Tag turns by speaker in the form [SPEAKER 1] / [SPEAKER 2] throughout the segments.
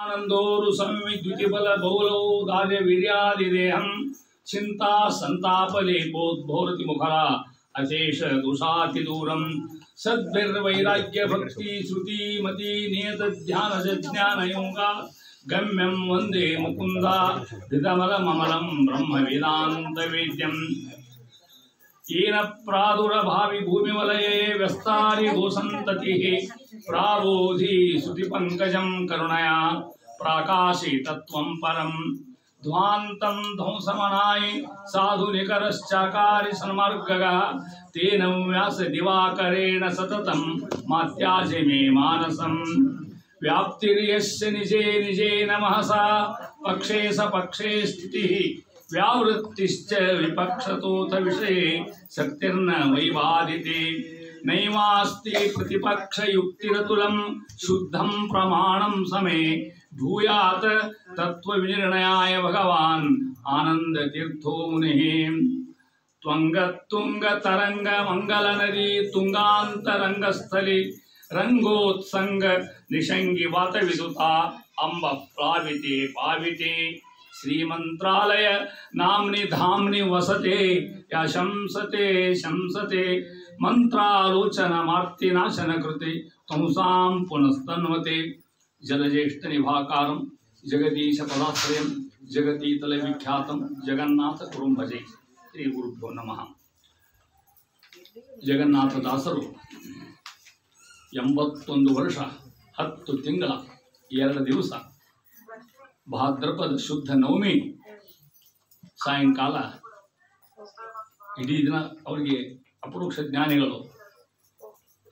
[SPEAKER 1] आनंदोरु संविद्युतिबल बहुलो दार्य वीर्यादिदेहं चिंता संताप लेपोद्भोरति मुखरा अशेष दुषाति दूरं सद्भिर्वैराग्य भक्ति श्रुति मति नियत ध्यान ज्ञान योगा गम्यं वंदे मुकुंदा हृदमलममलं ब्रह्म वेदांत वेद्यं येन प्रादुर्भावि भूमिवलये व्यस्तारि गोसन्ततिः प्राबोधि श्रुतिपङ्कजं करुणया प्राकाशे तत्त्वं परं ध्वान्तं ध्वंसमनाय साधुनिकरश्चाकारि सन्मार्गगः तेन व्यासदिवाकरेण सततं मात्याजे मे मानसं व्याप्तिर्यस्य निजे निजेन महसा पक्षे सपक्षे स्थितिः व्यावृत्तिश्च विपक्षतोऽथ विषये शक्तिर्न वैवादिते नैवास्ति प्रतिपक्षयुक्तिरतुलं शुद्धं प्रमाणं समे भूयात् तत्त्वविनिर्णयाय भगवान् आनन्दतीर्थो मुनिः त्वङ्गतुङ्गतरङ्गमङ्गलनदी तुङ्गान्तरङ्गस्थले रङ्गोत्सङ्ग निषङ्गि वातविदुता अम्ब प्लाविते पाविते श्रीमंत्रालय नाम्नि धाम्नि वसते या शंसते शंसते मंत्रालोचन मार्तिनाशन कृते तुमसां पुनस्तन्वते जलज्येष्ठ निभाकारं जगदीश पदाश्रयं जगतीतल विख्यातं जगन्नाथ गुरुं भजे श्री गुरुभ्यो नमः जगन्नाथ दासರು 81 ವರ್ಷ 10 ತಿಂಗಳ 2 ದಿವಸ ಭಾದ್ರಪದ ಶುದ್ಧ ನವಮಿ ಸಾಯಂಕಾಲ ಇಡೀ ದಿನ ಅವರಿಗೆ ಅಪರೋಕ್ಷ ಜ್ಞಾನಿಗಳು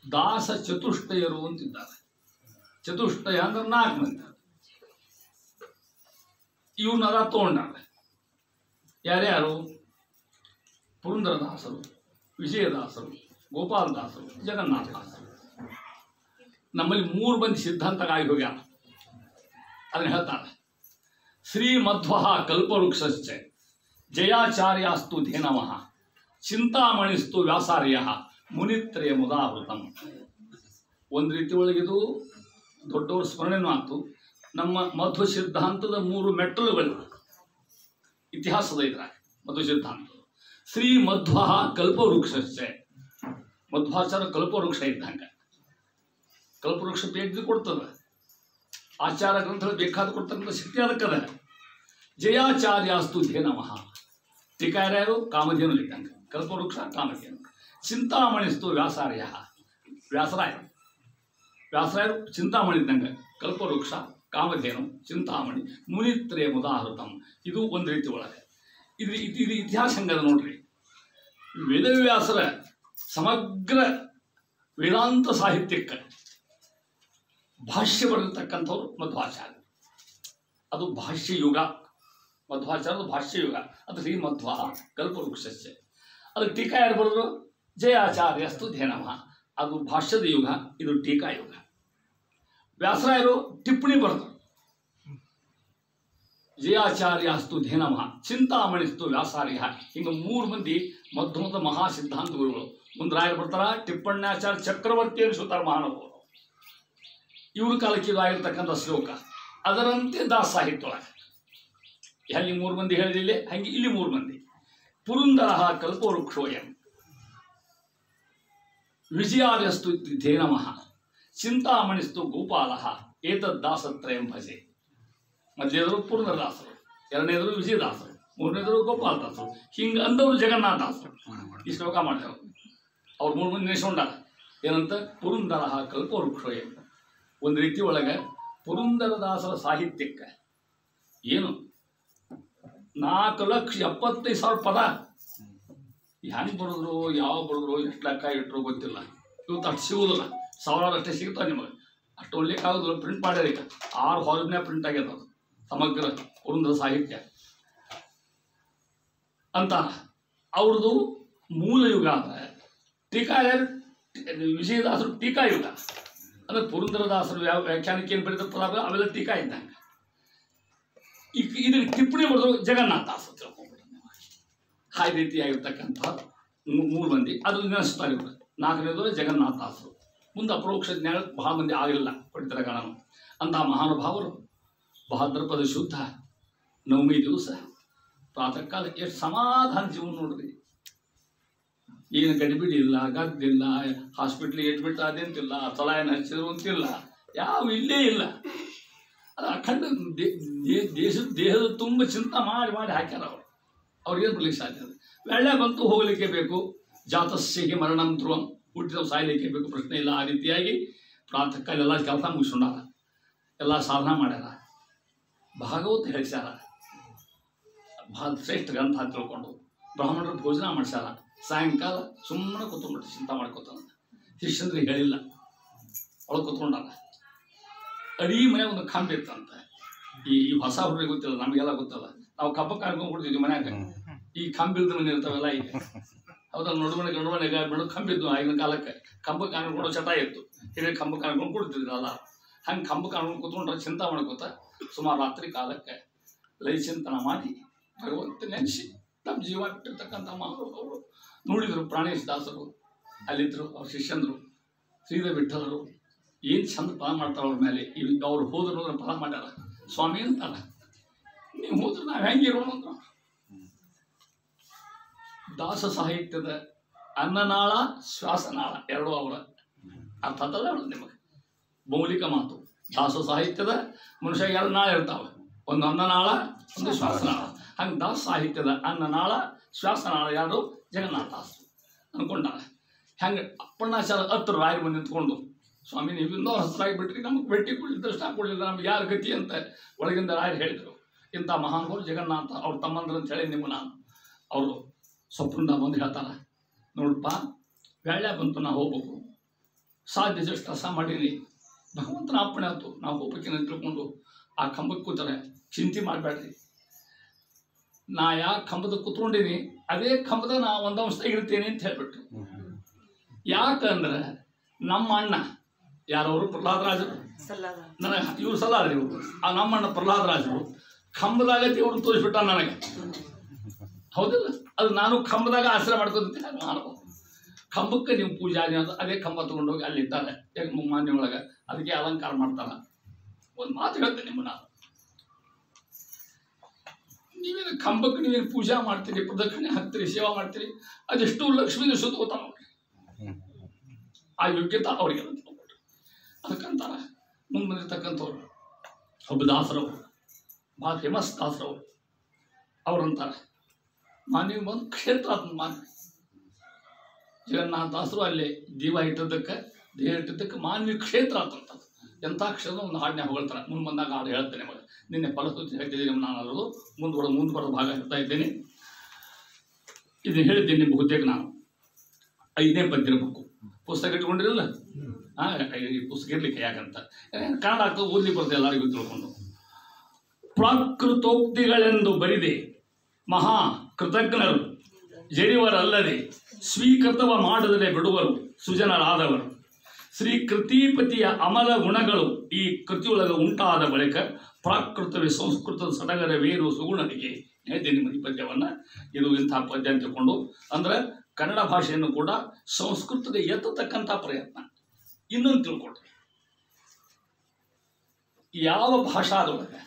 [SPEAKER 1] ದಾಸ ಚತುಷ್ಟಯರು ಅಂತಿದ್ದಾರೆ. ಚತುಷ್ಟಯ ಅಂದ್ರೆ 4 ಮಂದಿ. ಇವನ್ನೆಲ್ಲ ತಗೊಂಡಾರೆ. ಯಾರ್ಯಾರು? ಪುರಂದರದಾಸರು, ವಿಜಯದಾಸರು, ಗೋಪಾಲದಾಸರು, ಜಗನ್ನಾಥದಾಸರು. ನಮ್ಮಲ್ಲಿ 3 ಮಂದಿ ಸಿದ್ಧಾಂತಗಾಗಿ ಹೋಗ್ಯಾರ. ಅದನ್ನ ಹೇಳ್ತಾರೆ. श्री मध्व कल्पवृक्षश्च जयाचार्यास्तु धेनवः चिंतामणिस्तु व्यासार्यः ಮುನಿತ್ರಯ ಮುದಾವೃತಂ. ಒಂದು ರೀತಿ ಒಳಗಿದು ದೊಡ್ಡವರ ಸ್ಮರಣೆನೂ ಆಯ್ತು. ನಮ್ಮ ಮಧ್ವ ಸಿದ್ಧಾಂತದ 3 ಮೆಟ್ಟಲುಗಳು ಇತಿಹಾಸದ ಇದ್ರಾಗ ಮಧ್ವ ಸಿದ್ಧಾಂತ. ಶ್ರೀ ಮಧ್ವ ಕಲ್ಪವೃಕ್ಷಶ್ಚ ಮಧ್ವಾಚಾರ ಕಲ್ಪವೃಕ್ಷ ಇದ್ದಂಗೆ. ಕಲ್ಪವೃಕ್ಷ ಬೇಗ ಕೊಡ್ತದೆ. ಆಚಾರ ಗ್ರಂಥಗಳು ಬೇಕಾದ ಕೊಡ್ತಕ್ಕಂಥ ಶಕ್ತಿ ಅದಕ್ಕದ. ಜಯಾಚಾರ್ಯಾಸ್ತು ಧೇನವಃ ಟೀಕಾರ್ಯರು ಕಾಮಧೇನು ಇದ್ದಂಗೆ. ಕಲ್ಪವೃಕ್ಷ ಕಾಮಧೇನು. ಚಿಂತಾಮಣಿಸ್ತು ವ್ಯಾಸಾರ್ಯ ವ್ಯಾಸರಾಯರು. ವ್ಯಾಸರಾಯರು ಚಿಂತಾಮಣಿ ಇದ್ದಂಗೆ. ಕಲ್ಪವೃಕ್ಷ ಕಾಮಧೇನು ಚಿಂತಾಮಣಿ ಮುನಿತ್ರಯ ಮುದಾಹೃತಂ. ಇದು ಒಂದು ರೀತಿ ಒಳಗೆ ಇದು ಇತಿಹಾಸ ಹಂಗದ ನೋಡ್ರಿ. ವೇದವ್ಯಾಸರ ಸಮಗ್ರ ವೇದಾಂತ ಸಾಹಿತ್ಯಕ್ಕೆ ಭಾಷ್ಯ ಬರೆದಿರ್ತಕ್ಕಂಥವ್ರು ಮಧ್ವಾಚಾರ್ಯ. ಅದು ಭಾಷ್ಯ ಯುಗ. ಮಧ್ವಾಚಾರ್ಯದ ಭಾಷ್ಯ ಯುಗ. ಅದು ಶ್ರೀ ಮಧ್ವ ಕಲ್ಪವೃಕ್ಷಸ್ಯ. ಅದಕ್ಕೆ ಟೀಕಾ ಯಾರು ಬರೆದ್ರು? ಜಯಾಚಾರ್ಯಸ್ತು ಧೇನವಃ. ಅದು ಭಾಷ್ಯದ ಯುಗ, ಇದು ಟೀಕಾ ಯುಗ. ವ್ಯಾಸರಾಯರು ಟಿಪ್ಪಣಿ ಬರೆದರು. ಜಯಾಚಾರ್ಯಸ್ತು ಧೇನವಃ ಚಿಂತಾಮಣಿಸ್ತು ವ್ಯಾಸಾರ್ಯ. ಹಿಂಗೆ 3 ಮಂದಿ ಮಧ್ವದ ಮಹಾ ಸಿದ್ಧಾಂತ ಗುರುಗಳು. ಮುಂದೆ ರಾಯರು ಬರ್ತಾರ. ಟಿಪ್ಪಣ್ಯಾಚಾರ್ಯ ಚಕ್ರವರ್ತಿ ಅನಿಸುತ್ತಾರೆ ಮಹಾನುಭಾವರು. ಇವ್ರ ಕಾಲಕ್ಕೆ ಇದು ಆಗಿರ್ತಕ್ಕಂಥ ಶ್ಲೋಕ. ಅದರಂತೆ ದಾಸ ಸಾಹಿತ್ಯ ಒಳಗೆ ಅಲ್ಲಿ 3 ಮಂದಿ ಹೇಳಿದಿಲ್ಲ, ಹಂಗೆ ಇಲ್ಲಿ 3 ಮಂದಿ. ಪುರಂದರ ಕಲ್ಪವೃಕ್ಷೋಯಂ ವಿಜಯಾರ್ಯಸ್ತು ಧೇನಮಃ ಚಿಂತಾಮಣಿಸ್ತು ಗೋಪಾಲ ಏತದ್ದಾಸತ್ರಯಂ ಭಜೆ. ಮೊದಲನೇದರು ಪುರಂದರದಾಸರು, ಎರಡನೇದರು ವಿಜಯದಾಸರು, ಮೂರನೇದರು ಗೋಪಾಲದಾಸರು. ಹಿಂಗೆ ಅಂದವರು ಜಗನ್ನಾಥದಾಸರು. ಈ ಶ್ಲೋಕ ಮಾಡ್ಯಾರ. ಅವ್ರು 3 ಮಂದಿ ನೆನೆಸ್ಕೊಂಡಾರ. ಏನಂತ? ಪುರಂದರ ಕಲ್ಪವೃಕ್ಷೋಯಂ. ಒಂದು ರೀತಿ ಒಳಗೆ ಪುರಂದರದಾಸರ ಸಾಹಿತ್ಯಕ್ಕೆ ಏನು 4,75,000 ಪದ ಹೆಂಗೆ ಬರೆದ್ರು, ಯಾವ ಬರೆದ್ರು, ಎಷ್ಟು ಲೆಕ್ಕ ಇಟ್ಟರು ಗೊತ್ತಿಲ್ಲ. ಇವತ್ತು ಅಷ್ಟು ಸಿಗುವುದಿಲ್ಲ. 1000 ಅಷ್ಟೇ ಸಿಗ್ತಾವೆ ನಿಮಗೆ. ಅಷ್ಟು ಒಳ್ಳೆಯ ಆಗೋದಿಲ್ಲ. ಪ್ರಿಂಟ್ ಮಾಡ್ಯಾರ. ಈಗ 6 ವಾಲ್ಯೂಮ್ನ್ಯಾಗ ಪ್ರಿಂಟ್ ಆಗ್ಯದ ಅದು ಸಮಗ್ರ ಪುರಂದರ ಸಾಹಿತ್ಯ ಅಂತ. ಅವ್ರದ್ದು ಮೂಲ ಯುಗ ಅಂದರೆ ಟೀಕಾ. ವಿಜಯದಾಸರು ಟೀಕಾ ಯುಗ ಅಂದರೆ ಪುರಂದರದಾಸರು ವ್ಯಾಖ್ಯಾನಕ್ಕೆ ಏನು ಬರೆದ ಪದ ಅವೆಲ್ಲ ಟೀಕಾ ಇದ್ದಂಗೆ. ಇದಕ್ಕೆ ಟಿಪ್ಪಣಿ ಬರೆದ್ರು ಜಗನ್ನಾಥದಾಸರು ತಿಳ್ಕೊಂಡ್ಬಿಟ್ಟು. ಆ ರೀತಿಯಾಗಿರ್ತಕ್ಕಂಥ 3 ಮಂದಿ ಅದು ನೆನೆಸ್ತಾರೆ. ಇವರು 4ನೇದು ಜಗನ್ನಾಥದಾಸರು. ಮುಂದೆ ಅಪರೋಕ್ಷ ಜ್ಞಾನ ಬಹಳ ಮಂದಿ ಆಗಲಿಲ್ಲ ಪಂಡಿತರ ಗಣನು. ಅಂತಹ ಮಹಾನುಭಾವರು ಭಾದ್ರಪದ ಶುದ್ಧ ನವಮಿ ದಿವಸ ಪ್ರಾತಃ ಕಾಲ ಎಷ್ಟು ಸಮಾಧಾನ ಜೀವನ ನೋಡ್ರಿ. ಏನು ಗಡಿಬಿಡಿ ಇಲ್ಲ, ಗದ್ದಿಲ್ಲ, ಹಾಸ್ಪಿಟ್ಲಿಗೆ ಎಡ್ಮಿಟ್ ಆದಂತಿಲ್ಲ, ತಲಾಯನ ಹಚ್ಚಿದ್ರು ಅಂತಿಲ್ಲ, ಯಾವ ಇಲ್ಲೇ ಇಲ್ಲ. ಅದು ಅಖಂಡ ದೇಹದ ತುಂಬ ಚಿಂತೆ ಮಾಡಿ ಮಾಡಿ ಹಾಕ್ಯಾರ ಅವರು. ಅವ್ರಿಗೇನು ಬರ್ಲಿಕ್ಕೆ ಸಾಧ್ಯ ಇದೆ? ವೇಳೆ ಬಂತು ಹೋಗಲಿಕ್ಕೆ ಬೇಕು. ಜಾತಸ್ಸಿಗೆ ಮರಣಂ ಧ್ರುವಂ, ಹುಟ್ಟಿದ ಸಾಯಲಿಕ್ಕೆ ಬೇಕು, ಪ್ರಶ್ನೆ ಇಲ್ಲ. ಆ ರೀತಿಯಾಗಿ ಪ್ರಾತಃ ಕಾಲ ಎಲ್ಲ ಕೆಲಸ ಮುಗಿಸ್ಕೊಂಡಾರ, ಎಲ್ಲ ಸಾಧನ ಮಾಡ್ಯಾರ, ಭಾಗವತ ಹೇಳಿಸ್ಯಾರ, ಭಾಳ ಶ್ರೇಷ್ಠ ಗ್ರಂಥ ಅಂತ ತಿಳ್ಕೊಂಡು ಬ್ರಾಹ್ಮಣರು ಭೋಜನ ಮಾಡಿಸ್ಯಾರ. ಸಾಯಂಕಾಲ ಸುಮ್ಮನೆ ಕೂತ್ಕೊಂಡ್ಬಿಟ್ಟು ಚಿಂತೆ ಮಾಡ್ಕೊತಾನ. ಶಿಷ್ಯಂದ್ರಿಗೆ ಹೇಳಿಲ್ಲ, ಒಳಗೆ ಕೂತ್ಕೊಂಡಾರ. ಅಡೀ ಮನೆ ಒಂದು ಕಂಬ ಇರ್ತಂತ. ಈ ಹೊಸ ಹುಡುಗರಿಗೆ ಗೊತ್ತಿಲ್ಲ, ನಮಗೆಲ್ಲ ಗೊತ್ತಲ್ಲ. ನಾವು ಕಬ್ಬ ಕಾಣ್ಕೊಂಡು ಕೊಡ್ತಿದ್ವಿ ಮನ್ಯಾಗ. ಈ ಕಂಬಿಲ್ದ ಮನೆ ಇರ್ತಾವೆಲ್ಲ ಈಗ, ಹೌದಲ್ಲ? ನಡುಮನೆಗೆ ಬಿಡು ಕಂಬಿದ್ದು. ಆಗಿನ ಕಾಲಕ್ಕೆ ಕಂಬ ಕಾಣ್ಕೊಂಡು ಚಟ ಇತ್ತು, ಹಿರಿಯ ಕಂಬ ಕಾಣ್ಕೊಂಡು ಕೊಡ್ತಿದ್ರಲ್ಲ. ಹಂಗೆ ಕಂಬ ಕಾಣ್ಕೊಂಡು ಕೂತ್ಕೊಂಡ್ರೆ ಚಿಂತೆ ಮಾಡ್ಕೋತ ಸುಮಾರು ರಾತ್ರಿ ಕಾಲಕ್ಕೆ ಲೈಚಿಂತನ ಮಾಡಿ ಭಗವಂತ ನೆನೆಸಿ ನಮ್ಮ ಜೀವ ಇಟ್ಟಿರ್ತಕ್ಕಂಥ ಮಹಾನುಭಾವರು ನೋಡಿದರು. ಪ್ರಾಣೇಶ್ ದಾಸರು ಅಲ್ಲಿದ್ದರು, ಅವ್ರ ಶಿಷ್ಯಂದರು ಶ್ರೀಧರ ವಿಠಲರು. ಏನು ಚಂದ ಫಲ ಮಾಡ್ತಾರೆ ಅವ್ರ ಮೇಲೆ. ಅವ್ರು ಹೋದ್ರು ಅಂದ್ರೆ ಫಲ ಮಾಡ್ಯಾರ. ಸ್ವಾಮಿ ಅಂತಾರ, ನೀವು ಹೋದ್ರೆ ನಾವು ಹೆಂಗಿರೋಣ ಅಂತ. ದಾಸ ಸಾಹಿತ್ಯದ ಅನ್ನನಾಳ ಶ್ವಾಸನಾಳ ಎರಡೂ ಅವರ ಅರ್ಥ ಅಂತಲ್ಲ ಹೇಳೋದು ನಿಮಗೆ. ಮೌಲಿಕ ಮಾತು. ದಾಸ ಸಾಹಿತ್ಯದ ಮನುಷ್ಯ ಎರಡು ನಾಳ ಇರ್ತಾವೆ, ಒಂದು ಅನ್ನನಾಳ, ಒಂದು ಶ್ವಾಸನಾಳ. ಹಂಗೆ ದಾಸ ಸಾಹಿತ್ಯದ ಅನ್ನನಾಳ ಶ್ವಾಸನಾಳ ಯಾರು? ಜಗನ್ನಾಥದಾಸರು ಅಂದ್ಕೊಂಡಾರ. ಹೆಂಗೆ ಅಪ್ಪಣ್ಣಾಚಾರ ಹತ್ರ ರಾಯರ ಬಂದು ನಿಂತ್ಕೊಂಡು, ಸ್ವಾಮಿ ನೀವು ಇನ್ನೂ ಹಸಿರಾಗಿ ಬಿಟ್ರಿ, ನಮಗೆ ಭೇಟಿ ಕೊಡಲಿಲ್ಲ, ದರ್ಶನ ಕೊಡಲಿಲ್ಲ, ನಮ್ಗೆ ಯಾರ ಗತಿ ಅಂತ ಒಳಗಿಂದ ರಾಯರು ಹೇಳಿದರು. ಇಂಥ ಮಹಾನುಭಾವರು ಜಗನ್ನಾಥ ಅವ್ರ ತಮ್ಮಂದ್ರು ಅಂತ ಹೇಳಿ ನಿಮ್ಮ ನಾನು ಅವರು ಸ್ವಪ್ನದ ಬಂದು ಹೇಳ್ತಾರೆ, ನೋಡಪ್ಪ ವೇಳೆ ಬಂತು, ನಾವು ಹೋಗ್ಬೇಕು, ಸಾಧ್ಯ ಜಸ್ಟ್ ಕೆಲಸ ಮಾಡೀನಿ, ಭಗವಂತನ ಅಪ್ಪಣೆ ಆಯ್ತು, ನಾವು ಹೋಗ್ಬೇಕೇನ ತಿಳ್ಕೊಂಡು ಆ ಕಂಬಕ್ಕೆ ಕೂತಾರೆ. ಚಿಂತೆ ಮಾಡಬೇಡ್ರಿ, ನಾ ಯಾ ಕಂಬದ ಕೂತ್ಕೊಂಡೀನಿ ಅದೇ ಕಂಬದ ನಾ ಒಂದು ಅಂಶದಾಗ ಇರ್ತೀನಿ ಅಂತ ಹೇಳ್ಬಿಟ್ರು. ಯಾಕಂದ್ರೆ ನಮ್ಮ ಅಣ್ಣ ಯಾರವರು ಪ್ರಹ್ಲಾದರಾಜರು, ನನಗೆ ಇವ್ರು ಸಲ್ಲಾದ್ರಿ ಇವರು. ಆ ನಮ್ಮ ಅಣ್ಣ ಪ್ರಹ್ಲಾದರಾಜರು ಕಂಬದಾಗ ದೇವರು ತೋರಿಸ್ಬಿಟ್ಟ ನನಗೆ, ಹೌದಿಲ್ಲ? ಅದು ನಾನು ಕಂಬದಾಗ ಆಶ್ರಯ ಮಾಡ್ಕೊತೀನಿ. ನಾನು ಕಂಬಕ್ಕೆ ನೀವು ಪೂಜಾರಿ ಅಂತ ಅದೇ ಕಂಬ ತೊಗೊಂಡೋಗಿ ಅಲ್ಲಿ ಇಟ್ಟಾರೆ ಮಾನ್ಯ ಒಳಗೆ, ಅದಕ್ಕೆ ಅಲಂಕಾರ ಮಾಡ್ತಾರ. ಒಂದು ಮಾತು ಹೇಳ್ತೇನೆ ನಿಮ್ಮ, ನಾನು ನೀವೇನು ಕಂಬಕ್ಕೆ ನೀವೇನು ಪೂಜಾ ಮಾಡ್ತೀರಿ, ಪ್ರದಕ್ಷಿಣೆ ಹಾಕ್ತೀರಿ, ಸೇವಾ ಮಾಡ್ತೀರಿ, ಅದೆಷ್ಟು ಲಕ್ಷ್ಮೀ ಸುತ್ತೋತಾನ ಅವ್ರಿಗೆ. ಆ ಯೋಗ್ಯತೆ ಅವ್ರಿಗೆ ತಿಳ್ಕೊಟ್ರು. ಅದಕ್ಕಂತಾರ ಮುಂದೆ ಬಂದಿರ್ತಕ್ಕಂಥವ್ರು ಒಬ್ಬ ದಾಸರವರು, ಭಾಳ ಫೇಮಸ್ ದಾಸರವರು, ಅವ್ರಂತಾರೆ ಮಾನ್ಯ ಒಂದು ಕ್ಷೇತ್ರ ಆತ. ಮಾನ್ಯ ಜಗನ್ನಾಥ ದಾಸರು ಅಲ್ಲೇ ದೀವ ಇಟ್ಟಿದ್ದಕ್ಕೆ, ದೇಹ ಇಟ್ಟಿದ್ದಕ್ಕೆ ಮಾನ್ಯ ಕ್ಷೇತ್ರ ಆತಂತ. ಎಂಥ ಕ್ಷೇತ್ರ ಒಂದು ಹಾಡನ್ನೇ ಹೊಗಳ್ತಾರೆ. ಮುಂದೆ ಬಂದಾಗ ಹಾಡು ಹೇಳ್ತೇನೆ ನಿಮಗೆ. ನಿನ್ನೆ ಫಲಶ್ರುತಿ ಹೇಳ್ತಿದ್ದೀನಿ, ನಾನು ಅದರದು ಮುಂದೆ ಬರೋ ಭಾಗ ಹೇಳ್ತಾ ಇದ್ದೇನೆ. ಇದನ್ನು ಹೇಳಿದ್ದೀನಿ ನಿಮ್ಮ ಹುದ್ದೆಗೆ. ನಾನು 5ನೇ ಪದ್ಯದ ಬುಕ್ಕು ಪುಸ್ತಕ ಇಟ್ಕೊಂಡಿರಲಿಲ್ಲ. ಈ ಪುಸ್ತಕ ಇರಲಿಕ್ಕೆ ಯಾಕಂತ ಕನ್ನಡ ಆಗ್ತದೆ, ಓದ್ಲಿಕ್ಕೆ ಬರ್ತದೆ ಎಲ್ಲರಿಗೂ ತಿಳ್ಕೊಂಡು. ಪ್ರಾಕೃತೋಕ್ತಿಗಳೆಂದು ಬರಿದೆ ಮಹಾ ಕೃತಜ್ಞರು ಜರಿವರಲ್ಲದೆ, ಸ್ವೀಕೃತವ ಮಾಡದರೆ ಬಿಡುವರು ಸುಜನರಾದವರು. ಶ್ರೀ ಕೃತಿಪತಿಯ ಅಮಲ ಗುಣಗಳು ಈ ಕೃತಿಯೊಳಗೆ ಉಂಟಾದ ಬಳಿಕ ಪ್ರಾಕೃತವೇ ಸಂಸ್ಕೃತದ ಸಡಗರವೇನು ಸುಗುಣರಿಗೆ. ಹೇಳ್ತೀನಿ ನಿಮ್ಮ ಈ ಪದ್ಯವನ್ನು. ಇದು ಇಂಥ ಪದ್ಯ ಅಂತ ತಿಳ್ಕೊಂಡು, ಅಂದರೆ ಕನ್ನಡ ಭಾಷೆಯನ್ನು ಕೂಡ ಸಂಸ್ಕೃತದ ಎತ್ತತಕ್ಕಂಥ ಪ್ರಯತ್ನ. ಇನ್ನೊಂದು ತಿಳ್ಕೊಡ್ರಿ, ಯಾವ ಭಾಷಾದೊಳಗೆ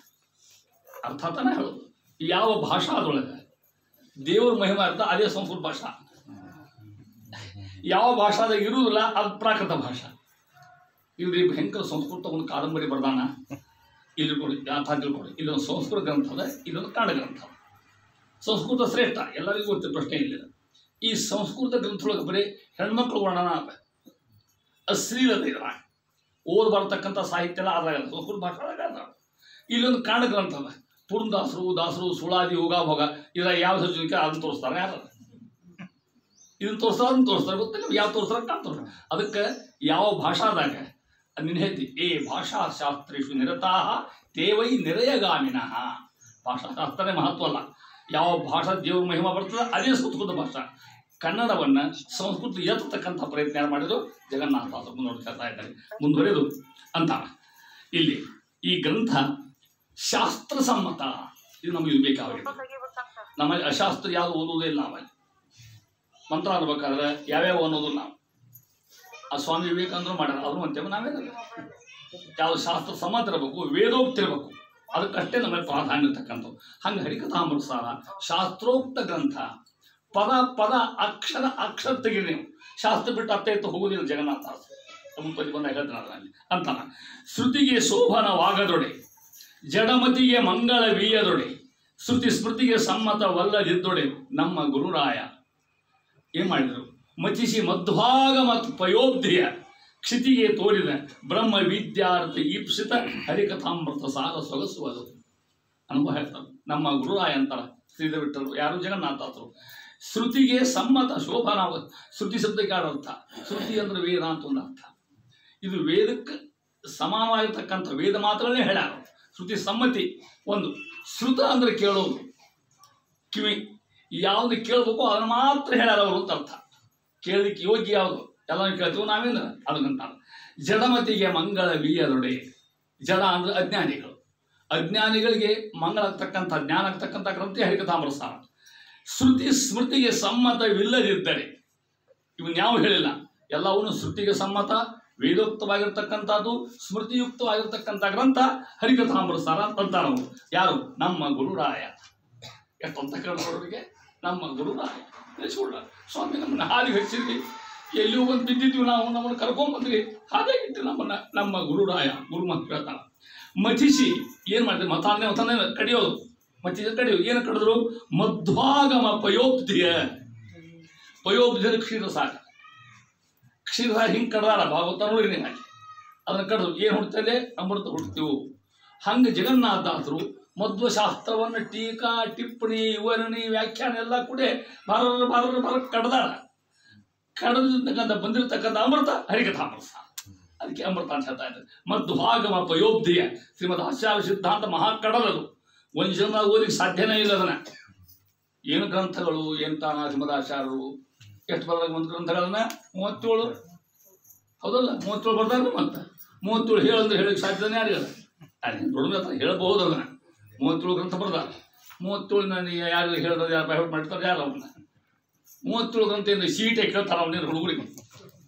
[SPEAKER 1] ಅರ್ಥಾತನ ಹೇಳೋದು, ಯಾವ ಭಾಷಾದೊಳಗೆ ದೇವರ ಮಹಿಮಾ ಇರ್ತ ಅದೇ ಸಂಸ್ಕೃತ ಭಾಷಾ. ಯಾವ ಭಾಷಾದಾಗ ಇರುವುದಿಲ್ಲ ಅದು ಪ್ರಾಕೃತ ಭಾಷಾ. ಇಲ್ರಿ ಭಯಂಕರ ಸಂಸ್ಕೃತ ಒಂದು ಕಾದಂಬರಿ ಬರ್ದಾನ, ಇಲ್ಲಿ ಕೊಡಿ ಅರ್ಥ ತಿಳ್ಕೊಡಿ. ಇಲ್ಲೊಂದು ಸಂಸ್ಕೃತ ಗ್ರಂಥ ಅದ, ಇಲ್ಲೊಂದು ಕನ್ನಡ ಗ್ರಂಥ. ಸಂಸ್ಕೃತ ಶ್ರೇಷ್ಠ, ಎಲ್ಲರಿಗೂ ಗೊತ್ತಿರೋ ಪ್ರಶ್ನೆ ಇಲ್ಲ. ಈ ಸಂಸ್ಕೃತ ಗ್ರಂಥದೊಳಗೆ ಬರೀ ಹೆಣ್ಮಕ್ಳು ವರ್ಣನ ಅದ, ಅಶ್ಲೀಲತೆ ಇದ, ಓದ್ ಬರ್ತಕ್ಕಂಥ ಸಾಹಿತ್ಯ ಎಲ್ಲ ಅದ್ರಾಗಲ್ಲ, ಸಂಸ್ಕೃತ ಭಾಷೆದಾಗ ಅದ. ಇಲ್ಲೊಂದು ಕನ್ನಡ ಗ್ರಂಥ ಅದ, ದಾಸರು ಸುಳಾದಿ ಯೋಗ ಭೋಗ ಇದ್ರ ಯಾವ ಸಜ್ಜನಿಕೆ ಅದನ್ನು ತೋರಿಸ್ತಾರೆ. ಯಾರು ಇದನ್ನು ತೋರಿಸ್ತಾರೆ, ಅದನ್ನು ತೋರಿಸ್ತಾರೆ, ಗೊತ್ತಿಲ್ಲ ಯಾವ ತೋರಿಸ್ತಾರೆ ಕಾಣ್ತಾರೆ. ಅದಕ್ಕೆ ಯಾವ ಭಾಷಾದಾಗ ನಿನ್ನ ಹೇಳ್ತಿ, ಭಾಷಾಶಾಸ್ತ್ರೇಷು ನಿರತಾಹ ತೇವೈ ನಿರಯಗಾಮಿನಃ. ಭಾಷಾಶಾಸ್ತ್ರನೇ ಮಹತ್ವ ಅಲ್ಲ, ಯಾವ ಭಾಷಾ ದೇವ್ರ ಮಹಿಮಾ ಬರ್ತದೆ ಅದೇ ಸಂಸ್ಕೃತ ಭಾಷಾ. ಕನ್ನಡವನ್ನು ಸಂಸ್ಕೃತ ಎತ್ತತಕ್ಕಂಥ ಪ್ರಯತ್ನ ಯಾರು ಮಾಡಿದ್ರು? ಜಗನ್ನಾಥ ಮುಂದುವರಿಸ್ತಾ ಇದ್ದಾರೆ. ಮುಂದುವರೆದು ಅಂತ ಇಲ್ಲಿ ಈ ಗ್ರಂಥ ಶಾಸ್ತ್ರಸಮ್ಮತ. ಇದು ನಮಗೆ ಬೇಕಾಗಿದೆ. ನಮ್ಮಲ್ಲಿ ಅಶಾಸ್ತ್ರ ಯಾವುದು ಓದೋದೇ ಇಲ್ಲ. ನಮ್ಮಲ್ಲಿ ಮಂತ್ರ ಅನ್ಬೇಕಾದ್ರೆ ಯಾವ್ಯಾವ ಅನ್ನೋದು ನಾವು ಆ ಸ್ವಾಮಿ ವಿವೇಕಾನಂದರು ಮಾಡ್ಯಾರ, ಅವರು ಅಂತೇವೆ ನಾವೇನ. ಯಾವ ಶಾಸ್ತ್ರ ಸಮ್ಮತ ಇರಬೇಕು, ವೇದೋಕ್ತಿ ಇರಬೇಕು. ಅದಕ್ಕಷ್ಟೇ ನಮಗೆ ಪ್ರಾಧಾನ್ಯ ಇರ್ತಕ್ಕಂಥದ್ದು. ಹಂಗೆ ಹರಿಕಥಾಮೃತ ಸಾರ ಶಾಸ್ತ್ರೋಕ್ತ ಗ್ರಂಥ. ಪದ ಪದ ಅಕ್ಷರ ಅಕ್ಷರ ತೆಗೀರಿ ನೀವು. ಶಾಸ್ತ್ರ ಬಿಟ್ಟು ಅರ್ಥ ಇತ್ತು ಹೋಗುವುದಿಲ್ಲ ಜಗನ್ನಾಥ ಮುಂಪದಿ ಬಂದ ಹೇಳ್ತಾನೆ ಅಂತಾನ. ಶ್ರುತಿಗೆ ಶೋಭನವಾಗದೊಡೆ, ಜಡಮತಿಗೆ ಮಂಗಳವೀಯದೊಡೆ, ಶ್ರುತಿ ಸ್ಮೃತಿಗೆ ಸಮ್ಮತವಲ್ಲದಿದ್ದೊಡೆ ನಮ್ಮ ಗುರುರಾಯ ಏನು ಮಾಡಿದರು? ಮತಿಸಿ ಮಧ್ವಾಗ ಮತ್ತು ಪಯೋಬ್ಧಿಯ ಕ್ಷಿತಿಗೆ ತೋರಿದ ಬ್ರಹ್ಮ ವಿದ್ಯಾರ್ಥ ಈಪ್ಸಿತ ಹರಿಕಥಾಮೃತ ಸಾರ ಸೊಗಸುವುದು ಅನುಭವ ಹೇಳ್ತಾರೆ. ನಮ್ಮ ಗುರುರಾಯ ಅಂತಾರೆ ಶ್ರೀಧರ ಬಿಟ್ಟರು, ಯಾರು ಜಗನ್ನಾಥರು. ಶ್ರುತಿಗೆ ಸಮ್ಮತ ಶೋಭನ. ಶ್ರುತಿ ಶಬ್ದಕ್ಕೆ ಅರ್ಥ, ಶ್ರುತಿ ಅಂದ್ರೆ ವೇದ ಅಂತ ಒಂದು ಅರ್ಥ. ಇದು ವೇದಕ್ಕೆ ಸಮಾನವಾಗಿರ್ತಕ್ಕಂಥ ವೇದ ಮಾತ್ರನೇ ಹೇಳ್ಯಾರ. ಶ್ರುತಿ ಸಮ್ಮತಿ ಒಂದು. ಶ್ರುತ ಅಂದ್ರೆ ಕೇಳೋದು, ಕಿವಿ ಯಾವುದು ಕೇಳಬೇಕು ಅದನ್ನು ಮಾತ್ರ ಹೇಳ್ಯಾರ ಅವರು ಅಂತ ಅರ್ಥ. ಕೇಳಲಿಕ್ಕೆ ಯೋಗ್ಯ ಯಾವುದು ಎಲ್ಲರೂ ಕೇಳ್ತೀವಿ ನಾವೇನು ಅದಕ್ಕಂತ. ಜಡಮತಿಗೆ ಮಂಗಳವೀಯದೊಡೆ. ಜಡ ಅಂದ್ರೆ ಅಜ್ಞಾನಿಗಳು. ಅಜ್ಞಾನಿಗಳಿಗೆ ಮಂಗಳ ಆಗ್ತಕ್ಕಂಥ ಜ್ಞಾನ ಆಗ್ತಕ್ಕಂಥ ಗ್ರಂಥ ಹರಿಕಥಾಮೃತ ಸಾರ. ಶ್ರುತಿ ಸ್ಮೃತಿಗೆ ಸಮ್ಮತವಿಲ್ಲದಿದ್ದರೆ ಇವನ್ ಯಾವ ಹೇಳಿಲ್ಲ, ಎಲ್ಲವನ್ನೂ ಶ್ರುತಿಗೆ ಸಮ್ಮತ ವೇದೋಕ್ತವಾಗಿರ್ತಕ್ಕಂಥದ್ದು ಸ್ಮೃತಿಯುಕ್ತವಾಗಿರ್ತಕ್ಕಂಥ ಗ್ರಂಥ ಹರಿಕಥಾಮೃತ ಸಾರ ಅಂತಾರ ಅವರು. ಯಾರು? ನಮ್ಮ ಗುರುರಾಯ. ಎಷ್ಟಂತ ಕೇಳೋರಿಗೆ ನಮ್ಮ ಗುರುರಾಯ ತಿಳಿಸ್ಕೊಡ್ರ. ಸ್ವಾಮಿ ನಮ್ಮನ್ನ ಹಾದಿಗೆ ಹಚ್ಚಿದ್ವಿ, ಎಲ್ಲಿಯೂ ಬಂದು ಬಿದ್ದಿದ್ವಿ, ನಾವು ನಮ್ಮನ್ನು ಕರ್ಕೊಂಡ್ಬಂದ್ವಿ, ಹಾಗೆ ಇಟ್ಟು ನಮ್ಮನ್ನ ನಮ್ಮ ಗುರುರಾಯ ಗುರುಮಂತ ಹೇಳ್ತಾರ. ಮಥಿಸಿ ಏನು ಮಾಡಿದೆ? ಮತಾನೇ ಕಡಿಯೋದು, ಮಥಿಸಿ ಕಡಿಯೋದು. ಏನು ಕಡಿದ್ರು? ಮಧ್ವಾಗಮ ಪಯೋಬ್ಧಿಯ. ಪಯೋಬ್ಧಿಯ ಕ್ಷೀರಸಾಗ. ಕ್ಷೀರಸಾಗ ಹಿಂಗೆ ಕಡ್ದಾರ ಭಾಗವತ ನೋಡಿ ನೀವು. ಅದನ್ನು ಕಡಿದ್ರು ಏನು ಹುಡ್ತದೆ? ಅಮೃತ ಹುಡ್ತೀವು. ಹಂಗೆ ಜಗನ್ನಾಥದಾಸರು ಮಧ್ವಶಾಸ್ತ್ರವನ್ನು ಟೀಕಾ ಟಿಪ್ಪಣಿ ವಿವರಣೆ ವ್ಯಾಖ್ಯಾನ ಎಲ್ಲ ಕೂಡ ಭಾರ ಕಡ್ದಾರ. ಕಡದಿರ್ತಕ್ಕಂಥ ಬಂದಿರತಕ್ಕಂಥ ಅಮೃತ ಹರಿಕಥಾಮೃತ. ಅದಕ್ಕೆ ಅಮೃತ ಅಂತ ಹೇಳ್ತಾ ಇದ್ದಾರೆ. ಮಧ್ವಾಗಮ ಪಯೋಬ್ಧಿಯ ಶ್ರೀಮದ್ ಆಚಾರ್ಯ ಸಿದ್ಧಾಂತ ಮಹಾಕಡಲದು. ಒಂದು ಜನ ಓದಿಗೆ ಸಾಧ್ಯನೇ ಇಲ್ಲ ಅದನ್ನ. ಏನು ಗ್ರಂಥಗಳು ಎಂತಾನ ಶ್ರೀಮದ್ ಆಚಾರ್ಯರು ಎಷ್ಟು ಬರದಾಗ ಒಂದು ಗ್ರಂಥಗಳನ್ನ 37 ಹೌದಲ್ಲ, 37 ಬರ್ತಾರೆ. ಮತ್ತೆ 37 ಹೇಳಂದ್ರೆ ಹೇಳಕ್ಕೆ ಸಾಧ್ಯನೇ ಯಾರಿಗಲ್ಲ. ದೊಡ್ಡ ಹತ್ರ ಹೇಳಬಹುದು ಅದನ್ನ. 37 ಗ್ರಂಥ ಬರ್ದಾರ. 37 ಯಾರು ಹೇಳೋದು, ಯಾರು ಬೈಹೌಟ್ ಮಾಡ್ತಾರೆ, ಯಾರು ಅವನ್ನ 37 ಗ್ರಂಥದಿಂದ ಸೀಟೆ ಕೇಳ್ತಾರೆ ಅವನೇನು ಹುಡುಗರಿಗೆ.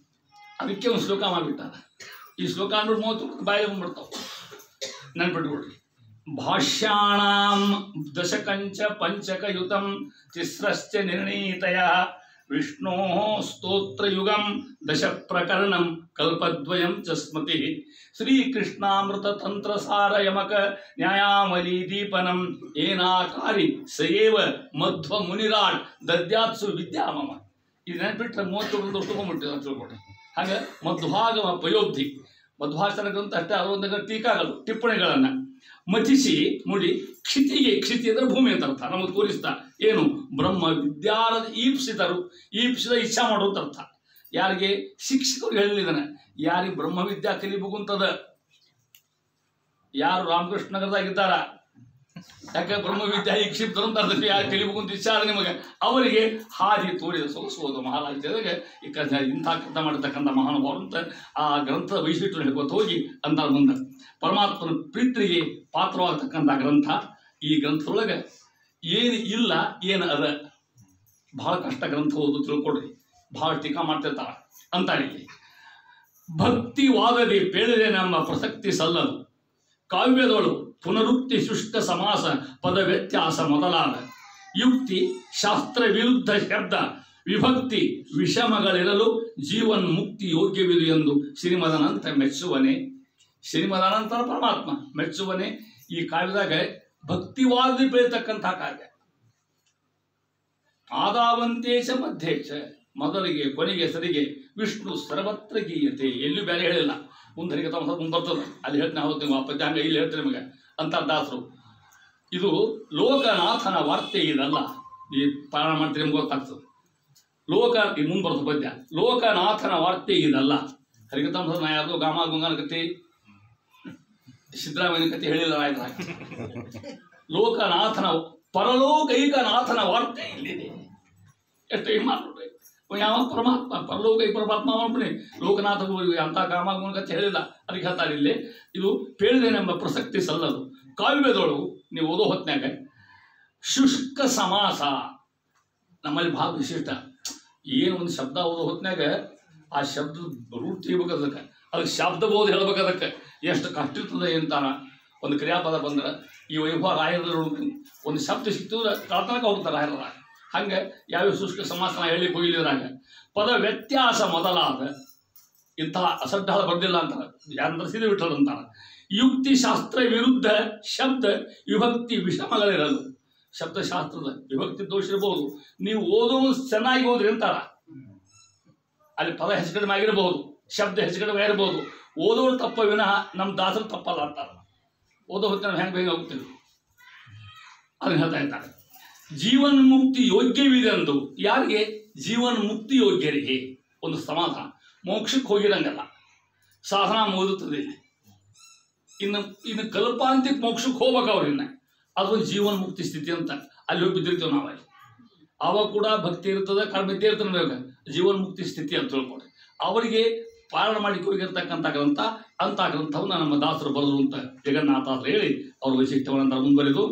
[SPEAKER 1] ಅದಕ್ಕೆ ಒಂದು ಶ್ಲೋಕ ಮಾಡಿಬಿಟ್ಟಾರ. ಈ ಶ್ಲೋಕ ಅಂದ್ರೆ 30 ಬಾಯಿ ಬಂದ್ಬಿಡ್ತಾವೆ. ನೆನ್ಪಿಟ್ಕೊಡ್ರಿ. ಭಾಷ್ಯಾಣಾಂ ದಶಕಂಚ ಪಂಚಕಯುತಂ ತಿಸ್ರಶ್ಚ ನಿರ್ಣೀತಯ ವಿಷ್ಣೋ ಸ್ತೋತ್ರಯುಗಂ ದಶ ಪ್ರಕರಣಂ ಕಲ್ಪದ್ವಯಂ ಚ ಸ್ಮೃತಿ ಶ್ರೀಕೃಷ್ಣಾಮೃತ ತಂತ್ರಸಾರ ಯಮಕ ನ್ಯಾಯಾಮಲಿ ದೀಪನಂ ಏನಾಕಾರಿ ಸಯೇವ ಮಧ್ವ ಮುನಿರಾಡ್ ದದ್ಯಾತ್ಸು ವಿದ್ಯಾಮಮ. ಇದು ನೆನ್ಪಿಟ್ರೆ 30 ತಗೊಂಡ್ಬಿಟ್ಟಿದೆ ತಿಳ್ಕೊಡ್ರಿ. ಹಾಗೆ ಮಧ್ವಾಗಮ ಪಯೋಬ್ಧಿ ಮಧ್ವಾಚಾರ ಗ್ರಂಥ ಅಷ್ಟೇ, ಅದೊಂದು ಟೀಕಾಗಳು ಟಿಪ್ಪಣಿಗಳನ್ನು ಮಥಿಸಿ ಮುಡಿ ಕ್ಷಿತಿಗೆ. ಕ್ಷಿತಿ ಅಂದರೆ ಭೂಮಿ ಅಂತ ಅರ್ಥ. ನಮಗೆ ತೋರಿಸ್ತಾ ಏನು? ಬ್ರಹ್ಮ ವಿದ್ಯಾರದ ಈಪ್ಸಿತರು. ಈಪ್ಸಿದ ಇಚ್ಛಾ ಮಾಡೋದು ಅರ್ಥ. ಯಾರಿಗೆ? ಶಿಕ್ಷಕರು ಹೇಳಿದ್ದಾನೆ. ಯಾರಿಗೆ ಬ್ರಹ್ಮವಿದ್ಯಾ ಕಲಿಬೇಕು ಅಂತದ, ಯಾರು ರಾಮಕೃಷ್ಣ ನಗರದಾಗಿದ್ದಾರ, ಯಾಕೆ ಬ್ರಹ್ಮವಿದ್ಯಾ ಈಕ್ಷಿಪ್ತರು ಅಂತ ಅರ್ಥ. ಯಾರು ಕಲಿಬೇಕು ಅಂತ ಇಚ್ಛೆ ಆದ ನಿಮಗೆ, ಅವರಿಗೆ ಹಾದಿ ತೋರಿದ ಸೊಗಸುವುದು ಮಹಾರಾಜ್ಯದಾಗ ಇಂಥ ಕೃತ ಮಾಡಿರ್ತಕ್ಕಂಥ ಮಹಾನುಭಾವರು ಅಂತ ಆ ಗ್ರಂಥದ ವೈಶಿಷ್ಟ್ಯ ಹೇಳ್ಕೊತ ಹೋಗಿ ಅಂತ ಮುಂದೆ ಪರಮಾತ್ಮನ ಪ್ರೀತಿಗೆ ಪಾತ್ರವಾಗತಕ್ಕಂಥ ಗ್ರಂಥ. ಈ ಗ್ರಂಥದೊಳಗೆ ಏನು ಇಲ್ಲ ಏನು ಅದ, ಬಹಳ ಕಷ್ಟ ಗ್ರಂಥ ಓದು ತಿಳ್ಕೊಡ್ರಿ. ಬಹಳ ಟೀಕಾ ಮಾಡ್ತಿರ್ತಾರ ಅಂತಾರೆ. ಇಲ್ಲಿ ಭಕ್ತಿವಾದದಿ ಪೇಳಿದೆ ನಮ್ಮ ಪ್ರಸಕ್ತಿ ಸಲ್ಲದು. ಕಾವ್ಯದೊಳು ಪುನರುಕ್ತಿ ಶುಷ್ಕ ಸಮಾಸ ಪದ ವ್ಯತ್ಯಾಸ ಮೊದಲಾದ ಯುಕ್ತಿ ಶಾಸ್ತ್ರ ವಿರುದ್ಧ ಶಬ್ದ ವಿಭಕ್ತಿ ವಿಷಮಗಳಿರಲು ಜೀವನ್ ಮುಕ್ತಿ ಯೋಗ್ಯವಿದು ಎಂದು ಶ್ರೀಮದನಂತ ಮೆಚ್ಚುವನೆ. ಶ್ರೀಮದನಂತರ ಪರಮಾತ್ಮ ಮೆಚ್ಚುವನೆ. ಈ ಕಾವ್ಯದಾಗ ಭಕ್ತಿವಾದಿ ಬೆಳೀತಕ್ಕಂಥ ಕಾವ್ಯ. ಆದಾವಂತೇಶ ಮಧ್ಯೇಶ, ಮೊದಲಿಗೆ ಕೊನೆಗೆ ಸರಿಗೆ ವಿಷ್ಣು ಸರ್ವತ್ರ ಗೀಯತೆ. ಎಲ್ಲೂ ಬೇರೆ ಹೇಳಿಲ್ಲ. ಮುಂದರಿಗೆ ಮುಂದೆ ಬರ್ತದೆ, ಅಲ್ಲಿ ಹೇಳ್ತೀನಿ. ಹೌದು ನೀವು ಪದ್ಯ ಹಂಗೆ ಇಲ್ಲಿ ಹೇಳ್ತೀನಿ ನಿಮಗೆ ಅಂತರ್ದಾಸರು. ಇದು ಲೋಕನಾಥನ ವಾರ್ತೆ ಇದಲ್ಲ. ಈ ಪಾರಾಯಣ ಮಾಡ್ತೀರಿ ನಿಮ್ಗೆ ಗೊತ್ತಾಗ್ತದೆ. ಲೋಕ ಈ ಮುಂದೆ ಬರ್ತದೆ ಪದ್ಯ. ಲೋಕನಾಥನ ವಾರ್ತೆ ಇದಲ್ಲ. ಹರಿಕಥಾಮೃತ ನಾ ಯಾರ್ದು ಗಾಮ ಗುಂಗನ ಕತೆ ಸಿದ್ದರಾಮಯ್ಯನ ಕತೆ ಹೇಳಿಲ್ಲ. ಆಯ್ತಾ? ಲೋಕನಾಥನ ಪರಲೋಕೈಕನಾಥನ ವಾರ್ತೆ ಇಲ್ಲಿದೆ. ಎಷ್ಟು ಏನು ಮಾಡ್ಬಿಟ್ರಿ. ಯಾವ ಪರಮಾತ್ಮ ಪರಲೋಕೈ ಪರಮಾತ್ಮ ಮಾಡ್ಬಿಡಿ. ಲೋಕನಾಥ ಅಂತ ಗಾಮ ಕತೆ ಹೇಳಿಲ್ಲ. ಅದಕ್ಕೆ ಹೇಳ್ತಾರೆ ಇಲ್ಲಿ ಇದು ಪೇಳಿದೇನೆಂಬ ಪ್ರಸಕ್ತಿ ಸಲ್ಲದು. ಕಾವ್ಯದೊಳು ನೀವು ಓದೋ ಹೊತ್ನ್ಯಾಗ ಶುಷ್ಕ ಸಮಾಸ ನಮ್ಮಲ್ಲಿ ಭಾಳ ವಿಶಿಷ್ಟ. ಏನು ಒಂದು ಶಬ್ದ ಓದೋ ಹೊತ್ನ್ಯಾಗ ಆ ಶಬ್ದ ರೂಟ್ ತೆಗಿಬೇಕು. ಅದಕ್ಕೆ ಶಬ್ದ ಬೋಧ ಹೇಳ್ಬೇಕು. ಅದಕ್ಕೆ ಎಷ್ಟು ಕಷ್ಟ ಇರ್ತದೆ ಅಂತಾನ. ಒಂದು ಕ್ರಿಯಾಪದ ಬಂದ್ರೆ ಈ ವೈಭವ ರಾಯರ ಒಂದು ಶಬ್ದ ಸಿಕ್ತಿದ್ರೆ ಕಳ್ತನಕ ಹೋಗ್ತಾರೆ ರಾಯರ. ಹಂಗೆ ಯಾವ್ಯಾವ ಶುಷ್ಕ ಸಮಾಸನ ಹೇಳಿ ಕೊಯ್ಲಿದ್ರಾಗ ಪದ ವ್ಯತ್ಯಾಸ ಮೊದಲಾದ ಇಂತಹ ಅಸಡ್ಡಾದ ಬರ್ದಿಲ್ಲ ಅಂತಾರೆ. ಯಾರಂದ್ರೆ ಸಿದ್ಧ ಬಿಟ್ಟರು ಅಂತಾರೆ. ಯುಕ್ತಿಶಾಸ್ತ್ರ ವಿರುದ್ಧ ಶಬ್ದ ವಿಭಕ್ತಿ ವಿಷಮಗಳಿರಲು. ಶಬ್ದಶಾಸ್ತ್ರದ ವಿಭಕ್ತಿ ದೋಷ ಇರಬಹುದು, ನೀವು ಓದೋದು ಚೆನ್ನಾಗಿ ಓದ್ರಿ ಅಂತಾರ. ಅಲ್ಲಿ ಪದ ಹೆಚ್ಚು ಕಡಿಮೆ ಆಗಿರಬಹುದು, ಶಬ್ದ ಹೆಚ್ಚು ಕಡಿಮೆ ಆಗಿರ್ಬೋದು, ಓದೋರು ತಪ್ಪ ವಿನಃ ನಮ್ಮ ದಾಸರು ತಪ್ಪಲ್ಲ ಅಂತಾರ. ಓದೋ ಹೊತ್ತಿನ ನಾವು ಹೆಂಗೆ ಹೋಗ್ತೀವಿ ಅದನ್ನ ಹೇಳ್ತಾ ಇದ್ದಾರೆ. ಜೀವನ್ ಮುಕ್ತಿ ಯೋಗ್ಯವಿದೆ ಅಂದು ಯಾರಿಗೆ? ಜೀವನ್ ಮುಕ್ತಿ ಯೋಗ್ಯರಿಗೆ ಒಂದು ಸಮಾಧಾನ. ಮೋಕ್ಷಕ್ಕೆ ಹೋಗಿರಂಗಲ್ಲ, ಸಾಧನ ಮುಗಿದುತ್ತದೆ. ಇನ್ನು ಕಲ್ಪಾಂತಿಕ ಮೋಕ್ಷಕ್ಕೆ ಹೋಗ್ಬೇಕು ಅವ್ರಿನ್ನ. ಅದೊಂದು ಜೀವನ್ ಮುಕ್ತಿ ಸ್ಥಿತಿ ಅಂತ ಅಲ್ಲಿ ಹೋಗಿ ಬಿದ್ದಿರ್ತೀವಿ ನಾವಲ್ಲಿ. ಅವಾಗ ಕೂಡ ಭಕ್ತಿ ಇರ್ತದೆ, ಕಡಿಮೆ ಇರ್ತದೆ, ಜೀವನ್ ಮುಕ್ತಿ ಸ್ಥಿತಿ ಅಂತ ತಿಳ್ಕೊಡ್ರಿ. ಅವರಿಗೆ ಪಾಲನೆ ಮಾಡಿ ಹೋಗಿರ್ತಕ್ಕಂಥ ಗ್ರಂಥ ಅಂತ ಗ್ರಂಥವನ್ನು ನಮ್ಮ ದಾಸರು ಬರೆದರು ಅಂತ ಜಗನ್ನಾಥಾದ್ರು ಹೇಳಿ ಅವ್ರ ವೈಶಿಷ್ಟ್ಯವನ್ನು ಮುಂದುವರೆದು,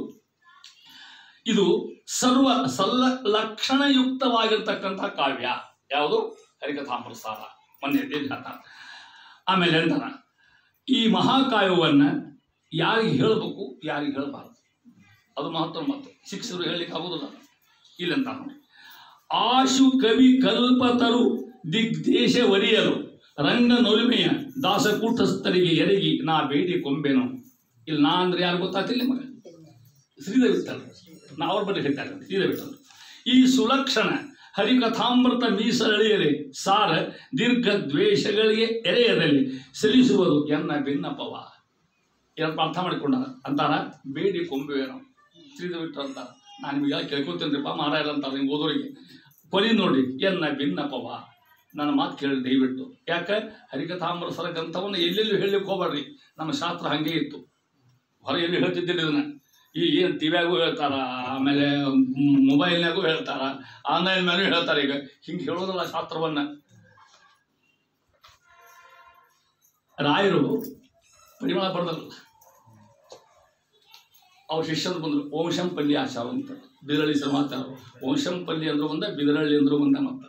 [SPEAKER 1] ಇದು ಲಕ್ಷಣಯುಕ್ತವಾಗಿರ್ತಕ್ಕಂಥ ಕಾವ್ಯ. ಯಾವುದು? ಹರಿಕಥಾಮೃತಸಾರ. ಮೊನ್ನೆ ಹೇಳ್ತಾರೆ. ಆಮೇಲೆ ಅಂತಾರ, ಈ ಮಹಾಕಾವ್ಯವನ್ನು ಯಾರಿಗೆ ಹೇಳಬೇಕು, ಯಾರಿಗೆ ಹೇಳಬಾರ್ದು, ಅದು ಮಹತ್ವ. ಮತ್ತು ಶಿಕ್ಷರು ಹೇಳಲಿಕ್ಕೆ ಆಗೋದಿಲ್ಲ. ಇಲ್ಲಂತ ನೋಡಿ, ಆಶು ಕವಿ ಕಲ್ಪತರು ದಿಗ್ದೇಶ ವರಿಯರು ರಂಗ ನೊಲಿಮೆಯ ದಾಸಕೂಟಸ್ಥರಿಗೆ ಎರಗಿ ನಾ ಬೇಡಿ ಕೊಂಬೆನು. ಇಲ್ಲಿ ನಾ ಅಂದ್ರೆ ಯಾರು ಗೊತ್ತಾಗ್ತಿಲ್ಲ ಮಗ? ಶ್ರೀಧರ ವಿಠಲ್. ನಾ ಅವ್ರ ಬಗ್ಗೆ ಹೇಳ್ತಾರೆ ಶ್ರೀಧರ ವಿಠಲ್. ಈ ಸುಲಕ್ಷಣ ಹರಿಕಥಾಮೃತ ಮೀಸಳೆಯರೆ ಸಾರ ದೀರ್ಘ ದ್ವೇಷಗಳಿಗೆ ಎರೆಯದಲ್ಲಿ ಸಲ್ಲಿಸುವುದು ಎನ್ನ ಭಿನ್ನಪವ. ಏನಪ್ಪ ಅರ್ಥ ಮಾಡಿಕೊಂಡ ಅಂತಾರ? ಬೇಡಿ ಕೊಂಬೆವೇನೋ ಶ್ರೀಧರ ವಿಠಲ್ ಅಂತಾರ. ನಾನು ನಿಮಗೆ ಕೇಳ್ಕೊತೇನ್ರಿಪ್ಪ ಮಾರಾಯರ ಅಂತಾರೆ ನಿಮ್ಗೆ ಓದೋರಿಗೆ. ಕೊನೆ ನೋಡಿ, ಎನ್ನ ಭಿನ್ನಪವ, ನನ್ನ ಮಾತು ಕೇಳಿ ದಯವಿಟ್ಟು. ಯಾಕೆ? ಹರಿಕಥಾಮೃತರ ಗ್ರಂಥವನ್ನು ಎಲ್ಲೆಲ್ಲೂ ಹೇಳಲಿಕ್ಕೆ ಹೋಗ್ಬೇಡ್ರಿ. ನಮ್ಮ ಶಾಸ್ತ್ರ ಹಾಗೆ ಇತ್ತು, ಹೊರ ಎಲ್ಲಿ ಹೇಳ್ತಿದ್ದಿಲ್ಲ ಇದನ್ನ. ಈಗ ಏನು ಟಿವಿಯಾಗೂ ಹೇಳ್ತಾರ, ಆಮೇಲೆ ಮೊಬೈಲ್ನಾಗೂ ಹೇಳ್ತಾರ, ಆನ್ಲೈನ್ ಮೇಲೂ ಹೇಳ್ತಾರೆ. ಈಗ ಹಿಂಗೆ ಹೇಳೋದಲ್ಲ ಶಾಸ್ತ್ರವನ್ನು. ರಾಯರು ಪರಿಮಳ ಬರ್ದಲ್ಲ, ಅವ್ರ ಶಿಷ್ಯರು ಬಂದರು. ವಂಶಂಪಲ್ಲಿ ಆಚಾರ ಅಂತ ಬಿದರಳ್ಳಿ ಶ್ರಮಾಚಾರರು. ವಂಶಂಪಲ್ಲಿ ಅಂದ್ರು ಒಂದ, ಬಿದರಳ್ಳಿ ಅಂದ್ರು ಒಂದ. ಮತ್ತು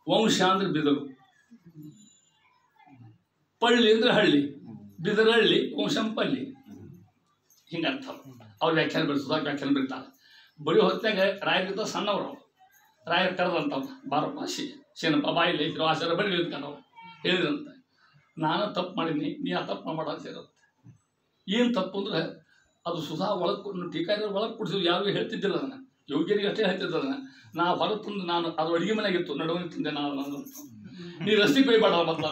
[SPEAKER 1] ವಂಶ ಅಂದ್ರೆ ಬಿದರು, ಪಳ್ಳಿ ಅಂದ್ರೆ ಹಳ್ಳಿ, ಬಿದರಳ್ಳಿ ವಂಶಂಪಲ್ಲಿ ಹಿಂಗೆ ಅರ್ಥ. ಅವ್ರು ವ್ಯಾಖ್ಯಾನ ಬೆಳೆಸೋದಾಗ ವ್ಯಾಖ್ಯಾನ ಬರೀತಾರೆ. ಬರೀ ಹೊತ್ತಾಗ ರಾಯರಿದ್ದ ಸಣ್ಣವರು. ರಾಯರು ಕರೆದಂಥವ್ರು, ಬಾರಪ್ಪ ಶೇನಪ್ಪ ಬಾಯಿಲಿ ಆಚಾರ ಬರೀ ಕನ್ನವ್ರು ಹೇಳಿದ್ರಂತೆ. ನಾನು ತಪ್ಪು ಮಾಡಿದ್ನಿ, ನೀ ಆ ತಪ್ಪು ಮಾಡ ಸೇರುತ್ತೆ. ಏನು ತಪ್ಪು ಅಂದ್ರೆ ಅದು ಸುಧಾ ಒಳಗೆ ಟೀಕಾರಿ ಒಳಗೆ ಕುಡಿಸಿದ್ರು. ಯಾರಿಗೂ ಹೇಳ್ತಿದ್ದಿಲ್ಲ ಅದನ್ನು, ಯೋಗ್ಯರಿಗೆ ಅಷ್ಟೇ ಹೇಳ್ತಿದ್ದ ಅದನ್ನು. ನಾ ಹೊರ ತಂದು ನಾನು ಅದು ಅಡುಗೆ ಮನೆಯಾಗಿತ್ತು, ನಡುವನೆ ತಿಂದೆ ನಾನು. ನೀ ರಸ್ತೆ ಕೊಯ್ಬೇಡ ಬಂದ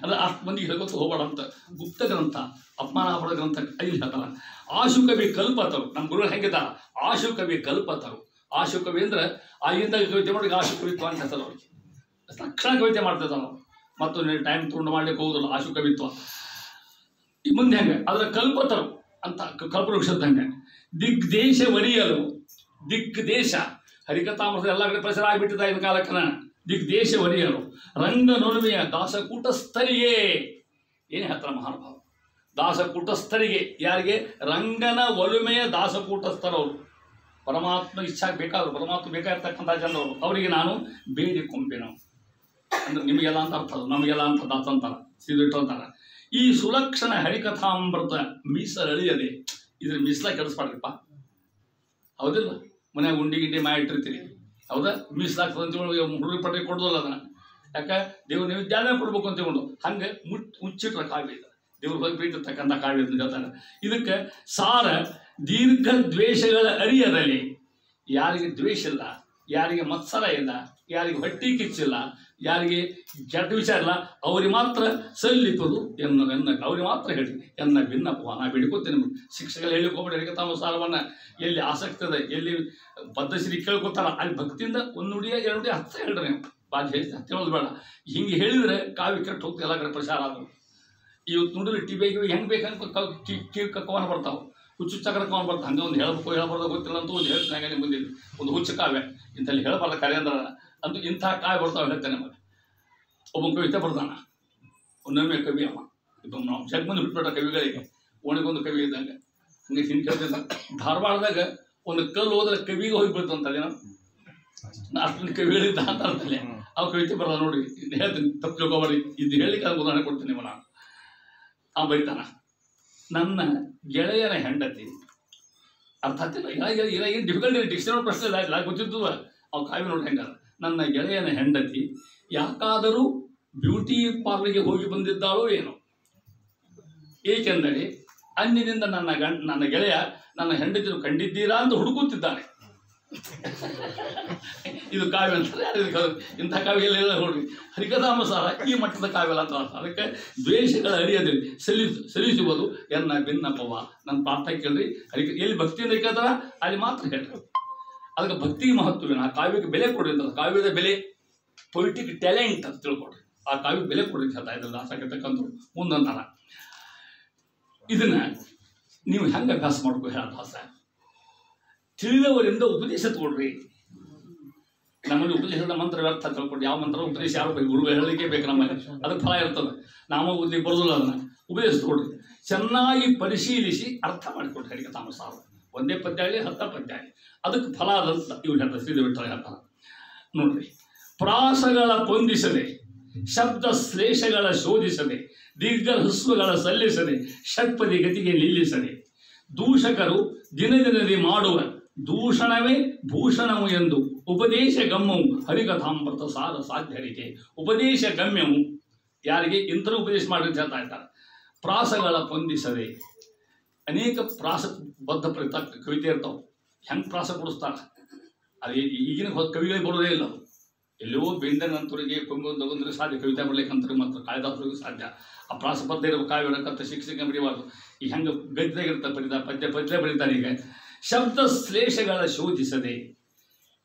[SPEAKER 1] ಅದು ಅಷ್ಟು ಮಂದಿಗೆ ಹೇಳ್ಕೊತ ಹೋಗಬೇಡ ಅಂತ. ಗುಪ್ತ ಗ್ರಂಥ, ಅಪಮಾನ ಪಡ ಗ್ರಂಥ ಇಲ್ಲಿ ಹೇಳ್ತಾರ. ಆಶು ಕವಿ ಕಲ್ಪತರು. ನಮ್ಮ ಗುರುಗಳು ಹೆಂಗಿದ್ದಾರ? ಆಶು ಕವಿ ಕಲ್ಪತರು. ಆಶು ಕವಿ ಅಂದ್ರೆ ಆಗಿಂದಾಗ ಕವಿತೆ ಮಾಡಿ ಆಶು ಕವಿತ್ವ ಅಂತ ಹೇಳ್ತಾರೆ. ಅವ್ರಿಗೆ ತಕ್ಷಣ ಕವಿತೆ ಮಾಡ್ತಿದ್ದ ನಾವು. ಮತ್ತು ನೀವು ಟೈಮ್ ತೊಗೊಂಡು ಮಾಡ್ಲಿಕ್ಕೆ ಹೋಗುದಿಲ್ಲ ಆಶು ಕವಿತ್ವ. ಈ ಮುಂದೆ ಹೆಂಗೆ ಅದರ ಕಲ್ಪತರು ಅಂತ ಕಲ್ಪವೃಕ್ಷದ ಹಂಗೆ. ದಿಗ್ದೇಶ ವರಿಯಲು, ದಿಗ್ದೇಶ ಹರಿಕಥಾಮೃತ ಎಲ್ಲ ಕಡೆ ಪ್ರಚಾರ ಆಗಿಬಿಟ್ಟಿದ್ದ ಇನ್ ಕಾಲಕ್ಕನ. ದಿಗ್ದೇಶ ವರಿಯಲು ರಂಗ ನೊಲುಮೆಯ ದಾಸಕೂಟಸ್ಥರಿಗೆ. ಏನೇ ಹೇಳ್ತಾರ ಮಹಾನುಭಾವ? ದಾಸಕೂಟಸ್ಥರಿಗೆ. ಯಾರಿಗೆ? ರಂಗನ ಒಲುಮೆಯ ದಾಸಕೂಟಸ್ಥರವರು. ಪರಮಾತ್ಮ ಇಚ್ಛಾ ಬೇಕಾದ್ರು, ಪರಮಾತ್ಮ ಬೇಕಾಗಿರ್ತಕ್ಕಂಥ ಜನರು. ಅವರಿಗೆ ನಾನು ಬೇಡಿ ಕೊಂಬೆನು ಅಂದ್ರೆ ನಿಮಗೆಲ್ಲ ಅಂತ ಅರ್ಥ, ನಮಗೆಲ್ಲ ಅಂತ ದಾಸ ಅಂತಾರ, ಸಿದ್ಧ ಅಂತಾರ. ಈ ಸುಲಕ್ಷಣ ಹರಿಕಥಾಮೃತ ಮೀಸಳೆಯದೆ. ಇದ್ರ ಮೀಸಲ ಕೆಡಿಸ್ಬಾಡ್ರಿಪ್ಪ, ಹೌದಿಲ್ಲ? ಮನ್ಯಾಗ ಉಂಡಿ ಗಿಂಡಿ ಮಾಡಿಟ್ಟಿರ್ತೀರಿ, ಹೌದಾ? ಮೀಸಲಾಗ್ತದೆ ಹುಡುಗಿ ಪಟ್ಟಿ ಕೊಡೋದಲ್ಲ ಅದನ್ನ. ಯಾಕೆ? ದೇವ್ರ ನೈವೇದ್ಯ ಕೊಡ್ಬೇಕು ಅಂತ ತಗೊಂಡು ಹಂಗೆ ಮುಚ್ಚಿಟ್ರ ಕಾವ್ಯ ಇದೆ. ದೇವ್ರ ಬಗ್ಗೆ ಪ್ರೀತಿರ್ತಕ್ಕಂಥ ಕಾವ್ಯ ಅಂತ ಹೇಳ್ತಾರೆ. ಇದಕ್ಕೆ ಸಾರ ದೀರ್ಘ ದ್ವೇಷಗಳ ಅರಿಯದಲ್ಲಿ. ಯಾರಿಗೆ ದ್ವೇಷ ಇಲ್ಲ, ಯಾರಿಗೆ ಮತ್ಸರ ಇಲ್ಲ, ಯಾರಿಗೆ ಹೊಟ್ಟಿ ಕಿಚ್ಚಿಲ್ಲ, ಯಾರಿಗೆ ಕೆಟ್ಟ ವಿಚಾರ ಇಲ್ಲ, ಅವ್ರಿಗೆ ಮಾತ್ರ ಸಲ್ಲಿಪದು ಎನ್ನ ಅವ್ರಿಗೆ ಮಾತ್ರ ಹೇಳಿ ಎನ್ನ ಭಿನ್ನಪ್ಪ. ನಾ ಬೇಡ್ಕೋತೇನೆ. ಶಿಕ್ಷಕರು ಹೇಳಿಕ್ ಹೋಗ್ಬೇಡಿ. ಹರಿಕಥಾಮೃತಸಾರವನ್ನು ಎಲ್ಲಿ ಆಸಕ್ತಿ ಇದೆ, ಎಲ್ಲಿ ಬದ್ಧಶ್ರೀ ಕೇಳ್ಕೊತಾರ, ಅಲ್ಲಿ ಭಕ್ತಿಯಿಂದ ಒಂದು ನುಡಿಯ ಎರಡು ನುಡಿ ಹತ್ತು ಹೇಳ್ರಿ ನೀವು. ಬಾಜಿ ಹೇಳಿ ಹತ್ತು ಹೇಳೋದು ಬೇಡ. ಹಿಂಗೆ ಹೇಳಿದರೆ ಕಾವ್ಯ ಕೆಟ್ಟು ಹೋಗ್ತದೆ, ಎಲ್ಲ ಕಡೆ ಪ್ರಚಾರ ಆದವು. ಇವತ್ತು ನೋಡಿದ್ರೆ ಟಿವಿಗೆ ಹೆಂಗೆ ಬೇಕಂತ ಕೀ ಕಕ್ಕವನ್ನ ಬರ್ತಾವೆ, ಹುಚ್ಚು ಚಕ್ರಕ್ಕವನ್ನ ಬರ್ತಾವೆ. ಹಂಗೆ ಒಂದು ಹೇಳಬೇಕು ಹೇಳಬಾರ್ದು ಗೊತ್ತಿಲ್ಲ ಅಂತ ಒಂದು ಹೇಳ್ತಾನೆ. ಹಾಗೆ ನಿಮ್ಮ ಮುಂದೆ ಒಂದು ಹುಚ್ಚು ಕಾವ್ಯ ಇಂಥಲ್ಲಿ ಹೇಳಬಾರ್ದ ಕಾರ್ಯಾಂದ್ರ ಅಂತೂ ಇಂಥ ಕಾವ್ಯ ಬರ್ತಾವೆ. ಹೇಳ್ತಾನೆ ಮಗ ಒಬ್ಬ ಕವಿತೆ ಬರ್ತಾನ, ಒನ್ನೊಮ್ಮೆ ಕವಿ ಅವ. ಇಬ್ಬ ನಾವು ಜಗ್ಮಂದು ಬಿಟ್ಬಿಟ್ಟ ಕವಿಗಳಿಗೆ. ಓಣಿಗೊಂದು ಕವಿ ಇದ್ದಂಗೆ ಹಂಗೆ ಹಿಂಗೆ ಕೇಳ್ತಿದ್ದ. ಧಾರವಾಡದಾಗ ಒಂದು ಕಲ್ಲು ಹೋದ್ರೆ ಕವಿಗೆ ಹೋಗಿ ಬೀಳ್ತಂತಲ್ಲಿ. ಅಷ್ಟೊಂದು ಕವಿಗಳಿದ್ದ ಅಂತ ಅರ್ಥಲ್ಲಿ ಅವು ಕವಿತೆ ಬರ್ದ ನೋಡ್ರಿ. ಹೇಳ್ತೀನಿ, ತಪ್ಪು ತಿಳ್ಕೊಬಾರಿ. ಇದು ಹೇಳಿಕ್ಕೆ ಅದು ಉದಾಹರಣೆ ಕೊಡ್ತೀನಿ. ನಾನು ಬರೀತಾನ ನನ್ನ ಗೆಳೆಯನ ಹೆಂಡತಿ. ಅರ್ಥ ಆಗ್ತಿಲ್ಲ. ಏನು ಡಿಫಿಕಲ್ಟಿ ಡಿಕ್ಷನರಿ ಪ್ರಶ್ನೆ ಇಲ್ಲ, ಗೊತ್ತಿರ್ತದ. ಅವು ಕಾವ್ಯ ನೋಡಿ ಹೆಂಗ. ನನ್ನ ಗೆಳೆಯನ ಹೆಂಡತಿ ಯಾಕಾದರೂ ಬ್ಯೂಟಿ ಪಾರ್ಲರ್ಗೆ ಹೋಗಿ ಬಂದಿದ್ದಾಳೋ ಏನೋ, ಏಕೆಂದರೆ ಅಂದಿನಿಂದ ನನ್ನ ಗೆಳೆಯ ನನ್ನ ಹೆಂಡತಿಯನ್ನು ಕಂಡಿದ್ದೀರಾ ಅಂತ ಹುಡುಕುತ್ತಿದ್ದಾನೆ. ಇದು ಕಾವ್ಯ ಅಂತಾರೆ. ಇಂಥ ಕಾವ್ಯ ಎಲ್ಲ ನೋಡ್ರಿ, ಹರಿಕಥಾನುಸಾರ ಈ ಮಟ್ಟದ ಕಾವ್ಯ ಅಲ್ಲ ಅಂತ. ಅದಕ್ಕೆ ದ್ವೇಷಗಳ ಅರಿಯದಲ್ಲಿ ಸಲ್ಲಿಸುವುದು ಎನ್ನ ಭಿನ್ನಪವ. ನನ್ನ ಪ್ರಾರ್ಥನೆ ಕೇಳ್ರಿ. ಎಲ್ಲಿ ಭಕ್ತಿಯಿಂದ ಕೇಳ್ತಾರ ಅಲ್ಲಿ ಮಾತ್ರ ಹೇಳ್ರಿ. ಅದಕ್ಕೆ ಭಕ್ತಿ ಮಹತ್ವವೇನು, ಆ ಕಾವ್ಯಕ್ಕೆ ಬೆಲೆ ಕೊಡ್ರಿ ಅಂತ. ಕಾವ್ಯದ ಬೆಲೆ ಪೊಲಿಟಿಕ್ ಟ್ಯಾಲೆಂಟ್ ಅಂತ ತಿಳ್ಕೊಡ್ರಿ. ಆ ಕಾವ್ಯ ಬೆಲೆ ಕೊಡ್ರಿ ಹೇಳ್ತಾ ಇದ್ರಲ್ಲ ದಾಸಕತಕ್ಕಂಥ ಮುಂದಂತಾರ. ಇದನ್ನ ನೀವು ಹೆಂಗೆ ಅಭ್ಯಾಸ ಮಾಡ್ಕೋ ಹೇಳ ದಾಸ. ತಿಳಿದವರಿಂದ ಉಪದೇಶ ತಗೊಳ್ರಿ. ನಮ್ಮಲ್ಲಿ ಉಪದೇಶದ ಮಂತ್ರ ವ್ಯರ್ಥ ತಿಳ್ಕೊಂಡು ಯಾವ ಮಂತ್ರ ಉಪದೇಶ ಯಾರು ಬೇಕು, ಗುರು ಹೇಳಲಿಕ್ಕೆ ಬೇಕು ನಮ್ಮಲ್ಲಿ. ಅದಕ್ಕೆ ಫಲ ಇರ್ತದೆ. ನಾವು ಓದ್ಲಿಕ್ಕೆ ಬರೋದಿಲ್ಲ. ಅದನ್ನ ಉಪದೇಶ ತಗೊಳ್ರಿ. ಚೆನ್ನಾಗಿ ಪರಿಶೀಲಿಸಿ ಅರ್ಥ ಮಾಡಿಕೊಡ್ರಿ. ಹರಿಕಥಾನುಸಾರ ಒಂದೇ ಪದ್ಯ ಆಗಲಿ 10 ಪದ್ಯ ಆಗಲಿ ಅದಕ್ಕೆ ಫಲ ಆದಂತ ಇವ್ರು ಹೇಳ್ತಾರೆ. ಶ್ರೀದೇವಿ ವಿಠಲ ಹೇಳ್ತಾರೆ ನೋಡ್ರಿ. ಪ್ರಾಸಗಳ ಪೊಂದಿಸದೆ, ಶಬ್ದ ಶ್ಲೇಷಗಳ ಶೋಧಿಸದೆ, ದೀರ್ಘಹ್ರಸ್ವಗಳ ಸಲ್ಲಿಸದೆ, ಷಟ್ಪದಿ ಗತಿಗೆ ನಿಲ್ಲಿಸದೆ, ದೂಷಕರು ದಿನದಿನದಿ ಮಾಡುವ ದೂಷಣವೇ ಭೂಷಣವು ಎಂದು ಉಪದೇಶ ಗಮ್ಯವು ಹರಿಕಥಾಮೃತ ಸಾರ ಸಾಧ್ಯರಿಗೆ. ಉಪದೇಶ ಗಮ್ಯವು ಯಾರಿಗೆ ಇಂಥರೂ ಉಪದೇಶ ಮಾಡಿ ಅಂತ ಹೇಳ್ತಾ ಇದ್ದಾರೆ. ಪ್ರಾಸಗಳ ಪೊಂದಿಸದೆ, ಅನೇಕ ಪ್ರಾಸ ಬದ್ಧ ಕವಿತೆ ಇರ್ತಾವೆ. ಹೆಂಗೆ ಪ್ರಾಸ ಕೊಡಿಸ್ತಾರೆ ಅದು ಈಗಿನ ಕವಿಗಳಿಗೆ ಬರೋದೇ ಇಲ್ಲ. ಅದು ಎಲ್ಲೋ ಬೇಂದ್ರನಂತವರಿಗೆ ಕೊಂಗೊಂದ್ರೆ ಸಾಧ್ಯ ಕವಿತೆ ಬರ್ಲಿಕ್ಕಂತಾರೆ, ಮತ್ತು ಕಾಳಿದಾಸರಿಗೂ ಸಾಧ್ಯ. ಆ ಪ್ರಾಸಬದ್ಧ ಇರೋ ಕಾವ್ಯ ಇರಕ್ಕಂತ ಶಿಕ್ಷಕ ಬರೀಬಾರ್ದು. ಈ ಹೆಂಗೆ ಗದ್ಯದಾಗಿರ್ತಾರೆ ಪದ್ಯ ಬರೀತಾರೆ. ಈಗ ಶಬ್ದ ಶ್ಲೇಷಗಳ ಶೋಧಿಸದೆ,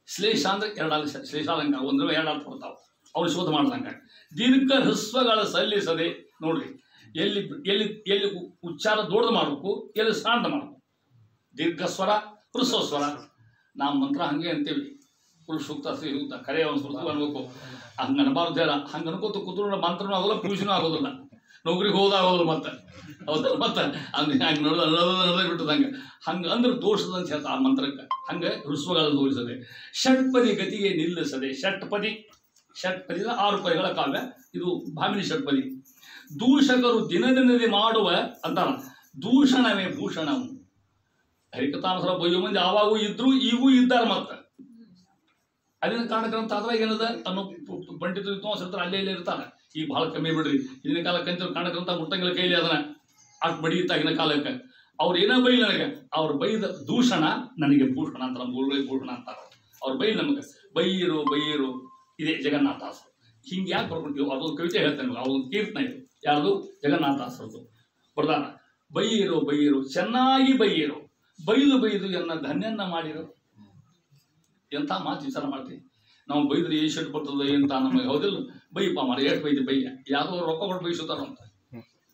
[SPEAKER 1] ಶ್ಲೇಷ ಅಂದ್ರೆ 2 ಶ್ಲೇಷಾಲಂಕಾರ, ಒಂದ್ರ 2 ಅರ್ಥ ಕೊಡ್ತಾವೆ. ಅವ್ರು ಶೋಧ ಮಾಡ್ದಂಗೆ. ದೀರ್ಘ ಹ್ರಸ್ವಗಳ ಸಲ್ಲಿಸದೆ ನೋಡ್ರಿ. ಎಲ್ಲಿ ಎಲ್ಲಿ ಎಲ್ಲಿ ಉಚ್ಚಾರ ದೊಡ್ಡದು ಮಾಡಬೇಕು, ಎಲ್ಲಿ ಶಾಂತ ಮಾಡಬೇಕು. ದೀರ್ಘ ಸ್ವರ ಹೃಸ್ವ ಸ್ವರ. ನಾವು ಮಂತ್ರ ಹಂಗೆ ಅಂತೀವಿ. ಪುರುಷ ಸೂಕ್ತ ಸ್ತ್ರೀ ಸೂಕ್ತ ಕರೆ ಒಂದು ಸೂಕ್ತ ಅನ್ಬೇಕು. ಹಂಗೆ ಅನ್ಬಾರ್ದು ಹೇಳ. ಹಂಗೆ ಅನ್ಕೋತ ಕೂತ್ರು ಮಂತ್ರನೂ ಆಗೋಲ್ಲ, ಪುರುಷನೂ ಆಗೋದಿಲ್ಲ, ನೌಕರಿಗೆ ಹೋದಾಗೋದಿಲ್ಲ. ಮತ್ತೆ ಹೌದಲ್ಲ, ಮತ್ತೆ ಹಂಗೆ ಹಂಗೆ ನಡೆದ ಬಿಟ್ಟದಂಗೆ. ಹಂಗೆ ಅಂದ್ರೆ ದೋಷದಂತ ಹೇಳ್ತಾ ಆ ಮಂತ್ರಕ್ಕೆ. ಹಂಗೆ ಹೃಸ್ವಗಳ ತೋರಿಸದೆ, ಷಟ್ಪದಿ ಗತಿಗೆ ನಿಲ್ಲಿಸದೆ. ಷಟ್ಪದಿ 6 ಪದಿಗಳ ಕಾವ್ಯ ಇದು. ಭಾಮಿನಿ ಷಟ್ಪದಿ. ದೂಷಕರು ದಿನದಿನದಿ ಮಾಡುವ ಅಂತಾರ ದೂಷಣವೇ ಭೂಷಣವು. ಹರಿಕಥಾನುಸಾರ ಬಯ್ಯೋ ಮಂದಿ ಆವಾಗೂ ಇದ್ರು, ಈಗೂ ಇದ್ದಾರೆ. ಮತ್ತೆ ಅಲ್ಲಿನ ಕಾರಣಕ್ರಂತ ಅದ್ರಾಗ ಏನದ ಅನ್ನೋ ಪಂಡಿತರು ವಿದ್ವಾಂಸರು ಅಲ್ಲೇ ಇಲ್ಲೇ ಇರ್ತಾರೆ. ಈಗ ಭಾಳ ಕಮ್ಮಿ ಬಿಡ್ರಿ. ಹಿಂದಿನ ಕಾಲಕ್ಕೆ ಅಂತ ಕಾರಣಕ್ರಂತ ಮುಟ್ಟಂಗಿಲ್ಲ ಕೈಲಿ ಅದನ್ನ. ಅಷ್ಟು ಬಡಿಯುತ್ತಾಗಿನ ಕಾಲಕ್ಕೆ ಅವ್ರು ಏನೋ ಬೈ ನನಗೆ, ಅವ್ರು ಬೈದ ದೂಷಣ ನನಗೆ ಭೂಷಣ ಅಂತ. ನಮ್ಮ ಗುರುಗಳಿಗೆ ಭೂಷಣ ಅಂತಾರೆ. ಅವ್ರು ಬೈ ನಮಗೆ ಬೈಯಿರು ಇದೇ ಜಗನ್ನಾಥಾಸರು. ಹಿಂಗೆ ಯಾಕೆ ಬರ್ಕೊಂತೀವಿ? ಅದೊಂದು ಕವಿತೆ ಹೇಳ್ತೇನೆ ನಿಮಗೆ. ಅದೊಂದು ಕೀರ್ತನ ಇದು. ಯಾವುದು? ಜಗನ್ನಾಥಾಸರದ್ದು. ಬರ್ದಾನ. ಬೈಯಿರು ಚೆನ್ನಾಗಿ ಬೈಯಿರು, ಬೈದು ಎನ್ನ ಧನ್ಯನ್ನ ಮಾಡಿರು. ಎಂಥ ಮಾತು ವಿಚಾರ ಮಾಡ್ತೀವಿ ನಾವು. ಬೈದ್ರೆ ಈ ಶರ್ಟ್ ಬರ್ತದೆ ಅಂತ ನಮಗೆ ಹೌದಿಲ್ಲ. ಬೈಯಪ್ಪ ಮಾಡಿ ಎಷ್ಟು ಬೈದಿ ಬೈಯ. ಯಾವುದೋ ರೊಕ್ಕ ಕೊಟ್ಟು ಬೈಸುತ್ತಾರಂತ.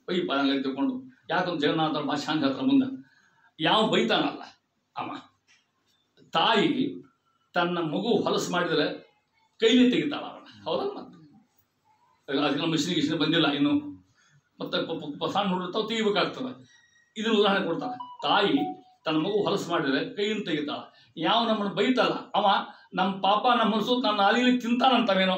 [SPEAKER 1] ಬೈಯಪ್ಪ ಹಂಗೆ ತಿಳ್ಕೊಂಡು. ಯಾಕಂದ್ರೆ ಜಗನ್ನಾಥ ಭಾಷೆ ಹಂಗೆ ಹೇಳ್ತಾರೆ ಮುಂದೆ. ಯಾವ ಬೈತಾನಲ್ಲ ಅಮ್ಮ, ತಾಯಿ ತನ್ನ ಮಗು ಹೊಲಸು ಮಾಡಿದರೆ ಕೈಲಿ ತೆಗಿತಾಳ ಅವನ. ಹೌದಲ್ಲ? ಮತ್ತೆ ಅದಕ್ಕೆ ಮಿಷಿನ್ ಬಂದಿಲ್ಲ ಇನ್ನು. ಮತ್ತೆ ಸಣ್ಣ ಹುಡುರ್ತಾವ ತೆಗಿಬೇಕಾಗ್ತದೆ. ಇದನ್ನ ಉದಾಹರಣೆ ಕೊಡ್ತಾನೆ. ತಾಯಿ ತನ್ನ ಮಗು ಹೊಲಸು ಮಾಡಿದರೆ ಕೈಯಿಂದ ತೆಗಿತಾಳ. ಯಾವ ನಮ್ಮನ್ನು ಬೈತಲ್ಲ ಅವ ನಮ್ಮ ಪಾಪ ನಮ್ಮ ಮನಸ್ಸು ನನ್ನ ಅಲಿಲಿ ತಿಂತಾನಂತವೇನೋ.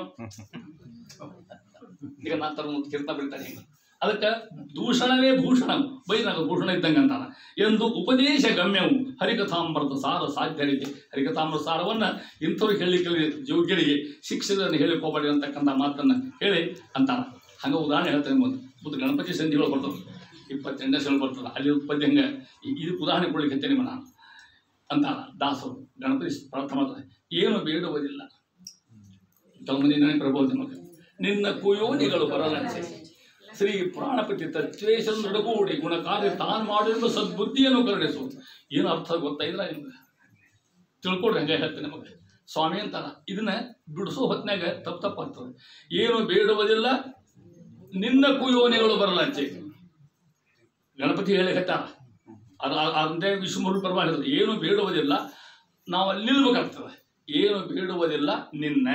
[SPEAKER 1] ಈಗ ನಾ ತರ ಕೀರ್ತನ ಬರೀತಾನೆ ಹಿಂಗೆ. ಅದಕ್ಕೆ ದೂಷಣವೇ ಭೂಷಣ, ಬೈದಾಗ ಭೂಷಣ ಇದ್ದಂಗೆ ಅಂತಾನ ಎಂದು ಉಪದೇಶ ಗಮ್ಯವು ಹರಿಕಥಾಮೃತ ಸಾರ ಸಾಧ್ಯರಿಗೆ. ಹರಿಕಥಾಮೃತ ಸಾರವನ್ನು ಇಂಥವ್ರಿಗೆ ಹೇಳಲಿಕ್ಕೆ ಯೋಗ್ಯರಿಗೆ ಶಿಕ್ಷಕರನ್ನು ಹೇಳಿಕ್ಕೆ ಹೋಗಬೇಡಿ ಅಂತಕ್ಕಂಥ ಮಾತನ್ನು ಹೇಳಿ ಅಂತಾನ. ಹಂಗೆ ಉದಾಹರಣೆ ಹೇಳ್ತೇನೆ. ಮುಂದೆ ಗಣಪತಿ ಸಂಧಿಗಳು ಬರ್ತವೆ, 28ನೇ ಸಲ ಬರ್ತದೆ. ಅಲ್ಲಿ ಪದ್ಯ ಹಂಗೆ ಇದಕ್ಕೆ ಉದಾಹರಣೆ ಕೊಡ್ಲಿಕ್ಕೆ ಹೇಳ್ತೇನೆ ನಾನು ಅಂತಾನ ದಾಸರು. ಗಣಪತಿ ಪ್ರಥಮ ಏನು ಬೇಡುವುದಿಲ್ಲ. ಕೆಲವೊಂದು ನೆನಪು ಪ್ರಬೋಧ ನಮಗೆ. ನಿನ್ನ ಕುಯೋನಿಗಳು ಬರಲಂಚೆ ಶ್ರೀ ಪ್ರಾಣಪತಿ ತತ್ವೇಶಂದ್ರಡಗೂಡಿ ಗುಣಕಾರ್ಯ ತಾನು ಮಾಡಿರುವ ಸದ್ಬುದ್ಧಿಯನ್ನು ಕರುಣಿಸು. ಏನು ಅರ್ಥ ಗೊತ್ತಾಯಿದ್ರ ನಿಮ್ಗೆ? ತಿಳ್ಕೊಡ್ರಿ. ಹಂಗೆ ಹೇಳ್ತೇನೆ ನಮಗೆ. ಸ್ವಾಮಿ ಅಂತಾರ. ಇದನ್ನ ಬಿಡಿಸೋ ಹೊತ್ನಾಗ ತಪ್ಪಾಗ್ತದೆ. ಏನು ಬೇಡುವುದಿಲ್ಲ, ನಿನ್ನ ಕುಯೋನಿಗಳು ಬರಲಂಚೆ. ಗಣಪತಿ ಹೇಳಿ ಹೇಳ್ತಾರ. ಅದೇ ವಿಷ್ಣು ಪರವಾಗಿಲ್ಲ. ಏನು ಬೇಡುವುದಿಲ್ಲ, ನಾವು ಅಲ್ಲಿ ನಿಲ್ಬೇಕಾಗ್ತದೆ. ಏನು ಬೇಡುವುದಿಲ್ಲ ನಿನ್ನ,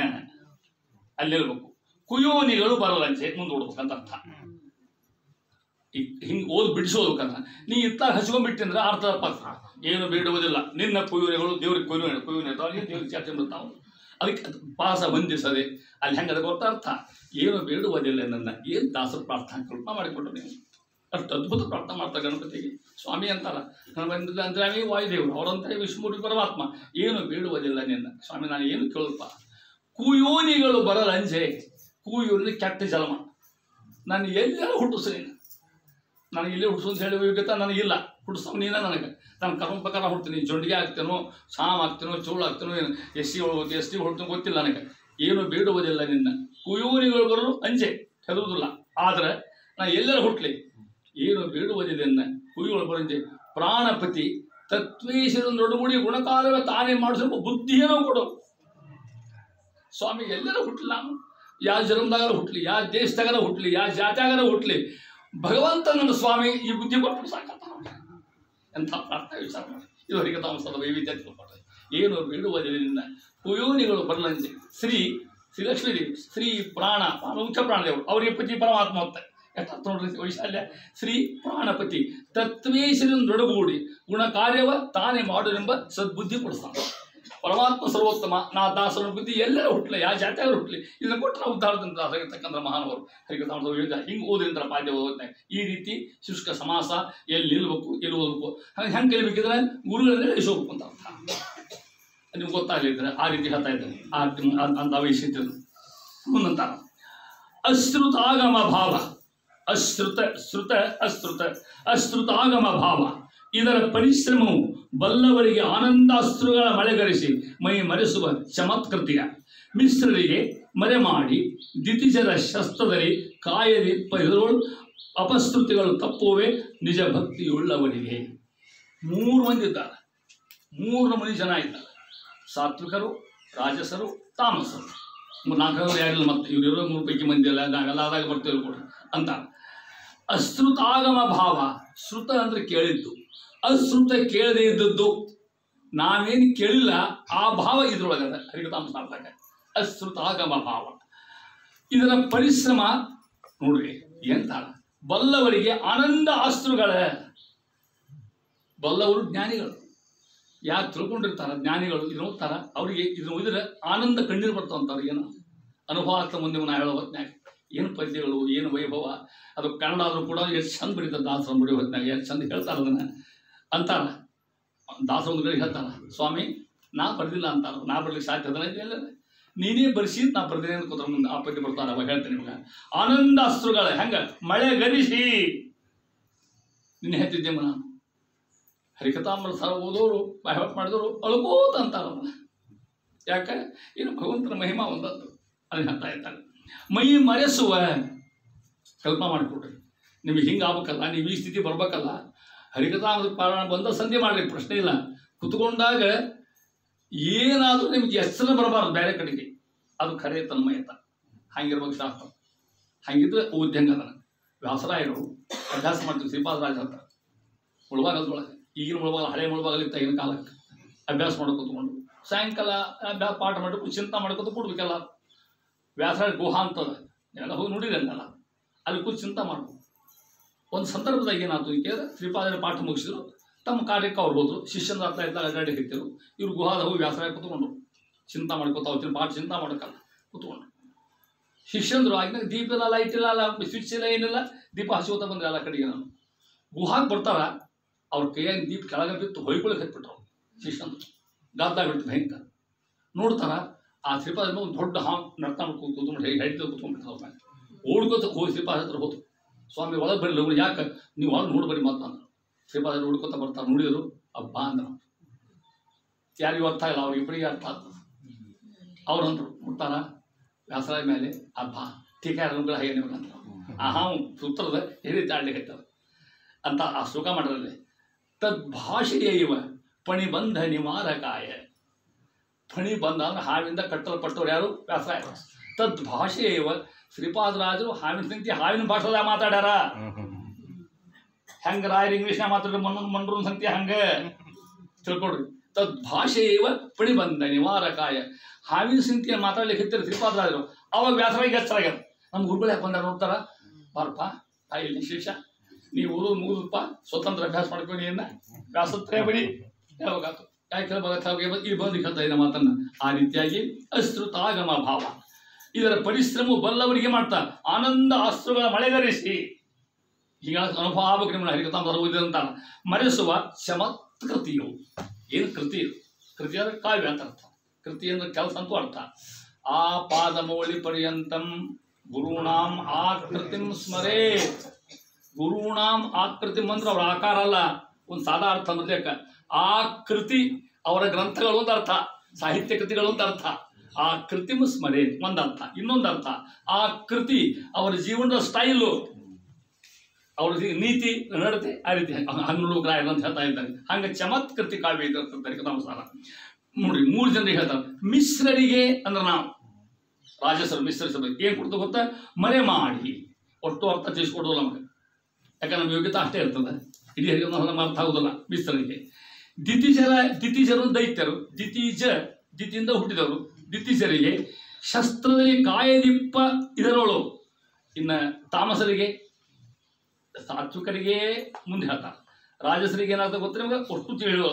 [SPEAKER 1] ಅಲ್ಲಿ ನಿಲ್ಬೇಕು. ಕುಯೋನಿಗಳು ಬರಲಂಚೆ ಮುಂದೂಡ್ಬೇಕಂತ ಅರ್ಥ. ಹಿಂಗೆ ಓದ್ ಬಿಡಿಸೋದಕ್ಕಂತ ನೀ ಇತ್ತಾಗ ಹಚ್ಕೊಂಡ್ಬಿಟ್ಟಿಂದ್ರೆ ಅರ್ಥ ತಪ್ಪಾಗ್ತದೆ. ಏನು ಬೇಡುವುದಿಲ್ಲ ನಿನ್ನ ಕುಯೋನಿಗಳು. ದೇವ್ರಿಗೆ ಕುಯೋನಿ ದೇವ್ರಿಗೆ ಚರ್ಚೆ ಬರ್ತಾವೆ. ಅದಕ್ಕೆ ಪಾಸ ಬಂಧಿಸದೆ ಅಲ್ಲಿ ಹೆಂಗೆ ಅದಕ್ಕೆ ಗೊತ್ತ ಅರ್ಥ. ಏನು ಬೇಡುವುದಿಲ್ಲ ನನ್ನ. ಏನು ದಾಸರ ಪ್ರಾರ್ಥನಾ ಕಲ್ಪ ಮಾಡಿಕೊಟ್ರು ನೀವು. ಅಷ್ಟು ಅದ್ಭುತ ಪ್ರಾರ್ಥನೆ ಮಾಡ್ತಾರೆ ಗಣಪತಿಗೆ. ಸ್ವಾಮಿ ಅಂತಾರ ಗಣಪತಿ ಅಂದ್ರೆ ವಾಯುದೇವರು, ಅವರಂತಾರೆ ವಿಷ್ಣುಮೂರ್ತಿ ಪರಮಾತ್ಮ. ಏನು ಬೇಡುವುದಿಲ್ಲ ನಿನ್ನ ಸ್ವಾಮಿ, ನಾನು ಏನು ಕೇಳಪ್ಪ. ಕುಯೋನಿಗಳು ಬರಲಂಜೆ. ಕೂಯೋನಿ ಕೆಟ್ಟ ಜನ್ಮ, ನಾನು ಎಲ್ಲೆಲ್ಲ ಹುಟ್ಟಿಸು ನೀನು. ನನಗೆ ಇಲ್ಲೇ ಹುಟ್ಟಿಸು ಅಂತ ಹೇಳಿ ಯೋಗ್ಯತೆ ನನಗಿಲ್ಲ, ಹುಟ್ಟಿಸೋ ನೀನ ನನಗೆ. ನಾನು ಕರ್ಮ ಪ್ರಕಾರ ಹುಡ್ತೀನಿ, ಜೊಂಡಿಗೆ ಹಾಕ್ತೇನೋ, ಸಾಮ್ ಹಾಕ್ತೇನೋ, ಚೋಳು ಹಾಕ್ತೇನೋ, ಏನು ಎಸ್ ಟಿ ಹೊಡ್ತೀನಿ ಗೊತ್ತಿಲ್ಲ ನನಗೆ. ಏನು ಬೇಡುವುದಿಲ್ಲ ನಿನ್ನ. ಕುಯೋನಿಗಳು ಬರಲು ಅಂಜೆ ಹೆದರುವುದಿಲ್ಲ, ಆದರೆ ನಾನು ಎಲ್ಲೆಲ್ಲ ಹುಟ್ಟಲಿ ಏನು ಬೇಡುವುದಿಲ್ಲ ನಿನ್ನ. ಕುಯ್ಯೋಳು ಬರಂಜೆ ಪ್ರಾಣಪತಿ ತತ್ವೇಶ್ವರ ನಡುಗುಡಿ ಗುಣಕಾರವೇ ತಾನೇ ಮಾಡಿಸಬೇಕು ಬುದ್ಧಿಯೇನೋ ಕೊಡು ಸ್ವಾಮಿ. ಎಲ್ಲೆಲ್ಲ ಹುಟ್ಟಲಿ ನಾನು, ಯಾವ ಜನ್ಮದಾಗರ ಹುಟ್ಟಲಿ, ಯಾವ ದೇಶದಾಗರ ಹುಟ್ಟಲಿ, ಯಾವ ಜಾತ್ಯಾಗರ ಹುಟ್ಟಲಿ, ಭಗವಂತ ನನ್ನ ಸ್ವಾಮಿ ಈ ಬುದ್ಧಿ ಕೊಟ್ಟು ಸಾಕಂತ ಎಂಥ ಪ್ರಾರ್ಥನೆ ವಿಚಾರ ಮಾಡಿ. ಇದು ಹರಿಕಥಾಮಸದ ವೈವಿಧ್ಯ ತಿಳ್ಕೊಂಡ್ರೆ ಏನು ಬೇಡುವುದಿಲ್ಲ ನಿನ್ನ. ಕುಯೋನಿಗಳು ಬರಲಂಜೆ. ಶ್ರೀಲಕ್ಷ್ಮೀದೇವಿ, ಶ್ರೀ ಪ್ರಾಣ ಮುಖ್ಯ ಪ್ರಾಣದೇವರು, ಅವರಿಗೆ ಪತಿ ಪರಮಾತ್ಮ ಅಂತ ಎಷ್ಟು ಅರ್ಥ ನೋಡ್ರಿ ವೈಶಾಲ್ಯ. ಶ್ರೀ ಪ್ರಾಣಪತಿ ತತ್ವೇಶ್ವರನ ನಡುಗೂಡಿ ಗುಣ ಕಾರ್ಯವ ತಾನೇ ಮಾಡುವೆಂಬ ಸದ್ಬುದ್ಧಿ ಕೊಡಿಸ್ತಾನೆ ಪರಮಾತ್ಮ ಸರ್ವೋತ್ತಮ. ನಾ ದಾಸನ ಬುದ್ಧಿ ಎಲ್ಲರೂ ಹುಟ್ಟಲಿ, ಯಾವ ಜಾತಿಯಾದ್ರು ಹುಟ್ಟಲಿ, ಇದನ್ನು ಕೊಟ್ಟು ನಾವು ಉದ್ದಾರದಿಂದ ದಾಸರಾಗಿರ್ತಕ್ಕಂಥ ಮಹಾನವರು ಹರಿಕಥಾಮಸದ ವೈವಿಧ್ಯ. ಹಿಂಗೆ ಓದ್ರಿಂದ ಪಾದ್ಯ ಓದ್ತಾನೆ. ಈ ರೀತಿ ಶುಷ್ಕ ಸಮಾಸ, ಎಲ್ಲಿ ನಿಲ್ಬೇಕು, ಎಲ್ಲಿ ಓದಬೇಕು, ಹೆಂಗೆ ಕಲಿಬೇಕಿದ್ರೆ ಗುರುಗಳನ್ನೇ ಇಳಿಸೋಬೇಕು ಅಂತ ಅರ್ಥ. ನಿಮ್ಗೆ ಗೊತ್ತಾಗಲಿದ್ರೆ ಆ ರೀತಿ ಹೇಳ್ತಾ ಇದ್ದಾರೆ. ಅಂತ ವೈಶಿಷ್ಟ್ಯ ಮುಂದಂತಾರ. ಅಶ್ರುತಾಗಮ ಭಾವ, ಅಶ್ರುತಾಗಮ ಭಾವ ಇದರ ಪರಿಶ್ರಮವು ಬಲ್ಲವರಿಗೆ ಆನಂದಾಸ್ತ್ರುಗಳ ಮಳೆಗರಿಸಿ ಮೈ ಮರೆಸುವ ಚಮತ್ಕೃತಿಯ. ಮಿಶ್ರರಿಗೆ ಮರೆ ಮಾಡಿ ದಿತಿಜರ ಶಸ್ತ್ರದಲ್ಲಿ ಕಾಯದಿ ಪೈದರೋಳು ಅಪಸ್ತುತಿಗಳು ತಪ್ಪುವೆ ನಿಜ ಭಕ್ತಿಯುಳ್ಳವರಿಗೆ. 3 ಮಂದಿ ಇದ್ದಾರೆ, 3 ನಮೂನಿ ಜನ ಇದ್ದಾರೆ. ಸಾತ್ವಿಕರು, ರಾಜಸರು, ತಾಮಸರು. 4 ಯಾರಿಲ್ಲ, ಮತ್ತೆ ಇವರು 3 ಪೈಕಿ ಮಂದಿ ಅಲ್ಲ, ನಾವೆಲ್ಲ ಆದಾಗ ಬರ್ತೇವೆ ಕೂಡ ಅಂತ. ಅಶ್ರುತಾಗಮ ಭಾವ, ಶ್ರುತ ಅಂದರೆ ಕೇಳಿದ್ದು, ಅಶ್ರುತ ಕೇಳದೇ ಇದ್ದದ್ದು. ನಾವೇನು ಕೇಳಿಲ್ಲ ಆ ಭಾವ ಇದ್ರೊಳಗದ ಹರಿಕಥಾಮಸ ಮಾಡ್ದಾಗ. ಅಶ್ರುತಾಗಮ ಭಾವ ಇದರ ಪರಿಶ್ರಮ ನೋಡ್ರಿ ಎಂತ. ಬಲ್ಲವರಿಗೆ ಆನಂದ ಅಸ್ತ್ರುಗಳ. ಬಲ್ಲವರು ಜ್ಞಾನಿಗಳು, ಯಾರು ತಿಳ್ಕೊಂಡಿರ್ತಾರ ಜ್ಞಾನಿಗಳು, ಇದನ್ನ ಓದ್ತಾರ, ಅವರಿಗೆ ಇದನ್ನ ಓದಿದ್ರೆ ಆನಂದ ಕಣ್ಣೀರು ಬರ್ತಾವಂತ. ಏನು ಅನುಭವ ಆಗ್ತಾ ಮುಂದೆ ನಾ ಹೇಳೋ ಹೊತ್ನಾಗ ಏನು ಪದ್ಯಗಳು, ಏನು ವೈಭವ. ಅದು ಕನ್ನಡ ಆದರೂ ಕೂಡ ಎಷ್ಟು ಚಂದ ಬರೀತಾರೆ ದಾಸರ ಮುಡಿ ಹೊತ್ನಾಗ, ಎಷ್ಟು ಚಂದ ಹೇಳ್ತಾರೆ ಅದನ್ನು ಅಂತಾರ. ದಾಸರ ಒಂದು ಕಡೆ ಹೇಳ್ತಾರ, ಸ್ವಾಮಿ ನಾ ಬರೆದಿಲ್ಲ ಅಂತಾರ. ನಾ ಬರ್ಲಿಕ್ಕೆ ಸಾಧ್ಯ ಅದನ್ನ ಇಲ್ಲ, ನೀನೇ ಬರೆಸಿ ನಾ ಬರ್ತೀನಿ ಅಂತ ಕೂತ್ರ ಮುಂದೆ ಆ ಪದ್ಯ ಬರ್ತಾರ. ಅವಾಗ ಹೇಳ್ತೇನೆ ನಿಮ್ಗೆ. ಆನಂದ ಅಸ್ತ್ರುಗಳ ಹೆಂಗೆ ಮಳೆ ಗರಿಸಿ ನಿನ್ನೆ ಹೇಳ್ತಿದ್ದೇಮ್ಮ ನಾನು. ಹರಿಕಥಾಮೃತ ಓದೋರು ಬಾಯ್ಪಾಟ್ ಮಾಡಿದವರು ಅಳ್ಕೋತ ಅಂತಾರ. ಯಾಕೆ ಏನು ಭಗವಂತನ ಮಹಿಮಾ ಒಂದದ್ದು ಅದನ್ನ ಹೇಳ್ತಾ ಇರ್ತಾರೆ. ಮೈ ಮರೆಸುವ ಕಲ್ಪನಾ ಮಾಡಿಕೊಡ್ರಿ. ನಿಮಗೆ ಹಿಂಗೆ ಆಗ್ಬೇಕಲ್ಲ, ನೀವು ಈ ಸ್ಥಿತಿ ಬರ್ಬೇಕಲ್ಲ. ಹರಿಕಥಾಮೃತ ಪಾರಾಯಣ ಬಂದ ಸಂಧಿ ಮಾಡ್ರಿ, ಪ್ರಶ್ನೆ ಇಲ್ಲ. ಕುತ್ಕೊಂಡಾಗ ಏನಾದರೂ ನಿಮ್ಗೆ ಹೆಸರು ಬರಬಾರ್ದು ಬೇರೆ ಕಡೆಗೆ. ಅದು ಖರೆ ತನ್ಮಯತ. ಹಂಗಿರ್ಬೇಕು ಶಾಸ್ತ್ರ. ಹಂಗಿದ್ರೆ ಓದ್ಯಂಗ ಅದನ್ನು ವ್ಯಾಸರಾಯರು ಅಭ್ಯಾಸ ಮಾಡ್ತೀವಿ. ಶ್ರೀಪಾದರಾಜ ಅಂತ ಮುಳುಬಾಗಲದೊಳಗೆ, ಈಗಿನ ಮುಳುಬಾಗ ಹಳೆ ಮುಳುಬಾಗಲಿತ್ತು ಆಗಿನ ಕಾಲಕ್ಕೆ. ಅಭ್ಯಾಸ ಮಾಡ್ಕೊಂಡು ಕೂತ್ಕೊಂಡು ಸಾಯಂಕಾಲ ಪಾಠ ಮಾಡ್ಬೇಕು, ಚಿಂತೆ ಮಾಡ್ಕೊತ ಕೊಡ್ಬೇಕಲ್ಲ. ವ್ಯಾಸರಾಯ ಗುಹಾ ಅಂತದ, ಎಲ್ಲ ಹೋಗಿ ನೋಡಿರಲ್ಲ, ಅಲ್ಲಿ ಕೂತು ಚಿಂತೆ ಮಾಡ್ಬೇಕು. ಒಂದು ಸಂದರ್ಭದಾಗ ಏನಾಯ್ತು ಕೇಳಿದ್ರೆ, ಶ್ರೀಪಾದರ ಪಾಠ ಮುಗಿಸಿದ್ರು, ತಮ್ಮ ಕಾರ್ಯಕ್ಕೆ ಅವ್ರು ಹೋದ್ರು. ಶಿಷ್ಯನ ಹತ್ರ ಇದ್ದಾಗ ಅಡ್ಡಾಡಿ ಹಿಡಿತಿರು. ಇವ್ರು ಗುಹಾದ ಹೋಗಿ ವ್ಯಾಸರಾಯ ಕೂತ್ಕೊಂಡು ಚಿಂತೆ ಮಾಡ್ಕೊತ ಅವತ್ತಿನ ಪಾಠ ಚಿಂತೆ ಮಾಡೋಕ್ಕಲ್ಲ ಕೂತ್ಕೊಂಡು. ಶಿಷ್ಯಂದ್ರು ಆಗಿನ ದೀಪ ಇಲ್ಲ, ಲೈಟ್ ಇಲ್ಲ, ಸ್ವಿಚ್ ಇಲ್ಲ, ಏನಿಲ್ಲ. ದೀಪ ಹಚ್ಕೋತ ಬಂದ್ರೆ ಎಲ್ಲ ಕಡೆಗೆ. ನಾನು ಗುಹಾಗೆ ಬರ್ತಾರ, ಅವ್ರ ಕೈಯಾಗ ದೀಪ ಕೆಳಗೆ ಬಿತ್ತು ಹೊಯ್ಕೊಳಕ್ಕೆ ಹತ್ಬಿಟ್ರು ಶಿಷ್ಯಂದ್ರು. ಗಾದ್ದಾಗ್ಬಿಡ್ತು ಭಯಂಕರ. ನೋಡ್ತಾರ ಆ ಶ್ರೀಪಾದ ಒಂದು ದೊಡ್ಡ ನಡ್ಕೊಂಡು ಕೂತ್ಕೊಂಡು ಹೆಡ್ದು ಕೂತ್ಕೊಂಡ್ಬಿಡ್ತಾರೆ. ಅವ್ರ ಮೇಲೆ ಓಡ್ಕೋತ ಹೋಗಿ ಶ್ರೀಪಾದ ಹತ್ರ ಹೋದ್ರು. ಸ್ವಾಮಿ ಒಳಗೆ ಬರಲಿಲ್ಲ, ಯಾಕೆ ನೀವು ಒಳಗೆ ನೋಡ್ಬರಿ ಮಾತಂದ್ರು. ಶ್ರೀಪಾದ ನೋಡ್ಕೋತ ಬರ್ತಾರೆ. ನೋಡಿದ್ರು ಹಬ್ಬ ಅಂದ್ರು. ಯಾರಿಗೂ ಅರ್ಥ ಇಲ್ಲ, ಅವ್ರಿಗಿಬ್ಬರಿಗೆ ಅರ್ಥ ಆಗ್ತದೆ. ಅವ್ರಂದ್ರು ನೋಡ್ತಾರ ವ್ಯಾಸರಾಯ ಮೇಲೆ ಹಬ್ಬ ಟೀಕಾರಗಳ ಹಾಗೆ ನಿಮ್ಗಂತ ಆ ಹಾವು ಸೂತ್ರದ ಹೇಳಿ ತಾಡ್ಲಿಕ್ಕೆ ಅಂತ ಆ ಸುಖ ಮಾಡೋದ್ರಲ್ಲಿ. ತದ್ಭಾಷೆಯ ಇವ ಪಣಿಬಂಧ ನಿವಾರಕಾಯ. ಫಣಿ ಬಂಧ ಅಂದ್ರೆ ಹಾವಿಂದ ಕಟ್ಟಲ್ಪಟ್ಟವ್ರು ಯಾರು? ವ್ಯಾಸರಾಯ. ತದ್ಭಾಷೆಯ ಇವ ಶ್ರೀಪಾದರಾಜರು ಹಾವಿನ ಸಂಖ್ಯೆ ಹಾವಿನ ಭಾಷೆದಾಗ ಮಾತಾಡ್ಯಾರ. ಹೆಂಗ ರಾಯರು ಇಂಗ್ಲೀಷ್ನಾಗ ಮಾತಾಡ್ರಿ, ಮನ್ರೂನ್ ಸಂಖ್ಯೆ ಹಂಗೆ ತಿಳ್ಕೊಡ್ರಿ. ತದ್ಭಾಷೆಯ ಇವ ಪಣಿಬಂಧ ನಿವಾರಕಾಯ. ಹಾವಿನ ಸಂಖ್ಯೆ ಮಾತಾಡ್ಲಿಕ್ಕೆ ಹತ್ತಿರ ಶ್ರೀಪಾದರಾಜರು. ಅವಾಗ ವ್ಯಾಸರಾಯಿಗೆ ಹೆಚ್ಚಾಗ್ಯಾರ. ನಮ್ಮ ಗುರುಗಳು ಯಾಕೆ ಬಂದಾರ ನೋಡ್ತಾರ, ಬಾರಪ್ಪ ಇಲ್ಲಿ ಶಿಷ್ಯ ನೀವು ಓದೋದು ಮುಗಿದಪ್ಪ, ಸ್ವತಂತ್ರ ಅಭ್ಯಾಸ ಮಾಡ್ಕೊಂಡು ಏನ ವ್ಯಾಸತ್ರೇ ಬರೀ ಯಾವಾಗಾತು ಯಾಕೆ ಈ ಬಂದು ಹೇಳ್ತಾ ಇದ್ದ ಮಾತನ್ನ. ಆ ರೀತಿಯಾಗಿ ಅಶ್ರುತಾಗಮ ಭಾವ ಇದರ ಪರಿಶ್ರಮ ಬಲ್ಲವರಿಗೆ ಮಾಡ್ತಾ ಆನಂದ ಅಸ್ತ್ರುಗಳ ಮಳೆಗರಿಸಿ ಹೀಗಾಗಿ ಅನುಭವ ಆಗ್ಬೇಕು ನಿಮ್ಮನ್ನ ಹರಿಕಥಾಮೃತ ಓದಿದಂತ. ಮರೆಸುವ ಚಮತ್ಕೃತಿಯು. ಏನು ಕೃತಿ? ಕೃತಿ ಅಂದ್ರೆ ಕಾವ್ಯ ಅಂತ ಅರ್ಥ. ಕೃತಿ ಅಂದ್ರೆ ಕೆಲಸ ಅಂತೂ ಅರ್ಥ. ಆ ಪಾದಮೌಳಿ ಪರ್ಯಂತಂ ಗುರುಣಾಂ ಆಕೃತಿಂ ಸ್ಮರೇ. ಗುರುಣಾಂ ಆಕೃತಿಂ ಅಂದ್ರೆ ಅವ್ರ ಆಕಾರ ಅಲ್ಲ, ಒಂದು ಸಾದಾ ಅರ್ಥ ಅಂದ್ರೆ ಆಕೃತಿ ಅವರ ಗ್ರಂಥಗಳು ಅಂತ ಅರ್ಥ, ಸಾಹಿತ್ಯ ಕೃತಿಗಳು ಅಂತ ಅರ್ಥ. ಆ ಕೃತಿಂ ಸ್ಮರೇ ಒಂದರ್ಥ. ಇನ್ನೊಂದು ಅರ್ಥ ಆ ಕೃತಿ ಅವರ ಜೀವನದ ಸ್ಟೈಲು, ಅವ್ರ ನೀತಿ ನಡತೆ ಆ ರೀತಿ ಹನ್ನುಲೋಕರಾಯ ಅಂತ ಹೇಳ್ತಾ ಇದ್ದಾರೆ. ಹಂಗೆ ಚಮತ್ಕೃತಿ ಕಾವ್ಯ ಇದ್ದಂತಾರೆ ಕಥಾಂಸಾರ. ನೋಡಿ 3 ಜನರಿಗೆ ಹೇಳ್ತಾರೆ. ಮಿಶ್ರರಿಗೆ ಅಂದ್ರೆ ನಾವು ರಾಜಸರು ಮಿಶ್ರಿಸಬೇಕು. ಏನು ಕೊಡ್ತು ಗೊತ್ತಾ? ಮರೆ ಮಾಡಿ. ಒಟ್ಟು ಅರ್ಥ ತಿಳಿಸ್ಕೊಡೋದು ನಮಗೆ, ಯಾಕಂದ್ರೆ ನಮ್ಮ ಯೋಗ್ಯತೆ ಅಷ್ಟೇ ಇರ್ತದೆ. ಇಡೀ ಹರಿಕಥಾಮೃತ ನಮ್ಮ ಅರ್ಥ ಆಗೋದಿಲ್ಲ. ಮಿಶ್ರರಿಗೆ ದಿತಿಜರು ದೈತ್ಯರು, ದಿತಿಯಿಂದ ಹುಟ್ಟಿದವರು. ದಿತಿಜರಿಗೆ ಶಸ್ತ್ರದಲ್ಲಿ ಕಾಯದಿಪ್ಪ ಇದರೊಳು. ಇನ್ನು ತಾಮಸರಿಗೆ ಸಾತ್ವಿಕರಿಗೆ ಮುಂದೆ ಹೇಳ್ತಾರೆ. ರಾಜಸರಿಗೆ ಏನಾಗ್ತದೆ ಗೊತ್ತಿರ ನಿಮಗೆ ಅಷ್ಟು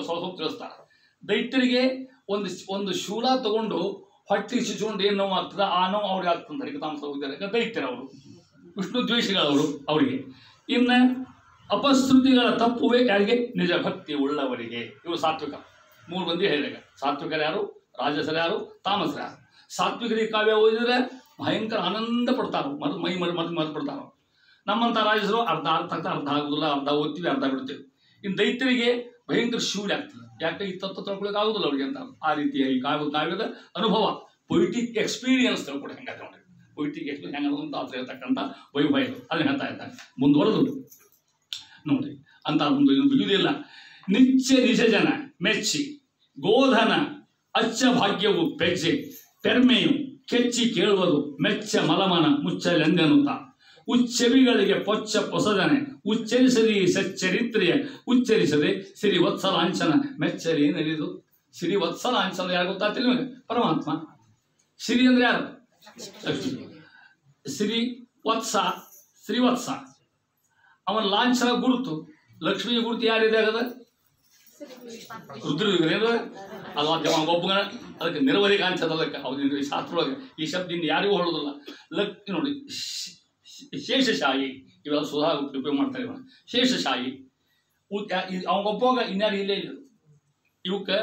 [SPEAKER 1] ಸ್ವಲ್ಪ ತಿಳಿಸ್ತಾರೆ. ದೈತ್ಯರಿಗೆ ಒಂದು ಶೂಲ ತಗೊಂಡು ಹೊಟ್ಟೆ ಸಿಚ್ಕೊಂಡು ಏನು ನೋವು ಆಗ್ತದೆ ಆ ನೋವು ಅವ್ರಿಗೆ ಆಗ್ತದೆ. ಹರಿಕಥಾಮೃತ ಓದಿದ್ದಾರೆ ದೈತ್ಯರವರು, ವಿಷ್ಣು ದ್ವೇಷಿಗಳವರು ಅವರಿಗೆ. ಇನ್ನು ಅಪಶ್ರುತಿಗಳ ತಪ್ಪುವೆ ಯಾರಿಗೆ? ನಿಜ ಭಕ್ತಿ ಉಳ್ಳವರಿಗೆ. ಇವರು ಸಾತ್ವಿಕ. 3 ಮಂದಿ ಹೇಳಿದಾಗ ಸಾತ್ವಿಕರು ಯಾರು, ರಾಜಸರು ಯಾರು, ತಾಮಸರು ಯಾರು. ಸಾತ್ವಿಕರಿಗೆ ಕಾವ್ಯ ಓದಿದ್ರೆ ಭಯಂಕರ ಆನಂದ ಪಡ್ತಾರೋ, ಮೈ ಮರೆತು ಪಡ್ತಾರೋ. ನಮ್ಮಂಥ ರಾಜಸರು ಅರ್ಧ ಆಗೋದಿಲ್ಲ, ಅರ್ಧ ಓದ್ತೀವಿ, ಅರ್ಧ ಬಿಡ್ತೀವಿ. ಇನ್ನು ದೈತ್ಯರಿಗೆ ಭಯಂಕರ ಶೂಲಿ ಆಗ್ತದೆ. ಯಾಕೆ ಈ ತತ್ವ ತಿಳ್ಕೊಳ್ಳೋಕೆ ಆಗೋದಿಲ್ಲ ಅವ್ರಿಗೆ ಅಂತ. ಆ ರೀತಿಯಾಗಿ ಕಾವ್ಯದ ಅನುಭವ, ಪೊಯಿಟಿಕ್ ಎಕ್ಸ್ಪೀರಿಯನ್ಸ್ ತಿಳ್ಕೊಡಿ. ಹೆಂಗಾದ್ರೆ ನೋಡಿ ಪೊಯಿಟಿಕ್ ಎಕ್ಸ್ಪೀರಿಯನ್ಸ್ ಹೆಂಗ ಅಂತ ಆತ ಹೇಳ್ತಕ್ಕಂಥ ವೈಭವ ಇದು. ಅದನ್ನ ಹೇಳ್ತಾ ಇದ್ದಾರೆ. ಮುಂದುವರೆದು ನೋಡಿ ಅಂತ ಒಂದು ಬಿಡುವುದಿಲ್ಲ. ನಿಜ ಜನ ಮೆಚ್ಚಿ ಗೋಧನ ಅಚ್ಚ ಭಾಗ್ಯವು ಪೆಜ್ಜೆ ಪೆರ್ಮೆಯು ಕೆಚ್ಚಿ ಕೇಳುವುದು ಮೆಚ್ಚ ಮಲಮನ ಮುಚ್ಚಲೆಂದೆನ್ನುತ್ತ ಉಚ್ಚವಿಗಳಿಗೆ ಪೊಚ್ಚ ಪೊಸದನೆ ಉಚ್ಚರಿಸದಿ ಸಚ್ಚರಿತ್ರೆಯ ಉಚ್ಚರಿಸದೆ ಸಿರಿವತ್ಸಲಾಂಛನ ಮೆಚ್ಚರಿ ನರಿದು. ಸಿರಿವತ್ಸಲಾಂಛನ ಯಾರು ಗೊತ್ತಾಗ್ತಿಲ್ಲ ನಿಮಗೆ? ಪರಮಾತ್ಮ. ಸಿರಿ ಅಂದ್ರೆ ಯಾರು? ಶ್ರೀವತ್ಸ ಅವನ ಲಾಂಛನ ಗುರುತು. ಲಕ್ಷ್ಮಿಯ ಗುರುತು ಯಾರಿದೆ ಆಗದ? ರುದ್ರಯುಗ ಅದು ಒಬ್ಬ ಅದಕ್ಕೆ ನಿರ್ವರಿ ಕಾಣಿಸದ. ಅದಕ್ಕೆ ಅವ್ರ ಶಾಸ್ತ್ರೊಳಗೆ ಈ ಶಬ್ದದಿಂದ ಯಾರಿಗೂ ಹೊಳೋದಿಲ್ಲ. ನೋಡಿ ಶೇಷಶಾಹಿ ಇವೆಲ್ಲ ಸುಧಾ ಉಪಯೋಗ ಮಾಡ್ತಾರೆ. ಇವ ಶೇಷಶಾಹಿ ಅವಗೊಬ್ಬಾಗ ಇನ್ಯಾರು ಇಲ್ಲೇ ಇಲ್ಲ. ಇವಕ್ಕೆ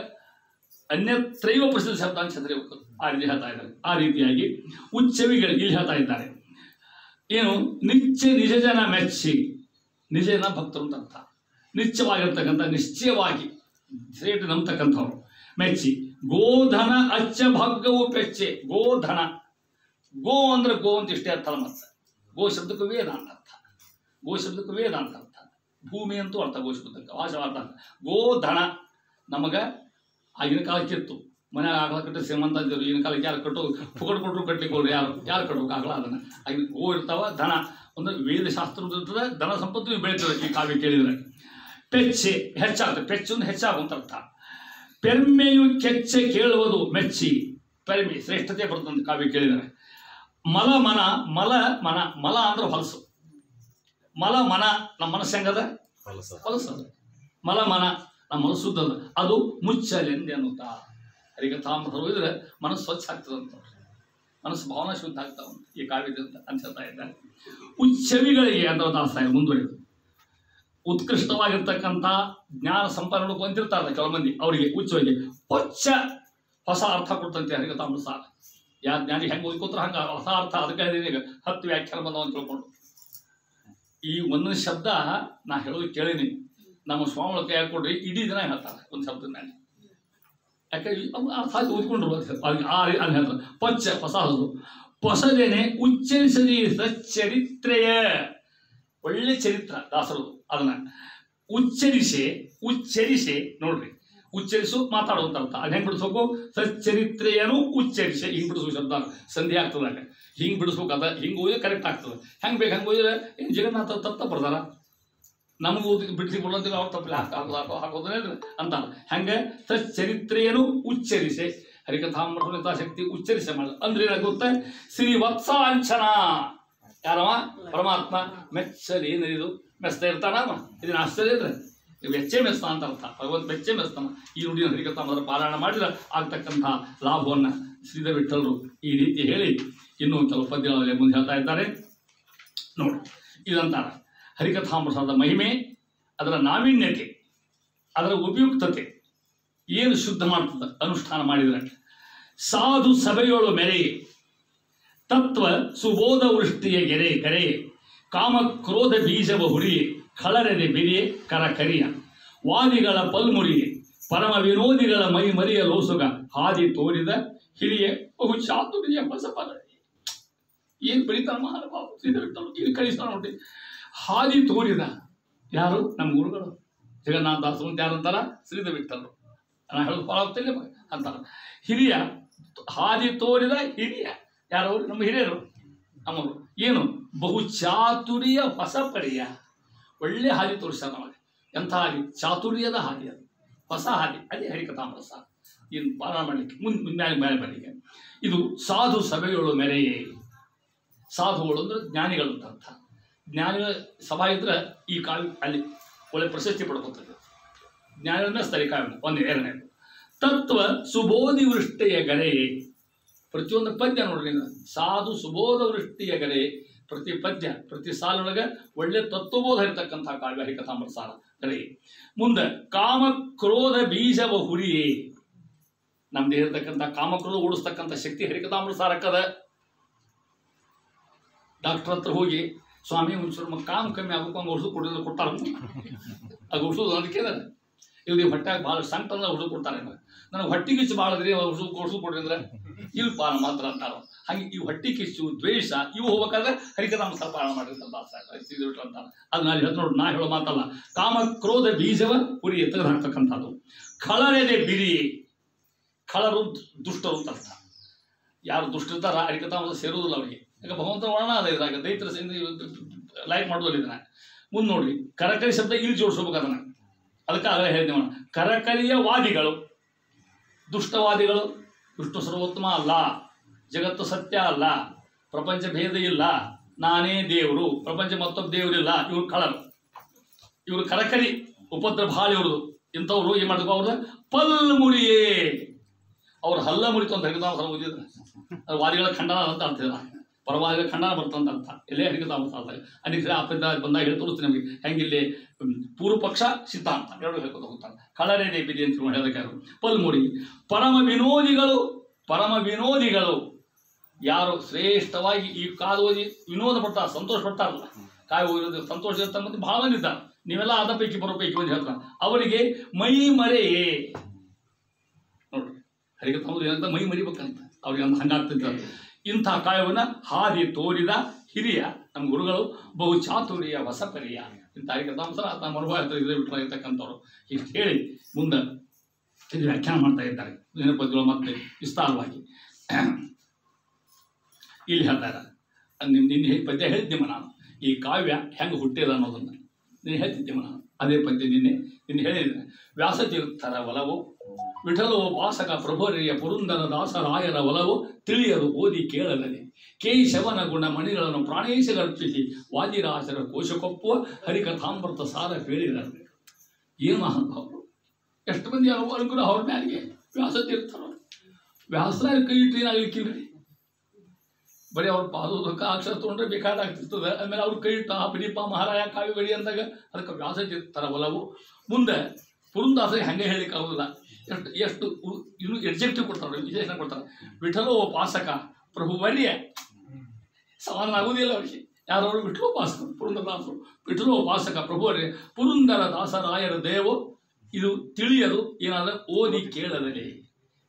[SPEAKER 1] ಅನ್ಯತ್ರೈವ ಪ್ರಸಿದ್ಧ ಶಬ್ದ ಅನ್ಸಿದ್ರೆ ಇವಕ್ಕೆ ಆ ರೀತಿ ಹೇಳ್ತಾ ಇದ್ದಾರೆ. ಆ ರೀತಿಯಾಗಿ ಉಚ್ಚವಿಗಳು ಇಲ್ಲಿ ಹೇಳ್ತಾ ಇದ್ದಾರೆ. ಏನು? ನಿಜ ಜನ ಮೆಚ್ಚಿ. ನಿಜ ಜನ ಭಕ್ತರು ಅಂತ ಅರ್ಥ. ನಿಶ್ಚಯವಾಗಿರ್ತಕ್ಕಂಥ, ನಿಶ್ಚಯವಾಗಿ ಶ್ರೇಷ್ಠ ನಂಬತಕ್ಕಂಥವ್ರು. ಮೆಚ್ಚಿ ಗೋಧನ ಅಚ್ಚ ಭಾಗ್ಯವು ಪೆಚ್ಚೆ. ಗೋಧನ, ಗೋ ಅಂದ್ರೆ ಗೋ ಅಂತ ಇಷ್ಟೇ ಅರ್ಥ. ಮತ್ತೆ ಗೋ ಶಬ್ದಕ್ಕೆ ವೇದ ಅಂತ ಅರ್ಥ. ಗೋ ಶಬ್ದಕ್ಕೆ ವೇದ ಅಂತ ಅರ್ಥ. ಭೂಮಿ ಅಂತೂ ಅರ್ಥ ಗೋ ಶಬ್ದಕ್ಕೆ ವಾಸವಾರ್ಥ. ಗೋಧನ ನಮಗೆ ಆಗಿನ ಕಾಲಕ್ಕೆ ಇತ್ತು. ಮನೆಯಾಗ ಆಗಲ ಕಟ್ಟಿ ಶ್ರೀಮಂತ ಅಂತಿದ್ರು. ಈಗಿನ ಕಾಲಕ್ಕೆ ಯಾರು ಕಟ್ಟೋದು? ಪುಕಡ್ ಕೊಟ್ಟರು ಕಟ್ಲಿಕ್ಕೆ ಹೋಗ್ರಿ. ಯಾರು ಕಟ್ಟೋಕೆ ಆಗಲ್ಲ. ಅದನ್ನು ಆಗಿನ ಗೋ ಇರ್ತಾವ. ಧನ ಒಂದು ವೇದಶಾಸ್ತ್ರ ಇರ್ತದೆ. ಧನ ಸಂಪತ್ತು ಬೆಳೀತದೆ ಈ ಕಾವ್ಯ ಕೇಳಿದರೆ. ಪೆಚ್ಚೆ ಹೆಚ್ಚಾಗ್ತದೆ. ಪೆಚ್ಚು ಅಂದ್ರೆ ಹೆಚ್ಚಾಗುವಂತ ಅರ್ಥ. ಪೆರ್ಮೆಯು ಕೆಚ್ಚೆ ಕೇಳುವುದು ಮೆಚ್ಚಿ. ಪೆರ್ಮೆ ಶ್ರೇಷ್ಠತೆ ಬರ್ತಂತ ಕಾವ್ಯ ಕೇಳಿದರೆ. ಮಲ ಮನ ಮಲ ಅಂದ್ರೆ ಹೊಲಸು. ಮಲ ಮನ ನಮ್ಮ ಮನಸ್ಸು ಹೆಂಗದ? ಹೊಲಸದ. ಮಲ ಮನ ನಮ್ಮ ಮನಸ್ಸುದ್ದದ. ಅದು ಮುಚ್ಚಲೆಂದೆ ಅನ್ನುತ್ತಾ ಹರಿಕಥಾಮೃತ ಓದಿದ್ರೆ ಮನಸ್ಸು ಸ್ವಚ್ಛ ಆಗ್ತದಂತ. ಮನಸ್ಸು ಭಾವನಾ ಶುದ್ಧ ಆಗ್ತಾವಂತ ಈ ಕಾವ್ಯದಿಂದ ಅಂತ ಹೇಳ್ತಾ ಇದ್ದಾರೆ. ಉಚ್ಚವಿಗಳಿಗೆ ಅಂತ ದಾಸ್ತಾಯ ಮುಂದುವರಿದು ಉತ್ಕೃಷ್ಟವಾಗಿರ್ತಕ್ಕಂಥ ಜ್ಞಾನ ಸಂಪನ್ನ ಹೊಂದಿರ್ತಾರೆ ಕೆಲವು ಮಂದಿ. ಅವರಿಗೆ ಉಚ್ಚವಿಗೆ ಹೊಚ್ಚ ಹೊಸ ಅರ್ಥ ಕೊಡ್ತಂತೆ ಹರಿಕಥಾಮೃತ ಸಾಲ. ಯಾರ ಜ್ಞಾನಿ ಹೆಂಗೆ ಓದ್ಕೋತ್ರ ಹಂಗೆ ಹೊಸ ಅರ್ಥ. ಅದಕ್ಕೆ 10 ವ್ಯಾಖ್ಯಾನ ಬಂದವಂತ ತಿಳ್ಕೊಂಡು ಈ ಒಂದೊಂದು ಶಬ್ದ ನಾ ಹೇಳೋದು ಕೇಳೀನಿ. ನಮ್ಮ ಸ್ವಾಮಿಗಳ ಕೈ ಹಾಕೊಡ್ರಿ ಇಡೀ ದಿನ ಹೇಳ್ತಾರೆ ಒಂದು ಶಬ್ದ ನಾನು. ಯಾಕೆ ಅರ್ಥ ಓದ್ಕೊಂಡ್ರು ಅಲ್ಲಿ ಹೇಳ್ತಾರೆ. ಪೊಚ್ಚ ಹೊಸದು ಹೊಸದೇನೆ ಉಚ್ಚರಿಸದಿ ಸಚ್ಚರಿತ್ರೆಯ. ಒಳ್ಳೆ ಚರಿತ್ರ ದಾಸರದು. ಅದನ್ನ ಉಚ್ಚರಿಸೆ ನೋಡ್ರಿ. ಉಚ್ಚರಿಸು ಮಾತಾಡುವಂತ ಅರ್ಥ. ಅದು ಹೆಂಗೆ ಬಿಡಿಸ್ಬೇಕು? ಸಚ್ಚರಿತ್ರೆಯನ್ನು ಉಚ್ಚರಿಸೆ. ಹಿಂಗೆ ಬಿಡಿಸ್ಬೇಕು. ಶಬ್ದ ಸಂಧಿ ಆಗ್ತದಾಗ ಹಿಂಗೆ ಬಿಡಿಸ್ಬೇಕು. ಅದ ಹಿಂಗೆ ಓದಿದ್ರೆ ಕರೆಕ್ಟ್ ಆಗ್ತದೆ. ಹೆಂಗೆ ಬೇಕು ಹಂಗೆ ಓದಿದ್ರೆ ಏನು ಜಗನ್ನಾಥ ತಪ್ಪ ಬರ್ದಾರ. ನಮಗೆ ಓದಿ ಬಿಡಿಸಿ ಕೊಡೋದಿಲ್ಲ. ಅವ್ರು ತಪ್ಪಲಿ ಹಾಕೋದ್ರೆ ಅಂತ. ಹೆಂಗೆ? ಸಚ್ಚರಿತ್ರೆಯನ್ನು ಉಚ್ಚರಿಸೆ. ಹರಿಕಥಾಮೃತ ಶಕ್ತಿ ಉಚ್ಚರಿಸೆ ಮಾಡ ಅಂದ್ರೆ ಏನಾಗುತ್ತೆ? ಶ್ರೀವತ್ಸಾಂಚನ. ಯಾರವ? ಪರಮಾತ್ಮ. ಮೆಚ್ಚಲಿ ಏನಿದು ಮೆಸ್ತಾ ಇರ್ತಾನವ. ಇದನ್ನ ಆಶ್ಚರ್ಯ ಇದ್ರೆ ವೆಚ್ಚೆ ಮೆಸ್ತ ಅಂತ ಅರ್ಥ. ಭಗವಂತ ಮೆಚ್ಚೆ ಮೆಸ್ತಾನ. ಈ ನುಡಿನ ಹರಿಕಥಾಮೃತ ಪಾರಾಯಣ ಮಾಡಿದ್ರೆ ಆಗ್ತಕ್ಕಂಥ ಲಾಭವನ್ನು ಶ್ರೀಧರ ವಿಠಲರು ಈ ರೀತಿ ಹೇಳಿ ಇನ್ನೂ ಕೆಲವು ಪದ್ಯಗಳಲ್ಲಿ ಮುಂದೆ ಹೇಳ್ತಾ ಇದ್ದಾರೆ ನೋಡಿ. ಇದಂತಾರ ಹರಿಕಥಾಮೃತದ ಮಹಿಮೆ, ಅದರ ನಾವೀನ್ಯತೆ, ಅದರ ಉಪಯುಕ್ತತೆ ಏನು ಶುದ್ಧ ಮಾಡ್ತದೆ ಅನುಷ್ಠಾನ ಮಾಡಿದರೆ. ಸಾಧು ಸಭೆಯೊಳು ಮೆರೆಯೇ ತತ್ವ ಸುಬೋಧ ವೃಷ್ಟಿಯ ಗೆರೆ ಕರೆಯೇ ಕಾಮ ಕ್ರೋಧ ಬೀಜವ ಹುರಿಯೇ ಖಳರೆದೆ ಬಿರಿಯೇ ಕರ ಕರಿಯ ವಾದಿಗಳ ಪಲ್ಮುರಿಯೇ ಪರಮ ವಿನೋದಿಗಳ ಮೈ ಮರಿಯ ಲೋಸುಗ ಹಾದಿ ತೋರಿದ ಹಿರಿಯ ಬಹು ಚಾತುರ್ಯ ಬಸಪರ. ಏನು ಬರೀತಾರ ಮಹಾನುಭಾವ ಇದು ಕಳಿಸ್ತಾರ ನೋಡಿ. ಹಾದಿ ತೋರಿದ ಯಾರು? ನಮ್ಮ ಗುರುಗಳು ಜಗನ್ನಾಥದಾಸರು ಅಂತ ಯಾರಂತಾರ? ಶ್ರೀಧ ವಿಠಲರು. ನಾನು ಹೇಳೋದು ಫಾಲೋ ಆಗ್ತಿಲ್ಲ ಅಂತಾರ. ಹಿರಿಯ ಹಾದಿ ತೋರಿದ ಹಿರಿಯ ಯಾರು? ನಮ್ಮ ಹಿರಿಯರು ನಮ್ಮವರು. ಏನು? ಬಹು ಚಾತುರ್ಯ ಹೊಸ ಪರಿಯ. ಒಳ್ಳೆ ಹಾದಿ ತೋರಿಸ್ತಾರೆ ನಮಗೆ. ಎಂಥ ಹಾದಿ? ಚಾತುರ್ಯದ ಹಾದಿ, ಅದು ಹೊಸ ಹಾದಿ. ಅದೇ ಹರಿಕಥಾಮೃತ ಸಾರ. ಇನ್ನು ಪಾರಾಯಣ ಮಾಡಲಿಕ್ಕೆ ಮುಂದೆ ಮೇಲೆ ಬರಲಿಕ್ಕೆ ಇದು ಸಾಧು ಸಭೆಗಳು ಮೆರೆಯೇ. ಸಾಧುಗಳು ಅಂದ್ರೆ ಜ್ಞಾನಿಗಳು ಅಂತ ಅರ್ಥ. ಜ್ಞಾನಿಗಳ ಸಭಾ ಇದ್ರೆ ಈ ಕಾವ್ಯ ಅಲ್ಲಿ ಒಳ್ಳೆ ಪ್ರಶಸ್ತಿ ಪಡ್ಕೊತದೆ. ಜ್ಞಾನಿಗಳನ್ನ ಸ್ಥಳೀಯ ಕಾವ್ಯ ಒಂದು ಎರಡನೇದು. ತತ್ವ ಸುಬೋಧಿ ವೃಷ್ಟಿಯ ಗರೆಯೇ. ಪ್ರತಿಯೊಂದು ಪದ್ಯ ನೋಡ್ರಿ, ಸಾಧು ಸುಬೋಧ ವೃಷ್ಟಿಯ ಗರೆ. ಪ್ರತಿ ಪದ್ಯ ಪ್ರತಿ ಸಾಲೊಳಗೆ ಒಳ್ಳೆ ತತ್ವಬೋಧ ಇರತಕ್ಕಂಥ ಕಾವ್ಯ ಹರಿಕಥಾಮೃತ ಸಾರ ಗರೆಯೇ. ಮುಂದೆ ಕಾಮ ಕ್ರೋಧ ಬೀಜವ ಹುರಿಯೇ. ನಮ್ದು ಇರತಕ್ಕಂಥ ಕಾಮಕ್ರೋಧ ಓಡಿಸ್ತಕ್ಕಂಥ ಶಕ್ತಿ ಹರಿಕಥಾಮೃತ ಸಾರಕ್ಕದ. ಡಾಕ್ಟರ್ ಹತ್ರ ಹೋಗಿ ಸ್ವಾಮಿ ಒಂಚೂರು ಕಾಮ ಕಮ್ಮಿ ಆಗಬೇಕು ಹಂಗೆ ಔಷಧ ಕೊಟ್ಟಾರ. ಅದು ಔಷಧ ಅದಕ್ಕೆ ಇಲ್ಲಿ ಹೊಟ್ಟೆಗೆ ಭಾಳ ಸಂಕಟ ಅಂದ್ರೆ ಔಷಧ ಕೊಡ್ತಾರೆ. ನನಗೆ ಹೊಟ್ಟೆ ಕಿಚ್ಚು ಭಾಳ ಅದ್ರಿ ಔಷಧ ಕೊಡ್ರಿ ಅಂದ್ರೆ ಇಲ್ಪ ಮಾತ್ರ ಅಂತಾರ. ಹಾಗೆ ಈ ಹೊಟ್ಟೆ ಕಿಚ್ಚು, ದ್ವೇಷ ಇವು ಹೋಗ್ಬೇಕಾದ್ರೆ ಹರಿಕಥಾಮೃತ ಸಾರ ಪಾರಾಯಣ ಮಾಡಿರ್ತಾರೆ ಅಂತಾರೆ. ಅದು ನಾನು ಹೇಳ್ತ ನೋಡಿ, ನಾ ಹೇಳೋ ಮಾತಲ್ಲ. ಕಾಮ ಕ್ರೋಧ ಬೀಜವ ಹುರಿ ತೆಗೆದು ಹಾಕ್ತಕ್ಕಂಥದ್ದು. ಖಳರೆದೆ ಬಿರಿಯೇ. ಖಳರು ದುಷ್ಟರು ಅಂತ ಅರ್ಥ. ಯಾರು ದುಷ್ಟಿರ್ತಾರ ಹರಿಕಥಾಮೃತ ಸೇರುವುದಿಲ್ಲ ಅವರಿಗೆ. ಯಾಕೆ ಭಗವಂತನ ವರ್ಣ ಅದ ಇದ್ರಾಗ. ದೈತ್ರ ಲೈಕ್ ಮಾಡೋದಿಲ್ಲ ಇದನ್ನ. ಮುಂದೆ ನೋಡ್ರಿ, ಕರಕರಿ ಶಬ್ದ ಇಲ್ಲಿ ಜೋಡಿಸ್ಬೇಕು ಅದನ್ನ. ಅದಕ್ಕೆ ಆಗಲೇ ಹೇಳಿದ್ದೇವೆ, ಕರಕರಿಯ ವಾದಿಗಳು, ದುಷ್ಟವಾದಿಗಳು. ವಿಷ್ಣು ಸರ್ವೋತ್ತಮ ಅಲ್ಲ, ಜಗತ್ತು ಸತ್ಯ ಅಲ್ಲ, ಪ್ರಪಂಚ ಭೇದ ಇಲ್ಲ, ನಾನೇ ದೇವರು, ಪ್ರಪಂಚ ಮತ್ತೊಬ್ಬ ದೇವರಿಲ್ಲ. ಇವ್ರು ಖಳರು, ಇವರು ಕರಕರಿ, ಉಪದ್ರ ಭಾಳ ಇವ್ರದು. ಇಂಥವ್ರು ಏನು ಮಾಡ್ಬೇಕು? ಅವ್ರದ್ದು ಪಲ್ ಮುರಿಯೇ. ಅವ್ರ ಹಲ್ಲ ಮುರಿತು ಅಂತ ಹರಿಕಥಾಮೃತ ಓದಿದ್ರೆ ಅದು ವಾದಿಗಳ ಖಂಡನ ಅಂತ ಅಂತಿಲ್ಲ. ಪರವಾದಿಗಳ ಖಂಡನ ಬರ್ತಂತ ಅರ್ಥ. ಎಲ್ಲೇ ಹರಿಕಥಾಮೃತ ಅಂತಾರೆ. ಅನೇಕ ಆಪದ ಬಂದಾಗ ಹೇಳಿ ತೋರಿಸ್ತೀನಿ ನಮಗೆ. ಹೆಂಗಿಲ್ಲಿ ಪೂರ್ವ ಪಕ್ಷ ಸಿದ್ಧಾಂತ ಎರಡು ಹೇಳ್ಕೊತ ಹೋಗ್ತಾರೆ. ಖಳರೇದೆ ಬಿದಿ ಅಂತ ಹೇಳೋದಕ್ಕೆ ಪಲ್ಮುರಿ. ಪರಮ ವಿನೋದಿಗಳು. ಪರಮ ವಿನೋದಿಗಳು ಯಾರು ಶ್ರೇಷ್ಠವಾಗಿ ಈ ಕಾಲ ಓದಿ ವಿನೋದ ಪಡ್ತಾರೆ, ಸಂತೋಷ ಪಡ್ತಾರಲ್ಲ. ಕಾಯಿ ಓದಿರೋದು ಸಂತೋಷ ಇರ್ತಾರೆ ಮಂದಿ ಭಾಳ ಮಂದಿ ಇದ್ದಾರೆ. ನೀವೆಲ್ಲ ಅದ ಪೈಕಿ ಬರೋ ಪೈಕಿ ಒಂದು ಹೇಳ್ತಾರೆ. ಅವರಿಗೆ ಮೈ ಮರೆಯೇ. ನೋಡ್ರಿ, ಹರಿಕಥಾಮೃತ ಏನಂತ ಮೈ ಮರಿಬೇಕಂತ ಅವ್ರಿಗೆ ಅಂತ ಹಂಗಾಗ್ತಿದ್ದಾರೆ. ಇಂಥ ಕಾಯವನ್ನು ಹಾದಿ ತೋರಿದ ಹಿರಿಯ ನಮ್ಮ ಗುರುಗಳು. ಬಹು ಚಾತುರ್ಯ ಹೊಸ ಪರಿಯ. ಇಂಥ ಹರಿಕಥಾಮೃತ ನಮ್ಮ ಅನುಭವ ಇರ್ತಕ್ಕಂಥವ್ರು. ಇಷ್ಟು ಹೇಳಿ ಮುಂದೆ ಇದು ವ್ಯಾಖ್ಯಾನ ಮಾಡ್ತಾ ಇದ್ದಾರೆ ಪದ್ಯಗಳು ಮತ್ತೆ ವಿಸ್ತಾರವಾಗಿ. ಇಲ್ಲಿ ಹೇಳ್ತಾರೆ, ನಿನ್ನೆ ಪದ್ಯ ಹೇಳ್ತೀವಿ ನಾನು, ಈ ಕಾವ್ಯ ಹೆಂಗೆ ಹುಟ್ಟಿದ ಅನ್ನೋದನ್ನು ನೀನು ಹೇಳ್ತಿದ್ದೀವಿ ನಾನು. ಅದೇ ಪದ್ಯ ನಿನ್ನೆ ಹೇಳಿದ್ದೇನೆ. ವ್ಯಾಸತೀರ್ಥರ ಒಲವು, ವಿಠಲೋ ವಾಸಕ ಪ್ರಭುರಿಯ ಪುರಂದರ ದಾಸರಾಯರ ಒಲವು ತಿಳಿಯಲು ಓದಿ ಕೇಳಲನೆ. ಕೇಶವನ ಗುಣ ಮಣಿಗಳನ್ನು ಪ್ರಾಣೇಶಗರ್ಪಿಸಿ ವಾದಿರಾಜರ ಕೋಶಕೊಪ್ಪುವ ಹರಿಕಥಾಮೃತ ಸಾರ ಹೇಳಿದರು. ಏನು ಮಹಾನುಭಾವರು, ಎಷ್ಟು ಮಂದಿ ಅನುಗ್ರಹ ಅವ್ರ ಮ್ಯಾಲಿಗೆ. ವ್ಯಾಸತೀರ್ಥರು ವ್ಯಾಸರಾಯ ಕೈ ಇಟ್ಟು ಏನಾಗಲಿಕ್ಕಿಲ್ರಿ. ಬರೀ ಅವ್ರ ಪಾದೋದಕ್ಕೆ ಅಕ್ಷರ ತೊಗೊಂಡ್ರೆ ಬೇಕಾದಾಗ್ತಿರ್ತದೆ. ಆಮೇಲೆ ಅವ್ರ ಕೈ ಇಟ್ಟು ಅಭಿನೀಪ ಮಹಾರಾಯ ಕಾವ್ಯ ಬಳಿ ಅಂದಾಗ ಅದಕ್ಕೆ ವ್ಯಾಸತೀರ್ಥರ ಒಲವು. ಮುಂದೆ ಪುರಂದಾಸರಿಗೆ ಹಂಗೆ ಹೇಳಿಕ್ಕೆ ಆಗೋದಿಲ್ಲ. ಎಷ್ಟು ಇನ್ನು ಎಡ್ಜೆಕ್ಟಿವ್ ಕೊಡ್ತಾರೆ, ವಿಶೇಷಣ ಕೊಡ್ತಾರೆ. ವಿಠಲೋಪಾಸಕ ಪ್ರಭುವರ್ಯ ಸಮಾಧಾನ ಆಗುವುದಿಲ್ಲ ಅವರಿಗೆ. ಯಾರವರು? ವಿಠಲೋಪಾಸಕ ಪುರಂದರದಾಸರು. ವಿಠಲೋಪಾಸಕ ಪ್ರಭುವರ್ಯ ಪುರಂದರ ದಾಸರಾಯರ ದೇವೋ. ಇದು ತಿಳಿಯಲು ಏನಾದ್ರೆ ಓದಿ ಕೇಳದಲ್ಲಿ.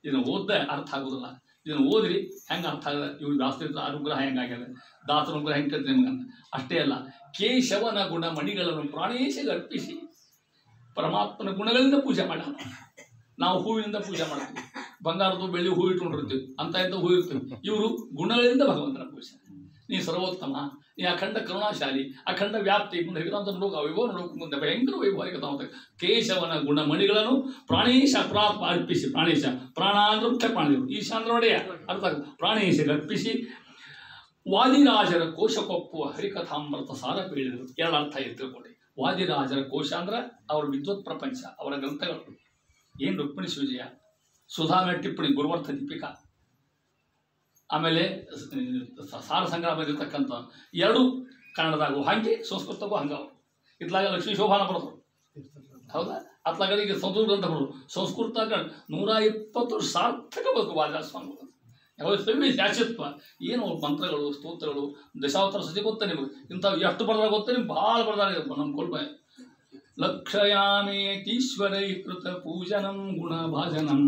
[SPEAKER 1] ಇದನ್ನು ಓದ್ದೆ ಅರ್ಥ ಆಗೋದಿಲ್ಲ. ಇದನ್ನು ಓದ್ರಿ ಹೆಂಗೆ ಅರ್ಥ ಆಗದ. ಇವ್ರು ದಾಸರ ಅನುಗ್ರಹ ಹೆಂಗಾಗ್ಯದ, ದಾಸರ ಅನುಗ್ರಹ ಹೆಂಗೆ ಕಲ್ತು ನಿಮ್ಗಂತ. ಅಷ್ಟೇ ಅಲ್ಲ, ಕೇಶವನ ಗುಣ ಮಣಿಗಳನ್ನು ಪ್ರಾಣೇಶಗೆ ಅರ್ಪಿಸಿ ಪರಮಾತ್ಮನ ಗುಣಗಳಿಂದ ಪೂಜೆ ಮಾಡ. ನಾವು ಹೂವಿನಿಂದ ಪೂಜೆ ಮಾಡ್ತೀವಿ, ಬಂಗಾರದ್ದು ಬೆಳ್ಳಿ ಹೂ ಇಟ್ಕೊಂಡಿರ್ತೀವಿ, ಅಂತ ಇಂಥ ಹೂ ಇರ್ತೀವಿ. ಇವರು ಗುಣಗಳಿಂದ ಭಗವಂತನ ಪೂಜೆ. ನೀ ಸರ್ವೋತ್ತಮ, ನೀ ಅಖಂಡ ಕರುಣಾಶಾಲಿ, ಅಖಂಡ ವ್ಯಾಪ್ತಿ. ಮುಂದೆ ಹರಿಕಥಾಮೃತ ನೋಡೋಕೆ ವೈಭವ ನೋಡೋಕೆ ಮುಂದೆ ಭಯಂಕರ ವೈಭವ ಹರಿಕಥಾಮೃತ. ಕೇಶವನ ಗುಣಮಣಿಗಳನ್ನು ಪ್ರಾಣೇಶ ಪ್ರಾತ್ಮ ಅರ್ಪಿಸಿ. ಪ್ರಾಣೇಶ ಪ್ರಾಣ ಅಂದ್ರೆ ಮುಖ್ಯ ಪ್ರಾಣಿಗಳು. ಈಶಾಂದ್ರ ಒಡೆಯ ಅರ್ಥ. ಪ್ರಾಣೇಶಗೆ ಅರ್ಪಿಸಿ ವಾದಿರಾಜರ ಕೋಶಕೊಪ್ಪುವ ಹರಿಕಥಾಮೃತ ಸಾರ ಹೇಳಿದರು. ಎರಡು ಅರ್ಥ ತಿಳ್ಕೊಂಡೆ. ವಾದಿರಾಜರ ಕೋಶ ಅಂದ್ರೆ ಅವರ ವಿದ್ವತ್ ಪ್ರಪಂಚ, ಅವರ ಗ್ರಂಥಗಳು. ಏನು ರುಕ್ಮಿಣಿ ಸುವಿಜಯ, ಸುಧಾಮ ಟಿಪ್ಪಣಿ, ಗುರುವರ್ಥ ದೀಪಿಕಾ, ಆಮೇಲೆ ಸಾರ ಸಂಗ್ರಹ ಬಂದಿರತಕ್ಕಂಥ ಎರಡು ಕನ್ನಡದಾಗೂ ಹಾಗೆ ಸಂಸ್ಕೃತಕ್ಕೂ ಹಂಗ. ಇತ್ಲಾಗ ಲಕ್ಷ್ಮೀ ಶೋಭಾನ ಬರೋದು ಹೌದಾ ಅತ್ಲಾಗಳಿಗೆ ಸಂಸ್ಕೃತ ಗ್ರಂಥ ಬರೋದು ಸಂಸ್ಕೃತ 120 ವರ್ಷ ಸಾರ್ಥಕ ಬದುಕು ವಾದಿರಾಜ ಸ್ವಾಮಿಗಳು ಯಾವ ಸವಿ ಶಾಶ್ವತ್ವ ಏನು ಮಂತ್ರಗಳು ಸ್ತೋತ್ರಗಳು ದಶಾವತಾರ ಸತಿ ಗೊತ್ತ ನಿಮಗೆ ಇಂಥವು ಎಷ್ಟು ಬರ್ದಾಗ ಗೊತ್ತ ನಿಮ್ಗೆ ಭಾಳ ಬರ್ದಾಗ ನಮ್ಮ ಕೊಲ್ಪ ಲಕ್ಷಯಾಮೇತೀಶ್ವರೈ ಕೃತ ಪೂಜನಂ ಗುಣ ಭಾಜನಂ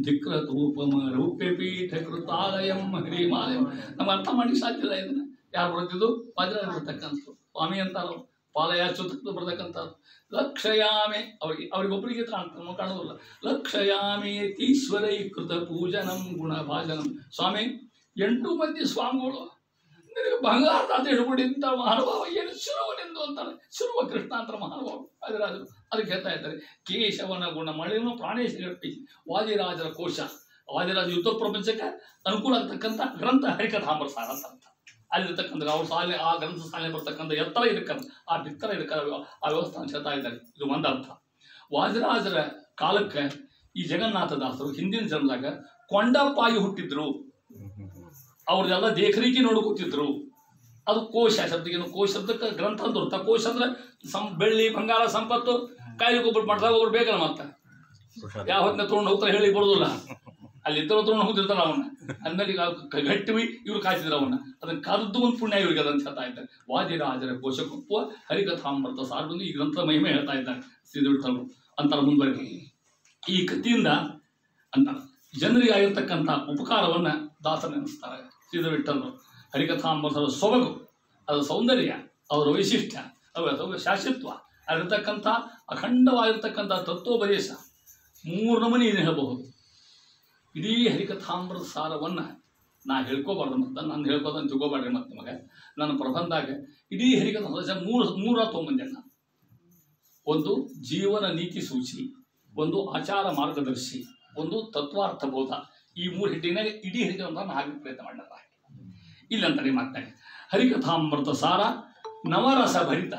[SPEAKER 1] ಧಿಕ್ರತೂಪಮ ರೂಪ್ಯ ಪೀಠ ಕೃತಾಲಯಂ ಹರಿಮಾಲಯಂ ನಮ್ಗೆ ಅರ್ಥ ಮಾಡಿ ಸಾಧ್ಯ ಇಲ್ಲ ಇದನ್ನ ಯಾರು ಬರ್ತಿದ್ದು ವಾದಿರಾಜ ಬರ್ತಕ್ಕಂಥ ಸ್ವಾಮಿ ಅಂತಾರೋ ಪಾಲಯಾಚ್ಯುತ ಬರ್ತಕ್ಕಂಥದ್ದು ಲಕ್ಷಯಾಮೆ ಅವ್ರಿಗೊಬ್ಬರಿಗೆ ಕಾಣೋದಿಲ್ಲ ಲಕ್ಷಯಾಮೇತೀಶ್ವರೈ ಕೃತ ಪೂಜನಂ ಗುಣ ಭಾಜನಂ ಸ್ವಾಮಿ 8 ಮಂದಿ ಸ್ವಾಮಿಗಳು ನಿನಗೆ ಬಂಗಾರದಾತ ಹಿಡ್ಕೊಂಡಿದ್ದ ಮಹಾನುಭಾವ ಏನು ಶಿರುವನೆಂದು ಅಂತಾರೆ ಶಿರುವ ಕೃಷ್ಣ ಅಂತ ಮಹಾನುಭಾವ ವಾದಿರಾಜರು ಅದಕ್ಕೆ ಹೇಳ್ತಾ ಇದ್ದಾರೆ ಕೇಶವನ ಗುಣ ಮಳೆಯನ್ನು ಪ್ರಾಣೇಶ ಗಟ್ಟಿ ವಾದಿರಾಜರ ಕೋಶ ವಾದಿರಾಜ ಯುದ್ಧ ಪ್ರಪಂಚಕ್ಕೆ ಅನುಕೂಲ ಆಗ್ತಕ್ಕಂಥ ಗ್ರಂಥ ಹರಿಕಥಾಂಬರ ಸಾರ ಅಂತ ಅಲ್ಲಿರ್ತಕ್ಕಂಥ ಅವ್ರ ಶಾಲೆ ಆ ಗ್ರಂಥ ಶಾಲೆ ಬರ್ತಕ್ಕಂಥ ಎತ್ತರ ಇದಕ್ಕಂತ ಆ ಬಿತ್ತರ ಇದಕ್ಕ ಆ ವ್ಯವಸ್ಥಾನ ಹೇಳ್ತಾ ಇದ್ದಾರೆ ಇದು ಒಂದರ್ಥ ವಾದಿರಾಜರ ಕಾಲಕ್ಕೆ ಈ ಜಗನ್ನಾಥದಾಸರು ಹಿಂದಿನ ಜನ್ಮದಾಗ ಕೊಂಡಪ್ಪಾಗಿ ಹುಟ್ಟಿದ್ರು ಅವ್ರದೆಲ್ಲ ದೇಖರೀಕಿ ನೋಡ್ಕೊತಿದ್ರು ಅದು ಕೋಶ ಶಬ್ದಕ್ಕೆ ಕೋಶ ಶಬ್ದಕ್ಕೆ ಗ್ರಂಥ ಅಂತ ಅರ್ಥ ಕೋಶ ಅಂದ್ರೆ ಬೆಳ್ಳಿ ಬಂಗಾರ ಸಂಪತ್ತು ಕಾಯಿಲೆ ಒಬ್ಬರು ಮಾಡ್ದಾಗ ಒಬ್ರು ಬೇಕಲ್ಲ ಮತ್ತೆ ಯಾವ ಹೊತ್ತಿನ ತೊಗೊಂಡು ಹೋಗ್ತಾರೆ ಹೇಳಿ ಬರೋದಿಲ್ಲ ಅಲ್ಲಿ ಇತರ ತೊಗೊಂಡು ಹೋಗ್ತಿರ್ತಾರ ಅವನ್ನ ಅಂದಲ್ಲಿ ಗಟ್ಟಿವಿ ಇವ್ರು ಕಾಯ್ತಿದ್ರು ಅವನ್ನ ಅದನ್ನ ಕರೆದು ಒಂದು ಪುಣ್ಯ ಇವ್ರಿಗೆ ಅದಂತ ಹೇಳ್ತಾ ಇದ್ದಾರೆ ವಾದಿರಾಜರ ಕೋಶಕುಪ್ಪ ಹರಿಕಥಾಮೃತ ಸಾರ್ವಜನಿಕ ಈ ಗ್ರಂಥದ ಮಹಿಮೆ ಹೇಳ್ತಾ ಇದ್ದಾರೆ ಶ್ರೀಧರು ಅಂತಾರ ಮುಂದುವರೆಗೆ ಈ ಕಥೆಯಿಂದ ಅಂತಾರ ಜನರಿಗೆ ಆಗಿರ್ತಕ್ಕಂಥ ಉಪಕಾರವನ್ನ ದಾಸರ ನೆನೆಸ್ತಾರೆ ಶ್ರೀಧರು ಹರಿಕಥಾಮೃತದ ಸೊಬಗು ಅದರ ಸೌಂದರ್ಯ ಅವರ ವೈಶಿಷ್ಟ್ಯ ಅವರ ಶಾಶ್ವತ್ವ ಅಲ್ಲಿರ್ತಕ್ಕಂಥ ಅಖಂಡವಾಗಿರ್ತಕ್ಕಂಥ ತತ್ವೋಪದೇಶ 3 ನಮೂನಿ ಏನು ಹೇಳಬಹುದು ಇಡೀ ಹರಿಕಥಾಮೃತ ಸಾರವನ್ನು ನಾ ಹೇಳ್ಕೋಬಾರ್ದು ಮತ್ತು ನಾನು ಹೇಳ್ಕೋದಂತ ತಿಳ್ಕೊಬಾರ್ರಿ ಮತ್ತು ನಿಮಗೆ ನನ್ನ ಪ್ರಬಂಧದಾಗ ಇಡೀ ಹರಿಕಥಾಮೃತ ಮೂರ ತೊಗೊಂಬಂದೆ ನಾನು ಒಂದು ಜೀವನ ನೀತಿ ಸೂಚಿ ಒಂದು ಆಚಾರ ಮಾರ್ಗದರ್ಶಿ ಒಂದು ತತ್ವಾರ್ಥ ಬೋಧ ಈ 3 ಹಿಟ್ಟಿನಾಗ ಇಡೀ ಹರಿಕಥಾಮೃತ ಹಾಗೆ ಪ್ರಯತ್ನ ಮಾಡಿದ ಇಲ್ಲಂತಾರೆ ಮಾತಾಡಿ ಹರಿಕಥಾಮೃತ ಸಾರ ನವರಸ ಭರಿತ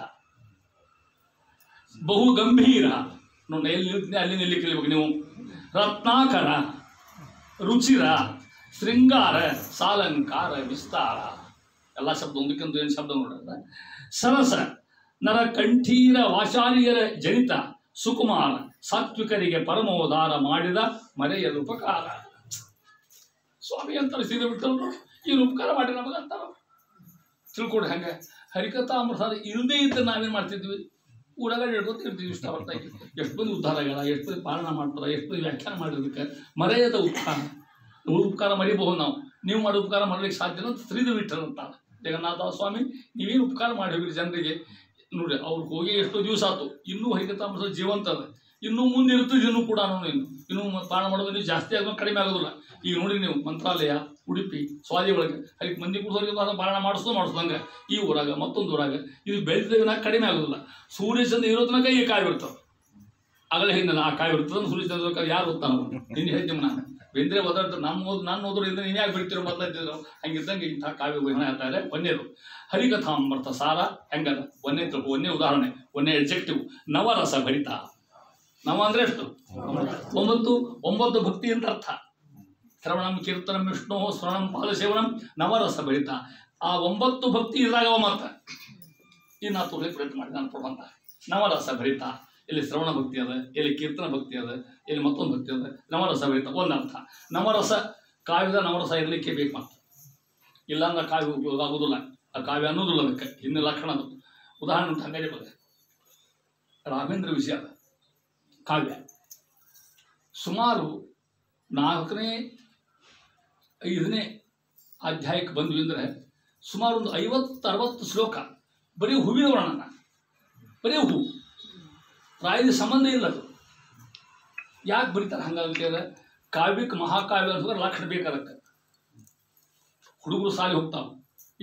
[SPEAKER 1] ಬಹು ಗಂಭೀರ ನೋಡಿ ಎಲ್ಲಿ ಅಲ್ಲಿ ನಿಲ್ಲಿ ಕಲಿಬೇಕು ನೀವು ರತ್ನಾಕರ ರುಚಿರ ಶೃಂಗಾರ ಸಾಲಂಕಾರ ವಿಸ್ತಾರ ಎಲ್ಲ ಶಬ್ದ ಒಂದಕ್ಕೊಂದು ಏನು ಶಬ್ದ ನೋಡಿದ್ರೆ ಸರಸ ನರ ಕಂಠೀರ ವಾಚಾರ್ಯರ ಜನಿತ ಸುಕುಮಾರ ಸಾತ್ವಿಕರಿಗೆ ಪರಮೋದಾರ ಮಾಡಿದ ಮರೆಯಲು ಉಪಕಾರ ಸ್ವಾಮಿ ಅಂತಾರೆ ಸೀರೆ ಬಿಟ್ಟರು ಈ ಉಪಕಾರ ಮಾಡಿ ನಮಗೆ ಅಂತಾರ ತಿಳ್ಕೊಡ್ರಿ ಹಂಗೆ ಹರಿಕಥಾಮೃತ ಇಲ್ಲದೇ ಇದ್ದ ನಾವೇನು ಮಾಡ್ತಿದ್ವಿ ಊರಾಗ ಹೇಳ್ಕೊತಿರ್ತೀವಿ ಇಷ್ಟ ಹೊರತಾಗಿ ಎಷ್ಟು ಮಂದಿ ಉದ್ಧಾರ ಆಗ್ಯಾರ ಎಷ್ಟು ಮಂದಿ ಪಾಲನ ಮಾಡ್ತಾರೆ ಎಷ್ಟು ಮಂದಿ ವ್ಯಾಖ್ಯಾನ ಮಾಡಿರ್ಬೇಕು ಮರೆಯದ ಉಪಕಾರ ಉಪಕಾರ ಮರಿಬಹುದು ನಾವು ನೀವು ಮಾಡೋ ಉಪಕಾರ ಮಾಡ್ಲಿಕ್ಕೆ ಸಾಧ್ಯ ಅಂತ ಶ್ರೀಧರ ವಿಠಲ್ ಅಂತ ಜಗನ್ನಾಥ ಸ್ವಾಮಿ ನೀವೇನು ಉಪಕಾರ ಮಾಡಿ ಹೋಗಿರಿ ಜನರಿಗೆ ನೋಡ್ರಿ ಅವ್ರಿಗೆ ಹೋಗಿ ಎಷ್ಟೋ ದಿವಸ ಆಯ್ತು ಇನ್ನೂ ಹರಿಕಥಾಮೃತ ಜೀವಂತ ಅದ ಇನ್ನೂ ಮುಂದೆ ಇರ್ತದೆ ಇನ್ನೂ ಕೂಡ ಇನ್ನೂ ಪಾಲನ ಮಾಡೋದು ನೀವು ಜಾಸ್ತಿ ಆಗೋದು ಕಡಿಮೆ ಆಗೋದಿಲ್ಲ ಈಗ ನೋಡಿ ನೀವು ಮಂತ್ರಾಲಯ ಉಡುಪಿ ಸ್ವಾದಿ ಒಳಗೆ ಅದಕ್ಕೆ ಮಂದಿ ಕುಡಿದವ್ರಿಗೆ ಪಾಲನ ಮಾಡಿಸ್ದಂಗೆ ಈ ಊರಾಗ ಮತ್ತೊಂದು ಊರಾಗ ಇದು ಬೆಳೆದಾಗ ಕಡಿಮೆ ಆಗೋದಿಲ್ಲ ಸೂರ್ಯಚಂದ್ರ ಇರೋದನ್ನಾಗ ಈ ಕಾಯಿ ಬರ್ತವೆ ಆಗಲೇ ಹಿಂದೆ ಆ ಕಾಯಿ ಬರ್ತದೆ ಸೂರ್ಯಚಂದ್ರ ಯಾರು ಓದ್ತಾನ ನಿನ್ನ ಹೇಳ್ತೀವಿ ನಾನು ಬೆಂದ್ರೆ ಓದಾಡ್ತಾರೆ ನಾನು ಓದ್ರು ಇದ್ರೆ ನೀನು ಯಾಕೆ ಬಿಡ್ತಿರೋ ಮೊದಲಿದ್ರು ಹಂಗಿದ್ದಂಗೆ ಇಂಥ ಕಾವ್ಯ ವಹನ ಹೇಳ್ತಾರೆ ಒಂದೇದು ಹರಿಕಥಾಮೃತ ಸಾರ ಹೆಂಗದ ಒಂದೇ ಉದಾಹರಣೆ ಒಂದೇ ಎಡ್ಜೆಕ್ಟಿವ್ ನವರಸ ಭರಿತ ನವ ಅಂದ್ರೆ ಎಷ್ಟು 9 ಭಕ್ತಿ ಅಂತ ಅರ್ಥ ಶ್ರವಣಂ ಕೀರ್ತನಂ ವಿಷ್ಣು ಸ್ಮರಣಂ ಪಾದಸೇವನಂ ನವರಸ ಭರಿತ ಆ 9 ಭಕ್ತಿ ಇದ್ರಾಗವ ಮಾತ್ರ ಇನ್ನು ನಾ ತೋರ್ಲಿಕ್ಕೆ ಪ್ರಯತ್ನ ಮಾಡಿ ನಾನು ಪ್ರಬಂಧ ನವರಸ ಭರಿತ ಇಲ್ಲಿ ಶ್ರವಣ ಭಕ್ತಿ ಅದ ಇಲ್ಲಿ ಕೀರ್ತನ ಭಕ್ತಿ ಅದ ಇಲ್ಲಿ ಮತ್ತೊಂದು ಭಕ್ತಿ ಅದ ನವರಸ ಭರಿತ ಒಂದರ್ಥ ನವರಸ ಕಾವ್ಯದ ನವರಸ ಇರಲಿಕ್ಕೆ ಬೇಕು ಮಾತ್ರ ಇಲ್ಲಾಂದ್ರೆ ಕಾವ್ಯ ಉಪಯೋಗ ಆಗೋದಿಲ್ಲ ಆ ಕಾವ್ಯ ಅನ್ನೋದಿಲ್ಲ ಅದಕ್ಕೆ ಇನ್ನು ಲಕ್ಷಣ ಅದು ಉದಾಹರಣೆ ಅಂತ ಹಂಗಾರೆ ಬಂದೆ ರಾಘವೇಂದ್ರ ವಿಷಯ ಕಾವ್ಯ ಸುಮಾರು 4ನೇ 5ನೇ ಅಧ್ಯಾಯಕ್ಕೆ ಬಂದ್ವಿ ಅಂದರೆ ಸುಮಾರು ಒಂದು 50-60 ಶ್ಲೋಕ ಬರೀ ಹೂವಿನ ವರ್ಣನ ಬರೀ ಹೂ ಪ್ರಾಯದ ಸಂಬಂಧ ಇಲ್ಲ ಅದು ಯಾಕೆ ಬರೀತಾರೆ ಹಂಗಾಗ್ತದೆ ಕಾವ್ಯಕ್ಕೆ ಮಹಾಕಾವ್ಯ ಅಂತಂದ್ರೆ ಲಕ್ಷಣ ಬೇಕು ಅದಕ್ಕೆ ಹುಡುಗರು ಸಾಲಿ ಹೋಗ್ತಾವ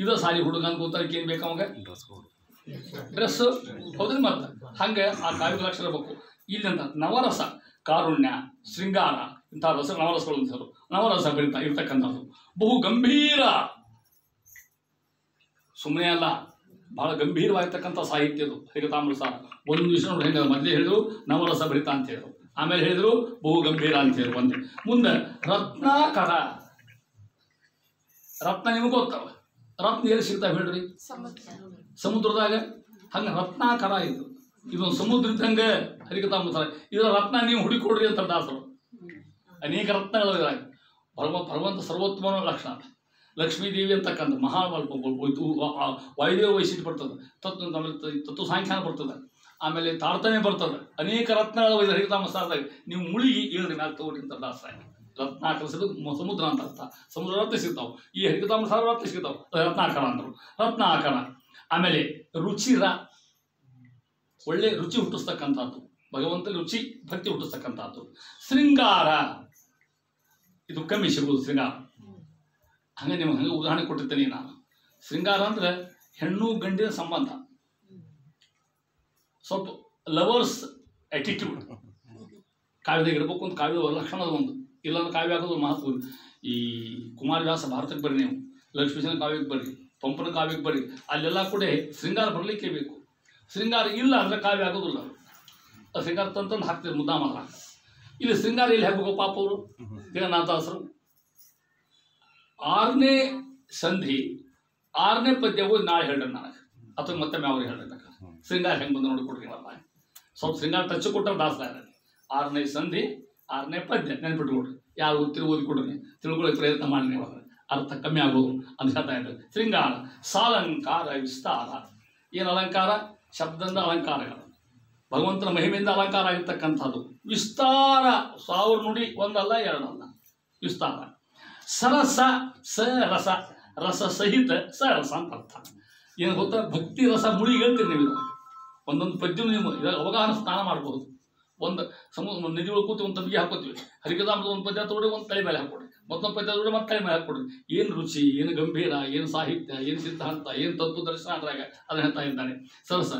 [SPEAKER 1] ಇದ ಸಾಲಿ ಹುಡುಗ ಅಂತ ಗೊತ್ತಾಗ ಏನು ಬೇಕು ಅವಾಗ ಡ್ರೆಸ್ ಹೌದ್ರಿ ಮತ್ತೆ ಹಂಗೆ ಆ ಕಾವ್ಯಕ್ಕೆ ಲಕ್ಷಣ ಬೇಕು ಇಲ್ಲಂತ ನವರಸ ಕಾರುಣ್ಯ ಶೃಂಗಾರ ಇಂಥ ರಸ ನವರಸಗಳು ಅಂತರು ನವರಸ ಬರಿತಾ ಇರ್ತಕ್ಕಂಥದ್ದು ಬಹು ಗಂಭೀರ ಸುಮ್ಮನೆ ಅಲ್ಲ ಬಹಳ ಗಂಭೀರವಾಗಿರ್ತಕ್ಕಂಥ ಸಾಹಿತ್ಯದು ಹರಿಕಥಾಮೃತ ಸಾರ ಒಂದು ವಿಷಯ ನೋಡಿ ಹೆಂಗ ಮೊದಲೇ ಹೇಳಿದ್ರು ನವರಸ ಭರಿತ ಅಂತ ಹೇಳಿದ್ರು ಆಮೇಲೆ ಹೇಳಿದ್ರು ಬಹು ಗಂಭೀರ ಅಂತ ಹೇಳಿದ್ರು ಒಂದೇ ಮುಂದೆ ರತ್ನಾಕರ ರತ್ನ ನಿಮಗೆ ಗೊತ್ತಾವ ರತ್ನ ಎಲ್ಲಿ ಸಿಗ್ತಾವೆ ಹೇಳ್ರಿ ಸಮುದ್ರದಾಗ ಹಂಗೆ ರತ್ನಾಕರ ಇದು ಇದೊಂದು ಸಮುದ್ರ ಇದ್ದಂಗೆ ಹರಿಕಥಾಮೃತ. ಇದರ ರತ್ನ ನೀವು ಹುಡುಕೊಡ್ರಿ ಅಂತ ದಾಸರು. ಅನೇಕ ರತ್ನಗಳು ಇದ್ರಾಗ. ಭಗವಂತ ಸರ್ವೋತ್ತಮನ ಲಕ್ಷಣ. ಲಕ್ಷ್ಮೀದೇವಿ ಅಂತಕ್ಕಂಥ ವಾಯುದೇವ ವೈಶಿಷ್ಟ್ಯ ಬರ್ತದೆ, ಆಮೇಲೆ ತತ್ವ ಸಾಂಖ್ಯಾನ ಬರ್ತದೆ, ಆಮೇಲೆ ತಾಳ್ತನೆ ಬರ್ತದೆ. ಅನೇಕ ರತ್ನಗಳು ಇದು ಹರಿಕಥಾಮೃತದಾಗ. ನೀವು ಮುಳುಗಿ ಏಳ್ರಿ ಮ್ಯಾಲೆ ತಗೋರಿ ಅಂತ ದಾಸರ. ರತ್ನಾಕರಿಸಿದ ಸಮುದ್ರ ಅಂತ ಅರ್ಥ. ಸಮುದ್ರ ರತ್ನ ಸಿಗ್ತಾವೆ. ಈ ಹರಿಕಥಾಮೃತ ರತ್ನ ಸಿಗ್ತಾವೆ, ರತ್ನಾಕರ ಅಂದರು. ರತ್ನಾಕರ. ಆಮೇಲೆ ರುಚಿರ, ಒಳ್ಳೆ ರುಚಿ ಹುಟ್ಟಿಸ್ತಕ್ಕಂಥದ್ದು. ಭಗವಂತನ ರುಚಿ ಭಕ್ತಿ ಹುಟ್ಟಿಸ್ತಕ್ಕಂಥದ್ದು. ಶೃಂಗಾರ, ಇದು ಕಮ್ಮಿ ಸಿಗುವುದು ಶೃಂಗಾರ. ಹಂಗೆ ನಿಮ್ಗೆ ಹಂಗೆ ಉದಾಹರಣೆ ಕೊಟ್ಟಿರ್ತೀನಿ ನಾನು. ಶೃಂಗಾರ ಅಂದ್ರೆ ಹೆಣ್ಣು ಗಂಡಿನ ಸಂಬಂಧ, ಸ್ವಲ್ಪ ಲವರ್ಸ್ ಆಟಿಟ್ಯೂಡ್ ಕಾವ್ಯದಾಗ ಇರಬೇಕು ಅಂತ ಕಾವ್ಯದ ಲಕ್ಷಣದ ಒಂದು. ಇಲ್ಲಾಂದ್ರೆ ಕಾವ್ಯ ಆಗೋದು ಮಹತ್ವ. ಈ ಕುಮಾರವ್ಯಾಸ ಭಾರತಕ್ಕೆ ಬರ್ರಿ, ನೀವು ಲಕ್ಷ್ಮೀಶನ ಕಾವ್ಯಕ್ಕೆ ಬರ್ರಿ, ಪಂಪನ ಕಾವ್ಯಕ್ಕೆ ಬರ್ರಿ, ಅಲ್ಲೆಲ್ಲ ಕೂಡ ಶೃಂಗಾರ ಬರಲಿಕ್ಕೆ ಬೇಕು. ಶೃಂಗಾರ ಇಲ್ಲ ಅಂದರೆ ಕಾವ್ಯ ಆಗೋದಿಲ್ಲ. ಶೃಂಗಾರ ತಂತಂದು ಹಾಕ್ತಿದ್ರು ಮುದ್ದಾಮಲ್ಲ. ಇಲ್ಲಿ ಶೃಂಗಾರ ಇಲ್ಲಿ ಹಾಕಬೇಕು ಪಾಪ ಅವರು ಜಗನ್ನಾಥದಾಸರು. 6ನೇ ಸಂಧಿ 6ನೇ ಪದ್ಯವು ನಾಳೆ ಹೇಳ್ರಿ ನನಗೆ, ಅಥವಾ ಮತ್ತೊಮ್ಮೆ ಅವ್ರಿಗೆ ಹೇಳ್ಬೇಕು. ಶೃಂಗಾರ ಹೆಂಗೆ ಬಂದು ನೋಡಿಕೊಡ್ರಿ. ಸ್ವಲ್ಪ ಶೃಂಗಾರ ಟಚ್ ಕೊಟ್ಟರೆ ದಾಸರ. 6ನೇ ಸಂಧಿ 6ನೇ ಪದ್ಯ ನೆನ್ಪಿಟ್ಕೊಡ್ರಿ. ಯಾರು ಓದ್ತಿರು ಓದಿಕೊಡ್ರಿ, ತಿಳ್ಕೊಳ್ಳಿ ಪ್ರಯತ್ನ ಮಾಡಿ. ನೀವು ಅರ್ಥ ಕಮ್ಮಿ ಆಗೋದು ಅಂತ ಹೇಳ್ತಾ ಇದ್ದಾರೆ. ಶೃಂಗಾರ ಸಾಲಂಕಾರ ವಿಸ್ತಾರ. ಏನು ಅಲಂಕಾರ? ಶಬ್ದದಿಂದ ಅಲಂಕಾರಗಳು. ಭಗವಂತನ ಮಹಿಮೆಯಿಂದ ಅಲಂಕಾರ ಆಗಿರ್ತಕ್ಕಂಥದ್ದು. ವಿಸ್ತಾರ 1000 ನುಡಿ, ಒಂದಲ್ಲ ಎರಡಲ್ಲ, ವಿಸ್ತಾರ. ಸರಸ, ಸರಸ, ರಸ ಸಹಿತ ಸರಸ ಅಂತ ಅರ್ಥ. ಏನು ಗೊತ್ತಾ? ಭಕ್ತಿ ರಸ ಮುಳಿ ಹೇಳ್ತೀರಿ ನೀವು. ಇದು ಒಂದೊಂದು ಪದ್ಯ ನೀವು ಇದಾಗ ಅವಗಾಹನ ಸ್ನಾನ ಮಾಡ್ಬೋದು. ಒಂದು ನದಿ ಒಳಗೆ ಕೂತು ಒಂದು ತಬ್ಬಿಗೆ ಹಾಕೋತೀವಿ. ಹರಿಕಥಾಮೃತ ಒಂದು ಪದ್ಯ ತಗೊಳ್ಳಿ, ಒಂದು ತಲೆ ಮೇಲೆ ಹಾಕೊಡ್ರಿ, ಮತ್ತೊಂದು ಪದ್ಯ ತಗೊಳ್ಳಿ, ಮತ್ತೆ ತಲೆ ಮೇಲೆ ಹಾಕೊಡ್ರಿ. ಏನು ರುಚಿ, ಏನು ಗಂಭೀರ, ಏನು ಸಾಹಿತ್ಯ, ಏನು ಸಿದ್ಧಾಂತ, ಏನು ತತ್ವ ದರ್ಶನ ಅದ್ರಾಗ ಅದನ್ನ ಹೇಳ್ತಾ ಇದ್ದಾನೆ. ಸರಸ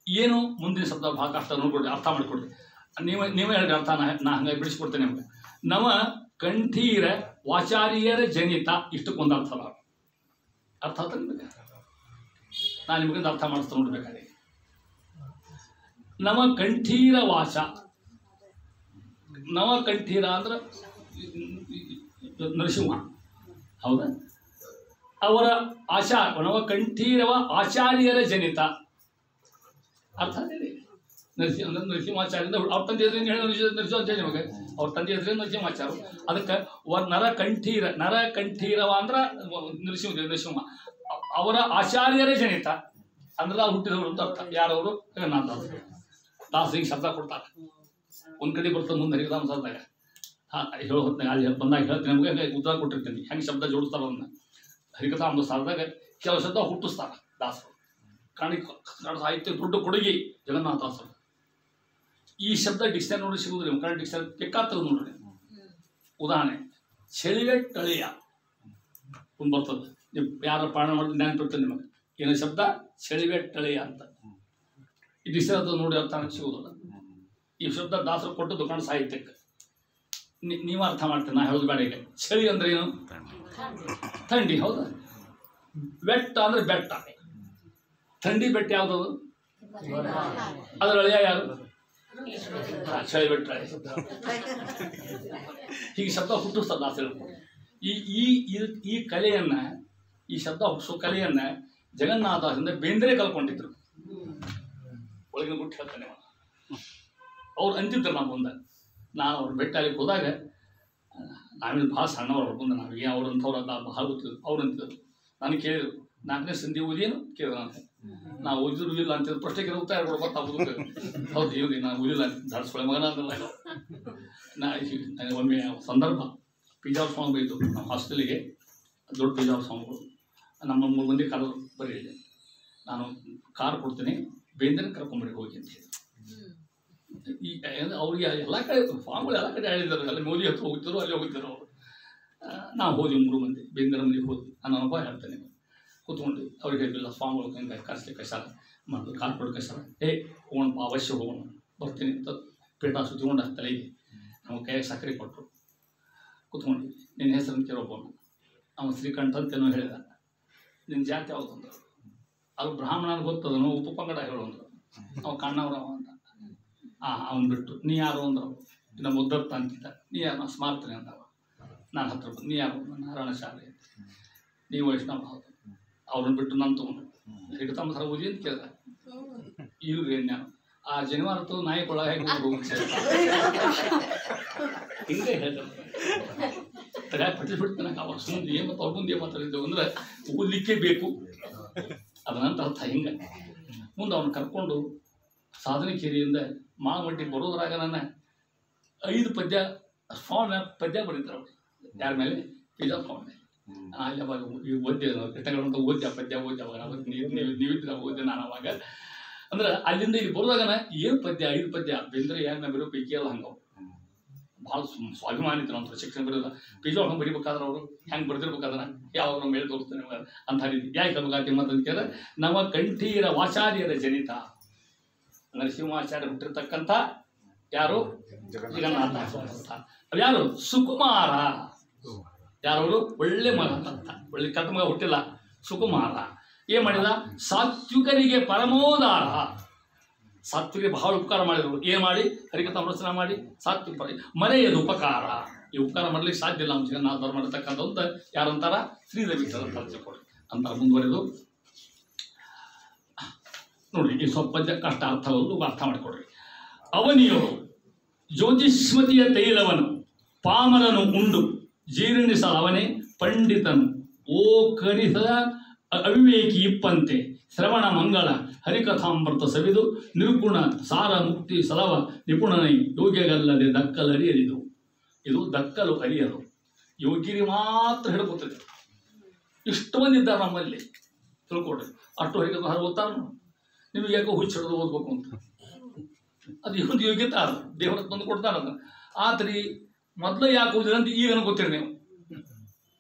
[SPEAKER 1] ಏನು ಮುಂದಿನ ಶಬ್ದ ಭಾಳ ಕಷ್ಟ ನೋಡ್ಕೊಡ್ರಿ, ಅರ್ಥ ಮಾಡಿಕೊಡ್ರಿ. ನೀವೇ ಹೇಳ್ರಿ ಅರ್ಥ. ನಾ ಹಂಗಾಗಿ ಬಿಡಿಸ್ಕೊಡ್ತೇನೆ ನಿಮ್ಗೆ. ನವ ಕಂಠೀರ ವಾಚಾರ್ಯರ ಜನಿತ, ಇಷ್ಟಕ್ಕೊಂದು ಅರ್ಥ ಅಲ್ಲ. ಅರ್ಥ ಆತ ನಿಮಗೆ? ನಾನು ನಿಮಗಿಂದ ಅರ್ಥ ಮಾಡಿಸ್ತಾ ನೋಡ್ಬೇಕಾದ್ರೆ. ನವ ಕಂಠೀರ ವಾಚ, ನವ ಕಂಠೀರ ಅಂದ್ರೆ ನರಸಿಂಹ, ಹೌದಾ? ಅವರ ನವ ಕಂಠೀರವ ಆಚಾರ್ಯರ ಜನಿತ ಅರ್ಥ ಹೇಳಿ. ನರಸಿಂಹಾಚಾರ್ಯ ಅವ್ರ ತಂದೆ ಹೆಸರೇನು ಹೇಳಿ? ನರಸಿಂಹಾಚಾರ್ಯ ನಿಮಗೆ ಅವ್ರ ತಂದೆ ಹೆಸರೇನು? ನರಸಿಂಹಾಚಾರ್ಯ. ಅದಕ್ಕೆ ನರ ಕಂಠೀರವ ಅಂದ್ರೆ ನರಸಿಂಹ. ಅವರ ಆಚಾರ್ಯರೇ ಜನಿತ ಅಂದ್ರೆ ಅವ್ರು ಹುಟ್ಟಿದವರು ಅಂತ ಅರ್ಥ. ಯಾರವರು? ಜಗನ್ನಾಥದಾಸರು. ದಾಸರಿಗೆ ಶಬ್ದ ಕೊಡ್ತಾರೆ. ಒಂದು ಕಡೆ ಬರ್ತದೆ ಮುಂದೆ ಹರಿಕಥಾಮೃತದಾಗ. ಹೇಳೋ ಹೊತ್ತಿನಾಗ ಅಲ್ಲಿ ಬಂದಾಗ ಹೇಳ್ತೀನಿ, ನಮಗೆ ಉತ್ತರ ಕೊಟ್ಟಿರ್ತೀನಿ ಹೆಂಗೆ ಶಬ್ದ ಜೋಡಿಸ್ತಾರ. ಅದನ್ನ ಹರಿಕಥಾಮೃತದಾಗ ಕೆಲವು ಶಬ್ದ ಹುಟ್ಟಿಸ್ತಾರೆ ದಾಸರು. ಕನ್ನಡ ಸಾಹಿತ್ಯ ದೊಡ್ಡ ಕೊಡುಗೆ ಜಗನ್ನಾಥದಾಸರು. ಈ ಶಬ್ದ ಡಿಕ್ಷನರಿ ನೋಡಿ ಸಿಗುವುದಿಲ್ಲ. ಕನ್ನಡ ಡಿಕ್ಷನರಿ ಬೇಕಾಗ್ತದೆ ನೋಡ್ರಿ. ಉದಾಹರಣೆ ಚಳಿವೆಟ್ಟಳೆಯ ಒಂದು ಬರ್ತದೆ. ನೀವು ಯಾರ ಪಾಠ ಮಾಡಿದ್ರೆ ನೆನಪಿರ್ತದೆ ನಿಮಗೆ. ಏನೋ ಶಬ್ದ ಚಳಿವೆಟ್ಟಳೆಯ ಅಂತ. ಈ ಡಿಕ್ಷನರಿ ನೋಡಿ ಅರ್ಥ ಸಿಗುವುದಿಲ್ಲ. ಈ ಶಬ್ದ ದಾಸರು ಕೊಟ್ಟದ್ದು ಕನ್ನಡ ಸಾಹಿತ್ಯಕ್ಕೆ. ನೀವು ಅರ್ಥ ಮಾಡ್ತೀರಿ, ನಾ ಹೇಳೋದು ಬೇಡ. ಈಗ ಚಳಿ ಅಂದ್ರೆ ಏನು? ಥಂಡಿ, ಹೌದಾ? ಬೆಟ್ಟ ಅಂದ್ರೆ ಬೆಟ್ಟ. ಥಂಡಿ ಬೆಟ್ಟ ಯಾವುದದು? ಅದರ ಅಳಿಯ ಯಾರು? ಚಳಿ ಬೆಟ್ಟ. ಹೀಗೆ ಶಬ್ದ ಹುಟ್ಟಿಸ್ತದ ದಾಸರು. ಈ ಕಲೆಯನ್ನ, ಈ ಶಬ್ದ ಹುಟ್ಟಿಸೋ ಕಲೆಯನ್ನ ಜಗನ್ನಾಥದಿಂದ ಬೇಂದ್ರೆ ಕಲ್ಕೊಂಡಿದ್ರು. ಒಳಗಿನ ಗುಟ್ಟು ಹೇಳ್ತಾನೆ ಅವ್ರು ಅಂತಿದ್ರು. ನಾವು ಮುಂದೆ ನಾನು ಅವ್ರು ಬೆಟ್ಟ ಅಲ್ಲಿಗೆ ಹೋದಾಗ ನಾವೇನು ಭಾಳ ಸಣ್ಣವ್ರು ಮುಂದೆ ನಾವು ಅವ್ರಂಥವ್ರು ಅಂತ ಭಾಳ ಗೊತ್ತಿದ್ರು. ಅವ್ರು ಅಂತಿದ್ರು. ನನಗೆ ಕೇಳಿದ್ರು, 4ನೇ ಸಂಧಿ ಓದಿಯೇನು ಕೇಳಿದ್ರು. ನಾನು ನಾವು ಓದಿದ್ರು ಇಲ್ಲ ಅಂತಿದ್ರು. ಪ್ರಶ್ನೆ ಕೇಳ್ತಾ ಇರ್ಬೋದು ಗೊತ್ತಾಗೋದು. ಹೌದು ಹೇಳಿ ನಾನು ಓದಿಲ್ಲ ಅಂತ ಧಾಡಿಸ್ಕೊಳ್ಳೆ ಮಗನ ಅಂದಲ್ಲ. ಒಮ್ಮೆ ಸಂದರ್ಭ ಪಿಜಾವ್ರ ಸ್ವಾಮಿ ಬೈತು ನಮ್ಮ ಹಾಸ್ಟೆಲಿಗೆ. ದೊಡ್ಡ ಪಿಜಾವ್ರ ಸ್ವಾಮಿಗಳು ನಮ್ಮ 3 ಮಂದಿ ಕಾರು ಬರೀ ನಾನು ಕಾರ್ ಕೊಡ್ತೀನಿ, ಬೇಂದ್ರೆ ಕರ್ಕೊಂಬರಿ ಹೋಗಿ ಅಂತ ಹೇಳಿದ್ರು. ಈ ಅವ್ರಿಗೆ ಎಲ್ಲ ಕಡೆ ಸ್ವಾಮಿಗಳು ಎಲ್ಲ ಕಡೆ ಹೇಳಿದ್ದಾರೆ. ಅಲ್ಲಿ ಮೋದಿ ಹತ್ರ ಹೋಗ್ತಿದ್ರು, ಅಲ್ಲಿ ಹೋಗ್ತಿದ್ರು ಅವರು. ನಾವು ಹೋದ್ವಿ 3 ಮಂದಿ ಬೇಂದ್ರೆ ಮನೆಗೆ ಹೋದ್ವಿ. ನಾನು ಅನುಭವ ಹೇಳ್ತೇನೆ. ಕೂತ್ಕೊಂಡು ಅವ್ರಿಗೆ ಹೇಳಿಲ್ಲ, ಸ್ವಾಮಿಗಳು ಹಿಂಗೆ ಕರ್ಸ್ಲಿಕ್ಕೆ ಕಷ್ಟ ಮತ್ತು ಕಾಲು ಕೊಟ್ಟು ಕಷ್ಟ. ಹೋಗೋಣಪ್ಪ, ಅವಶ್ಯ ಹೋಗೋಣ, ಬರ್ತೀನಿ ಅಂತ ಪೇಟ ಸುತ್ತಿಕೊಂಡು ತಲೆಗೆ ನಮ್ಮ ಕೈಯಾಗ ಸಕ್ಕರೆ ಕೊಟ್ಟರು. ಕೂತ್ಕೊಂಡ್ವಿ. ನಿನ್ನ ಹೆಸರನ್ನು ಕೇಳೋಬೋಣ. ಅವನು ಶ್ರೀಕಂಠ ಅಂತೇನೋ ಹೇಳಿದ. ನಿನ್ನ ಜಾತಿ ಯಾವುದು ಅಂದರು. ಅದು ಬ್ರಾಹ್ಮಣನ ಗೊತ್ತದನು, ಉಪಪಂಗಡ ಹೇಳೋಂದ್ರು. ಅವ ಕಣ್ಣವ್ರವ ಅಂತ. ಅವನು ಬಿಟ್ಟು ನೀ ಯಾರು ಅಂದ್ರು. ಇನ್ನು ಮುದ್ದಪ್ಪ ಅಂತಿದ್ದ. ನೀ ಯಾರು? ನಾನು ಸ್ಮಾರ್ತನೆ ಅಂದವ. ನಾನು ಹತ್ರ ಬಂದು, ನೀ ಯಾರು? ನಾರಾಯಣ ಶಾಲೆ ಅಂತ. ನೀವು ವೈಷ್ಣವ? ಹೌದು. ಅವ್ರನ್ನ ಬಿಟ್ಟು ನಾನು ತೊಗೊಂಡು ಹರಿಕಥಾಮೃತ ಓದಿ ಅಂತ ಕೇಳಿದ. ಇಲ್ರಿ ನಾನು ಆ ಜನಿವಾರ ನಾಯಿ ಕೊಳ ಹೆಂಗೆ ಹಿಂಗೆ ಹೇಳ್ತಾರೆ ಪಟ್ಟಿಸ್ಬಿಡ್ತಾನೆ ಅವಾಗ ಸುಮ್ಮನೆ ಏನು ಮತ್ತು ಅವ್ರ ಮುಂದೆ ಏನು ಮಾತಾಡಿದ್ದೆವು ಅಂದ್ರೆ ಓದಲಿಕ್ಕೆ ಬೇಕು ಅದನ್ನಂತ ಅರ್ಥ ಹಿಂಗೆ ಮುಂದೆ ಅವನು ಕರ್ಕೊಂಡು ಸಾಧನಕೇರಿಯಿಂದ ಮಾಳಮಟ್ಟಿ ಬರೋದ್ರಾಗ ನನ್ನ 5 ಪದ್ಯ ಪದ್ಯ ಬರೀತಾರೆ ಅವರು ಯಾರ ಮೇಲೆ ಪಿಜಾ ಫಾರ್ಮ್ ಅಲ್ಲಿ ಅವಾಗ ಈ ಓದ್ಯ ಕಟ್ಟಗಳಂತ ಓದ್ಯ ಪದ್ಯ ಓದ್ಯವಾಗ ಅವತ್ತು ನೀವಿದ್ರೆ ಓದ್ಯ ನಾನು ಅವಾಗ ಅಂದ್ರೆ ಅಲ್ಲಿಂದ ಇಲ್ಲಿ ಬರೋದಾಗನ ಏನು ಪದ್ಯ 5 ಪದ್ಯ ಬೇಂದ್ರೆ ಯಾರ ಮೇಲೆ ಬರೋ ಪೈಕಿ ಎಲ್ಲ ಹಂಗವು ಭಾಳ ಸ್ವಾಭಿಮಾನಿ ಇದ್ರು ಅಂತ ಶಿಕ್ಷಣ ಬರೋಲ್ಲ ಪಿಜಾ ಹಂಗೆ ಬರಿಬೇಕಾದ್ರೆ ಅವರು ಹೆಂಗೆ ಬರ್ದಿರ್ಬೇಕಾದ್ರೆ ಯಾವಾಗ ನಮ್ಮ ಮೇಲೆ ತೋರಿಸ್ತಾನೆ ಅಂತ ರೀತಿ ಯಾಕೆ ಬೇಕಾತಿ ಅಂತ ಕೇಳಿದ್ರೆ ನಮ್ಮ ಕಂಠೀರ ವಾಚಾರ್ಯರ ಜನಿತ ನರಸಿಂಹಾಚಾರ್ಯ ಹುಟ್ಟಿರ್ತಕ್ಕಂಥ ಯಾರು ಜಗನ್ನಾಥ ಅದು ಯಾರು ಸುಕುಮಾರ ಯಾರವರು ಒಳ್ಳೆ ಮಗ ಅಂತ ಒಳ್ಳೆ ಕಟ್ಟ ಮಗ ಹುಟ್ಟಿಲ್ಲ ಸುಕುಮಾರ ಏನ್ ಮಾಡಿದ ಸಾತ್ವಿಕರಿಗೆ ಪರಮೋದಾರ ಸಾತ್ವಿಕ ಬಹಳ ಉಪಕಾರ ಮಾಡಿದ್ರು ಏನ್ ಮಾಡಿ ಹರಿಕಥಾಮೃತ ಮಾಡಿ ಸಾತ್ವಿಕ ಮರೆಯದು ಉಪಕಾರ ಈ ಉಪಕಾರ ಮಾಡ್ಲಿಕ್ಕೆ ಸಾಧ್ಯ ಇಲ್ಲ ನಮ್ಮ ಜಗನ್ನಾಥ ಮಾಡಿರ್ತಕ್ಕಂಥ ಯಾರಂತಾರ ಶ್ರೀದೇವಿ ಅಂತ ತಿಳ್ಕೊಳ್ಳಿ ಅಂತಾರ ಮುಂದುವರೆದು ನೋಡಿ ಈ ಸ್ವಲ್ಪ ಕಷ್ಟ ಅರ್ಥವಲ್ಲೂ ಅರ್ಥ ಮಾಡಿಕೊಡ್ರಿ ಅವನಿಯರು ಜ್ಯೋತಿಷ್ಮತಿಯ ತೈಲವನು ಪಾಮರನು ಉಂಡು ಜೀರ್ಣಿಸಲವನೇ ಪಂಡಿತನು ಓ ಕರಿಸದ ಅವಿವೇಕಿ ಇಪ್ಪಂತೆ ಶ್ರವಣ ಮಂಗಳ ಹರಿಕಥಾಮೃತ ಸವಿದು ನಿರ್ಗುಣ ಸಾರ ಮುಕ್ತಿ ಸಲವ ನಿಪುಣನೈ ಯೋಗ್ಯಗಲ್ಲದೆ ದಕ್ಕಲು ಅರಿಯಲಿದು ಇದು ದಕ್ಕಲು ಅರಿಯದು ಯೋಗ್ಯರಿ ಮಾತ್ರ ಹೇಳ್ಕೊತದೆ ಇಷ್ಟು ಮಂದಿ ಇದ್ದಾರೆ ನಮ್ಮಲ್ಲಿ ತಿಳ್ಕೊಡ್ರಿ ಅಷ್ಟು ಹರಿಕಥಾ ಓದ್ತಾರ ನಿಮಗೆ ಯಾಕೋ ಹುಚ್ಚಿಡೋದು ಓದ್ಬೇಕು ಅಂತ ಅದು ಇವ್ರದ್ದು ಯೋಗ್ಯತೆ ಅದ ದೇವರ ತಂದು ಕೊಡ್ತಾರ ಆತ್ರಿ ಮೊದಲು ಯಾಕೆ ಓದಿದ್ರೆ ಅಂತ ಈಗ ಅನ್ಕೋತೀರಿ ನೀವು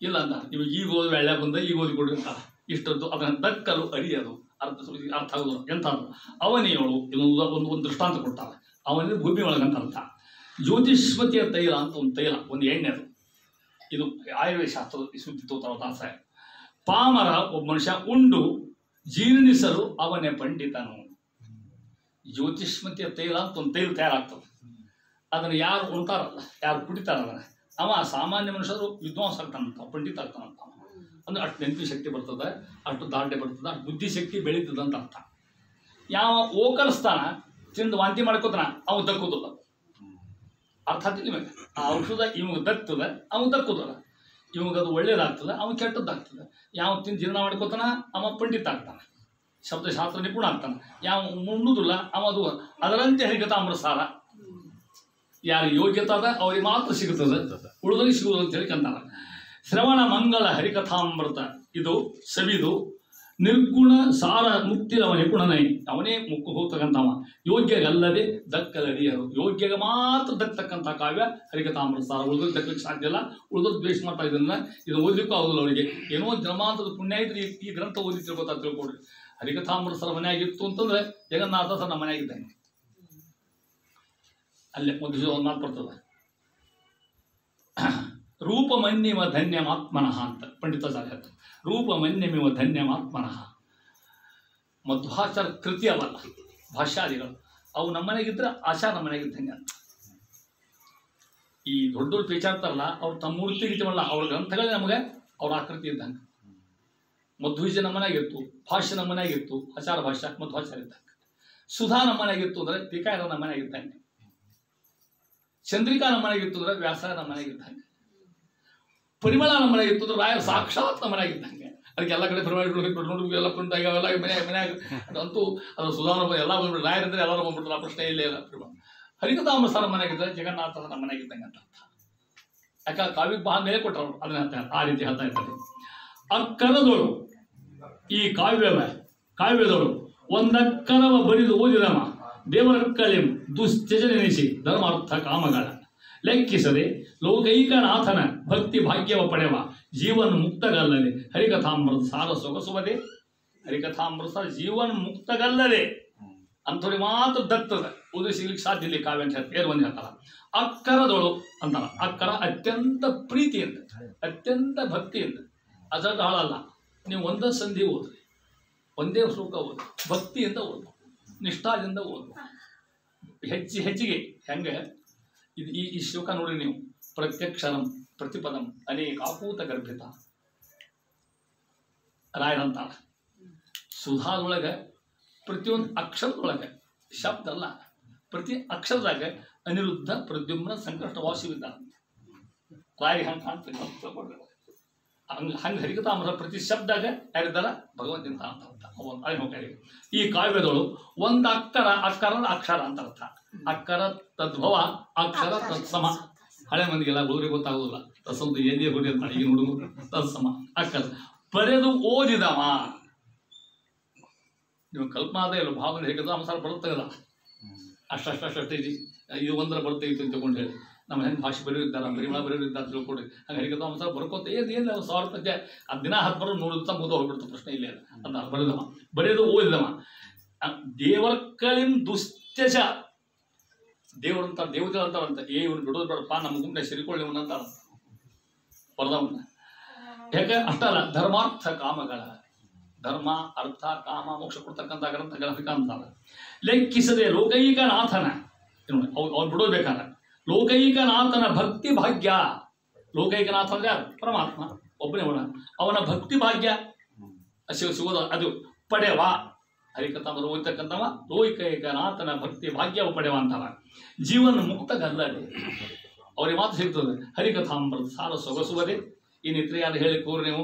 [SPEAKER 1] ಇಲ್ಲ ಅಂತ ನಿಮಗೆ ಈಗ ಓದಿ ಒಳ್ಳೆ ಬಂದ ಈಗ ಓದಿ ಕೊಡ್ರಿ ಅಂತ ಇಷ್ಟದ್ದು ಅದನ್ನು ದಕ್ಕಲು ಅರಿಯದು ಅರ್ಥ ಆಗೋದು ಎಂತ ಅವನಿಯವಳು ಒಂದು ದೃಷ್ಟಾಂತ ಕೊಡ್ತಾಳೆ ಅವನಿಗೆ ಭೂಮಿ ಒಳಗಂತ ಅರ್ಥ ಜ್ಯೋತಿಷ್ಮತಿಯ ತೈಲ ಅಂತ ಒಂದು ತೈಲ ಒಂದು ಎಣ್ಣೆ ಅದು ಇದು ಆಯುರ್ವೇದ ಶಾಸ್ತ್ರದ ಸುದ್ದಿ ತೋತಾವ ದಾಸಾಯ ಪಾಮರ ಒಬ್ಬ ಮನುಷ್ಯ ಉಂಡು ಜೀರ್ಣಿಸಲು ಅವನೇ ಪಂಡಿತನು ಜ್ಯೋತಿಷ್ಮತಿಯ ತೈಲ ಅಂತ ಒಂದು ತೈಲ ತಯಾರಾಗ್ತದೆ ಅದನ್ನು ಯಾರು ಉಣ್ತಾರಲ್ಲ ಯಾರು ಕುಡಿತಾರ ಅದನ್ನು ಅವ ಸಾಮಾನ್ಯ ಮನುಷ್ಯರು ವಿದ್ವಾಂಸ ಆಗ್ತಾನಂತ ಪಂಡಿತ ಆಗ್ತಾನಂತ ಅಂದ್ರೆ ಅಷ್ಟು ನೆನಪಿ ಶಕ್ತಿ ಬರ್ತದೆ ಅಷ್ಟು ದಾರ್ಢ್ಯ ಬರ್ತದೆ ಅಷ್ಟು ಬುದ್ಧಿಶಕ್ತಿ ಬೆಳೀತದೆ ಅಂತ ಅರ್ಥ ಯಾವ ಓಕಲಿಸ್ತಾನ ತಿಂದು ವಾಂತಿ ಮಾಡ್ಕೋತಾನ ಅವ ದಕ್ಕುದಿಲ್ಲ ಅರ್ಥ ಆಗ್ತಿಲ್ಲ ನಿಮಗೆ ಆ ಔಷಧ ಇವಾಗ ದಕ್ತದೆ ಅವ ದಕ್ಕುದಲ್ಲ ಇವಾಗ ಅದು ಒಳ್ಳೇದಾಗ್ತದೆ ಅವ ಕೆಟ್ಟದ್ದಾಗ್ತದೆ ಯಾವ ತಿಂದು ಜೀರ್ಣ ಮಾಡ್ಕೋತಾನ ಅವ ಪಂಡಿತ ಆಗ್ತಾನೆ ಶಬ್ದಶಾಸ್ತ್ರ ನಿಪುಣ ಆಗ್ತಾನೆ ಯಾವ ಮುಣ್ಣುದಿಲ್ಲ ಅವ ಅದು ಅದರಂತೆ ಹರಿಕಥಾಮೃತ ಸಾರ ಯಾರು ಯೋಗ್ಯತೆ ಅದ ಅವ್ರಿಗೆ ಮಾತ್ರ ಸಿಗುತ್ತದೆ ಉಳಿದರಿಗೆ ಸಿಗುವುದು ಅಂತ ಹೇಳಿ ಕಂತಾರ ಶ್ರವಣ ಮಂಗಳ ಹರಿಕಥಾಮೃತ ಇದು ಸವಿದು ನಿರ್ಗುಣ ಸಾರ ಮುಕ್ತಿರವ ನಿಪುಣನೈ ಅವನೇ ಮುಕ್ಕು ಹೋಗ್ತಕ್ಕಂಥವ ಯೋಗ್ಯಗಲ್ಲದೆ ದಕ್ಕಲರಿಯರು ಯೋಗ್ಯಗೆ ಮಾತ್ರ ದಕ್ಕತಕ್ಕಂಥ ಕಾವ್ಯ ಹರಿಕಥಾಮೃತ ಸಾರ ಉಳಿದ್ರೆ ದಕ್ಕಲಿಕ್ಕೆ ಸಾಧ್ಯ ಇಲ್ಲ ಉಳಿದ್ರೆ ದ್ವೇಷ ಮಾಡ್ತಾ ಇದನ್ನ ಇದನ್ನು ಓದಲಿಕ್ಕೂ ಆಗೋದಿಲ್ಲ ಅವರಿಗೆ ಏನೋ ಜನ್ಮಾಂತದ ಪುಣ್ಯ ಇದ್ರೆ ಈ ಗ್ರಂಥ ಓದಿ ತಿಳ್ಕೊತಾ ತಿಳ್ಕೊಡ್ರಿ ಹರಿಕಥಾಮೃತ ಸರ ಮನೆಯಾಗಿತ್ತು ಅಂತಂದ್ರೆ ಜಗನ್ನಾಥ ಸರ್ ನಮ್ಮ ಮನೆಯಾಗಿದ್ದಾನೆ ಅಲ್ಲೇ ಒಂದು ಮಾತು ಬರ್ತದೆ ರೂಪಮನ್ಯವ ಧನ್ಯಮಾತ್ಮನಃ ಅಂತ ಪಂಡಿತಾಚಾರ್ಯ ಹೇಳ್ತಾರೆ ರೂಪಮನ್ಯಮಿವ ಧನ್ಯಮಾತ್ಮನಃ ಮಧ್ವಾಚಾರ ಕೃತಿ ಅವಲ್ಲ ಭಾಷ್ಯಾದಿಗಳು ಅವು ನಮ್ಮ ಮನೆಗಿದ್ರೆ ಆಚಾರ ನಮ್ಮ ಮನೆಗಿದ್ದಂಗೆ ಅಂತ ಈ ದೊಡ್ಡ ದೊಡ್ಡ ಪೇಚಾಡ್ತಾರಲ್ಲ ಅವ್ರು ತಮ್ಮ ಮೂರ್ತಿ ಗೀತವಲ್ಲ ಅವ್ರ ಗ್ರಂಥಗಳೇ ನಮಗೆ ಅವ್ರ ಆಕೃತಿ ಇದ್ದಂಗೆ ಮಧ್ವೀಜ ನಮ್ಮ ಮನೆಯಾಗಿತ್ತು ಭಾಷ್ಯ ನಮ್ಮ ಮನೆಯಾಗಿತ್ತು ಆಚಾರ ಭಾಷ್ಯ ಮಧ್ವಾಚಾರ ಇದ್ದಂಗೆ ಸುಧಾ ನಮ್ಮ ಮನೆಯಾಗಿತ್ತು ಅಂದರೆ ಟೀಕಾಯರ ನಮ್ಮ ಮನೆಯಾಗಿದ್ದಂಗೆ ಚಂದ್ರಿಕಾ ನಮ್ಮ ಮನೆಯಾಗಿತ್ತು ಅಂದರೆ ವ್ಯಾಸ ನಮ್ಮ ಮನೆಯಾಗಿದ್ದಂಗೆ ಪರಿಮಳ ನಮ್ಮ ಮನೆಯಾಗಿತ್ತು ಅಂದ್ರೆ ರಾಯ ಸಾಕ್ಷಾತ್ ನಮ್ಮ ಮನೆಯಾಗಿದ್ದಂಗೆ ಅದಕ್ಕೆ ಎಲ್ಲ ಕಡೆ ಪರಿಮಳ ನೋಡಿ ಎಲ್ಲ ಪ್ರಿಂಟ್ ಆಗ್ಯಾವೆಲ್ಲ ಮನೆಯಾಗ ಅಂತೂ ಅದು ಸುಧಾರಣ ಎಲ್ಲ ಬಂದ್ಬಿಟ್ಟು ರಾಯರಂದ್ರೆ ಎಲ್ಲರೂ ಬಂದ್ಬಿಟ್ಟು ಆ ಪ್ರಶ್ನೆ ಇಲ್ಲೇ ಇಲ್ಲ ಪರಿಮಳ ಹರಿಕಥಾಮೃತ ನಮ್ಮ ಮನೆಯಾಗಿದ್ದರೆ ಜಗನ್ನಾಥ ನಮ್ಮ ಮನೆಯಾಗಿದ್ದಂಗೆ ಅಂತ ಅರ್ಥ ಯಾಕೆ ಕಾವ್ಯಕ್ಕೆ ಬಹಳ ಮೇಲೆ ಕೊಟ್ಟರು ಅದನ್ನ ಹೇಳ್ತಾರೆ ಆ ರೀತಿ ಹೇಳ್ತಾ ಇರ್ತಾರೆ ಅಕ್ಕರದೊಳು ಈ ಕಾವ್ಯದೊಳು ಒಂದಕ್ಕರವ ಬರಿದು ಓದಿದವ ದೇವರ ಕಳೆಂ ದುಶ್ಚನೆನಿಸಿ ಧರ್ಮಾರ್ಥ ಕಾಮಗಳ ಲೆಕ್ಕಿಸದೆ ಲೋಕೈಕನಾಥನ ಭಕ್ತಿ ಭಾಗ್ಯವ ಪಡೆವ ಜೀವನ ಮುಕ್ತಗಲ್ಲದೆ ಹರಿಕಥಾಮೃತ ಸಾರ ಸೊಗಸುವುದೇ ಹರಿಕಥಾಮೃತ ಜೀವನ ಮುಕ್ತಗಲ್ಲದೆ ಅಂಥವ್ರಿಗೆ ಮಾತ್ರ ದಕ್ತದೆ ಓದಿ ಸಿಗ್ಲಿಕ್ಕೆ ಸಾಧ್ಯ ಇಲ್ಲ ಕಾವ್ಯ ಅಂತ ಹೇಳ್ತಾರೆ ಒಂದು ಹೇಳ್ತಾರ ಅಕ್ಕರದೊಳು ಅಂತಾರ ಅಕ್ಕರ ಅತ್ಯಂತ ಪ್ರೀತಿಯಿಂದ ಅತ್ಯಂತ ಭಕ್ತಿಯಿಂದ ಅದರ ಹಾಳಲ್ಲ ನೀವು ಒಂದೇ ಸಂಧಿ ಓದ್ರಿ ಒಂದೇ ಶ್ಲೋಕ ಓದಿ ಭಕ್ತಿಯಿಂದ ಓದು ನಿಷ್ಠಾದಿಂದ ಓದು ಹೆಚ್ಚಿಗೆ ಹೆಂಗೆ ಇದು ಈ ಶ್ಲೋಕ ನೋಡಿ ನೀವು ಪ್ರತ್ಯಕ್ಷರಂ ಪ್ರತಿಪದಂ ಅನೇಕ ಆಪೂತ ಗರ್ಭಿತ ರಾಯರಂತಾರ ಸುಧಾದೊಳಗೆ ಪ್ರತಿಯೊಂದು ಅಕ್ಷರದೊಳಗೆ ಶಬ್ದ ಅಲ್ಲ, ಪ್ರತಿ ಅಕ್ಷರದಾಗ ಅನಿರುದ್ಧ ಪ್ರದ್ಯುಮ್ನ ಸಂಕಷ್ಟ ವಾಸಿವಿದ್ದಾನೆ. ರಾಯಿ ಹಂಗೆ ಕಾಣ್ತದೆ ಹಂಗೆ ಹರಿಕತಾಮೃತ ಪ್ರತಿ ಶಬ್ದಾಗ ಯಾರಿದ್ದಾರ ಭಗವಂತಿಂತ ಅಂತ. ಈ ಕಾವ್ಯದಳು ಒಂದು ಅಕ್ಕರದ ಅಕ್ಷರ ಅಂತ ಅರ್ಥ. ಅಕ್ಕರ ತದ್ಭವ, ಅಕ್ಷರ ತತ್ಸಮ. ಹಳೆ ಮಂದಿಗೆಲ್ಲ ಹುಡುಗರಿಗೆ ಗೊತ್ತಾಗೋದಿಲ್ಲ. ತತ್ಸಂತ ಎಲ್ಲಿ ಹುಡುಗಿ ಅಂತ ಈಗಿನ ಹುಡುಗರು ತತ್ಸಮ ಅಕ್ಕರ ಬರೆದು ಓದಿದವ. ನೀವು ಕಲ್ಪನಾದ ಇಲ್ಲ ಭಾವನೆ ಹರಿಕತಾಮೃತ ಬರುತ್ತಲ್ಲ ಅಷ್ಟೇ ಇದು ಒಂದರ ಬರುತ್ತೆ ಇತ್ತು ತಗೊಂಡು ಹೇಳಿ ನಮ್ಮ ಹೆಣ್ಣು ಭಾಷೆ ಬರೆಯೋರಿದ್ದಾರೆ, ಪರಿಮಳ ಬರೆಯೋರಿದ್ದಾರೆ ತಿಳ್ಕೊಡ್ರಿ. ಹಾಗೆ ಹರಿಕತಾಮೃತ ಬರ್ಕೋತ ಏನು 1000 ರೂಪಾಯಿ ಅದು ದಿನ 10 ಬರೋ 100 ದಿವಸ ಮುಗಿದು ಹೋಗ್ಬಿಡ್ತು, ಪ್ರಶ್ನೆ ಇಲ್ಲ ಅಂತ ಬರೆದವ. ಬರೆದು ಓದಿದವ. ದೇವರ್ಕಳಿಂ ದುಶ್ಚ ದೇವರಂತ ದೇವತೆ ಅಂತಾರಂತ. ಇವ್ನು ಬಿಡೋದು ಬೇಡಪ್ಪ, ನಮ್ಮ ಗುಂಪೆ ಸೇರಿಕೊಳ್ಳಿ ಇವನಂತಾರ ಬರೆದವನ್ನ. ಯಾಕೆ ಅಷ್ಟಲ್ಲ, ಧರ್ಮಾರ್ಥ ಕಾಮಗಳ ಧರ್ಮ ಅರ್ಥ ಕಾಮ ಮೋಕ್ಷ ಕೊಡ್ತಕ್ಕಂಥ ಗ್ರಂಥಗಳ ಅಂತಾರ. ಲೆಕ್ಕಿಸದೆ ಲೋಕೈಕನಾಥನ ಅವ್ನು ಬಿಡೋದು ಬೇಕಾದ್ರೆ ಲೋಕೈಕನಾಥನ ಭಕ್ತಿ ಭಾಗ್ಯ. ಲೋಕೈಕನಾಥ ಅಂದ್ರೆ ಯಾರು? ಪರಮಾತ್ಮ ಒಬ್ಬನೇ ಅವನ. ಅವನ ಭಕ್ತಿ ಭಾಗ್ಯ ಸಿಗೋದು ಅದು ಪಡೆವ. ಹರಿಕಥಾಮೃತ ಓದ್ತಕ್ಕಂಥವ ಲೋಕೈಕನಾಥನ ಭಕ್ತಿ ಭಾಗ್ಯವು ಪಡೆವ ಅಂತವ. ಜೀವನ ಮುಕ್ತಗಲ್ಲದೆ ಅವ್ರಿಗೆ ಮಾತು ಸಿಗ್ತದೆ. ಹರಿಕಥಾಮೃತ ಸಾರ ಸೊಗಸುವುದೇ. ಈ ನಿದ್ರೆ ಯಾರು ಹೇಳಿ ಕೂರು ನೀವು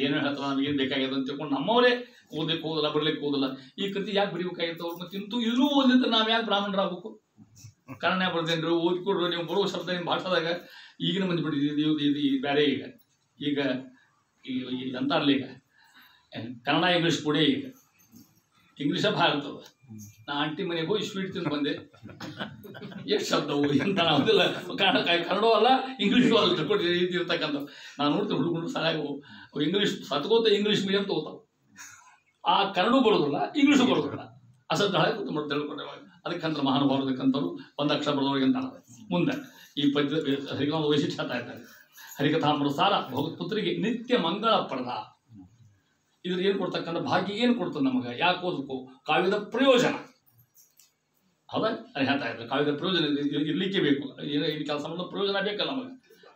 [SPEAKER 1] ಏನೋ ಹೇಳ್ತಾರೆ, ನಮಗೇನು ಬೇಕಾಗಿದೆ ಅಂತ ತಿಳ್ಕೊಂಡು ನಮ್ಮವರೇ ಓದಲಿಕ್ಕೆ ಹೋಗೋದಿಲ್ಲ, ಬರ್ಲಿಕ್ಕೆ ಹೋಗೋದಿಲ್ಲ. ಈ ಕೃತಿ ಯಾಕೆ ಬರೀಬೇಕಾಗಿತ್ತು ಅವ್ರು? ಮತ್ತೆ ಇಂತೂ ಇದೂ ಓದಿದ್ರೆ ನಾವು ಯಾಕೆ ಬ್ರಾಹ್ಮಣರಾಗಬೇಕು? ಕನ್ನಡ ಬರ್ದೇನ್ರಿ ಓದ್ಕೊಡ್ರು ನೀವು ಬರೋ ಶಬ್ದ ನಿಮ್ಮ ಭಾಷಾದಾಗ ಈಗಿನ ಮಂದಿ ಬಿಟ್ಟಿದ್ದು ಇದು ಬೇರೆ. ಈಗ ಅಂತಾರಲ್ಲ, ಈಗ ಕನ್ನಡ ಇಂಗ್ಲೀಷ್ ಕೂಡ ಈಗ ಇಂಗ್ಲೀಷ ಭಾಳ ಇರ್ತದೆ. ನಾ ಆಂಟಿ ಮನೆಗೆ ಹೋಗಿ ಸ್ವೀಟ್ ತಿಂದು ಬಂದೆ, ಎಷ್ಟು ಶಬ್ದವು ಎಂತ ನಾವುದಿಲ್ಲ. ಕನ್ನಡ ಅಲ್ಲ ಇಂಗ್ಲೀಷು ಅಲ್ಲ ತಿಳ್ಕೊಟ್ಟಿದ್ದೀವಿ ಇರ್ತಕ್ಕಂಥ. ನಾನು ನೋಡ್ತೀನಿ ಹುಡುಗರು ಸಾಕು ಇಂಗ್ಲೀಷ್ ಸತ್ಕೋತ ಇಂಗ್ಲೀಷ್ ಮೀಡಿಯಂ ತಗೋತಾವೆ. ಆ ಕನ್ನಡ ಬರೋದಿಲ್ಲ, ಇಂಗ್ಲೀಷು ಬರೋದಿಲ್ಲ. ಅಸದ್ದು ಹಳೆ ಕೂತು ಮಾಡಿ ತಿಳ್ಕೊಂಡ್ರೆ ಅದಕ್ಕಂತ ಮಹಾನುಭಾವದಕ್ಕಂತವ್ರು ಒಂದು ಅಕ್ಷರ ಬರೋರಿಗೆ ಅಂತ ಮುಂದೆ ಈ ಪದ್ಯ ಹರಿಕಥಾಮೃತ ವೈಶಿಷ್ಟ್ಯ ಹೇಳ್ತಾ ಇದ್ದಾರೆ. ಹರಿಕಥಾಮೃತ ಸಾರ ಭಗವತ್ಪುತ್ರಿಗೆ ನಿತ್ಯ ಮಂಗಳ ಪ್ರದ. ಇದ್ರ ಏನು ಕೊಡ್ತಕ್ಕಂಥ ಭಾಗ್ಯ ಏನು ಕೊಡ್ತದೆ ನಮಗೆ? ಯಾಕೆ ಓದಬೇಕು? ಕಾವ್ಯದ ಪ್ರಯೋಜನ. ಹೌದಾ? ಅದು ಹೇಳ್ತಾ ಇದ್ದಾರೆ ಕಾವ್ಯದ ಪ್ರಯೋಜನ ಇರ್ಲಿಕ್ಕೆ ಬೇಕು. ಇಲ್ಲಿ ಕೆಲಸ ಮಾಡೋ ಪ್ರಯೋಜನ ಬೇಕಲ್ಲ ನಮಗೆ.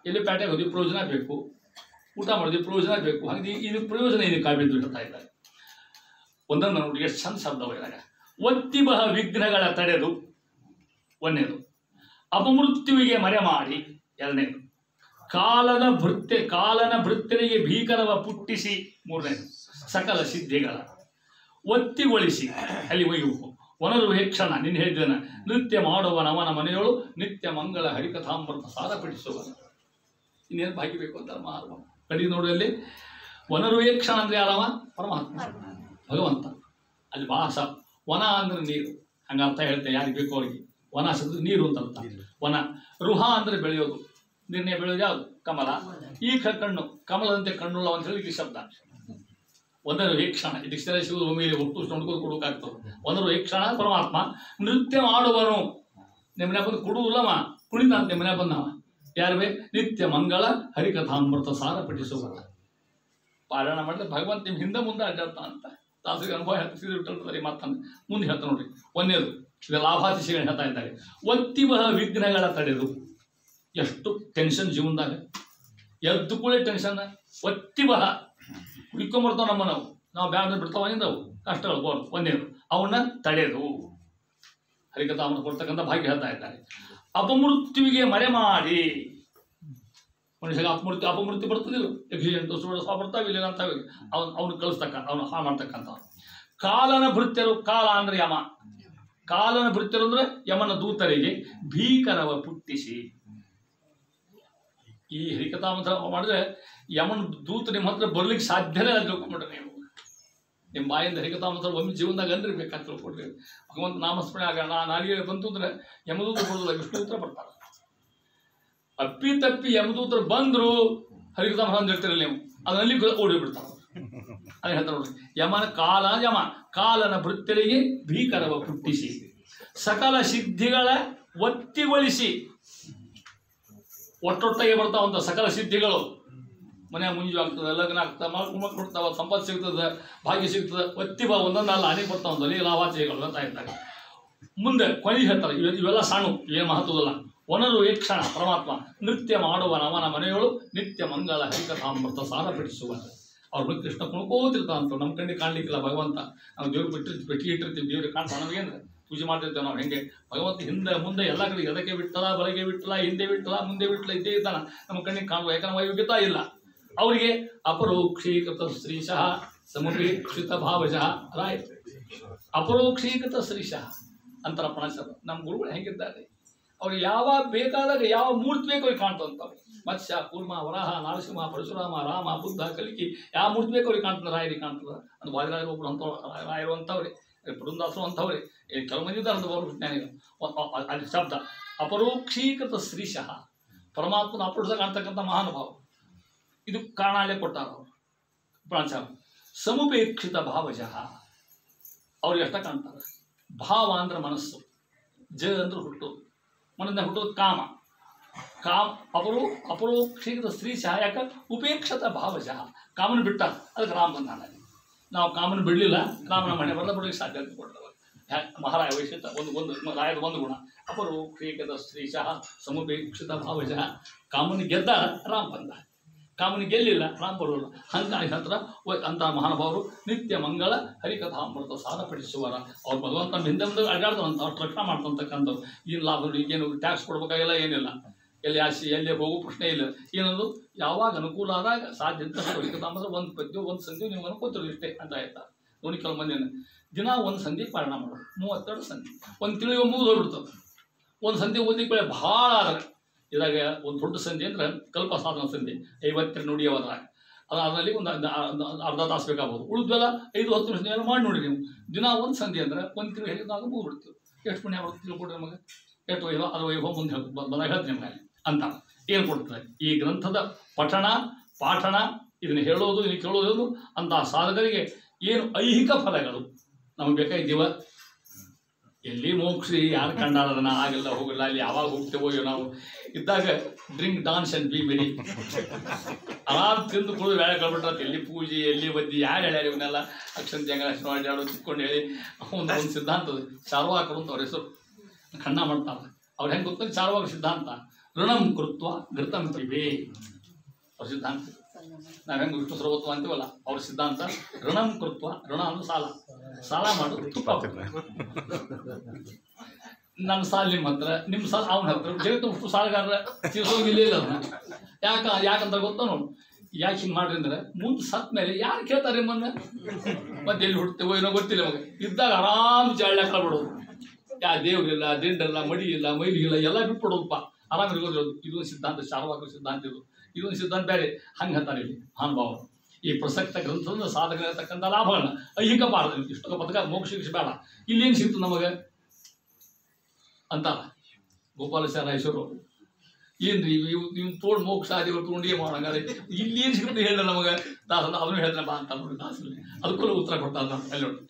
[SPEAKER 1] ಎಲ್ಲಿ ಪೇಟೆಗೆ ಹೋಗಿ ಪ್ರಯೋಜನ ಬೇಕು, ಊಟ ಮಾಡಿದ್ವಿ ಪ್ರಯೋಜನ ಬೇಕು. ಹಾಗೆ ಇದು ಪ್ರಯೋಜನ ಇದೆ ಕಾವ್ಯದ್ದು ಹೇಳ್ತಾ ಇದ್ದಾರೆ. ಒಂದೊಂದು ನೋಡಿ ಎಷ್ಟು ಚಂದ ಶಬ್ದ ಇದ್ದಾಗ. ಒತ್ತಿಬಹ ವಿಘ್ನಗಳ ತಡೆದು ಒಂದನೇದು, ಅಪಮೃತ್ಯುವಿಗೆ ಮರೆ ಮಾಡಿ ಎರಡನೇದು, ಕಾಲನ ಭೃತ್ಯರಿಗೆ ಭೀಕರವ ಪುಟ್ಟಿಸಿ ಮೂರನೇದು, ಸಕಲ ಸಿದ್ಧಿಗಳ ಒತ್ತಿಗೊಳಿಸಿ ಅಲ್ಲಿ ಒಯ್ಯುವು ವನರು ವೇಕ್ಷಣ ನಿನ್ನ ಹೇಳಿದ್ದೇನೆ ನೃತ್ಯ ಮಾಡುವ ನವನ ಮನೆಯೊಳು ನಿತ್ಯ ಮಂಗಳ ಹರಿಕಥಾಮೃತ ಸಾರಪಡಿಸುವ. ಇನ್ನೇನು ಭಾಗ್ಯ ಬೇಕು ಅಂತ ಮಹಾತ್ಮ ಕಡಿ ನೋಡಿ. ಅಲ್ಲಿ ವನರು ವೇಕ್ಷಣ ಅಂದ್ರೆ ಯಾರವ? ಪರಮಾತ್ಮ ಭಗವಂತ. ಅಲ್ಲಿ ಭಾಷ ವನ ಅಂದ್ರೆ ನೀರು, ಹಂಗ ಅರ್ಥ ಹೇಳ್ತೇವೆ ಯಾರಿಗೆ ಬೇಕು ಅವ್ರಿಗೆ. ವನ ಶಬ್ದ ನೀರು ಅಂತ ಅರ್ಥ. ವನ ರುಹ ಅಂದ್ರೆ ಬೆಳೆಯೋದು, ನಿರ್ಣಯ ಬೆಳೆಯೋದು ಯಾವುದು? ಕಮಲ. ಈ ಕಣ್ಣು ಕಮಲದಂತೆ ಕಣ್ಣುಳ್ಳ ಅಂತ ಹೇಳಿ ಈ ಶಬ್ದ. ಒಂದರ ವೀಕ್ಷಣ ಡಿಕ್ಷನರಿ ಸಿಗುವುದು ಒಮ್ಮೆಲೆ ಒಟ್ಟು ನೋಡ್ಕೊಂಡು ಕೊಡೋಕಾಗ್ತದೆ. ಒಂದರ ವೀಕ್ಷಣ ಪರಮಾತ್ಮ. ನೃತ್ಯ ಮಾಡುವನು ನಿಮ್ಮ ಮನೆ ಬಂದು ಕೊಡುವುಲ್ಲವ, ಕುಣಿತ ಅಂತ ನಿಮ್ಮ ಮನೆ ಬಂದವ ಯಾರುವೇ? ನಿತ್ಯ ಮಂಗಳ ಹರಿಕಥಾಮೃತ ಸಾರ ಪಠಿಸುವ. ಪಾರಾಯಣ ಮಾಡಿದ್ರೆ ಭಗವಂತ ನಿಮ್ಮ ಹಿಂದೆ ಮುಂದೆ ಅಡ್ಡಾಡ್ತಾನ ಅಂತ ತಾಸಿಗೆ ಅನುಭವ ಹೇಳ್ತಾರೆ. ಮಾತಂದು ಮುಂದೆ ಹೇಳ್ತಾ ನೋಡ್ರಿ. ಒಂದೇದು ಇದು ಲಾಭಾತಿಶಿಗಳು ಹೇಳ್ತಾ ಇದ್ದಾರೆ. ಒತ್ತಿಬಹ ವಿಘ್ನಗಳ ತಡೆದು. ಎಷ್ಟು ಟೆನ್ಷನ್ ಜೀವನದಾಗ, ಎದ್ದು ಕೂಡ ಟೆನ್ಷನ್. ಒತ್ತಿಬಹ ಹುಡ್ಕೊಂಬರ್ತಾವ ನಮ್ಮ ನಾವು ಬ್ಯಾಡ ಬಿಡ್ತಾವ ಕಷ್ಟಗಳು ಬೋರ್. ಒಂದೇನು ಅವನ್ನ ತಡೆದು ಹರಿಕಥಾಮೃತ ಕೊಡ್ತಕ್ಕಂಥ ಭಾಗ್ಯ ಹೇಳ್ತಾ ಇದ್ದಾರೆ. ಅಪಮೃತ್ಯುವಿಗೆ ಮರೆ ಮಾಡಿ. ಮನುಷ್ಯಗೆ ಅಪಮೃತ್ಯು ಬರ್ತದಿಲ್ಲ, ಯಕ್ಷ ಬರ್ತಾವಿಲ್ಲ ಅಂತ ಅವನು ಕಳಿಸ್ತಕ್ಕ ಅವನು ಹಾಳು ಮಾಡ್ತಕ್ಕಂಥ. ಕಾಲನ ಭೃತ್ಯರು, ಕಾಲ ಅಂದ್ರೆ ಯಮ. ಕಾಲನ ಭೃತ್ಯರು ಅಂದ್ರೆ ಯಮನ ದೂತರಿಗೆ ಭೀಕರವ ಪುಟ್ಟಿಸಿ. ಈ ಹರಿಕಥಾಮೃತ ಮಾಡಿದ್ರೆ ಯಮನ ದೂತ ನಿಮ್ಮ ಹತ್ರ ಬರ್ಲಿಕ್ಕೆ ಸಾಧ್ಯನೇ ಅದು ತಿಳ್ಕೊಂಬಿಟ್ರೆ ನೀವು. ನಿಮ್ಮ ಬಾಯಿಂದ ಹರಿಕಥಾಮೃತ ಒಮ್ಮೆ ಜೀವನದಾಗ ಅಂದ್ರೆ ಬೇಕಾದ ತಿಳ್ಕೊಡ್ರಿ. ಭಗವಂತ ನಾಮಸ್ಮರಣೆ ಆಗೋಣ ನಾಲಿಗೆ ಬಂತು ಅಂದ್ರೆ ಯಮದೂತ ಬರೋದಿಲ್ಲ, ವಿಷ್ಣುತ್ರ ಬರ್ತಾರೆ. ಅಪ್ಪಿ ತಪ್ಪಿ ಯಮದೂತರು ಬಂದ್ರು ಹರಿಕಥಾಮೃತ ಅಂತ ಹೇಳ್ತಿರಲ್ಲ ನೀವು, ಅದರಲ್ಲಿ ಓಡಿ ಬಿಡ್ತಾರೆ. ಅದು ಹೇಳ್ತಾರೆ ನೋಡ್ರಿ. ಯಮನ ಕಾಲನ ಭೃತ್ಯರಿಗೆ ಭೀಕರವ ಪುಟ್ಟಿಸಿ ಸಕಲ ಸಿದ್ಧಿಗಳ ಒತ್ತಿಗೊಳಿಸಿ. ಒಟ್ಟೊಟ್ಟಾಗೆ ಬರ್ತಾವಂತ ಸಕಲ ಸಿದ್ಧಿಗಳು. ಮನೆ ಮುಂಜು ಆಗ್ತದೆ, ಲಗ್ನ ಆಗ್ತದೆ, ಮಕ್ಕಳು ಕೊಡ್ತಾವ, ಸಂಪತ್ತು ಸಿಗ್ತದೆ, ಭಾಗ್ಯ ಸಿಗ್ತದೆ. ಒತ್ತಿಬ ಒಂದೊಂದಲ್ಲ ಅನೇಕ ಬರ್ತಾವಂತ ಅಲ್ಲಿ ಲಾಭಾಚಯಗಳು ಅಂತ ಇರ್ತಾರೆ. ಮುಂದೆ ಕೊನೆಗೆ ಹೇಳ್ತಾರೆ ಇವೆಲ್ಲ ಸಣ್ಣ ಏನು ಮಹತ್ವದಲ್ಲ. ವನರು ವೀಕ್ಷಣ ಪರಮಾತ್ಮ. ನೃತ್ಯ ಮಾಡುವ ನವನ ಮನೆಯೊಳು ನಿತ್ಯ ಮಂಗಳ ಹರಿಕಥಾಮೃತ ಸಾರ ಪಠಿಸುವ. ಅವ್ರು ಕೃಷ್ಣ ಕುಣ್ಕೋತಿರ್ತಾವಂತ. ನಮ್ಮ ಕಣ್ಣಿಗೆ ಕಾಣ್ಲಿಕ್ಕಿಲ್ಲ ಭಗವಂತ. ನಾವು ದೇವ್ರು ಪೆಟ್ಟಿಗೆ ಇಟ್ಟಿರ್ತೀವಿ, ದೇವ್ರಿಗೆ ಕಾಣ್ತಾವ ನಮಗೇನು ಪೂಜೆ ಮಾಡ್ತಿರ್ತೇವೆ ನಾವು. ಹೆಂಗೆ ಭಗವಂತ ಹಿಂದೆ ಮುಂದೆ ಎಲ್ಲ ಕಡೆ ಎದಕ್ಕೆ ಬಿಟ್ಟಲ್ಲ, ಬಲಗೆ ಬಿಟ್ಟಲ್ಲ, ಹಿಂದೆ ಬಿಟ್ಟಲ್ಲ, ಮುಂದೆ ಬಿಟ್ಟಲ್ಲ, ಇದ್ದೇ ಇದ್ದಾನ, ನಮ್ಮ ಕಣ್ಣಿಗೆ ಕಾಣುವ. ಯಾಕಂದ್ರೆ ವೈವಿಧ್ಯತಾ ಇಲ್ಲ ಅವರಿಗೆ. ಅಪರೋಕ್ಷೀಕೃತ ಶ್ರೀಶಃ ಸಮುಪೇಕ್ಷಿತ ಭಾವಶಃ ರಾಯ್. ಅಪರೋಕ್ಷೀಕೃತ ಶ್ರೀಶಃ ಅಂತರ ಪಣಸ. ನಮ್ಮ ಗುರುಗಳು ಹೆಂಗಿದ್ದಾರೆ, ಅವ್ರಿಗೆ ಯಾವಾಗ ಬೇಕಾದಾಗ ಯಾವ ಮೂರ್ತಿ ಬೇಕು ಅವ್ರಿಗೆ ಕಾಣ್ತಂತವ್ರು. ಮತ್ಸ್ಯ, ಕೂರ್ಮ, ವರಾಹ, ನರಸಿಂಹ, ಪರಶುರಾಮ, ರಾಮ, ಬುದ್ಧ, ಕಲಿಕಿ ಯಾವ ಮೂರ್ತಿ ಬೇಕು ಅವ್ರಿಗೆ ಕಾಣ್ತದೆ, ರಾಯರಿಗೆ ಕಾಣ್ತದೆ. ಅದು ವಾದಿರಾಯರು ಒಬ್ಬರು ಅಂತ ರಾಯರು ಅಂತವ್ರೆ, ಪುರಂದಾಸರು ಅಂತವ್ರೆ, ಕೆಲವು ಮಂದಿ ಇದ್ದಾರೆ ಅಂತ ಬರೋ ಜ್ಞಾನಿಗಳು. ಅಲ್ಲಿ ಶಬ್ದ ಅಪರೋಕ್ಷೀಕೃತ ಶ್ರೀಶಃ, ಪರಮಾತ್ಮನ ಅಪರೋಕ್ಷ ಕಾಣ್ತಕ್ಕಂಥ ಮಹಾನುಭಾವ. ಇದು ಕಾರಣಾಲೇ ಕೊಟ್ಟಾರ ಅವರು ಪ್ರಾಚಾರ. ಸಮುಪೇಕ್ಷಿತ ಭಾವಜಃ, ಅವ್ರಿಗೆ ಅಷ್ಟ ಕಾಣ್ತಾರೆ. ಭಾವ ಅಂದ್ರೆ ಮನಸ್ಸು, ಜ ಅಂದ್ರೆ ಹುಟ್ಟು, ಮನಸ್ಸಿನ ಹುಟ್ಟೋದು ಕಾಮ. ಅಪರೋಕ್ಷಿತ ಸ್ತ್ರೀ ಸಹಾಯಕ ಉಪೇಕ್ಷತ ಭಾವಶಃ, ಕಾಮನ ಬಿಟ್ಟ ಅದಕ್ಕೆ ರಾಮ ಬಂದಾನ. ನಾವು ಕಾಮನ ಬಿಡಲಿಲ್ಲ, ರಾಮನ ಮನೆ ಬರಲ್ಲ ಬಿಡಲಿಕ್ಕೆ ಸಾಧ್ಯತೆ ಕೊಟ್ಟವ ಮಹಾರಾಯ ವೈಶ್ಯತ. ಒಂದು ರಾಯದ ಒಂದು ಗುಣ ಅಪರೋಕ್ಷಿತ ಸ್ತ್ರೀಶಃ ಸಮುಪೇಕ್ಷಿತ ಭಾವಶಃ. ಕಾಮನ ಗೆದ್ದ ರಾಮ ಬಂದ, ಕಾಮನ ಗೆಲ್ಲಿಲ್ಲ ರಾಮ ಬರೋಲ್ಲ. ಹಂಗಾಗಿ ಹತ್ರ ಅಂತ ಮಹಾನುಭಾವರು ನಿತ್ಯ ಮಂಗಳ ಹರಿಕಥಾಮೃತ ಸಾಧಪಡಿಸುವರ. ಅವ್ರು ಭಗವಂತನ ಹಿಂದೆ ಮುಂದೆ ಅಡ್ಡಾಡ್ತಾರಂತ, ಅವ್ರು ರಕ್ಷಣೆ ಮಾಡ್ತಂತಕ್ಕಂಥವ್ರು. ಏನು ಲಾಭ, ಈಗೇನು ಟ್ಯಾಕ್ಸ್ ಕೊಡ್ಬೇಕಾಗಿಲ್ಲ, ಏನಿಲ್ಲ, ಎಲ್ಲಿ ಆಸೆ ಎಲ್ಲಿ ಹೋಗೋ ಪ್ರಶ್ನೆ ಇಲ್ಲ. ಏನದು ಯಾವಾಗ ಅನುಕೂಲ ಆದಾಗ ಸಾಧ್ಯ ಅಂತ ಹರಿಕಥಾಮೃತ ಒಂದು ಪದ್ಯ ಒಂದು ಸಂಧಿ ನಿಮ್ಗೆ ಅನ್ಕೋತಿರೋದು ಇಷ್ಟೇ ಅಂತ ಆಯ್ತಾ. ನೋಡಿ ಕೆಲವು ಮಂದಿ ದಿನ ಒಂದು ಸಂಧಿ ಪಾಲನ ಮಾಡೋದು, 32 ಸಂಧಿ, ಒಂದು ತಿಳಿಯುವ ಮುಗಿದು ಹೋಗ್ಬಿಡ್ತದೆ. ಒಂದು ಸಂಧಿ ಓದಲಿಕ್ಕೆ ಬೆಳೆ ಭಾಳ ಆದರೆ ಇದಾಗ ಒಂದು ದೊಡ್ಡ ಸಂಧಿ ಅಂದ್ರೆ ಕಲ್ಪ ಸಾಧನ ಸಂಧಿ 52 ನುಡಿಯವರ, ಅದರಲ್ಲಿ ಒಂದು ಅರ್ಧ ತಾಸು ಬೇಕಾಗ್ಬೋದು. ಉಳಿದ್ವೆಲ್ಲ 5-10 ನಿಮಿಷ ಮಾಡಿ ನೋಡಿ ನೀವು. ದಿನ ಒಂದು ಸಂಧಿ ಅಂದ್ರೆ ಒಂದು ತಿಂಗಳು ಹೇಳಿದಾಗ ಮುಗಿಬಿಡ್ತೀವಿ. ಎಷ್ಟು ಪುಣ್ಯ ಆಗುತ್ತೆ ತಿಳ್ಕೊಡ್ರಿ ನಮಗೆ, ಎಷ್ಟು ವೈಭವ ಅದು ವೈಭವ ಮುಂದೆ ಬಂದಾಗ ಹೇಳ್ತೀನಿ ನಿಮಗೆ ಅಂತ ಏನು ಕೊಡ್ತಾರೆ ಈ ಗ್ರಂಥದ ಪಠಣ ಪಾಠಣ. ಇದನ್ನು ಹೇಳೋದು ಇದನ್ನು ಕೇಳೋದು ಅಂತಹ ಸಾಧಕರಿಗೆ ಏನು ಐಹಿಕ ಫಲಗಳು ನಮಗೆ ಬೇಕಾಗಿದ್ದೀವ. ಎಲ್ಲಿ ಮೋಕ್ಷಿ ಯಾರು ಕಂಡಾರ ಅದನ್ನು ಆಗಿಲ್ಲ ಹೋಗಿಲ್ಲ, ಅಲ್ಲಿ ಯಾವಾಗ ಹೋಗ್ತೇವೋ ನಾವು ಇದ್ದಾಗ ಡ್ರಿಂಕ್ ಡಾನ್ಸ್ ಅಂಡ್ ಬಿ ಮೆರಿ, ಆರಾಮ್ ತಿಂದು ಕುಡಿದು ಬೇಳೆ ಕಳ್ಬಿಟ್ರೆ ಎಲ್ಲಿ ಪೂಜೆ ಎಲ್ಲಿ ಬದ್ದಿ ಯಾರು ಹೇಳ್ಯಾರ ಇವನ್ನೆಲ್ಲ ಅಕ್ಷಂತ ಅಡ್ಡಾಡೋ ಚಿಕ್ಕೊಂಡು ಹೇಳಿ ಒಂದು ಸಿದ್ಧಾಂತದ ಚಾರ್ವಾಕರು ಅಂತ ಅವ್ರ ಹೆಸರು ಖಂಡ ಮಾಡ್ತಾರೆ. ಅವ್ರು ಹೆಂಗೆ ಗೊತ್ತ ಚಾರ್ವಾಕ ಸಿದ್ಧಾಂತ ಋಣಂ ಕೃತ್ವ ಘೃತಂ ಪಿಬೇ ಅವ್ರ ಸಿದ್ಧಾಂತ. ನಾವು ಹೆಂಗೆ ವಿಷ್ಣು ಸರ್ವತ್ವ ಅಂತೀವಲ್ಲ ಅವ್ರ ಸಿದ್ಧಾಂತ ಋಣಂ ಕೃತ್ವ. ಋಣ ಅಂದ್ರೆ ಸಾಲ ಮಾಡು ತುಪ್ಪ. ನನ್ನ ಸಾಲ ನಿಮ್ಮ ಹತ್ರ, ನಿಮ್ಮ ಸಾಲ ಅವನ ಹತ್ರ, ಜಗತ್ತು ಅಷ್ಟು ಸಾಲಗಾರರ ತೀರ್ಸೋಗಿಲ್ಲ ಇಲ್ಲ ಅದನ್ನ. ಯಾಕಂತ ಗೊತ್ತಾ ನೋಡು, ಯಾಕೆ ಹಿಂಗೆ ಮಾಡ್ರಿ ಅಂದ್ರೆ ಮುಂದೆ ಸತ್ ಮೇಲೆ ಯಾರು ಕೇಳ್ತಾರೆ ನಿಮ್ಮನ್ನ, ಮತ್ತೆ ಎಲ್ಲಿ ಹುಡ್ತೇವೋ ಏನೋ ಗೊತ್ತಿಲ್ಲ ನಮಗೆ. ಇದ್ದಾಗ ಆರಾಮ್ ಜಾಳ್ಯ ಬಿಡೋದು, ಯಾ ದೇವ್ರಿಲ್ಲ, ದಿಂಡಲ್ಲ, ಮಡಿ ಇಲ್ಲ, ಮೈಲಿ ಇಲ್ಲ, ಎಲ್ಲ ಬಿಟ್ಬಿಡೋದಪ್ಪ, ಆರಾಮ್ ಇರೋದು. ಇದೊಂದು ಸಿದ್ಧಾಂತ, ಚಾರ್ವಾಕರ ಸಿದ್ಧಾಂತ. ಇದೊಂದು ಸಿದ್ಧಾಂತ ಬೇರೆ. ಹಂಗೆ ಅಂತಾರೆ ಇಲ್ಲಿ ಮಹಾನುಭಾವರು. ಈ ಪ್ರಸಕ್ತ ಗ್ರಂಥದ ಸಾಧಕ ಇರತಕ್ಕಂಥ ಲಾಭಗಳನ್ನ ಐಹಿಕ ಬಾರದು, ಇಷ್ಟು ಬದುಕ ಮೋಕ್ಷ ಬೇಡ, ಇಲ್ಲೇನು ಸಿಕ್ತು ನಮಗೆ ಅಂತ ಗೋಪಾಲಚಾರ್ಯರು. ಏನ್ರಿ ನೀವು ತೋಡ್ ಮೋಕ್ಷ ಆದಿಗಳು ತೊಗೊಂಡು ಏನು ಮಾಡಂಗಾರೆ ಇಲ್ಲೇನು ಸಿಗುತ್ತೆ ಹೇಳ ನಮಗೆ ದಾಸನ ಅದನ್ನು ಹೇಳ್ತಾನೆ ಬಾ ಅಂತ ನೋಡಿ ದಾಸಲ್ಲಿ ಅದಕ್ಕೂ ಉತ್ತರ ಕೊಡ್ತಾರೆ ನಾವು ಅಲ್ಲಿ ನೋಡಿ.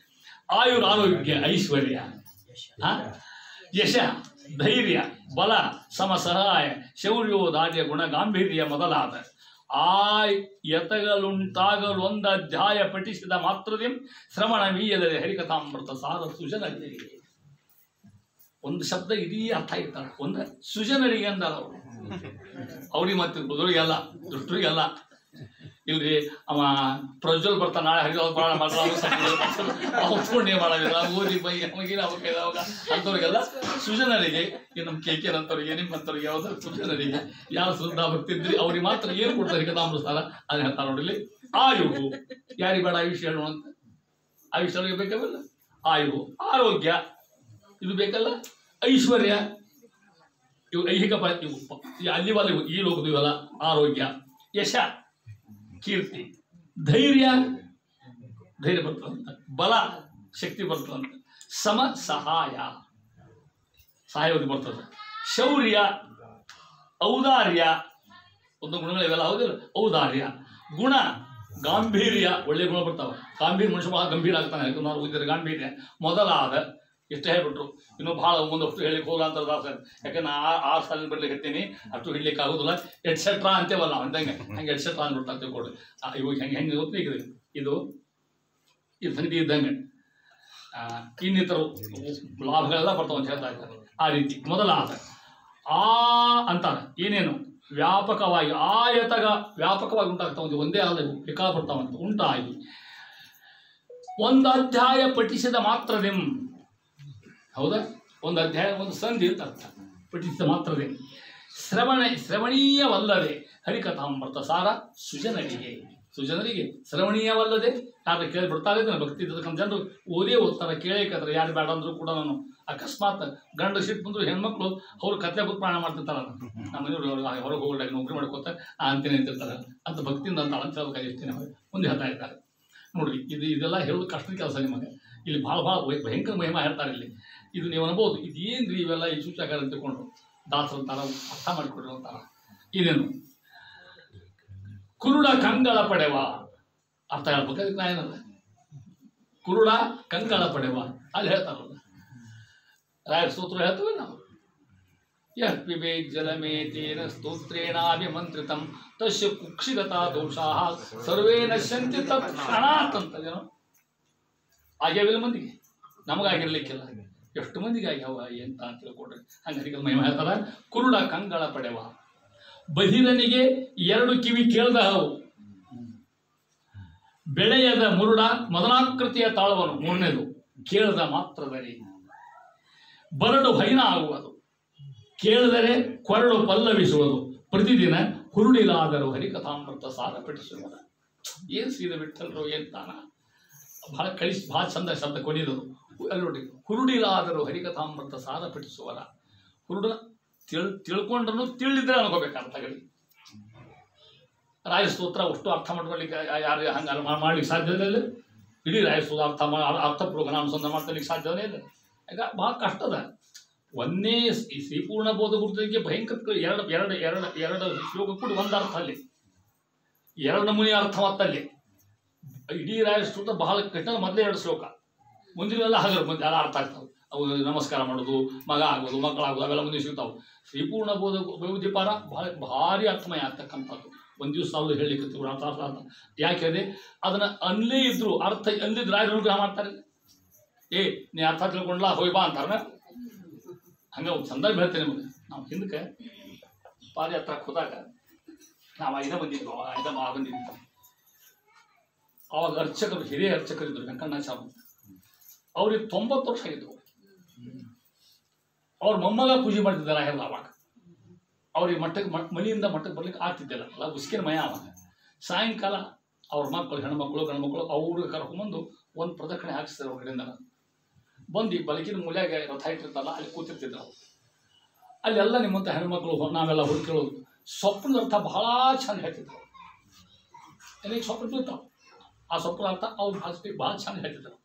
[SPEAKER 1] ಆಯುರಾರೋಗ್ಯ ಐಶ್ವರ್ಯ ಯಶ ಧೈರ್ಯ ಬಲ ಸಮ ಸಹಾಯ ಶೌರ್ಯೋದಾರ್ಯ ಗುಣ ಗಾಂಭೀರ್ಯ ಮೊದಲಾದ ಯತಗಲುಂಟಾಗಲು ಒಂದು ಅಧ್ಯಾಯ ಪಠಿಸಿದ ಮಾತ್ರದಿಂ ಶ್ರವಣ ಮೀಯದೆ ಹರಿಕಥಾಮೃತ ಸಾರ ಸುಜನರಿಗೆ. ಒಂದು ಶಬ್ದ ಇಡೀ ಅರ್ಥ ಇರ್ತಾರೆ. ಒಂದು ಸುಜನರಿಗೆ ಅಂದಾರ ಅವರು, ಅವ್ರಿಗೆ ಮತ್ತೆ ಬುದುರಿಗೆಲ್ಲ ದುಷ್ಟರಿಗೆಲ್ಲ ಇಲ್ರಿ. ಅವ ಪ್ರಜ್ವಲ್ ಬರ್ತಾನೆ ನಾಳೆ ಹರಿದ ಪ್ರಾಣ ಮಾಡ್ಕೊಂಡು ಮಾಡೋದಿಲ್ಲ, ಓದಿ ಬೈ ನಮಗೇನು ಅವಾಗ ಅಂಥವ್ರಿಗೆಲ್ಲ ಸುಜನರಿಗೆ, ನಮ್ಮ ಕೇಕೆ ಅಂತವ್ರಿಗೆ ನಿಮ್ಮಂಥವ್ರಿಗೆ ಯಾವ್ದು ಸುಜನರಿಗೆ ಯಾರು ಶ್ರದ್ಧಾ ಬರ್ತಿದ್ರಿ ಅವ್ರಿಗೆ ಮಾತ್ರ ಏನು ಕೊಡ್ತಾರೆ ಕಥಾಮೃತಾರ ಅದನ್ನ ಹೇಳ್ತಾರೆ ನೋಡಿಲ್ಲಿ. ಆಯು ಯಾರಿಗೆ ಬೇಡ ಆಯುಷ್ಯ ಹೇಳೋಣ ಅಂತ, ಆಯುಷ್ಯ ಬೇಕಲ್ಲ. ಆಯು ಆರೋಗ್ಯ ಇದು ಬೇಕಲ್ಲ, ಐಶ್ವರ್ಯ ಇವು ಐಹಿಕ ಇವು ಅಲ್ಲಿವಲ್ಲ, ಈ ಲೋಕದ ಇವಲ್ಲ. ಆರೋಗ್ಯ ಯಶ ಕೀರ್ತಿ ಧೈರ್ಯ ಬರ್ತದಂತ, ಬಲ ಶಕ್ತಿ ಬರ್ತದಂತ, ಸಮ ಸಹಾಯ ಸಹಾಯವಾಗಿ ಬರ್ತದೆ, ಶೌರ್ಯ ಔದಾರ್ಯ ಒಂದು ಗುಣಗಳು ಇವೆಲ್ಲ ಹೌದಿಲ್ಲ. ಔದಾರ್ಯ ಗುಣ ಗಾಂಭೀರ್ಯ ಒಳ್ಳೆ ಗುಣ ಬರ್ತಾವೆ. ಗಾಂಭೀರ್ಯ ಮನುಷ್ಯ ಬಹಳ ಗಂಭೀರ ಆಗ್ತಾನೆ, ಯಾಕಂದ್ರೆ ನಾವು ಓದಿದ್ರೆ ಗಾಂಭೀರ್ಯ ಮೊದಲಾದ ಎಷ್ಟು ಹೇಳ್ಬಿಟ್ರು. ಇನ್ನೂ ಭಾಳ ಒಂದಷ್ಟು ಹೇಳಿಕ್ಕೆ ಹೋಗಲ್ಲ ಅಂತ ದಾಸ. ಯಾಕಂದ್ರೆ ಆ ಸಾಲಿನ ಬರ್ಲಿಕ್ಕೆ ಹತ್ತೀನಿ ಅಷ್ಟು ಹಿಡ್ಲಿಕ್ಕೆ ಆಗೋದಿಲ್ಲ. ಎಟ್ಸೆಟ್ರಾ ಅಂತೇವಲ್ಲ ನಾವು ಅಂದಂಗೆ ಹಂಗೆ ಎಟ್ಸೆಟ್ರಾ ಅಂದ್ಬಿಟ್ಟು ಅಂತ ತಿಳ್ಕೊಡ್ರಿ. ಇವಾಗ ಹೆಂಗೆ ಗೊತ್ತಿದೆ ಇದು ಸಂಗತಿ ಇದ್ದಂಗೆ ಇನ್ನಿತರು ಲಾಭಗಳೆಲ್ಲ ಬರ್ತಾವ ಅಂತ ಹೇಳ್ತಾ ಇದ್ದಾರೆ. ಆ ರೀತಿ ಮೊದಲಾದ ಅಂತಾರೆ ಏನೇನು ವ್ಯಾಪಕವಾಗಿ ಆಯತಗ ವ್ಯಾಪಕವಾಗಿ ಉಂಟಾಗ್ತಾವ, ಒಂದೇ ಆದ ವಿಕಾರ ಬರ್ತಾವಂತ ಉಂಟಾಗಿ ಒಂದು ಅಧ್ಯಾಯ ಪಠಿಸಿದ ಮಾತ್ರದಿಂ. ಹೌದಾ? ಒಂದು ಅಧ್ಯಾಯ ಒಂದು ಸಂಧಿ ಅಂತ ಅರ್ಥ. ಪಠಿಸಿದ ಮಾತ್ರವೇ ಶ್ರವಣೀಯವಲ್ಲದೆ ಹರಿಕಥಾಮೃತ ಸಾರ ಸುಜನರಿಗೆ ಶ್ರವಣೀಯವಲ್ಲದೆ ಯಾರು ಕೇಳಿಬಿಡ್ತಾ ಇದ್ದಾನೆ. ಭಕ್ತಿ ಇದ್ದಕ್ಕಂಥ ಜನರು ಓದೇ ಓದ್ತಾರೆ, ಕೇಳೇಕಂದ್ರೆ ಯಾರು ಬೇಡ ಅಂದರೂ ಕೂಡ. ನಾನು ಅಕಸ್ಮಾತ್ ಗಂಡ ಸಿಟ್ಟು ಬಂದರು ಹೆಣ್ಮಕ್ಳು ಅವ್ರು ಕತ್ತೆ ಬುಕ್ ಪ್ರಾಣ ಮಾಡ್ತಿರ್ತಾರ. ನಮ್ಮ ಮನೆಯವರು ಹೊರಗೆ ಹೋಗಿ ನೌಕರಿ ಮಾಡ್ಕೋತ ಅಂತೀನಿ ಅಂತಿರ್ತಾರೆ. ಅಂತ ಭಕ್ತಿಯಿಂದ ಅಂತ ಅಂತ ಹೇಳ್ಬೇಕಾಗಿರ್ತೀನಿ. ಮುಂದೆ ಹೇಳ್ತಾ ಇದ್ದಾರೆ ನೋಡ್ರಿ. ಇದೆಲ್ಲ ಹೇಳೋದು ಕಷ್ಟದ ಕೆಲಸ ನಿಮಗೆ. ಇಲ್ಲಿ ಭಾಳ ಭಯಂಕರ ಮಹಿಮಾ ಹೇಳ್ತಾರೆ ಇಲ್ಲಿ. ಇದು ನೀವು ಅನ್ಬೋದು, ಇದೇನು ರೀ ಇವೆಲ್ಲ ಈ ಸೂಚಕ ಅಂತ ತಿಳ್ಕೊಂಡು ದಾಸರಂತಾರ ಅರ್ಥ ಮಾಡಿಕೊಡ್ರಿ ಅಂತಾರ. ಇದೇನು ಕುರುಡ ಕಂಗಳ ಪಡೆವ ಅರ್ಥ ಹೇಳ್ಬೇಕು. ಅದಕ್ಕೆ ನಾ ಏನಲ್ಲ ಕುರುಡ ಕಂಗಳ ಪಡೆವ ಅಲ್ಲಿ ಹೇಳ್ತಾರಲ್ಲ, ರಾಯರ ಸ್ತೋತ್ರ ಹೇಳ್ತೇವೆ ನಾವು. ಯಃ ಪಿಬೇತ್ ಜಲಮೇತೇನ ಸ್ತೋತ್ರೇಣಾಭಿಮಂತ್ರಿತಂ ತಸ್ಯ ಕುಕ್ಷಿಗತಾ ದೋಷಾಃ ಸರ್ವೇ ನಶ್ಯಂತಿ ತತ್ಕ್ಷಣಾತ್ ಅಂತ. ಏನೋ ಆಗ್ಯಾವಿಲ್ಲ ಮಂದಿಗೆ, ನಮಗಾಗಿರ್ಲಿಕ್ಕಿಲ್ಲ. ಎಷ್ಟು ಮಂದಿಗೆ ಆಗ್ಯಾವ ಎಂತ ಅಂತ ತಿಳ್ಕೊಡ್ರಿ. ಹಂಗಾರೆ ಮಹಿಮಾ ಹೇಳ್ತಾರ, ಕುರುಡ ಕಂಗಳ ಪಡೆವ, ಬಹಿರನಿಗೆ 2 ಕಿವಿ ಕೇಳ್ದ ಹಾವು, ಬೆಳೆಯದ ಮುರುಡ ಮದನಾಕೃತಿಯ ತಾಳವನು, 3ನೇದು ಕೇಳ್ದ ಮಾತ್ರದಲ್ಲಿ ಬರಡು ಹೈನ ಆಗುವುದು, ಕೇಳಿದರೆ ಕೊರಡು ಪಲ್ಲವಿಸುವುದು, ಪ್ರತಿದಿನ ಹುರುಳಿಲಾದರೂ ಹರಿಕಥಾಮೃತ ಸಾರ ಪಠಿಸುವುದು. ಏನು ಸೀದ ಬಿಟ್ಟಲ್ರು ಏನ್ ತಾನ ಭಾಳ ಚಂದ ಶಬ್ದ ಕೊಡಿದರು ಅಲ್ಲಿ ನೋಡಿ. ಹುರುಳಿಲಾದರೂ ಹರಿಕಥಾಮೃತ ಸಾರ ಪಠಿಸುವರ, ಹುರುಡ ತಿಳ್ಕೊಂಡ್ರು ತಿಳಿದ್ರೆ ಅನ್ಕೋಬೇಕಾಗ್ತಗಲಿ. ರಾಯ ಸ್ತೋತ್ರ ಅಷ್ಟು ಅರ್ಥ ಮಾಡ್ಕೊಳ್ಳಿಕ್ಕೆ ಯಾರು ಹಂಗೆ ಮಾಡ್ಲಿಕ್ಕೆ ಸಾಧ್ಯನೇ ಇಲ್ಲ. ಇಡೀ ರಾಯ ಸ್ತೋತ್ರ ಅರ್ಥಪೂರ್ವಕ ಅನುಸಂಧಾನ ಮಾಡ್ಕೊಳ್ಳಿಕ್ಕೆ ಸಾಧ್ಯನೇ ಇಲ್ಲ. ಈಗ ಭಾಳ ಕಷ್ಟದ. ಒಂದೇ ಈ ಶ್ರೀಪೂರ್ಣ ಬೋಧ ಗುರುತಿಗೆ ಭಯಂಕರ ಎರಡು ಶ್ಲೋಕ ಕೂಡ ಒಂದು ಅರ್ಥ ಅಲ್ಲಿ, 2 ನಮೂನಿ ಅರ್ಥ ಮತ್ತಲ್ಲಿ. ಇಡೀ ರಾಯ ಸ್ತೋತ್ರ ಬಹಳ ಕಷ್ಟ. ಮೊದಲೇ 2 ಶ್ಲೋಕ, ಮುಂದಿನೆಲ್ಲ ಹಾಗೆ ಮುಂದೆ ಎಲ್ಲ ಅರ್ಥ ಆಗ್ತಾವೆ. ಅವು ನಮಸ್ಕಾರ ಮಾಡೋದು, ಮಗ ಆಗೋದು, ಮಕ್ಕಳಾಗೋದು, ಅವೆಲ್ಲ ಮುಂದೆ ಸಿಗ್ತಾವೆ. ಶ್ರೀಪೂರ್ಣ ಬೋಧ ಬೌದ್ಧಿಪಾರ ಭಾರಿ ಅರ್ಥಮಯ ಆಗ್ತಕ್ಕಂಥದ್ದು. ಒಂದು ದಿವಸ ಅವ್ರು ಹೇಳಲಿಕ್ಕೆ ಅರ್ಥ ಯಾಕೆ ಹೇಳಿದೆ, ಅದನ್ನ ಅಲ್ಲೇ ಇದ್ರು ಅರ್ಥ ಅಲ್ಲಿದ್ದು ರಾಯರು ಅನುಗ್ರಹ ಮಾಡ್ತಾರೆ. ನೀ ಅರ್ಥ ತಿಳ್ಕೊಂಡ್ಲಾ ಹೋಯ್ ಬಾ ಅಂತಾರ. ಹಂಗೆ ಒಂದು ಸಂದರ್ಭ ಹೇಳ್ತೇನೆ ನಿಮಗೆ. ನಾವು ಹಿಂದಕ್ಕೆ ಪಾದಯಾತ್ರಕ್ಕೆ ಹೋದಾಗ ನಾವು 5 ಬಂದಿದ್ವಿ. ಅವಾಗ ಅರ್ಚಕರು, ಹಿರಿಯ ಅರ್ಚಕರಿದ್ರು, ವೆಂಕಣ್ಣಾಚಾರ್ಯ. ಅವ್ರಿಗೆ 90 ವರ್ಷ ಆಗಿದ್ರು. ಅವ್ರ ಮೊಮ್ಮಗ ಪೂಜೆ ಮಾಡ್ತಿದ್ದಾರೆ ಎಲ್ಲ. ಅವಾಗ ಅವ್ರಿಗೆ ಮನೆಯಿಂದ ಮಠಕ್ಕೆ ಬರ್ಲಿಕ್ಕೆ ಆಗ್ತಿದ್ದಿಲ್ಲ, ಅಲ್ಲ ಉಸ್ಕಿನ ಮಯ. ಅವಾಗ ಸಾಯಂಕಾಲ ಅವ್ರ ಮಕ್ಕಳು, ಹೆಣ್ಮಕ್ಳು ಗಂಡ್ಮಕ್ಳು ಅವ್ರಿಗೆ ಕರ್ಕೊಂಡ್ಬಂದು ಒಂದು ಪ್ರದಕ್ಷಿಣೆ ಹಾಕಿಸ್ತಾರೆ ಹೊರಗಡೆಯಿಂದ. ಬಂದು ಬಲಕಿನ ಮೂಲೆಯಾಗ ರಥ ಇಟ್ಟಿರ್ತಾರಲ್ಲ, ಅಲ್ಲಿ ಕೂತಿರ್ತಿದ್ರು. ಅಲ್ಲೆಲ್ಲ ನಿಮ್ಮಂಥ ಹೆಣ್ಮಕ್ಳು ನಾವೆಲ್ಲ ಹುಡುಕಿಳೋದು. ಸೊಪ್ಪಿನ ಅರ್ಥ ಬಹಳ ಚಂದ ಹೇಳ್ತಿದ್ರು. ನನಗೆ ಸೊಪ್ಪು ಬೀಳ್ತಾವೆ, ಆ ಸೊಪ್ಪಿನ ಅರ್ಥ ಅವ್ರು ಭಾಳ ಚಂದ ಹೇಳ್ತಿದ್ರು.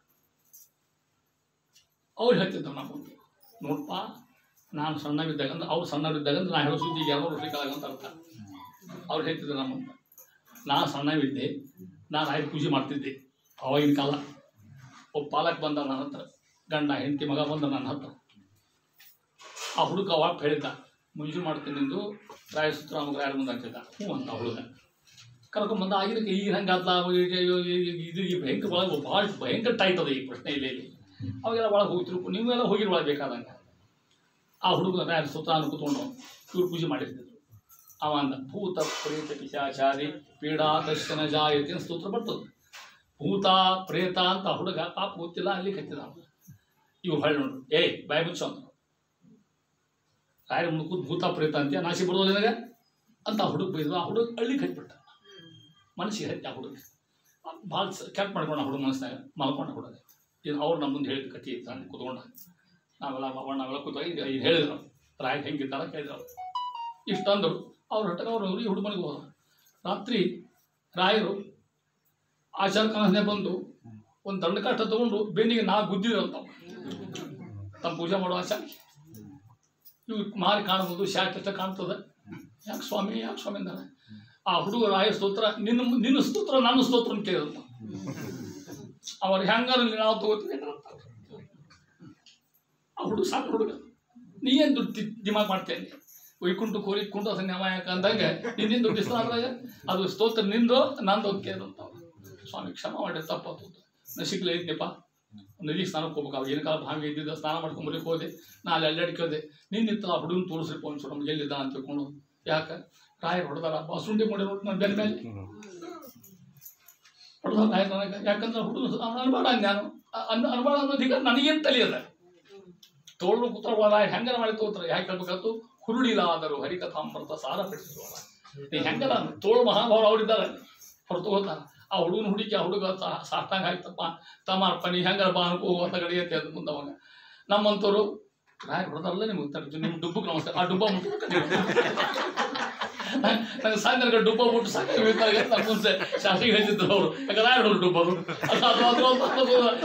[SPEAKER 1] ಅವ್ರು ಹೇಳ್ತಿದ್ರು ನಮ್ಮಂದು, ನೋಡಪ್ಪ ನಾನು ಸಣ್ಣವಿದ್ದಾಗ ಅಂದ್ರೆ ಅವ್ರು ಸಣ್ಣವಿದ್ದಾಗ ಅಂದ್ರೆ ನಾ ಹೇಳೋ ಸುದ್ದಿ 2 ವರ್ಷಕ್ಕಾಗಂತ ಅರ್ಥ. ಅವ್ರು ಹೇಳ್ತಿದ್ರು ನಮ್ಮಂದು, ನಾನು ಸಣ್ಣವಿದ್ದೆ, ನಾನು ಆಯ್ತು ಪೂಜೆ ಮಾಡ್ತಿದ್ದೆ. ಅವಾಗಿನ ಕಾಲ ಒಬ್ಬ ಪಾಲಕ್ ಬಂದ ನನ್ನ ಹತ್ರ, ಗಂಡ ಹೆಂಡತಿ ಮಗ ಬಂದ ನನ್ನ ಹತ್ರ. ಆ ಹುಡುಗ ಅವಾಗ ಹೇಳಿದ್ದ, ಮುಂಜು ಮಾಡ್ತೀನಿ ನಿಂದು ರಾಯಸೂತ್ರ ನಮಗೆ ರಾಯರ ಮುಂದೆ ಅಂತಿದ್ದ. ಹ್ಞೂ ಅಂತ ಹುಡುಗ ಕರ್ಕೊಂಬಂದ. ಆಗಿದ್ದಕ್ಕೆ ಈಗ ಹಂಗಾದ್ಲ ಇದು ಈ ಭಯಂಕರ ಒಳಗೆ ಭಾಳ ಭಯಂಕರ ಟೈಟ್ ಅದ ಈ ಪ್ರಶ್ನೆ ಇಲ್ಲಿ. ಅವಾಗೆಲ್ಲ ಒಳಗೆ ಹೋಗ್ತಿರು, ನೀವೆಲ್ಲ ಹೋಗಿರಿ ಒಳಗೆ ಬೇಕಾದಂಗೆ. ಆ ಹುಡುಗ ರಾಯರ ಸೂತ್ರ ಕೂತ್ಕೊಂಡು ಇವ್ರು ಪೂಜೆ ಮಾಡಿರ್ತಿದ್ರು. ಅವ ಅಂದ, ಭೂತ ಪ್ರೇತ ಪಿಶಾಚಾರಿ ಪೀಡಾ ದರ್ಶನ ಜಾಯತಿ ಅಂತ ಸ್ತೋತ್ರ ಬರ್ತದೆ. ಭೂತ ಪ್ರೇತ ಅಂತ ಹುಡುಗ ಪಾಪ ಗೊತ್ತಿಲ್ಲ, ಅಲ್ಲಿ ಕತ್ತಿದ. ಇವು ಹೊಳ್ಳಿ ನೋಡು, ಬಾಯಿ ಮುಚ್ಚು ಅಂತ ರಾಯರ ಮುಂದೆ ಕೂತ್ ಭೂತ ಪ್ರೇತ ಅಂತೀಯ, ನಾಸಿ ಬಿಡೋದು ನಿನಗೆ ಅಂತ ಹುಡುಗ ಬೈದ್ರು. ಆ ಹುಡುಗ ಹಳ್ಳಿ ಕಟ್ಬಿಟ್ಟ, ಮನಸ್ಸಿಗೆ ಹತ್ತಿ. ಆ ಹುಡುಗ ಭಾಳ ಕೆಟ್ಟ ಮಾಡ್ಕೊಂಡು ಆ ಹುಡುಗ ಮನಸ್ಸಿನಾಗ ಮಲ್ಕೊಂಡ ಹುಡುಗ. ಇದು ಅವ್ರು ನಮ್ಮ ಮುಂದೆ ಹೇಳಿದ ಕಥೆ ಇತ್ತು. ಅಲ್ಲಿ ಕೂತ್ಕೊಂಡ ನಾವೆಲ್ಲ ಕೂತಾಗ ಇದು ಹೇಳಿದ್ರು, ರಾಯ ಹೆಂಗಿದ್ದಾರ ಕೇಳಿದ್ರು. ಇಷ್ಟು ಅಂದರು. ಅವ್ರು ಹೊಟ್ಟೆ ಅವರು ಈ ಹುಡುಗ ಮನೆಗೆ ಹೋದ್ರು. ರಾತ್ರಿ ರಾಯರು ಆಚಾರ ಕನಸನೆ ಬಂದು ಒಂದು ದಂಡ ಕಷ್ಟ ತಗೊಂಡು ಬೆನ್ನಿಗೆ 4 ಗುದ್ದಿದ್ರಂತ. ತಮ್ಮ ಪೂಜೆ ಮಾಡೋ ಆಚಾರ ಇವು ಮಾರಿ ಕಾಣ್ಬೋದು, ಶಾಖ ಕಾಣ್ತದೆ. ಯಾಕೆ ಸ್ವಾಮಿ ಅಂದಾರೆ. ಆ ಹುಡುಗ ರಾಯ ಸ್ತೋತ್ರ ನಿನ್ನ ಸ್ತೋತ್ರ ನನ್ನ ಸ್ತೋತ್ರ ಅಂತ ಕೇಳಿದಂತ. ಅವ್ರು ಹೆಂಗಾರ ನಾವು ತಗೋತೀವಿ. ಆ ಹುಡುಗ ಸಾಕು ಹುಡುಗ, ನೀ ಏನು ದುಡ್ಡು ದಿಮಾಗ್ ಮಾಡ್ತೇನೆ, ವೈಕುಂಠ ಕೋರಿ ಕುಂಟ ಸಂಗಮಾಯಕ ಅಂದಂಗೆ ನಿಂದಿನ ದುಡ್ಡು ಇಸ್ತಾರ. ಅದು ಸ್ತೋತ್ರ ನಿಂದು ನಂದು ಕೇಳಿದಂತ. ಸ್ವಾಮಿ ಕ್ಷಮ ಮಾಡಿ, ತಪ್ಪಾತು, ನಶಿಕ್ಲೆ ಇದ್ನಪ್ಪ, ನದಿಗೆ ಸ್ನಾನಕ್ಕೆ ಹೋಗ್ಬೇಕು. ಅವಾಗ ಏನು ಕಾಲ ಹಾಗೆ ಇದ್ದಿದ್ದ, ಸ್ನಾನ ಮಾಡ್ಕೊಂಬರಕ್ಕೆ ಹೋದೆ. ನಾ ಅಲ್ಲಿ ಅಡ್ಡಾಡ್ಕೋದೆ. ನಿನ್ನಿತ್ತ ಆ ಹುಡುಗನ ತೋರಿಸ್ರಿಪ್ಪ ಒಂದು ಸುಡ ಎಲ್ಲಿದ್ದ ಅಂತ ತಿಳ್ಕೊಂಡು. ಯಾಕೆ ರಾಯರು ಹೊಡೆದಾರ, ಬಾಸುಂಡಿ ಮಾಡಿ ನೋಡಿ ನನ್ನ ಬೆನ್ನ ಮೇಲೆ ಹೊಡೆದ ರಾಯ ನನಗೆ. ಯಾಕಂದ್ರೆ ಹುಡುಗ ಅನ್ಬೇಡ, ನಾನು ಅನ್ಬೇಡ ಅನ್ನೋದೀಗ ನನಗೇನು ತಲೆಯದ. ತೋಳು ಕೂತ್ರವಲ್ಲ ಹೆಂಗನ ಮಾಡಿ ತೋತ್ರ ಯಾಕೆ ಹೇಳ್ಬೇಕಾಯ್ತು ಹುರುಳಿಲಾದರೂ ಹರಿಕಥಾಮೃತ ಸಾರ ಪಡಿಸುವಲ್ಲ ನೀ ಹೆಂಗಲ್ಲ ತೋಳು ಮಹಾಭಾವ ಅವರಿದ್ದಾರೆ ಹೊರತು ಹೋಗ್ತಾನ ಆ ಹುಡುಗನ ಹುಡುಕಿ ಆ ಹುಡುಗ ಸಾಷ್ಟಾಂಗ ಆಯ್ತಪ್ಪ ತಮ್ಮಪ್ಪ ನೀ ಹೆಂಗಾರ ಬಾ ಅನ್ಕೋ ಅಂತ ಗಡಿಯತ್ತೆ ಅದು ಮುಂದವಾಗ ನಮ್ಮಂತವ್ರು ರಾಯ್ ಹೊಡೆದಲ್ಲ ನಿಮ್ಗೆ ಗೊತ್ತಾಗ್ತದೆ ನಿಮ್ಮ ಡುಬ್ಬಕ್ಕೆ ನಮಸ್ತೆ ಆ ಡುಬ್ಬ ನಂಗೆ ಸಾಯಂಕಾಲ ಡುಬ್ಬ ಬಿಟ್ಟು ಸಾಕಾಗ ಮುಂಚೆ ಶಾಸ್ತ್ರಿಗೆ ಹೇಳ್ತಿದ್ರು ಅವರು ಯಾಕಂದ್ರೆ ರಾಯ್ ಹೊಡೋರು ಡುಬ್ಬರು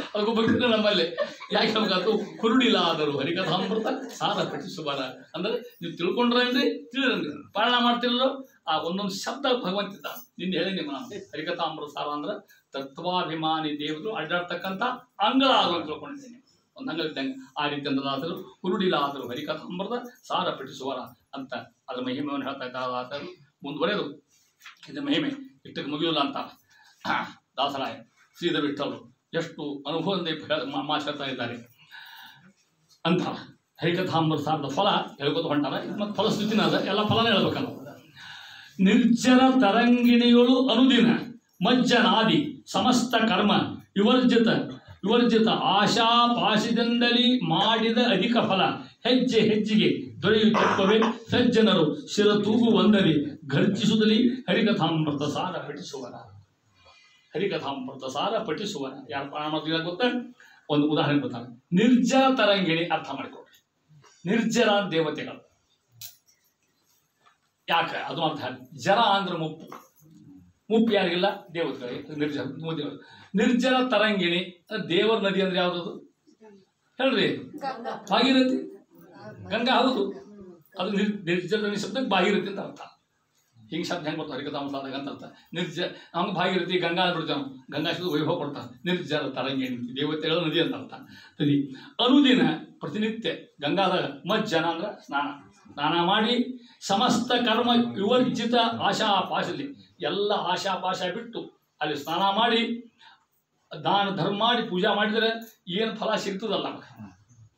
[SPEAKER 1] ಅದಕ್ಕೂ ಬರ್ತಿದ್ರೆ ನಮ್ಮಲ್ಲಿ ಯಾಕೆ ನಮ್ಗದು ಕುರುಡಿಲಾದರು ಹರಿಕಥಾಮೃತ ಸಾರ ಪಠಿಸುವರ ಅಂದ್ರೆ ನೀವು ತಿಳ್ಕೊಂಡ್ರೇನ್ರಿ ತಿಳಿದ್ರಿ ಪಾಲನ ಮಾಡ್ತಿರಲ್ಲೋ ಆ ಒಂದೊಂದು ಶಬ್ದ ಭಗವಂತಿದ್ದ ನಿನ್ನ ಹೇಳಿ ನಿಮ್ಮ ನಾನು ಹರಿಕಥಾಮೃತ ಸಾರ ಅಂದ್ರೆ ತತ್ವಾಭಿಮಾನಿ ದೇವರು ಅಡ್ಡಾಡ್ತಕ್ಕಂಥ ಅಂಗಳ ಆದರೂ ತಿಳ್ಕೊಂಡಿದ್ದೀನಿ ಒಂದು ಅಂಗಳಿದ್ದಂಗೆ ಆ ರೀತಿಯಿಂದ ದಾಸರು ಕುರುಡಿಲಾದರು ಹರಿಕಥಾಮೃತ ಸಾರ ಪಠಿಸುವರ ಅಂತ ಅದ್ರ ಮಹಿಮೆಯನ್ನು ಹೇಳ್ತಾ ಇದ್ದಾರೆ ದಾಸರು ಮುಂದುವರೆದು ಇದು ಮಹಿಮೆ ಇಷ್ಟಕ್ಕೆ ಮುಗಿಯೋಲ್ಲ ಅಂತ ದಾಸರಾಯ ಶ್ರೀಧರ ವಿಠ್ಠಲರು ಎಷ್ಟು ಅನುಭವದಿಂದ ಮಾತಾಡ್ತಾ ಇದ್ದಾರೆ ಅಂತ ಹರಿಕಥಾಮೃತ ಸಾರದ ಫಲ ಹೇಳ್ಕೊತ ಹೊಂಟಾರ ಮತ್ತು ಫಲಸ್ಥಿತಿನ ಅದ ಎಲ್ಲ ಫಲನೇ ಹೇಳ್ಬೇಕಲ್ಲ ನಿರ್ಜರ ತರಂಗಿಣಿಗಳು ಅನುದಿನ ಮಜ್ಜನಾದಿ ಸಮಸ್ತ ಕರ್ಮ ವಿವರ್ಜಿತ ಆಶಾಪಾಶದಿಂದಲೇ ಮಾಡಿದ ಅಧಿಕ ಫಲ ಹೆಜ್ಜೆ ಹೆಜ್ಜೆಗೆ ದೊರೆಯುತ್ತವೆ ಸಜ್ಜನರು ಶಿರ ತೂಗುವಂದಲಿ ಘರ್ಜಿಸುತ್ತಲೇ ಹರಿಕಥಾಮೃತ ಸಾರ ಪಠಿಸುವರ ಹರಿಕಥಾಮೃತ ಸಾರ ಪಠಿಸುವರ ಯಾರು ಪ್ರಾಣ ಮಾಡ್ತೀರ ಗೊತ್ತಾ ಒಂದು ಉದಾಹರಣೆ ಗೊತ್ತಾಗ ನಿರ್ಜರ ತರಂಗಿಣಿ ಅರ್ಥ ಮಾಡಿಕೊಡ್ರಿ ನಿರ್ಜರ ದೇವತೆಗಳು ಯಾಕೆ ಅದು ಅರ್ಥ ಜರ ಅಂದ್ರೆ ಮುಪ್ಪು ಯಾರಿಗಿಲ್ಲ ದೇವತೆಗಳಿಗೆ ನಿರ್ಜರ ತರಂಗಿಣಿ ದೇವರ ನದಿ ಅಂದ್ರೆ ಯಾವ್ದದು ಹೇಳ್ರಿ ಭಾಗೀರಥಿ ಗಂಗಾ ಹೌದು ಅದು ನಿರ್ಜರ ನದಿ ಶಬ್ದಕ್ಕೆ ಭಾಗೀರಥಿ ಅಂತ ಅರ್ಥ ಹಿಂಗೆ ಶಬ್ದ ಹೆಂಗೆ ಬರ್ತಾರೆ ಹರಿಕಥಾಮೃತ ಅಂತ ಅರ್ಥ ನಮ್ಗೆ ಭಾಗೀರಥಿ ಗಂಗಾ ಅಂದ್ಬಿಡ್ತೇವೆ ಗಂಗಾ ಶಬ್ದ ವೈಭವ ಕೊಡ್ತಾರೆ ನಿರ್ಜರ ತರಂಗಿಣಿ ದೇವತೆಗಳ ನದಿ ಅಂತ ಅರ್ಥ ನದಿ ಅನುದಿನ ಪ್ರತಿನಿತ್ಯ ಗಂಗಾದಾಗ ಮಜ್ಜನ ಅಂದ್ರೆ ಸ್ನಾನ ಮಾಡಿ ಸಮಸ್ತ ಕರ್ಮ ವಿವರ್ಜಿತ ಆಶಾಪಾಶದಲ್ಲಿ ಎಲ್ಲ ಆಶಾಪಾಶ ಬಿಟ್ಟು ಅಲ್ಲಿ ಸ್ನಾನ ಮಾಡಿ ದಾನ ಧರ್ಮ ಮಾಡಿ ಪೂಜಾ ಮಾಡಿದರೆ ಏನು ಫಲ ಸಿಗ್ತದಲ್ಲ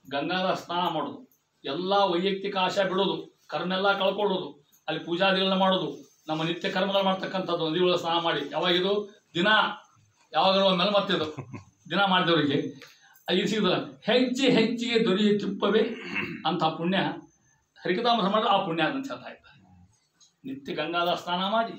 [SPEAKER 1] ಗಂಗಾದ ಸ್ನಾನ ಮಾಡೋದು ಎಲ್ಲ ವೈಯಕ್ತಿಕ ಆಶಾ ಬಿಡೋದು ಕರ್ಮ ಎಲ್ಲ ಕಳ್ಕೊಳ್ಳೋದು ಅಲ್ಲಿ ಪೂಜಾದಿಗಳನ್ನ ಮಾಡೋದು ನಮ್ಮ ನಿತ್ಯ ಕರ್ಮಗಳು ಮಾಡ್ತಕ್ಕಂಥದ್ದು ನದಿಗಳ ಸ್ನಾನ ಮಾಡಿ ಯಾವಾಗಿದು ದಿನ ಯಾವಾಗ ಮೇಲೆ ಮತ್ತಿದು ದಿನ ಮಾಡಿದವರಿಗೆ ಇದು ಸಿಗುದಿಲ್ಲ ಹೆಜ್ಜೆಗೆ ದೊರೆಯುತ್ತಿಪ್ಪವೇ ಅಂತ ಪುಣ್ಯ ಹರಿಕಥಾಮೃತ ಮಾಡಿದ್ರೆ ಆ ಪುಣ್ಯ ಅಂತ ಹೇಳ್ತಾ ಇದ್ದಾರೆ ನಿತ್ಯ ಗಂಗಾದ ಸ್ನಾನ ಮಾಡಿ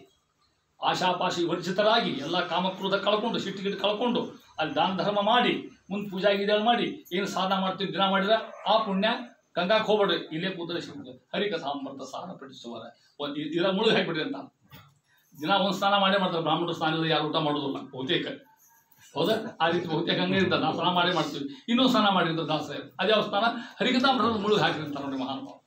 [SPEAKER 1] ಆಶಾಪಾಶಿ ವರ್ಜಿತರಾಗಿ ಎಲ್ಲ ಕಾಮಕ್ರೋಧ ಕಳ್ಕೊಂಡು ಸಿಟ್ಟಿಗಿಟ್ಟು ಕಳ್ಕೊಂಡು ಅಲ್ಲಿ ದಾನ ಧರ್ಮ ಮಾಡಿ ಮುಂದೆ ಪೂಜಾ ಗೀಜಾಳು ಮಾಡಿ ಏನು ಸಾಧನ ಮಾಡ್ತೀವಿ ದಿನ ಮಾಡಿದ್ರೆ ಆ ಪುಣ್ಯ ಗಂಗಾಕ್ಕೆ ಹೋಗ್ಬೇಡ್ರಿ ಇಲ್ಲೇ ಕೂತರೆ ಸಿಗ್ತದೆ ಹರಿಕಥಾಮೃತ ಸಾರ ಪಠಿಸುವರ ಒಂದು ಇದರ ಮುಳುಗಿ ಹಾಕ್ಬಿಡ್ರಿ ಅಂತ ದಿನ ಒಂದು ಸ್ನಾನ ಮಾಡೇ ಮಾಡ್ತಾರೆ ಬ್ರಾಹ್ಮಣರು ಸ್ನಾನ ಯಾರು ಊಟ ಮಾಡೋದಿಲ್ಲ ಬಹುತೇಕ ಹೌದಾ ಆ ರೀತಿ ಬಹುತೇಕ ಹಂಗೆ ಇರ್ತಾರೆ ನಾವು ಸ್ನಾನ ಮಾಡೇ ಮಾಡ್ತೀವಿ ಇನ್ನೊಂದು ಸ್ನಾನ ಮಾಡಿರ್ತಾರೆ ದಾಸರು ಅದ್ಯಾವ ಸ್ನಾನ ಹರಿಕಥಾಮೃತ ಮುಳುಗಿ ಹಾಕಿರ್ತಾರೆ ನೋಡಿ ಮಹಾನುಭಾವ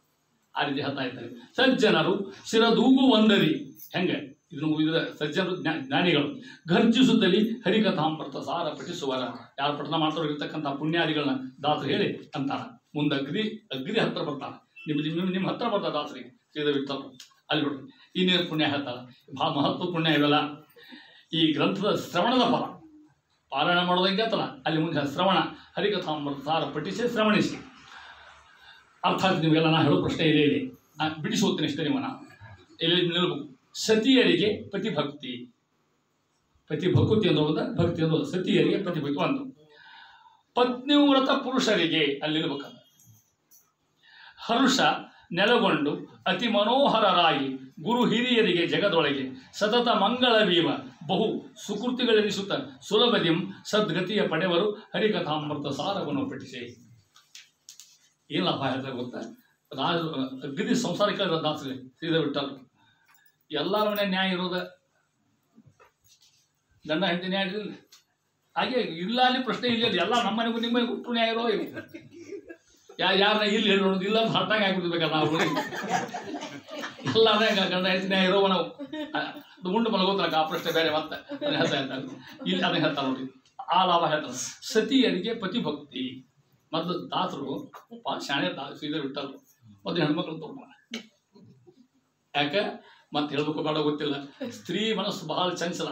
[SPEAKER 1] ಆ ರೀತಿ ಹೇಳ್ತಾ ಇದ್ದಾರೆ ಸಜ್ಜನರು ಶಿರದೂಗು ಒಂದರಿ ಹೆಂಗೆ ಇದನ್ನು ಮುಗಿದ ಸಜ್ಜನರು ಜ್ಞಾನಿಗಳು ಘರ್ಜಿಸುತ್ತಲೇ ಹರಿಕಥಾಮೃತ ಸಾರ ಪಠಿಸುವರ ಯಾರು ಪಠನ ಮಾಡ್ತಾರೋ ಇರ್ತಕ್ಕಂಥ ಪುಣ್ಯಾದಿಗಳನ್ನ ದಾಸರು ಹೇಳಿ ಅಂತಾರ ಮುಂದೆ ಅಗ್ರಿ ಹತ್ರ ಬರ್ತಾನೆ ನಿಮ್ಮ ಹತ್ರ ಬರ್ತಾರೆ ದಾಸರಿಗೆ ಶ್ರೀಧರ ವಿಠ್ಠಲರು ಅಲ್ಲಿ ಬಿಡ್ರಿ ಇನ್ನೇನು ಪುಣ್ಯ ಹೇಳ್ತಾರೆ ಭಾಳ ಮಹತ್ವ ಪುಣ್ಯ ಇವೆಲ್ಲ ಈ ಗ್ರಂಥದ ಶ್ರವಣದ ಫಲ ಪಾರಾಯಣ ಮಾಡೋದಂಗೆ ಅಂತಲ್ಲ ಅಲ್ಲಿ ಮುಂದೆ ಶ್ರವಣ ಹರಿಕಥಾಮೃತ ಸಾರ ಪಠಿಸಿ ಶ್ರವಣಿಸಿ ಅರ್ಥಾತ್ ನಿಮಗೆಲ್ಲ ನಾ ಹೇಳೋ ಪ್ರಶ್ನೆ ಇದೆ ಇಲ್ಲಿ ನಾನು ಬಿಡಿಸಿ ಹೋಗ್ತೀನಿ ಇಷ್ಟೇ ನೀವು ನಾನು ಇಲ್ಲಿ ನಿಲ್ಬೇಕು ಸತಿಯರಿಗೆ ಪ್ರತಿಭಕ್ತಿ ಅಂದ್ರೆ ಒಂದು ಭಕ್ತಿ ಅನ್ನೋದು ಸತಿಯರಿಗೆ ಪ್ರತಿಭಕ್ತಿ ಒಂದು ಪತ್ನಿವ್ರತ ಪುರುಷರಿಗೆ ಅಲ್ಲಿ ನಿಲ್ಬೇಕಂತ ಹರ್ಷ ನೆಲಗೊಂಡು ಅತಿ ಮನೋಹರರಾಗಿ ಗುರು ಹಿರಿಯರಿಗೆ ಜಗದೊಳಗೆ ಸತತ ಮಂಗಳವೀವ ಬಹು ಸುಕೃತಿಗಳೆನಿಸುತ್ತ ಸುಲಭದಿಂ ಸದ್ಗತಿಯ ಪಡೆವರು ಹರಿಕಥಾಮೃತ ಸಾರವನ್ನು ಪಠಿಸಿ ಏನು ಲಾಭ ಹೇಳ್ತಾರೆ ಗೊತ್ತಾ ಅಗ್ನಿ ಸಂಸಾರಿಕ ದಾಸರಿ ಶ್ರೀಧರ ವಿಠ್ಠಲರು ಎಲ್ಲರ ಮನೆ ನ್ಯಾಯ ಇರೋದ ಗಂಡ ಹೆಂಡತಿ ನ್ಯಾಯ ಇರಲಿಲ್ಲ ಹಾಗೆ ಇಲ್ಲ ಅಲ್ಲಿ ಪ್ರಶ್ನೆ ಇಲ್ಲ ಎಲ್ಲ ನಮ್ಮ ಮನೆಗೂ ನಿಮ್ಮ ಮನೆಗೂ ಹುಟ್ಟು ನ್ಯಾಯ ಇರೋ ಯಾರನ್ನ ಇಲ್ಲಿ ಹೇಳೋದು ಇಲ್ಲ ಅಂತ ಹರ್ಟಾಗಿ ಹಾಕಿಬಿಡ್ಬೇಕಲ್ಲ ನಾವು ಎಲ್ಲಾದ್ರೆ ಗಂಡ ಹೆಂಡತಿ ನ್ಯಾಯ ಇರೋ ನಾವು ಉಂಡು ಮಲಗೋತಾರ ಆ ಪ್ರಶ್ನೆ ಬೇರೆ ಮತ್ತೆ ಹೇಳ್ತಾ ಇರ್ತಾರೆ ಇಲ್ಲಿ ಅದನ್ನ ಹೇಳ್ತಾರೆ ನೋಡಿ ಆ ಲಾಭ ಹೇಳ್ತಾರೆ ಸತಿಯರಿಗೆ ಪ್ರತಿಭಕ್ತಿ ಮತ್ತು ದಾಸರು ಶಾಣೆ ಶ್ರೀಧರ ವಿಠ್ಠಲರು ಮತ್ತು ಹೆಣ್ಮಕ್ಳು ತೋರ್ಮಾಡ ಯಾಕೆ ಮತ್ತೆ ಹೇಳ್ಬೇಕು ಬೇಡ ಗೊತ್ತಿಲ್ಲ ಸ್ತ್ರೀ ಮನಸ್ಸು ಬಹಳ ಚಂಚಲ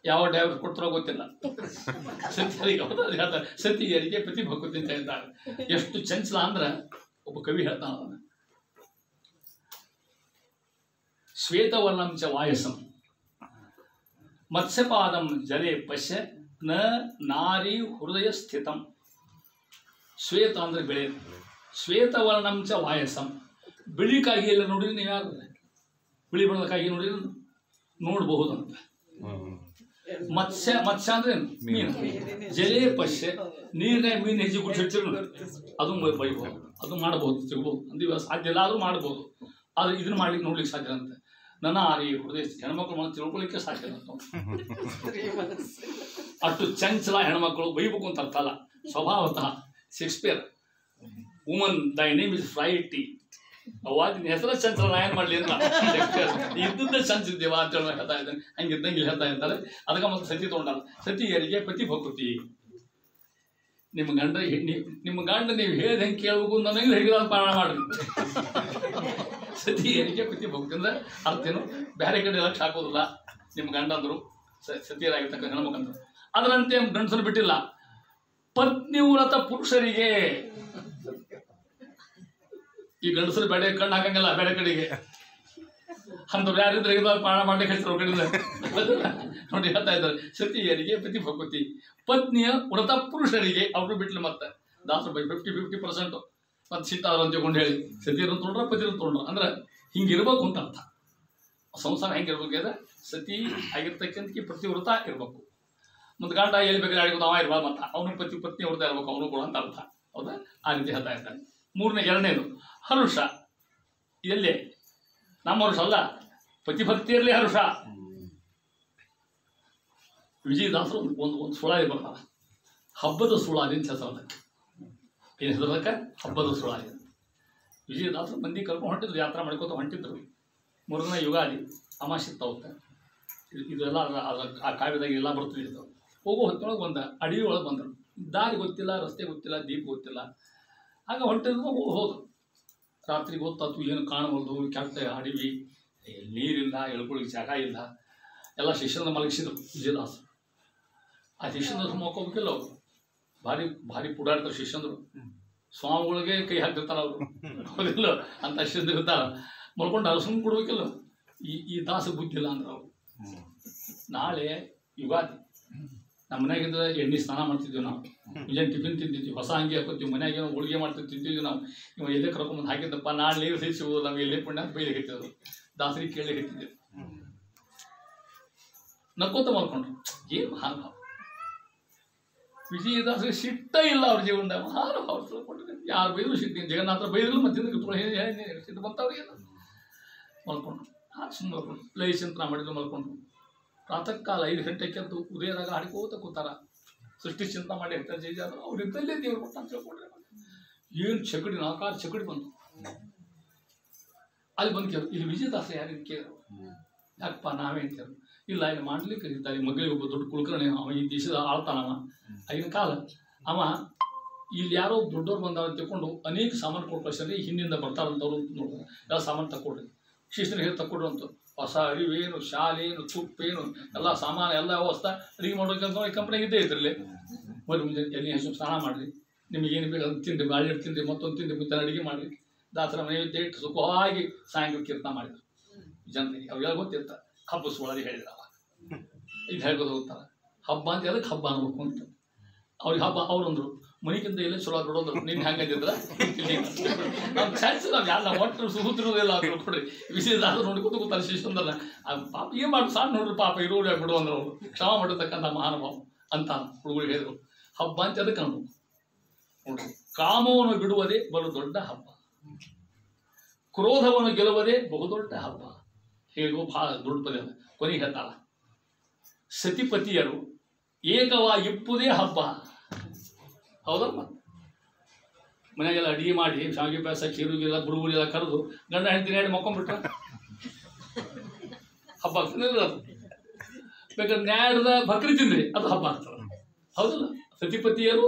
[SPEAKER 1] ಯಾವ ಡ್ರೈವರ್ ಕೊಡ್ತಾರೋ ಗೊತ್ತಿಲ್ಲ ಹೇಳ್ತಾರೆ ಸತಿಯರಿಗೆ ಪ್ರತಿಭಕ್ತಿ ಅಂತ ಹೇಳ್ತಾರೆ ಎಷ್ಟು ಚಂಚಲ ಅಂದ್ರೆ ಒಬ್ಬ ಕವಿ ಹೇಳ್ತಾನ ಶ್ವೇತವರ್ಣಂಚ ವಾಯಸಂ ಮತ್ಸ್ಯಪಾದಂ ಜಲೆ ಪಶ್ಯ ನ ನಾರಿ ಹೃದಯ ಸ್ಥಿತಂ ಶ್ವೇತ ಅಂದರೆ ಬೆಳೆ, ಶ್ವೇತವರ್ಣಂಚ ವಾಯಸಂ, ಬಿಳಿ ಕಾಗಿ ಎಲ್ಲ ನೋಡಿದ್ರೆ ನೀವು ಯಾರು ಬಿಳಿ ಬಣ್ಣದ ಕಾಗಿ ನೋಡಿದ್ರೆ ನೋಡಬಹುದು ಅಂತ. ಮತ್ಸ್ಯ, ಮತ್ಸ್ಯ ಅಂದ್ರೆ ಮೀನು, ಜಲೇ ಪಶ್ಯ, ನೀರಿನ ಮೀನು ಹೆಚ್ಚು ಗುಡಿಸಿಡ್ತಿರು ಅದು ಬೈಬಹುದು, ಅದು ಮಾಡಬಹುದು, ಸಿಗಬಹುದು, ಅಂದ್ರೆ ಸಾಧ್ಯ ಇಲ್ಲ ಆದ್ರೂ ಮಾಡಬಹುದು. ಆದ್ರೆ ಇದನ್ನ ಮಾಡ್ಲಿಕ್ಕೆ ನೋಡ್ಲಿಕ್ಕೆ ಸಾಧ್ಯ ಅಂತ. ನನ್ನ ಈ ಹೃದಯ ಹೆಣ್ಮಕ್ಳು ಮನಸ್ಸು ತಿಳ್ಕೊಳ್ಳಿಕ್ಕೆ ಸಾಧ್ಯ ಇಲ್ಲ. ಅಷ್ಟು ಚಂಚಲ ಹೆಣ್ಮಕ್ಳು ಬೈಬೇಕು ಅಂತ ಅರ್ಥ ಅಲ್ಲ, ಸ್ವಭಾವತಃ. ಶೇಕ್ಸ್ಪಿಯರ್ ವುಮನ್ ದೈ ನೇಮ್ ಇಸ್ ಫ್ರೈಟಿ, ಅವಾಗ ನಿನ್ನ ಹೆಸರ ಚಂಚಲ ನಾ ಏನ್ ಮಾಡ್ಲಿ ಅಂತ ಇದ್ದದ್ದೇ ಚಂಚಿದ್ದೇವ ಅಂತ ಹೇಳ್ತಾ ಇದ್ದಾನೆ. ಹಂಗಿದ್ದಂಗೆ ಇಲ್ಲಿ ಹೇಳ್ತಾ ಇದ್ದಾರೆ. ಅದಕ್ಕೆ ಮತ್ತೆ ಸತಿ ತಗೊಂಡಲ್ಲ. ಸತಿಯರಿಗೆ ಪತಿ ಭಕುತಿ. ನಿಮ್ಮ ಗಂಡ ನೀವು ಹೇಳಿದಂಗೆ ಕೇಳಬೇಕು ನನಗೆ ಹೇಗೆ ಪಾಲನ ಮಾಡ್ರಿ. ಸತಿಯರಿಗೆ ಪತಿ ಭಕುತಿ ಅಂದ್ರೆ ಅರ್ಥ ಏನು, ಬೇರೆ ಕಡೆ ಲಕ್ಷ ಹಾಕೋದಿಲ್ಲ. ನಿಮ್ಮ ಗಂಡ ಅಂದ್ರು ಸತಿಯರಾಗಿರ್ತಕ್ಕ ಹೆಣ್ಮಕ್ಕಂದ್ರು. ಅದರಂತೆ ಗಂಡಸರು ಬಿಟ್ಟಿಲ್ಲ. ಪತ್ನಿವ್ರತ ಪುರುಷರಿಗೆ, ಈ ಗಂಡಸರು ಬೇರೆ ಕಣ್ಣು ಹಾಕಂಗಿಲ್ಲ ಬೇರೆ ಕಡೆಗೆ ಅಂತವ್ರು ಯಾರಿದ್ರೆ ಪಾಲನ ಮಾಡ್ಲಿಕ್ಕೆ ಹೇಳ್ತಾರೆ ಕಡೆಯಿಂದ ನೋಡಿ ಹೇಳ್ತಾ ಇದ್ದಾರೆ. ಸತಿಯರಿಗೆ ಪತಿ ಭಕುತಿ, ಪತ್ನಿಯ ವ್ರತ ಪುರುಷರಿಗೆ ಅವ್ರು ಬಿಟ್ಲು. ಮತ್ತೆ ದಾಸರು ಬೈ 50-50% ಮತ್ತೆ ಸಿಟ್ಟಾದ್ರು ಅಂತ ತಿಳ್ಕೊಂಡು ಹೇಳಿ ಸತಿಯರನ್ನು ತೊಗೊಂಡ್ರ ಪತಿಯನ್ನು ತೊಗೊಂಡ್ರ ಅಂದ್ರೆ ಹಿಂಗಿರ್ಬೇಕು ಅಂತ ಅರ್ಥ. ಸಂಸಾರ ಹೆಂಗಿರ್ಬೇಕು ಅಂದ್ರೆ ಸತಿ ಆಗಿರ್ತಕ್ಕಂಥ ಪ್ರತಿವ್ರತ ಇರ್ಬೇಕು. ಮತ್ತು ಗಂಡ ಎಲ್ಲಿ ಬೇಕಾದ್ರೆ ಆಡಿಬೋದು ಅವ ಇರ್ಬಾರ್ದು, ಮತ್ತೆ ಅವನು ಪತ್ನಿ ವ್ರತ ಇರ್ಬೇಕು ಅವನು ಕೂಡ ಅಂತ ಅರ್ಥ. ಹೌದಾ? ಆ ರೀತಿ ಹೇಳ್ತಾ ಇರ್ತಾನೆ. ಎರಡನೇದು ಹರುಷ. ಎಲ್ಲೇ ನಮ್ಮ ಹರುಷ ಅಲ್ಲ, ಪತಿಭಕ್ತಿಯಲ್ಲೇ ಹರುಷ. ವಿಜಯದಾಸರು ಒಂದು ಸುಳಾದಿ ಬರ್ತಾರ, ಹಬ್ಬದ ಸುಳಾದಿ ಅಂತ ಹೆಸರು. ಏನು ಹೆಸರದಕ್ಕೆ? ಹಬ್ಬದ ಸುಳಾದಿ. ವಿಜಯದಾಸರು ಮಂದಿ ಕರ್ಕೊಂಡು ಹೊಂಟಿದ್ರು, ಯಾತ್ರಾ ಮಾಡ್ಕೋತ ಹೊಂಟಿದ್ರು. ಮೂರನೇ ಯುಗಾದಿ ಅಮಾಸಿತ್ತು ಅವತ್ತು. ಇದೆಲ್ಲ ಆ ಕಾವ್ಯದಾಗ ಎಲ್ಲ ಬರ್ತಿದ್ದು. ಹೋಗೋ ಹೊತ್ತೊಳಗೆ ಒಂದು ಅಡವಿ ಒಳಗೆ ಬಂದರು. ದಾರಿ ಗೊತ್ತಿಲ್ಲ, ರಸ್ತೆ ಗೊತ್ತಿಲ್ಲ, ದೀಪ ಗೊತ್ತಿಲ್ಲ. ಆಗ ಹೊಂಟಿದ್ರು, ಹೋದ್ರು. ರಾತ್ರಿ ಗೊತ್ತಾಯ್ತು, ಏನು ಕಾಣಬಲ್ದು, ಕೆಟ್ಟ ಅಡವಿ, ನೀರಿಲ್ಲ, ಎಳ್ಕೊಳ್ಳಿಕ್ಕೆ ಜಾಗ ಇಲ್ಲ. ಎಲ್ಲ ಶಿಷ್ಯನ ಮಲಗಿಸಿದ್ರು ವಿಜಯದಾಸರು. ಆ ಶಿಷ್ಯಂದ್ರು ಮಲ್ಕೋಬೇಕಿಲ್ಲ ಅವರು. ಭಾರಿ ಪುಡಾಡ್ತಾರೆ ಶಿಷ್ಯಂದ್ರು. ಸ್ವಾಮಿಗಳಿಗೆ ಕೈ ಹಾಕ್ತಿರ್ತಾರ ಅವರು, ಹೌದಿಲ್ಲ? ಅಂತ ಶಿಷ್ಯಂದ್ರು ಇರ್ತಾರ. ಮಲ್ಕೊಂಡು ಅರಸನ್ ಕೊಡ್ಬೇಕಿಲ್ಲ. ಈ ದಾಸ ಬುದ್ಧಿ ಇಲ್ಲ ಅಂದ್ರೆ ಅವರು. ನಾಳೆ ಯುಗಾದಿ, ನಮ್ಮ ಮನೆಯಾಗಿದ್ರೆ ಎಣ್ಣೆ ಸ್ನಾನ ಮಾಡ್ತಿದ್ವಿ ನಾವು. ಮುಂಜಾನೆ ಟಿಫಿನ್ ತಿಂತಿದ್ವಿ, ಹೊಸ ಅಂಗಿ ಹಾಕೋತೀವಿ, ಮನೆಯಾಗ ಹೋಳಿಗೆ ತಿಂತಿದ್ವಿ ನಾವು. ಇವ ಎದೆ ಕರ್ಕೊಂಬಂದು ಹಾಕಿದ್ದಪ್ಪ, ನಾಳೆ ನೀರು ಸಿಗುವುದು ನಾವು ಎಲ್ಲಿ ಪುಣ್ಯ ಅಂತ ಬೈಲಿಕ್ಕೆ ಹತ್ತಿದ್ರು. ದಾಸರಿಗೆ ಕೇಳಿ ಹತ್ತಿದ್ವಿ, ನಕ್ಕೋತ ಮಾಡ್ಕೊಂಡ್ರು. ಏನು ಮಹಾನುಭಾವ ವಿಜಯದಾಸರಿಗೆ ಸಿಟ್ಟ ಇಲ್ಲ ಅವ್ರ ಜೀವನದಾಗ. ಮಹಾನುಭಾವ ತಿಳ್ಕೊಂಡಿದ್ದಾರೆ. ಯಾರು ಬೈದ್ರು ಸಿಟ್ಟು, ಜಗನ್ನಾಥ ಬೈದ್ರು ಮತ್ತೆ ಸಿಟ್ಟು ಬಂತವ್ರಿಗೆ ಮಲ್ಕೊಂಡ್ರು. ಸುಮ್ಮನೆ ಮಲ್ಕೊಂಡ್ರು. ಲೈಸಂತ್ರ ಮಾಡಿದ್ರು, ಮಲ್ಕೊಂಡ್ರು. ಪ್ರಾತಃ ಕಾಲ 5 ಗಂಟೆಗೆ ಎದ್ದು ಉದಯದಾಗ ಹಾಡ್ಕೋತ ಕೂತಾರ. ಸೃಷ್ಟಿ ಚಿಂತ ಮಾಡಿ ಹೇಳ್ತಾರೆ ಜೈಜಾದ್ರು. ಅವ್ರು ಇದ್ದಲ್ಲೇ ದೇವ್ರು ಕೊಟ್ಟ ಅಂತ ತಿಳ್ಕೊಂಡ್ರೆ ಏನು ಚಕಡಿ, 4 ಚಕಡಿ ಬಂತು. ಅಲ್ಲಿ ಬಂದು ಕೇಳಿದ್ರು, ಇಲ್ಲಿ ವಿಜಯದಾಸ ಯಾರಿಗೆ ಕೇಳಿದ್ರು? ಯಾಕಪ್ಪ ನಾವೇ ಅಂತೇಳಿ. ಇಲ್ಲ, ಇಲ್ಲಿ ಮಾಡ್ಲಿಕ್ಕೆ ಇರ್ತಾರೆ. ಮಗಳಿಗೆ ಒಬ್ಬ ದೊಡ್ಡ ಕುಲಕರ್ಣಿ, ಅವ ಈ ದೇಶದ ಆಳ್ತಾನವ. ಆಗಿನ ಕಾಲ ಅವ ಇಲ್ಲಿ ಯಾರೋ ದೊಡ್ಡವ್ರು ಬಂದವ ಅಂತ ತಿಳ್ಕೊಂಡು ಅನೇಕ ಸಾಮಾನು ಕೊಟ್ಟು ಕಳಿಸ್ತಾರೆ. ಹಿಂದಿಂದ ಬರ್ತಾರಂತವ್ರು ನೋಡಿದ್ರೆ ಎಲ್ಲ ಸಾಮಾನು ತಕ್ಕೊಡ್ರಿ, ಶಿಷ್ಯನಿಗೆ ಹೇಳಿ ತಕ್ಕೊಡ್ರಿ ಅಂತ. ಹೊಸ ಅರಿವೇನು, ಶಾಲೇನು, ತುಪ್ಪೇನು, ಎಲ್ಲ ಸಾಮಾನು ಎಲ್ಲ ವ್ಯವಸ್ಥೆ ಅಡುಗೆ ಮಾಡೋಕೆ ಈ ಕಂಪ್ನಿಗೆ ಇದ್ದೇ ಇದ್ರಲ್ಲಿ. ಬರ್ರಿ ಮುಂಜಾನೆ ಎಣ್ಣೆ ಹಚ್ಚು ಸ್ನಾನ ಮಾಡಿರಿ, ನಿಮಗೇನು ಬೇಕು ಅದು ತಿನ್ರಿ, ಬಾಳೆಹಣ್ಣು ತಿನ್ರಿ, ಮತ್ತೊಂದು ತಿನ್ರಿ, ಮುಂಚೆ ಅಡುಗೆ ಮಾಡಿರಿ. ದಾಸರ ನೈವೇದ್ಯ ಇಟ್ಟು ಸುಖವಾಗಿ ಸಾಯಂಕಾಲ ಕೀರ್ತನ ಮಾಡಿದ್ರು ಜನರಿಗೆ. ಅವೆಲ್ಲ ಗೊತ್ತಿರ್ತಾರೆ. ಹಬ್ಬ ಸುಳಾದಿ ಹೇಳಿದ್ರು ಅವಾಗ. ಇದು ಹೇಳ್ಬೋದು ಹೋಗ್ತಾರೆ. ಹಬ್ಬ ಅಂತ ಅದಕ್ಕೆ ಹಬ್ಬ ಅನ್ಬೇಕು ಅಂತ ಅವ್ರಿಗೆ. ಹಬ್ಬ ಅವ್ರಂದ್ರು ಮನೆಗಿಂತ ಎಲ್ಲ ಚಲೋ ಬಿಡೋದ್ರು. ನಿನ್ನ ಹಂಗಂದಿದ್ರ ನಮ್ಮ ಚಾನ್ಸ್ ನಾವು ಯಾರು ನಾವು ಒಟ್ಟು ಸುಗುತ್ತಿರೋದಿಲ್ಲ ಅಂತ ಕೊಡ್ರಿ. ವಿಶೇಷ ನೋಡ್ಕೊತ ಕೂತಾರೆ ಶಿಷ್ಯಂದ್ರಲ್ಲ. ಪಾಪ ಏನು ಮಾಡಿ ಸಾಕು ನೋಡ್ರಿ, ಪಾಪ ಇರೋರು ಬಿಡು ಅಂದ್ರು ಅವರು. ಕ್ಷಮ ಮಾಡಿರ್ತಕ್ಕಂಥ ಮಹಾನುಭಾವ ಅಂತ ಹುಡುಗರು ಹೇಳಿದ್ರು. ಹಬ್ಬ ಅಂತ ಅದಕ್ಕೆ ಅನ್ಬೇಕು ನೋಡ್ರಿ. ಕಾಮವನ್ನು ಬಿಡುವುದೇ ಬಲು ದೊಡ್ಡ ಹಬ್ಬ, ಕ್ರೋಧವನ್ನು ಗೆಲ್ಲುವುದೇ ಬಹುದೊಡ್ಡ ಹಬ್ಬ. ಹೇಗೋ ಬಹಳ ದೊಡ್ಡ ಪದ. ಕೊನೆಗೆ ಹೇಳ್ತಾರ, ಸತಿಪತಿಯರು ಏಕವಾಗಿಪ್ಪುದೇ ಹಬ್ಬ. ಹೌದಲ್ಲ? ಮನೆಗೆಲ್ಲ ಅಡಿಗೆ ಮಾಡಿ ಶಾವಿಗೆ ಪಾಯಸ, ಕೀರುಗೆಲ್ಲ, ಬುರುಗುರಿಯೆಲ್ಲ ಕರೆದು ಗಂಡ ಹೆಂಡತಿ ಹೇಳಿ ಮಕ್ಕೊಂಡ್ಬಿಟ್ರೆ ಹಬ್ಬ ಆಗ್ತದೆ. ಅದು ಬೇಕಾದ್ರೆ ನ್ಯಾಯದ ಭಕ್ರಿ ತಿಂದ್ರಿ ಅದು ಹಬ್ಬ ಆಗ್ತದೆ. ಹೌದಲ್ಲ? ಸತಿಪತಿಯರು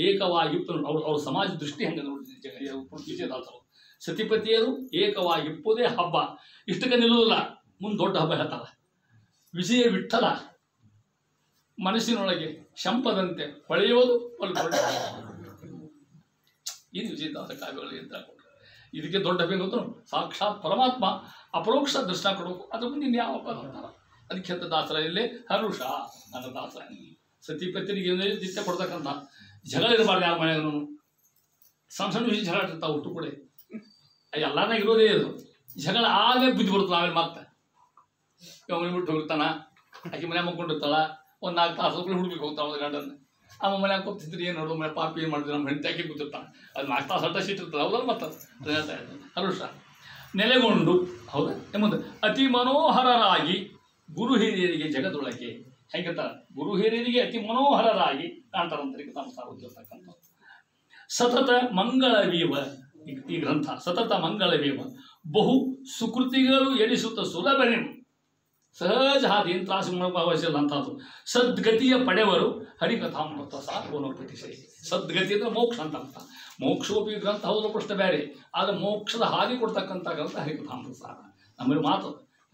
[SPEAKER 1] ಏಕವಾಗಿಪ್ಪು. ಅವ್ರ ಸಮಾಜ ದೃಷ್ಟಿ ಹಂಗೆ ನೋಡಿದ್ರು. ಸತಿಪತಿಯರು ಏಕವಾಗಿಪ್ಪುದೇ ಹಬ್ಬ. ಇಷ್ಟಕ್ಕೆ ನಿಲ್ಲುವುದಿಲ್ಲ, ಮುಂದೆ ದೊಡ್ಡ ಹಬ್ಬ ಹೇಳ್ತಾರ. ವಿಜಯ ವಿಠಲ ಮನಸ್ಸಿನೊಳಗೆ ಶಂಪದಂತೆ ಹೊಳೆಯುವುದು ಒಂದು ದೊಡ್ಡ. ಇದು ವಿಜಯದಾಸ ಕಾವ್ಯಗಳಲ್ಲಿ ಅಂತ ಹಾಕೊಂಡ್ರೆ ಇದಕ್ಕೆ ದೊಡ್ಡ ಹಬ್ಬ ಗೊತ್ತು. ಸಾಕ್ಷಾತ್ ಪರಮಾತ್ಮ ಅಪರೋಕ್ಷ ದರ್ಶನ ಕೊಡಬೇಕು. ಅದ್ರ ಮುಂದೆ ಇನ್ಯಾವ ಹಬ್ಬ ಅಂತಾರ. ಅದಕ್ಕೆ ಹೇಳ್ತ ದಾಸರ ಇಲ್ಲಿ ಹರುಷ ನನ್ನ ದಾಸರ. ಸತಿಪತಿರಿಗೆ ನಿತ್ಯ ಕೊಡ್ತಕ್ಕಂಥ ಜಗಳ ಇರಬಾರ್ದು ಯಾರ ಮನೆಗೂ. ಸಣ್ಣ ಸಣ್ಣ ವಿಷಯ ಜಗಳ ಇರ್ತಾವೆ ಒಟ್ಟು ಕೂಡ ಎಲ್ಲಾರನ್ನ ಇರೋದೇ ಇದು ಜಗಳ ಆಗೇ ಬಿದ್ದು ಬರ್ತದೆ ಆಮೇಲೆ ಮತ್ತೆ ಮನೆ ಬಿಟ್ಟು ಹೋಗಿರ್ತಾನ ಆಕೆ ಮನೆ ಮಕ್ಕೊಂಡಿರ್ತಾಳ ಒಂದು 4 ತಾಸು ಹುಡುಗಿಗೆ ಹೋಗ್ತಾವ ಒಂದು ಗಂಡನ ಅಮ್ಮ ಮನೆ ಹಾಕೋತಿದ್ರಿ ಏನು ನೋಡೋದು ಮನೆ ಪಾಪಿ ಏನು ಮಾಡಿದ್ರು ನಮ್ಮ ಹೆಂಡತಿ ಹಾಕಿ ಕೂತಿರ್ತಾನೆ ಅದು 4 ತಾಸು ಅಡ್ಡ ಸೀಟ್ ಇರ್ತದೆ ಹೌದಲ್ಲ ಮತ್ತೆ ಹೇಳ್ತಾ ಇದ್ದೆ ಹರುಷ ನೆಲೆಗೊಂಡು ಹೌದಾ ಎಂಬುದು ಅತಿ ಮನೋಹರರಾಗಿ ಗುರು ಹಿರಿಯರಿಗೆ ಜಗದೊಳಗೆ ಹೇಗಿರ್ತಾರೆ ಗುರು ಹಿರಿಯರಿಗೆ ಅತಿ ಮನೋಹರರಾಗಿ ಕಾಣ್ತಾರಂತರಿಗೆ ತಮ್ಮ ಸಾರ್ವಜರ್ತಕ್ಕಂಥ ಸತತ ಮಂಗಳವೀವ ಈ ಗ್ರಂಥ ಸತತ ಮಂಗಳವೀವ ಬಹು ಸುಕೃತಿಗಳು ಎನಿಸುತ್ತ ಸುಲಭನೆವು ಸಹಜ ಹಾದೇನು ತ್ರಾಸು ಅವಶ್ಯ ಅಂತದ್ದು ಸದ್ಗತಿಯ ಪಡೆವರು ಹರಿಕಥಾಮೃತ ಸಾಕೋನೋ ಪಠಿಸಿ ಸದ್ಗತಿ ಅಂದರೆ ಮೋಕ್ಷ ಅಂತ ಅರ್ಥ ಮೋಕ್ಷೋಪಿ ಗ್ರಂಥ ಹೌದು ಪ್ರಶ್ನೆ ಬೇರೆ ಆದರೆ ಮೋಕ್ಷದ ಹಾದಿ ಕೊಡ್ತಕ್ಕಂಥ ಗ್ರಂಥ ಹರಿಕಥಾಮೃತ ಸಾರ ನಮ್ಮಲ್ಲಿ ಮಾತು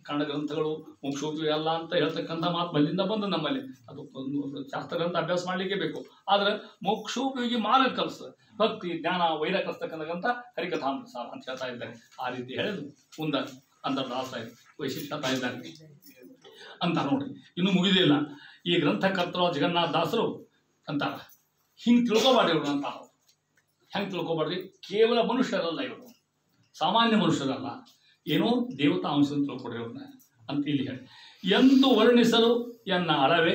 [SPEAKER 1] ಕನ್ನಡ ಗ್ರಂಥಗಳು ಮೋಕ್ಷೋಪಿ ಅಲ್ಲ ಅಂತ ಹೇಳ್ತಕ್ಕಂಥ ಮಾತು ಮಲ್ಲಿಂದ ಬಂದು ನಮ್ಮಲ್ಲಿ ಅದು ಒಂದು ಶಾಸ್ತ್ರ ಗ್ರಂಥ ಅಭ್ಯಾಸ ಮಾಡಲಿಕ್ಕೆ ಬೇಕು ಆದರೆ ಮೋಕ್ಷೋಪಯೋಗಿ ಮಾರ್ಗ ಕಲಿಸ್ತದೆ ಭಕ್ತಿ ಜ್ಞಾನ ವೈರ ಕಲಿಸ್ತಕ್ಕಂಥ ಗ್ರಂಥ ಹರಿಕಥಾಮೃತ ಸಾರ ಅಂತ ಹೇಳ್ತಾ ಇದ್ದಾರೆ ಆ ರೀತಿ ಹೇಳಿದ್ರು ಮುಂದೆ ಅಂತರ್ದಾಸ ವೈಶಿಷ್ಟ್ಯತಾ ಇದ್ದಾರೆ ಅಂತ ನೋಡ್ರಿ ಇನ್ನೂ ಮುಗಿದಿಲ್ಲ ಈ ಗ್ರಂಥಕರ್ತರು ಜಗನ್ನಾಥ ದಾಸರು ಅಂತಾರ ಹಿಂಗೆ ತಿಳ್ಕೊಬಾರ್ದು ಇವರು ಅಂತ ಹೆಂಗೆ ತಿಳ್ಕೊಬಾರ್ರಿ ಕೇವಲ ಮನುಷ್ಯರಲ್ಲ ಇವರು ಸಾಮಾನ್ಯ ಮನುಷ್ಯರಲ್ಲ ಏನೋ ದೇವತಾ ಅಂಶವನ್ನು ತಿಳ್ಕೊಡ್ರಿ ಅವ್ರನ್ನ ಅಂತ ಇಲ್ಲಿ ಹೇಳಿ ಎಂದು ವರ್ಣಿಸಲು ಎನ್ನ ಅಳವೆ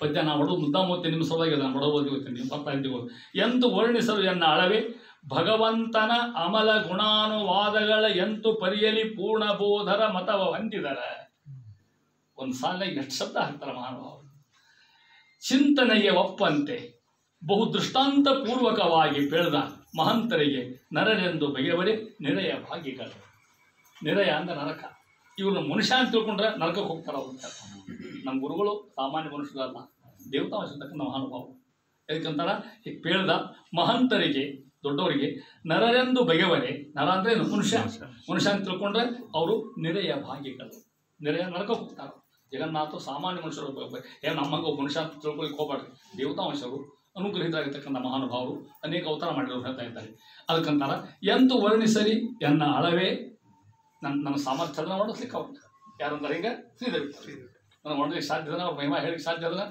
[SPEAKER 1] ಪದ್ಯ ನಾ ಹೊಡೋದು ಮುದ್ದಾಮೂರ್ತಿ ನಿಮ್ಮ ಸಲುವಾಗಿ ನಾನು ಹೊಡೋದು ಹೋಗ್ತೀನಿ ನೀವು ಬರ್ತಾ ಇದ್ದೀವಿ ಎಂದು ವರ್ಣಿಸಲು ಎನ್ನ ಅಳವೆ ಭಗವಂತನ ಅಮಲ ಗುಣಾನುವಾದಗಳ ಎಂತು ಪರಿಯಲಿ ಪೂರ್ಣಬೋಧರ ಮತವ ಹೊಂದಿದರ ಒಂದು ಸಾಲ ಎಷ್ಟು ಶಬ್ದ ಹಾಕ್ತಾರೆ ಮಹಾನುಭಾವರು ಚಿಂತನೆಗೆ ಒಪ್ಪಂತೆ ಬಹು ದೃಷ್ಟಾಂತ ಪೂರ್ವಕವಾಗಿ ಬೆಳೆದ ಮಹಂತರಿಗೆ ನರನೆಂದು ಬಗೆಯವರೇ ನೆರೆಯ ಭಾಗಿಗಳು ನೆರೆಯ ಅಂದ್ರೆ ನರಕ ಇವ್ರನ್ನ ಮನುಷ್ಯ ಅಂತ ತಿಳ್ಕೊಂಡ್ರೆ ನರಕಕ್ಕೆ ಹೋಗ್ತಾರೆ ಅವ್ರು ನಮ್ಮ ಗುರುಗಳು ಸಾಮಾನ್ಯ ಮನುಷ್ಯರಲ್ಲ ದೇವತಾಂಶತಕ್ಕಂಥ ಮಹಾನುಭಾವರು ಯಾಕಂತಾರ ಈಗ ಬೆಳೆದ ಮಹಂತರಿಗೆ ದೊಡ್ಡವರಿಗೆ ನರರೆಂದು ಬಗೆವರೆ ನರ ಅಂದ್ರೆ ಮನುಷ್ಯ ಮನುಷ್ಯ ಅಂತ ತಿಳ್ಕೊಂಡ್ರೆ ಅವರು ನೆರೆಯ ಭಾಗಿಗಳು ನೆರೆಯ ನರಕಕ್ಕೆ ಹೋಗ್ತಾರೆ ಜಗನ್ನಾಥ ಸಾಮಾನ್ಯ ಮನುಷ್ಯರು ಏನು ನಮ್ಮಂಗೆ ಒಬ್ಬ ಮನುಷ್ಯ ಅಂತ ತಿಳ್ಕೊಳ್ಳಿಕ್ಕೆ ಹೋಗ್ಬಾರ್ದು ದೇವತಾಂಶರು ಅನುಗ್ರಹಿತರಾಗಿರ್ತಕ್ಕಂಥ ಮಹಾನುಭಾವರು ಅನೇಕ ಅವತಾರ ಮಾಡಿರೋರು ಹೇಳ್ತಾ ಇದ್ದಾರೆ ಅದಕ್ಕಂತಾರ ಎಂತು ವರ್ಣಿಸಲಿ ಎನ್ನ ಅಳವೇ ನನ್ನ ಸಾಮರ್ಥ್ಯನ ವರ್ಣಿಸ್ಲಿಕ್ಕೆ ಅವ್ರು ಯಾರಂತಾರೆ ಹಿಂಗೆ ಶ್ರೀದೇವಿ ನಾನು ವರ್ಣಿಸ್ಲಿಕ್ಕೆ ಸಾಧ್ಯದನ ಅವ್ರ ಮಹಿಮಾ ಹೇಳಿಕ್ಕೆ ಸಾಧ್ಯದನ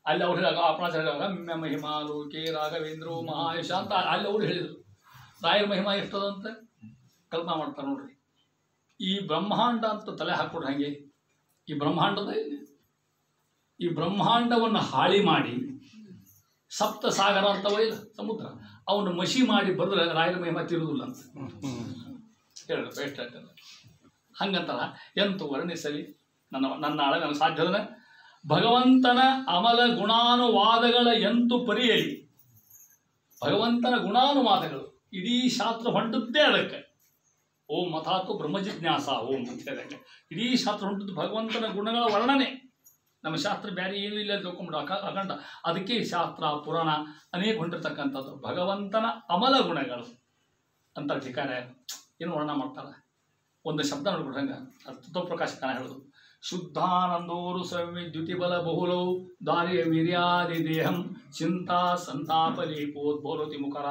[SPEAKER 1] ಅಲ್ಲಿ ಅವ್ರು ಹೇಳಿದಾಗ ಅಪಣಾಚಾರ್ಯ ಹೇಳುವಾಗ ಮಹಿಮಾ ಲೋಕೆ ರಾಘವೇಂದ್ರ ಮಹಾಯಶ ಅಂತ ಅಲ್ಲಿ ಅವ್ರು ಹೇಳಿದರು ರಾಯರ ಮಹಿಮಾ ಎಷ್ಟದಂತೆ ಕಲ್ಪನಾ ಮಾಡ್ತಾರೆ ನೋಡ್ರಿ ಈ ಬ್ರಹ್ಮಾಂಡ ಅಂತ ತಲೆ ಹಾಕ್ಬಿಟ್ರೆ ಹಾಗೆ ಈ ಬ್ರಹ್ಮಾಂಡವನ್ನು ಹಾಳಿ ಮಾಡಿ ಸಪ್ತ ಸಾಗರ ಅಂತವ ಇಲ್ಲ ಸಮುದ್ರ ಅವನು ಮಸಿ ಮಾಡಿ ಬರೆದ್ರೆ ರಾಯರ ಮಹಿಮಾ ತಿರುವುದಿಲ್ಲ ಅಂತ ಹೇಳ ಎಷ್ಟು ಹೇಳ್ತಾರೆ ಹಂಗಂತಲ್ಲ ಎಂತು ವರ್ಣಿಸಲಿ ನನ್ನ ಆಳ ನನಗೆ ಸಾಧ್ಯದನ ಭಗವಂತನ ಅಮಲ ಗುಣಾನುವಾದಗಳ ಎಂತು ಪರಿಯಲಿ ಭಗವಂತನ ಗುಣಾನುವಾದಗಳು ಇಡೀ ಶಾಸ್ತ್ರ ಹೊಂಟದ್ದೇ ಅದಕ್ಕೆ ಓಂ ಅಥಾತು ಬ್ರಹ್ಮಜಿಜ್ಞಾಸ ಓಂ ಅಂತ ಹೇಳಿದಂಗೆ ಇಡೀ ಶಾಸ್ತ್ರ ಹೊಂಟದ್ದು ಭಗವಂತನ ಗುಣಗಳ ವರ್ಣನೆ ನಮ್ಮ ಶಾಸ್ತ್ರ ಬೇರೆ ಏನೂ ಇಲ್ಲ ತಿಳ್ಕೊಂಬಿಟ್ಟು ಅಖಂಡ ಅದಕ್ಕೆ ಶಾಸ್ತ್ರ ಪುರಾಣ ಅನೇಕ ಹೊಂಟಿರ್ತಕ್ಕಂಥದ್ದು ಭಗವಂತನ ಅಮಲ ಗುಣಗಳು ಅಂತ ಠಿಕಾರೆ ಏನು ವರ್ಣನ ಮಾಡ್ತಾರೆ ಒಂದು ಶಬ್ದ ನೋಡ್ಬಿಟ್ರಂಗೆ ತತ್ವಪ್ರಕಾಶಕನ ಹೇಳೋದು ಶುದ್ಧಾನಂದೋರು ದ್ಯುತಿಬಲ ಬಹುಲೌ ದಾರ್ಯ ವೀರ್ಯಾದಿ ದೇಹಂ ಚಿಂತಾ ಸಂತಾಪಲೇಪೋದ್ಭೋರತಿ ಮುಖರ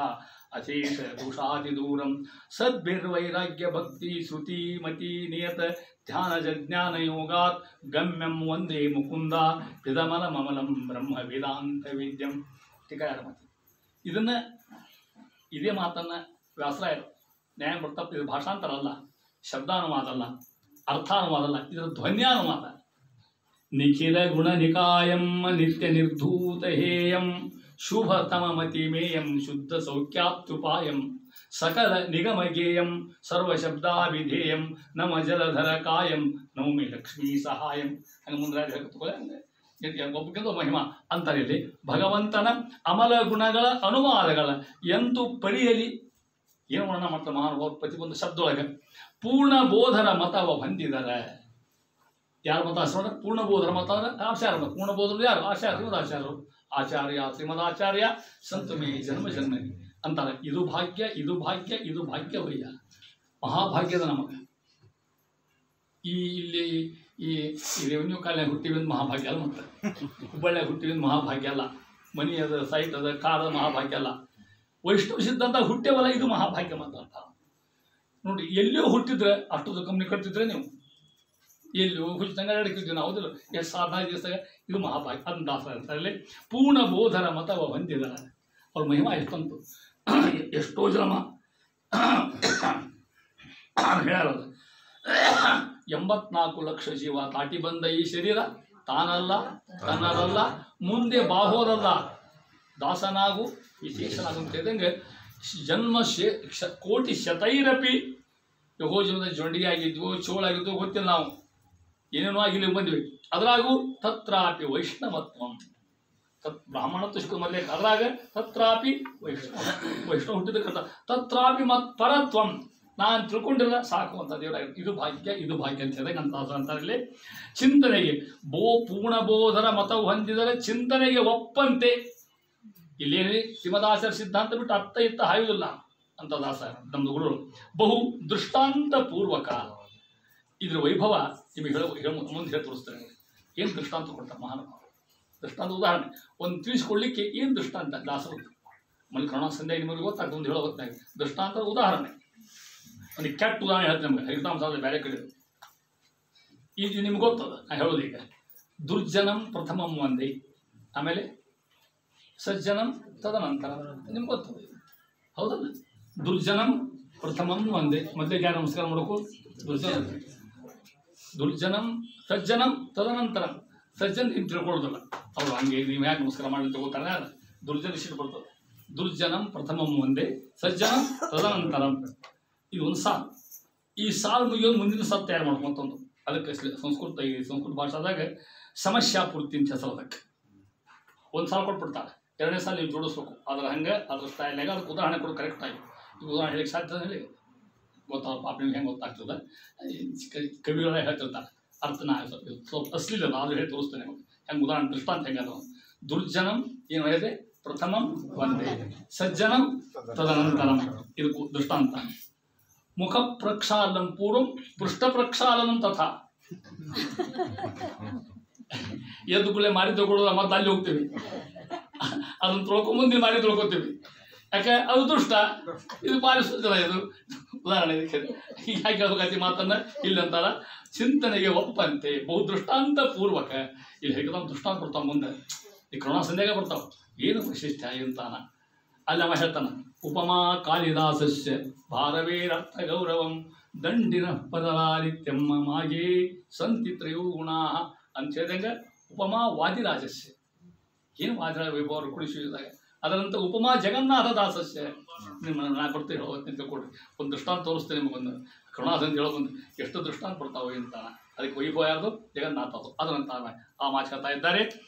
[SPEAKER 1] ಅಶೇಷ ದೋಷಾತಿ ದೂರಂ ಸದ್ಭಿರ್ವೈರಾಗ್ಯ ಭಕ್ತಿ ಶ್ರುತಿ ಮತಿ ನಿಯತ ಧ್ಯಾನ ಜಜ್ಞಾನ ಯೋಗಾತ್ ಗಮ್ಯಂ ಒಂದೇ ಮುಕುಂದ ಪಿದಮಲ ಮಮಲಂ ಬ್ರಹ್ಮ ವೇದಾಂತ ವೇದ್ಯಂ ಟೀಕಾಯಾರ ಮಾತು ಇದನ್ನು ಇದೇ ಮಾತನ್ನು ವ್ಯಾಸರಾಯರು ನ್ಯಾಯ ಬರ್ತಪ್ಪ ಇದು ಭಾಷಾಂತರ ಅಲ್ಲ ಶಬ್ದಾನುವಾದ ಅಲ್ಲ ಅರ್ಥಾನುವಾದ ಅಲ್ಲ ಇದರ ಧ್ವನ್ಯಾನುವಾದ ನಿಖಿಲ ಗುಣ ನಿಕಾಯಂ ನಿತ್ಯ ನಿರ್ಧೂತ ಹೇಯಂ ಶುಭ ತಮಮತಿಮೇಯಂ ಶುದ್ಧ ಸೌಖ್ಯಾಪ್ತುಪಾಯಂ ಸಕಲ ನಿಗಮಗೇಯಂ ಸರ್ವಶಬ್ದಾಭಿಧೇಯಂ ನಮ ಜಲಧರ ಕಾಯಂ ನೌಮಿ ಲಕ್ಷ್ಮೀ ಸಹಾಯಂ ಹಂಗೆ ಮುಂದೆ ಒಬ್ಬಕ್ಕಿಂತ ಮಹಿಮಾ ಅಂತಾರೆ ಇಲ್ಲಿ ಭಗವಂತನ ಅಮಲ ಗುಣಗಳ ಅನುವಾದಗಳ ಎಂತು ಪರಿಯಲಿ ಏನು ವರ್ಣನ ಮಾಡ್ತಾರೆ ಮಹಾನುಭಾವರು ಪ್ರತಿಯೊಂದು ಶಬ್ದೊಳಗೆ ಪೂರ್ಣ ಬೋಧರ ಮತವ ಹೊಂದಿದ್ದಾರೆ ಯಾರ ಮತ ನೋಡ್ರೆ ಪೂರ್ಣ ಬೋಧರ ಮತ ಅಂದ್ರೆ ಆಚಾರ್ಯ ಮತ ಪೂರ್ಣ ಬೋಧರು ಯಾರು ಆಚಾರ್ಯರು ಆಚಾರ್ಯ ಶ್ರೀಮದಾಚಾರ್ಯ ಸಂತಮೇ ಜನ್ಮ ಜನ್ಮ ಅಂತಾರೆ ಇದು ಭಾಗ್ಯ ಇದು ಭಾಗ್ಯ ಇದು ಭಾಗ್ಯವಯ್ಯ ಮಹಾಭಾಗ್ಯದ ನಮಗೆ ಇಲ್ಲಿ ಈ ರೆವೆನ್ಯೂ ಕಾಲನಾಗ ಹುಟ್ಟಿವಿಂದ ಮಹಾಭಾಗ್ಯ ಅಲ್ಲ ಮತ್ತೆ ಹುಬ್ಬಳ್ಳಿಯಾಗ ಹುಟ್ಟಿವಿಂದ ಮಹಾಭಾಗ್ಯ ಅಲ್ಲ ಮನಿ ಅದ ಸೈಟ್ ಅದ ಕಾರ್ ಅದ ಮಹಾಭಾಗ್ಯ ಅಲ್ಲ ವೈಷ್ಣವ ಸಿದ್ಧಾಂತ ಹುಟ್ಟೇವಲ್ಲ ಇದು ಮಹಾಭಾಗ್ಯ ಅಂತ ಅರ್ಥ ನೋಡಿ ಎಲ್ಲಿಯೋ ಹುಟ್ಟಿದ್ರೆ ಅಷ್ಟೊಂದು ಕಂಪ್ನಿ ಕಟ್ತಿದ್ರೆ ನೀವು ಎಲ್ಲಿಯೋ ಹುಚ್ಚಂಗ ಹಿಡಿಕಿದ್ವಿ ನಾವು ಹೌದಿಲ್ಲ ಎಷ್ಟು 15 ದಿವಸದಾಗ ಇದು ಮಹಾಭಾಗ್ಯ ಅದನ್ನ ದಾಸರ ಅಲ್ಲಿ ಪೂರ್ಣ ಬೋಧರ ಮತವ ಹೊಂದಿದ್ದಾರೆ ಅವ್ರ ಮಹಿಮಾ ಎಷ್ಟಂತು ಎಷ್ಟೋ ಜನ ಹೇಳಲ್ಲ 84 ಲಕ್ಷ ಜೀವ ತಾಟಿ ಬಂದ ಈ ಶರೀರ ತಾನಲ್ಲ ತನ್ನದಲ್ಲ ಮುಂದೆ ಬಾಹೋದಲ್ಲ ದಾಸನಾಗು ವಿಶೇಷನಾಗು ಅಂತ ಹೇಳಿದಂಗೆ ಜನ್ಮ ಕೋಟಿ ಶತೈರಪಿ ಯಹೋ ಜನ್ಮದ ಜೊಂಡಿಗೆ ಆಗಿದ್ವು ಚೋಳಾಗಿದ್ವು ಗೊತ್ತಿಲ್ಲ ನಾವು ಏನೇನೋ ಆಗಿಲ್ಲ ಬಂದ್ವಿ ಅದ್ರಾಗೂ ತತ್ರಾಪಿ ವೈಷ್ಣವತ್ವಂ ಬ್ರಾಹ್ಮಣತ್ವ ಶುಕ್ರ ಮೊದಲೇ ಅದ್ರಾಗ ತತ್ರಾಪಿ ವೈಷ್ಣವ ಹುಟ್ಟಿದ ತತ್ರಾಪಿ ಮತ್ ಪರತ್ವಂ ನಾನು ತಿಳ್ಕೊಂಡಿಲ್ಲ ಸಾಕು ಅಂತ ದೇವರಾಗ ಇದು ಭಾಗ್ಯ ಅಂತ ಹೇಳಿದಾಗ ಅಂತಾರಲ್ಲಿ ಚಿಂತನೆಗೆ ಪೂರ್ಣಬೋಧರ ಮತವು ಹೊಂದಿದರೆ ಚಿಂತನೆಗೆ ಒಪ್ಪಂತೆ ಇಲ್ಲೇನೇ ಶ್ರೀಮದಾಚಾರ್ಯ ಸಿದ್ಧಾಂತ ಬಿಟ್ಟು ಅತ್ತ ಇತ್ತ ಹಾಯುವುದಿಲ್ಲ ಅಂತ ದಾಸ ನಮ್ದು ಗುರುಗಳು ಬಹು ದೃಷ್ಟಾಂತ ಪೂರ್ವಕ ಇದ್ರ ವೈಭವ ನಿಮಗೆ ಮುಂದೆ ಹೇಳಿ ತೋರಿಸ್ತಾರೆ. ಏನು ದೃಷ್ಟಾಂತ ಕೊಡ್ತಾರೆ ಮಹಾನುಭಾವ ದೃಷ್ಟಾಂತ ಉದಾಹರಣೆ ಒಂದು ತಿಳಿಸ್ಕೊಳ್ಳಿಕ್ಕೆ ಏನು ದೃಷ್ಟಾಂತ ದಾಸರು ಮಲ್ಲಿ ಕರುಣಾ ಸಂಧ್ಯಾಗಿ ನಿಮಗೆ ಗೊತ್ತಾಗ್ತದೆ ಒಂದು ಹೇಳೋ ಗೊತ್ತಾಗ ದೃಷ್ಟಾಂತ ಉದಾಹರಣೆ ಒಂದು ಕೆಟ್ಟ ಉದಾಹರಣೆ ಹೇಳ್ತೀನಿ ನಮಗೆ ಹರಿತಾಂಸಾದ ಬೇರೆ ಕಡೆ ಇದು ನಿಮ್ಗೆ ಗೊತ್ತದ ನಾ ಹೇಳೋದು ಈಗ ದುರ್ಜನಂ ಪ್ರಥಮಂ ಒಂದೇ ಆಮೇಲೆ ಸಜ್ಜನಂ ತದನಂತರ ನಿಮ್ಗೆ ಗೊತ್ತದ ಹೌದಲ್ಲ ದುರ್ಜನಂ ಪ್ರಥಮಂ ಒಂದೇ ಮೊದಲಿಗೆ ಯಾರು ನಮಸ್ಕಾರ ಮಾಡೋಕು ದುರ್ಜನಂ ಸಜ್ಜನಂ ತದನಂತರ ಸಜ್ಜನ್ ಹಿಂಗೆ ತಿಳ್ಕೊಳ್ಳೋದಿಲ್ಲ ಅವ್ರು ಹಂಗೆ ನೀವು ಯಾಕೆ ನಮಸ್ಕಾರ ಮಾಡಿ ತಗೋತಾರೆ ದುರ್ಜನ ಶಿಟ್ಟು ಬರ್ತದೆ ದುರ್ಜನಂ ಪ್ರಥಮಂ ಒಂದೇ ಸಜ್ಜನಂ ತದನಂತರಂ ಇದು ಒಂದು ಸಾಲು ಈ ಸಾಲು ಮುಗಿಯೋದು ಮುಂದಿನ ಸಾಲು ತಯಾರು ಮಾಡ್ಕೊಂತಂದು ಅದಕ್ಕೆ ಸಂಸ್ಕೃತ ಭಾಷಾದಾಗ ಸಮಸ್ಯಾ ಪೂರ್ತಿ ಅಂತ ಹೆಸರು ಅದಕ್ಕೆ ಒಂದು ಸಾಲು ಕೊಟ್ಬಿಡ್ತಾರೆ ಎರಡನೇ ಸಾಲು ನೀವು ಜೋಡಿಸ್ಬೇಕು ಅದ್ರ ಹಂಗೆ ಅದ್ರ ಸ್ಟೈಲ್ನಾಗ ಅದಕ್ಕೆ ಉದಾಹರಣೆ ಕೊಡು ಕರೆಕ್ಟಾಗಿ ಈಗ ಉದಾಹರಣೆ ಹೇಳಿಕ್ಕೆ ಸಾಧ್ಯ ಹೇಳಿ ಗೊತ್ತಾಗ ಪಾಪ ನಿಮ್ಗೆ ಹೆಂಗೆ ಗೊತ್ತಾಗ್ತದೆ ಕವಿಗಳೇ ಹೇಳ್ತಿರ್ತಾರೆ ಅರ್ಥನ ಸ್ವಲ್ಪ ಅಶ್ಲೀಲ ಅದು ಹೇಳಿ ತೋರಿಸ್ತೇನೆ ಹೆಂಗೆ ಉದಾಹರಣೆ ದೃಷ್ಟಾಂತ ಹೆಂಗೆ ಅದು ದುರ್ಜನಂ ಏನು ಹೇಳಿದೆ ಪ್ರಥಮಂ ಒಂದೇ ಸಜ್ಜನಂ ತದನಂತರಂ ಇದು ದೃಷ್ಟಾಂತ ಮುಖ ಪ್ರಕ್ಷಾಲನಂ ಪೂರ್ವಂ ಪೃಷ್ಠ ಪ್ರಕ್ಷಾಲನಂ ತಥಾ ಎದ್ದು ಗುಳೆ ಮಾಡಿ ತಗೊಳ್ಳೋದು ಮತ್ತೆ ಅಲ್ಲಿ ಹೋಗ್ತೀವಿ ಅದನ್ನು ತೊಳ್ಕೊಂಬಂದು ಮಾಡಿ ತೊಳ್ಕೊತೀವಿ ಯಾಕೆ ಅದು ದುಷ್ಟ ಇದು ಪಾಲಿಸೋದಿಲ್ಲ ಇದು ಉದಾಹರಣೆ ಹೀಗಾಗಿ ಹೇಳ್ಬೇಕತಿ ಮಾತನ್ನ ಇಲ್ಲಿ ಅಂತಾರ ಚಿಂತನೆಗೆ ಒಪ್ಪಂತೆ ಬಹು ದೃಷ್ಟಾಂತ ಪೂರ್ವಕ ಇಲ್ಲಿ ಹೇಗೆ ದೃಷ್ಟಾಂತ ಬರ್ತಾವ ಮುಂದೆ ಈ ಕರುಣಾ ಸಂಧ್ಯಾಗ ಬರ್ತಾವ ಏನು ವೈಶಿಷ್ಟ್ಯ ಅಂತಾನ ಅಲ್ಲಿ ಅವ ಹೇಳ್ತಾನ ಉಪಮಾ ಕಾಳಿದಾಸಸ್ಯ ಭಾರವೇರರ್ಥ ಗೌರವಂ ದಂಡಿನ ಪದಲಾಲಿತ್ಯಮ್ಮ ಮಾಗೇ ಸಂತಿ ತ್ರಯೋ ಗುಣಾ ಅಂತ ಹೇಳಿದಂಗೆ ಉಪಮಾ ವಾದಿರಾಜಸ್ಯ ಏನು ವಾದಿರಾಜ ವೈಭವ ಕುಡಿಸಿದಾಗ ಅದರಂತ ಉಪಮಾ ಜಗನ್ನಾಥ ದಾಸಸ್ಯ ನಿಮ್ಮ ನಾ ಬರ್ತೀವಿ ಹೇಳೋದು ತಿಳ್ಕೊಡ್ರಿ ಒಂದು ದೃಷ್ಟಾಂತ ತೋರಿಸ್ತೇನೆ ನಿಮಗೊಂದು ಕರುಣಾಸಂತ ಹೇಳೋದೊಂದು ಎಷ್ಟು ದೃಷ್ಟಾಂತ ಬರ್ತಾವೆ ಅಂತ ಅದಕ್ಕೆ ವೈಭವ ಯಾರ್ದು ಜಗನ್ನಾಥ ಅದು ಅದರಂತ ಆ ಮಾತಾಡ್ತಾ ಇದ್ದಾರೆ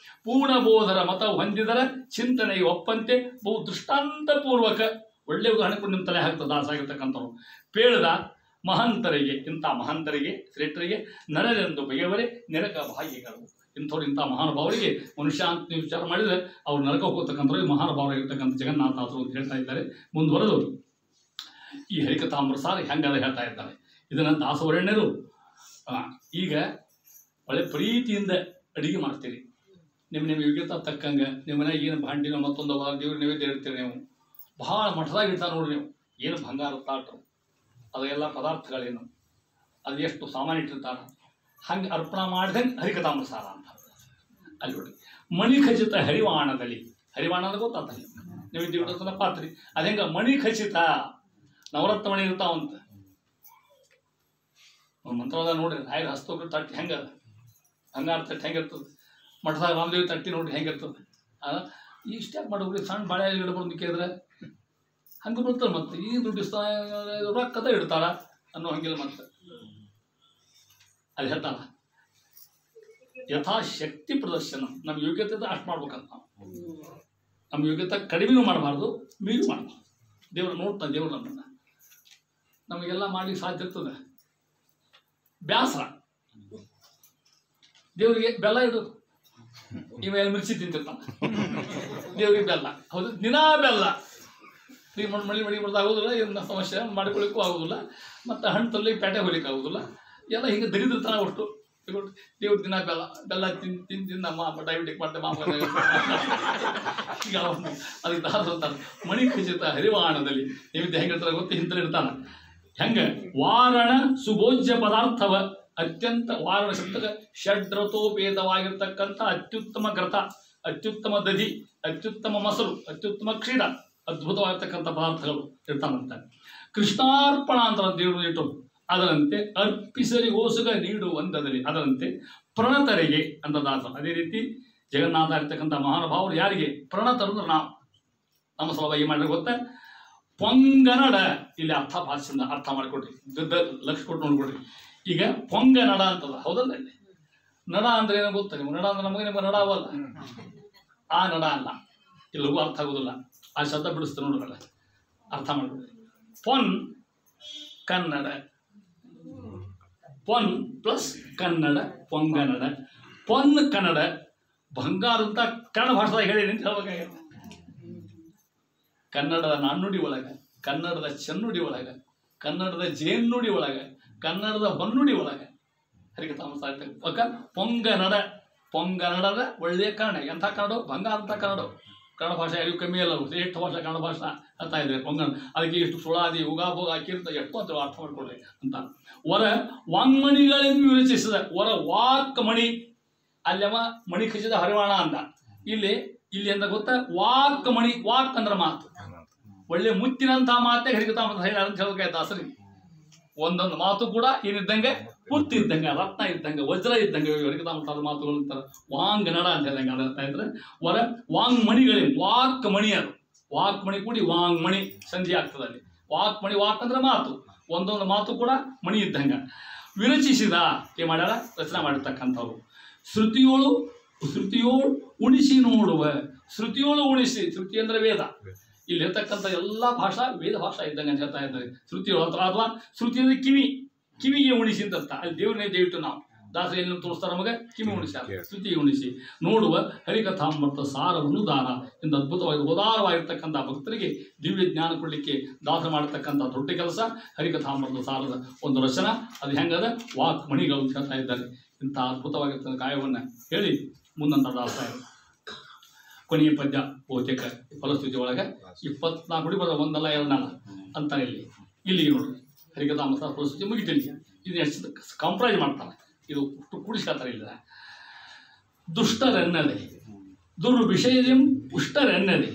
[SPEAKER 1] ಪೂರ್ಣಬೋಧರ ಮತ ಹೊಂದಿದರೆ ಚಿಂತನೆಗೆ ಒಪ್ಪಂತೆ ಬಹು ದೃಷ್ಟಾಂತ ಪೂರ್ವಕ ಒಳ್ಳೆ ಉದಾಹರಣೆ ಕೂಡ ನಿಮ್ಮ ತಲೆ ಹಾಕ್ತದೆ ದಾಸ ಆಗಿರ್ತಕ್ಕಂಥವ್ರು ಪೇಳದ ಮಹಂತರಿಗೆ ಇಂಥ ಮಹಂತರಿಗೆ ಶ್ರೇಷ್ಠರಿಗೆ ನರರೆಂದು ಬಗೆಯವರೇ ನೆರಕ ಭಾಗ್ಯಗಳು ಇಂಥವ್ರು ಇಂಥ ಮಹಾನುಭಾವರಿಗೆ ಮನುಷ್ಯ ಅಂತ ನೀವು ವಿಚಾರ ಮಾಡಿದರೆ ಅವ್ರು ನರಕ ಹೋಗ್ತಕ್ಕಂಥವ್ರಿಗೆ ಮಹಾನುಭಾವರಾಗಿರ್ತಕ್ಕಂಥ ಜಗನ್ನಾಥಾಸರು ಅಂತ ಹೇಳ್ತಾ ಇದ್ದಾರೆ. ಮುಂದುವರೆದು ಈ ಹರಿಕಥಾಮೃತಸಾರ ಹೆಂಗದ ಹೇಳ್ತಾ ಇದ್ದಾರೆ ಇದನ್ನು ದಾಸವರಣ್ಯರು ಈಗ ಒಳ್ಳೆ ಪ್ರೀತಿಯಿಂದ ಅಡುಗೆ ಮಾಡ್ತೀರಿ ನಿಮ್ಮ ಯೋಗ್ಯತೆ ತಕ್ಕಂಗೆ ನಿಮ್ಮ ಮನೆಯಾಗ ಏನು ಭಾಂಡಿನ ಮತ್ತೊಂದು ದೇವ್ರ ನೈವೇದ್ಯ ಇಡ್ತೀರಿ ನೀವು ಭಾಳ ಮಠದಾಗ ಇಡ್ತಾರೆ ನೋಡ್ರಿ ನೀವು ಏನು ಬಂಗಾರ ತಾಟು ಅದೆಲ್ಲ ಪದಾರ್ಥಗಳೇನು ಅದು ಎಷ್ಟು ಸಾಮಾನ್ಯ ಇಟ್ಟಿರ್ತಾರೆ ಹಂಗೆ ಅರ್ಪಣೆ ಮಾಡಿದಂಗೆ ಹರಿಕಥಾಮೃತಸಾರ ಅಂತ ಅಲ್ಲಿ ನೋಡ್ರಿ ಮಣಿ ಖಚಿತ ಹರಿವಾಣದಲ್ಲಿ ಹರಿವಾಣ ಅಂದ್ರೆ ಗೊತ್ತಾತ ನೈವೇದ್ಯ ಇಡೋದನ್ನ ಪಾತ್ರಿ ಅದು ಹೆಂಗೆ ಮಣಿ ಖಚಿತ ನವರತ್ನ ಮಣಿ ಇರ್ತಾವಂತ ಮಂತ್ರವಾದ ನೋಡ್ರಿ ಆಯ್ತು ಹಸ್ತೋಗ್ರಿ ತಟ್ಟಿ ಹೆಂಗೆ ಅದ ಬಂಗಾರ ತಟ್ಟಿ ಹೆಂಗಿರ್ತದೆ ಮಠದಾಗ ರಾಮದೇವಿ ತಟ್ಟಿ ನೋಡ್ರಿ ಹೆಂಗಿರ್ತದೆ ಇಷ್ಟ್ಯಾಕೆ ಮಾಡೋಗ್ರಿ ಸಣ್ಣ ಬಾಳೆ ಇಡಬಾರ್ದು ಕೇಳಿದ್ರೆ ಹಂಗೆ ಬರ್ತಾರೆ ಮತ್ತೆ ಈ ದುಡ್ಡು ರೊಕ್ಕದ ಇಡ್ತಾರ ಅನ್ನೋ ಹಂಗಿಲ್ಲ ಮತ್ತೆ ಅಲ್ಲಿ ಹೇಳ್ತಾರ ಯಥಾಶಕ್ತಿ ಪ್ರದರ್ಶನ ನಮ್ಮ ಯೋಗ್ಯತೆ ಅಷ್ಟು ಮಾಡ್ಬೇಕಂತ ನಾವು ನಮ್ಮ ಯೋಗ್ಯತೆ ಕಡಿಮೆನೂ ಮಾಡಬಾರ್ದು ಮೀರು ಮಾಡಬಾರ್ದು ದೇವ್ರು ನೋಡ್ತಾನೆ ದೇವ್ರು ನಮ್ಮನ್ನ ನಮಗೆಲ್ಲ ಮಾಡ್ಲಿಕ್ಕೆ ಸಾಧ್ಯ ಇರ್ತದೆ ಬ್ಯಾಸರ ದೇವರಿಗೆ ಬೆಲ್ಲ ಇಡು ಇವ ಮಿರ್ಚಿ ತಿಂತಿರ್ತಾನೆ ದೇವ್ರಿಗೆ ಬೆಲ್ಲ ಹೌದು ದಿನಾ ಬೆಲ್ಲ ಮಳಿ ಬರ್ದು ಆಗೋದಿಲ್ಲ ಏನು ಸಮಸ್ಯೆ ಮಾಡ್ಕೊಳ್ಳಿಕ್ಕೂ ಆಗೋದಿಲ್ಲ ಮತ್ತು ಹಣ್ಣು ತರ್ಲಿಕ್ಕೆ ಪೇಟೆ ಹೋಗ್ಲಿಕ್ಕೆ ಆಗೋದಿಲ್ಲ ಎಲ್ಲ ಹಿಂಗೆ ದರಿದ್ರತನ ಅಷ್ಟು ದೇವ್ರ ದಿನ ಬೆಲ್ಲ ತಿಂದು ನಮ್ಮ ಡಯಾಬಿಟಿಕ್ ಮಾಡ್ತೇವೆ ಈಗ ಅದಕ್ಕೆ ದಾಸ ಅಂತಾನೆ ಮಣಿ ಖಚಿತ ಹರಿವಾಣದಲ್ಲಿ ನೈವೇದ್ಯ ಹೆಂಗಿರ್ತಾರೆ ಗೊತ್ತು ಹಿಂತಲ್ಲಿ ಇರ್ತಾನೆ ಹೆಂಗೆ ವಾರಣ ಸುಭೋಜ್ಯ ಪದಾರ್ಥವ ಅತ್ಯಂತ ವಾರಣ ಶಬ್ದಕ ಷಡ್ರತೋಪೇತವಾಗಿರ್ತಕ್ಕಂಥ ಅತ್ಯುತ್ತಮ ಗ್ರತ ಅತ್ಯುತ್ತಮ ದಧಿ ಅತ್ಯುತ್ತಮ ಮೊಸರು ಅತ್ಯುತ್ತಮ ಕ್ಷೀರ ಅದ್ಭುತವಾಗಿರ್ತಕ್ಕಂಥ ಪದಾರ್ಥಗಳು ಇರ್ತಾನಂತೆ. ಕೃಷ್ಣಾರ್ಪಣ ಅಂತ ದೇವರು ಇಟ್ಟು ಅದರಂತೆ ಅರ್ಪಿಸಲಿ ಓಸುಗ ನೀಡು ಒಂದದಲ್ಲಿ ಅದರಂತೆ ಪ್ರಣತರಿಗೆ ಅಂತ ದಾಸ. ಅದೇ ರೀತಿ ಜಗನ್ನಾಥ ಇರ್ತಕ್ಕಂಥ ಮಹಾನುಭಾವರು ಯಾರಿಗೆ ಪ್ರಣತರು ಅಂದ್ರೆ ನಾವು ನಮ್ಮ ಸಲುವಾಗಿ ಮಾಡಿದ್ರೆ ಗೊತ್ತಾ, ಪೊಂಗನಡ ಇಲ್ಲಿ ಅರ್ಥ ಭಾಷೆಯಿಂದ ಅರ್ಥ ಮಾಡಿಕೊಡ್ರಿ, ಲಕ್ಷ ಕೊಟ್ಟು ನೋಡ್ಕೊಡ್ರಿ. ಈಗ ಪೊಂಗನಡ ಅಂತದ ಹೌದಲ್ಲ, ಇಲ್ಲಿ ನಡ ಅಂದ್ರೆ ಏನೋ ಗೊತ್ತ ನಿಮ್ಗೆ? ನಡ ಅಂದ್ರೆ ನಮಗೆ ನಿಮ್ಗೆ ನಡ ಅವಲ್ಲ, ಆ ನಡ ಅಲ್ಲ, ಇಲ್ಲವೂ ಅರ್ಥ ಆಗೋದಿಲ್ಲ. ಆ ಶಬ್ದ ಬಿಡಿಸ್ತಾರೆ ನೋಡ್ರಲ್ಲ, ಅರ್ಥ ಮಾಡ್ಕೊಡ್ರಿ. ಪೊನ್ ಕನ್ನಡ, ಪೊನ್ ಪ್ಲಸ್ ಕನ್ನಡ ಪೊಂಗನಡ. ಪೊನ್ ಕನ್ನಡ ಬಂಗಾರ ಅಂತ ಕನ್ನಡ ಭಾಷೆದಾಗ ಹೇಳಿ ಅಂತ ಹೇಳ್ಬೇಕಾಗಿಲ್ಲ. ಕನ್ನಡದ ನಾಣ್ಣುಡಿ ಒಳಗೆ, ಕನ್ನಡದ ಚೆನ್ನುಡಿ ಒಳಗೆ, ಕನ್ನಡದ ಜೇನುಡಿ ಒಳಗೆ, ಕನ್ನಡದ ಹೊನ್ನುಡಿ ಒಳಗೆ ಹರಿಕಥಾಮೃತ ಇರ್ತಕ್ಕ ಪೊಂಗನಡ. ಪೊಂಗನಡದ ಒಳ್ಳೆಯ ಕನ್ನಡ. ಎಂಥ ಕನ್ನಡ? ಬಂಗಾರ ಅಂತ ಕನ್ನಡ. ಕನ್ನಡ ಭಾಷೆ ಯಾರಿಗೂ ಕಮ್ಮಿ ಅಲ್ಲ, ಶ್ರೇಷ್ಠ ಭಾಷೆ ಕನ್ನಡ ಭಾಷೆ ಅಂತ ಇದೆ ಪೊಂಗನ. ಅದಕ್ಕೆ ಇಷ್ಟು ಸುಳಾದಿ ಉಗಾಭೋಗ ಕೀರ್ತ ಎಷ್ಟು ಅಂತ ಅರ್ಥ ಮಾಡ್ಕೊಳ್ಳಿ ಅಂತ. ವರ ವಾಂಗ್ಮಣಿಗಳೆಂದು ವಿರಚಿಸಿದ ವರ ವಾಕ್ ಮಣಿ. ಅಲ್ಲವ ಮಣಿ ಖಚಿತ ಹರಿವಾಣ ಅಂತ. ಇಲ್ಲಿ ಅಂತ ಗೊತ್ತಾ, ವಾಕ್ ಮಣಿ. ವಾಕ್ ಅಂದ್ರೆ ಮಾತು, ಒಳ್ಳೆ ಮುತ್ತಿನಂತಹ ಮಾತೆ ಹರಿಕಥಾಮೃತ ಹೇಳ ಅಂತ ಹೇಳ್ಬೇಕಾಯ್ತು ದಾಸರಿ. ಒಂದೊಂದು ಮಾತು ಕೂಡ ಏನಿದ್ದಂಗೆ ಪುರ್ತಿ ಇದ್ದಂಗೆ, ರತ್ನ ಇದ್ದಂಗೆ, ವಜ್ರ ಇದ್ದಂಗೆ ಹರಿಕಥಾಮೃತದ ಮಾತುಗಳು ಅಂತಾರೆ. ವಾಂಗ್ ನಡ ಅಂತ ಹೇಳ್ದಂಗೆ ಅರ್ಥ ಇದ್ರೆ ವರ ವಾಂಗ್ಮಣಿಗಳೇ. ವಾಕ್ ಮಣಿ, ಅದು ವಾಕ್ ಮಣಿ ಕೂಡಿ ವಾಂಗ್ಮಣಿ ಸಂಧಿ ಆಗ್ತದೆ ಅಲ್ಲಿ. ವಾಕ್ ಮಣಿ, ವಾಕ್ ಅಂದ್ರೆ ಮಾತು, ಒಂದೊಂದು ಮಾತು ಕೂಡ ಮಣಿ ಇದ್ದಂಗೆ ವಿರಚಿಸಿದ. ಏನ್ ಮಾಡ್ಯಾರ? ರಚನೆ ಮಾಡಿರ್ತಕ್ಕಂಥವ್ರು. ಶ್ರುತಿಯೋಳು ಉಣಿಸಿ ನೋಡುವ. ಶ್ರುತಿಯೋಳು ಉಣಿಸಿ, ಶ್ರುತಿ ಅಂದ್ರೆ ವೇದ. ಇಲ್ಲಿ ಇರ್ತಕ್ಕಂಥ ಎಲ್ಲ ಭಾಷಾ ವೇದ ಭಾಷಾ ಇದ್ದಂಗೆ ಅಂತ ಹೇಳ್ತಾ ಇದ್ದಾರೆ. ಶ್ರುತಿಯೋಳು ಅಥವಾ ಶ್ರುತಿ ಅಂದ್ರೆ ಕಿವಿ, ಕಿವಿಗೆ ಉಣಿಸಿ ಅಂತ ಅರ್ಥ. ಅಲ್ಲಿ ದೇವ್ರನ್ನೇ ದಯವಿಟ್ಟು ನಾವು ದಾಸ ಎಲ್ಲಿ ತೋರಿಸ್ತಾರೆ ನಮಗೆ ಕಿವಿ ಉಣಿಸಿ, ಶ್ರುತಿ ಉಣಿಸಿ ನೋಡುವ ಹರಿಕಥಾಮೃತ ಸಾರವನ್ನು ದಾನ ಎಂದು ಅದ್ಭುತವಾಗಿ ಉದಾರವಾಗಿರ್ತಕ್ಕಂಥ ಭಕ್ತರಿಗೆ ದಿವ್ಯ ಜ್ಞಾನ ಕೊಡಲಿಕ್ಕೆ ದಾಸ ಮಾಡತಕ್ಕಂಥ ದೊಡ್ಡ ಕೆಲಸ ಹರಿಕಥಾಮೃತ ಸಾರದ ಒಂದು ರಚನಾ. ಅದು ಹೆಂಗದ? ವಾಕ್ ಮಣಿಗಳು ಅಂತ ಹೇಳ್ತಾ ಇದ್ದಾರೆ. ಇಂಥ ಅದ್ಭುತವಾಗಿರ್ತಕ್ಕಂಥ ಕಾಯವನ್ನು ಹೇಳಿ ಮುಂದಂತ ದಾಸ ಕೊನೆಯ ಪದ್ಯ ಬಹುತೇಕ ಫಲಶ್ರುತಿ ಒಳಗೆ 24 ಹುಡಿ ಬರೋದು, ಒಂದಲ್ಲ ಎರಡಲ್ಲ ಅಂತಾನೆ. ಇಲ್ಲಿಗೆ ನೋಡ್ರಿ ಹರಿಕಥಾಮೃತ ಫಲಶ್ರುತಿ ಮುಗಿತೀನಿ. ಇದು ಎಷ್ಟು ಕಾಂಪ್ರಮೈಸ್ ಮಾಡ್ತಾನೆ, ಇದು ಕೂಡಿಸ್ಕೊಳ್ತಾರೆ. ಇಲ್ಲ ದುಷ್ಟರೆನ್ನದೆ ದುರ್ವಿಷಯಂ ಪುಷ್ಟರೆನ್ನದೆ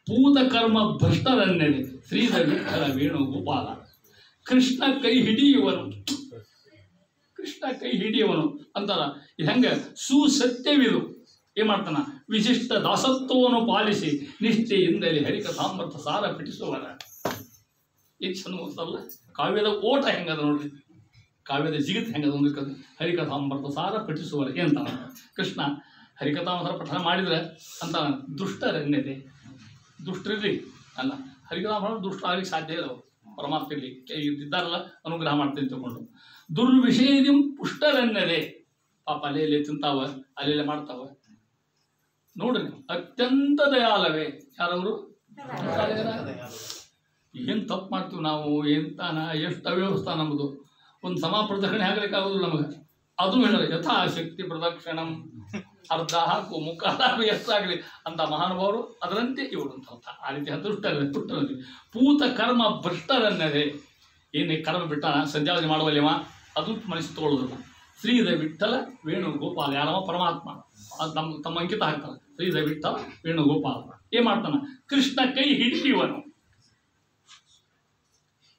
[SPEAKER 1] ಪೂತ ಕರ್ಮ ಭ್ರಷ್ಟರೆನ್ನದೆ ಶ್ರೀಧ ವಿಠಲ ವೇಣುಗೋಪಾಲ. ಕೃಷ್ಣ ಕೈ ಹಿಡಿಯುವನು, ಕೃಷ್ಣ ಕೈ ಹಿಡಿಯುವನು ಅಂತಾರ. ಇದು ಹೆಂಗೆ? ಸುಸತ್ಯವಿದು. ಏನ್ ಮಾಡ್ತಾನ? ವಿಶಿಷ್ಟ ದಾಸತ್ವವನ್ನು ಪಾಲಿಸಿ ನಿಷ್ಠೆಯಿಂದಲೇ ಹರಿಕಥಾಮೃತ ಸಾರ ಪಠಿಸುವರ. ಇದು ಚಂದ ಕಾವ್ಯದ ಓಟ ಹೆಂಗದ ನೋಡ್ರಿ, ಕಾವ್ಯದ ಜಿಗಿತ್ ಹೆಂಗದ ಒಂದು ಹರಿಕಥಾಮೃತ ಸಾರ ಪಠಿಸುವರ ಏನಂತ ಕೃಷ್ಣ ಹರಿಕಥಾಮೃತ ಪಠನ ಮಾಡಿದ್ರೆ ಅಂತ ದುಷ್ಟರೆನ್ನದೆ. ದುಷ್ಟರಿರ್ಲಿ ಅಲ್ಲ, ಹರಿಕಥಾಮೃತ ದುಷ್ಟ ಆಗಲಿಕ್ಕೆ ಸಾಧ್ಯ ಇಲ್ಲ. ಪರಮಾತ್ಮ ಇಲ್ಲಿ ಇದ್ದಾರಲ್ಲ ಅನುಗ್ರಹ ಮಾಡ್ತೀನಿ ತಗೊಂಡು. ದುರ್ವಿಷಯದಿಂ ಪುಷ್ಟರೆನ್ನದೆ. ಪಾಪ ಅಲ್ಲೇ ತಿಂತಾವ, ಅಲ್ಲೆಲ್ಲ ಮಾಡ್ತಾವ. ನೋಡ್ರಿ ಅತ್ಯಂತ ದಯಾಲವೇ. ಯಾರವರು? ಏನು ತಪ್ಪು ಮಾಡ್ತೀವಿ ನಾವು, ಎಂತಾನ ಎಷ್ಟು ಅವ್ಯವಸ್ಥಾ ನಮ್ಮದು. ಒಂದು ಸಮ ಪ್ರದಕ್ಷಿಣೆ ಆಗ್ಲಿಕ್ಕೆ ಆಗೋದಿಲ್ಲ ನಮಗೆ. ಅದು ಹೇಳಿದ್ರೆ ಯಥಾಶಕ್ತಿ ಪ್ರದಕ್ಷಿಣಂ, ಅರ್ಧ ಹಾಕು ಮುಖಾಲ ಎಷ್ಟಾಗಲಿ ಅಂತ ಮಹಾನುಭಾವರು ಅದರಂತೆ ಇವರು ಅಂತ ಅರ್ಥ. ಆ ರೀತಿ ದುಷ್ಟರಲ್ಲಿ ಪೂತ ಕರ್ಮ ಭ್ರಷ್ಟರನ್ನದೇ. ಏನೇ ಕರ್ಮ ಬಿಟ್ಟಾನ ಸಂಧ್ಯಾವಧಿ ಮಾಡುವಲ್ಲಿವ ಅದು ಮನಸ್ಸು ತಗೊಳ್ಳೋದಿಲ್ಲ. ಶ್ರೀಧ ವಿಠಲ ವೇಣುಗೋಪಾಲ. ಯಾರವ? ಪರಮಾತ್ಮ. ಅದು ತಮ್ಮ ಅಂಕಿತ ಹಾಕ್ತಾನೆ. ಶ್ರೀಧ ವಿಠಲ ವೇಣುಗೋಪಾಲ ಏನ್ ಮಾಡ್ತಾನ? ಕೃಷ್ಣ ಕೈ ಹಿಡಿಯುವನು.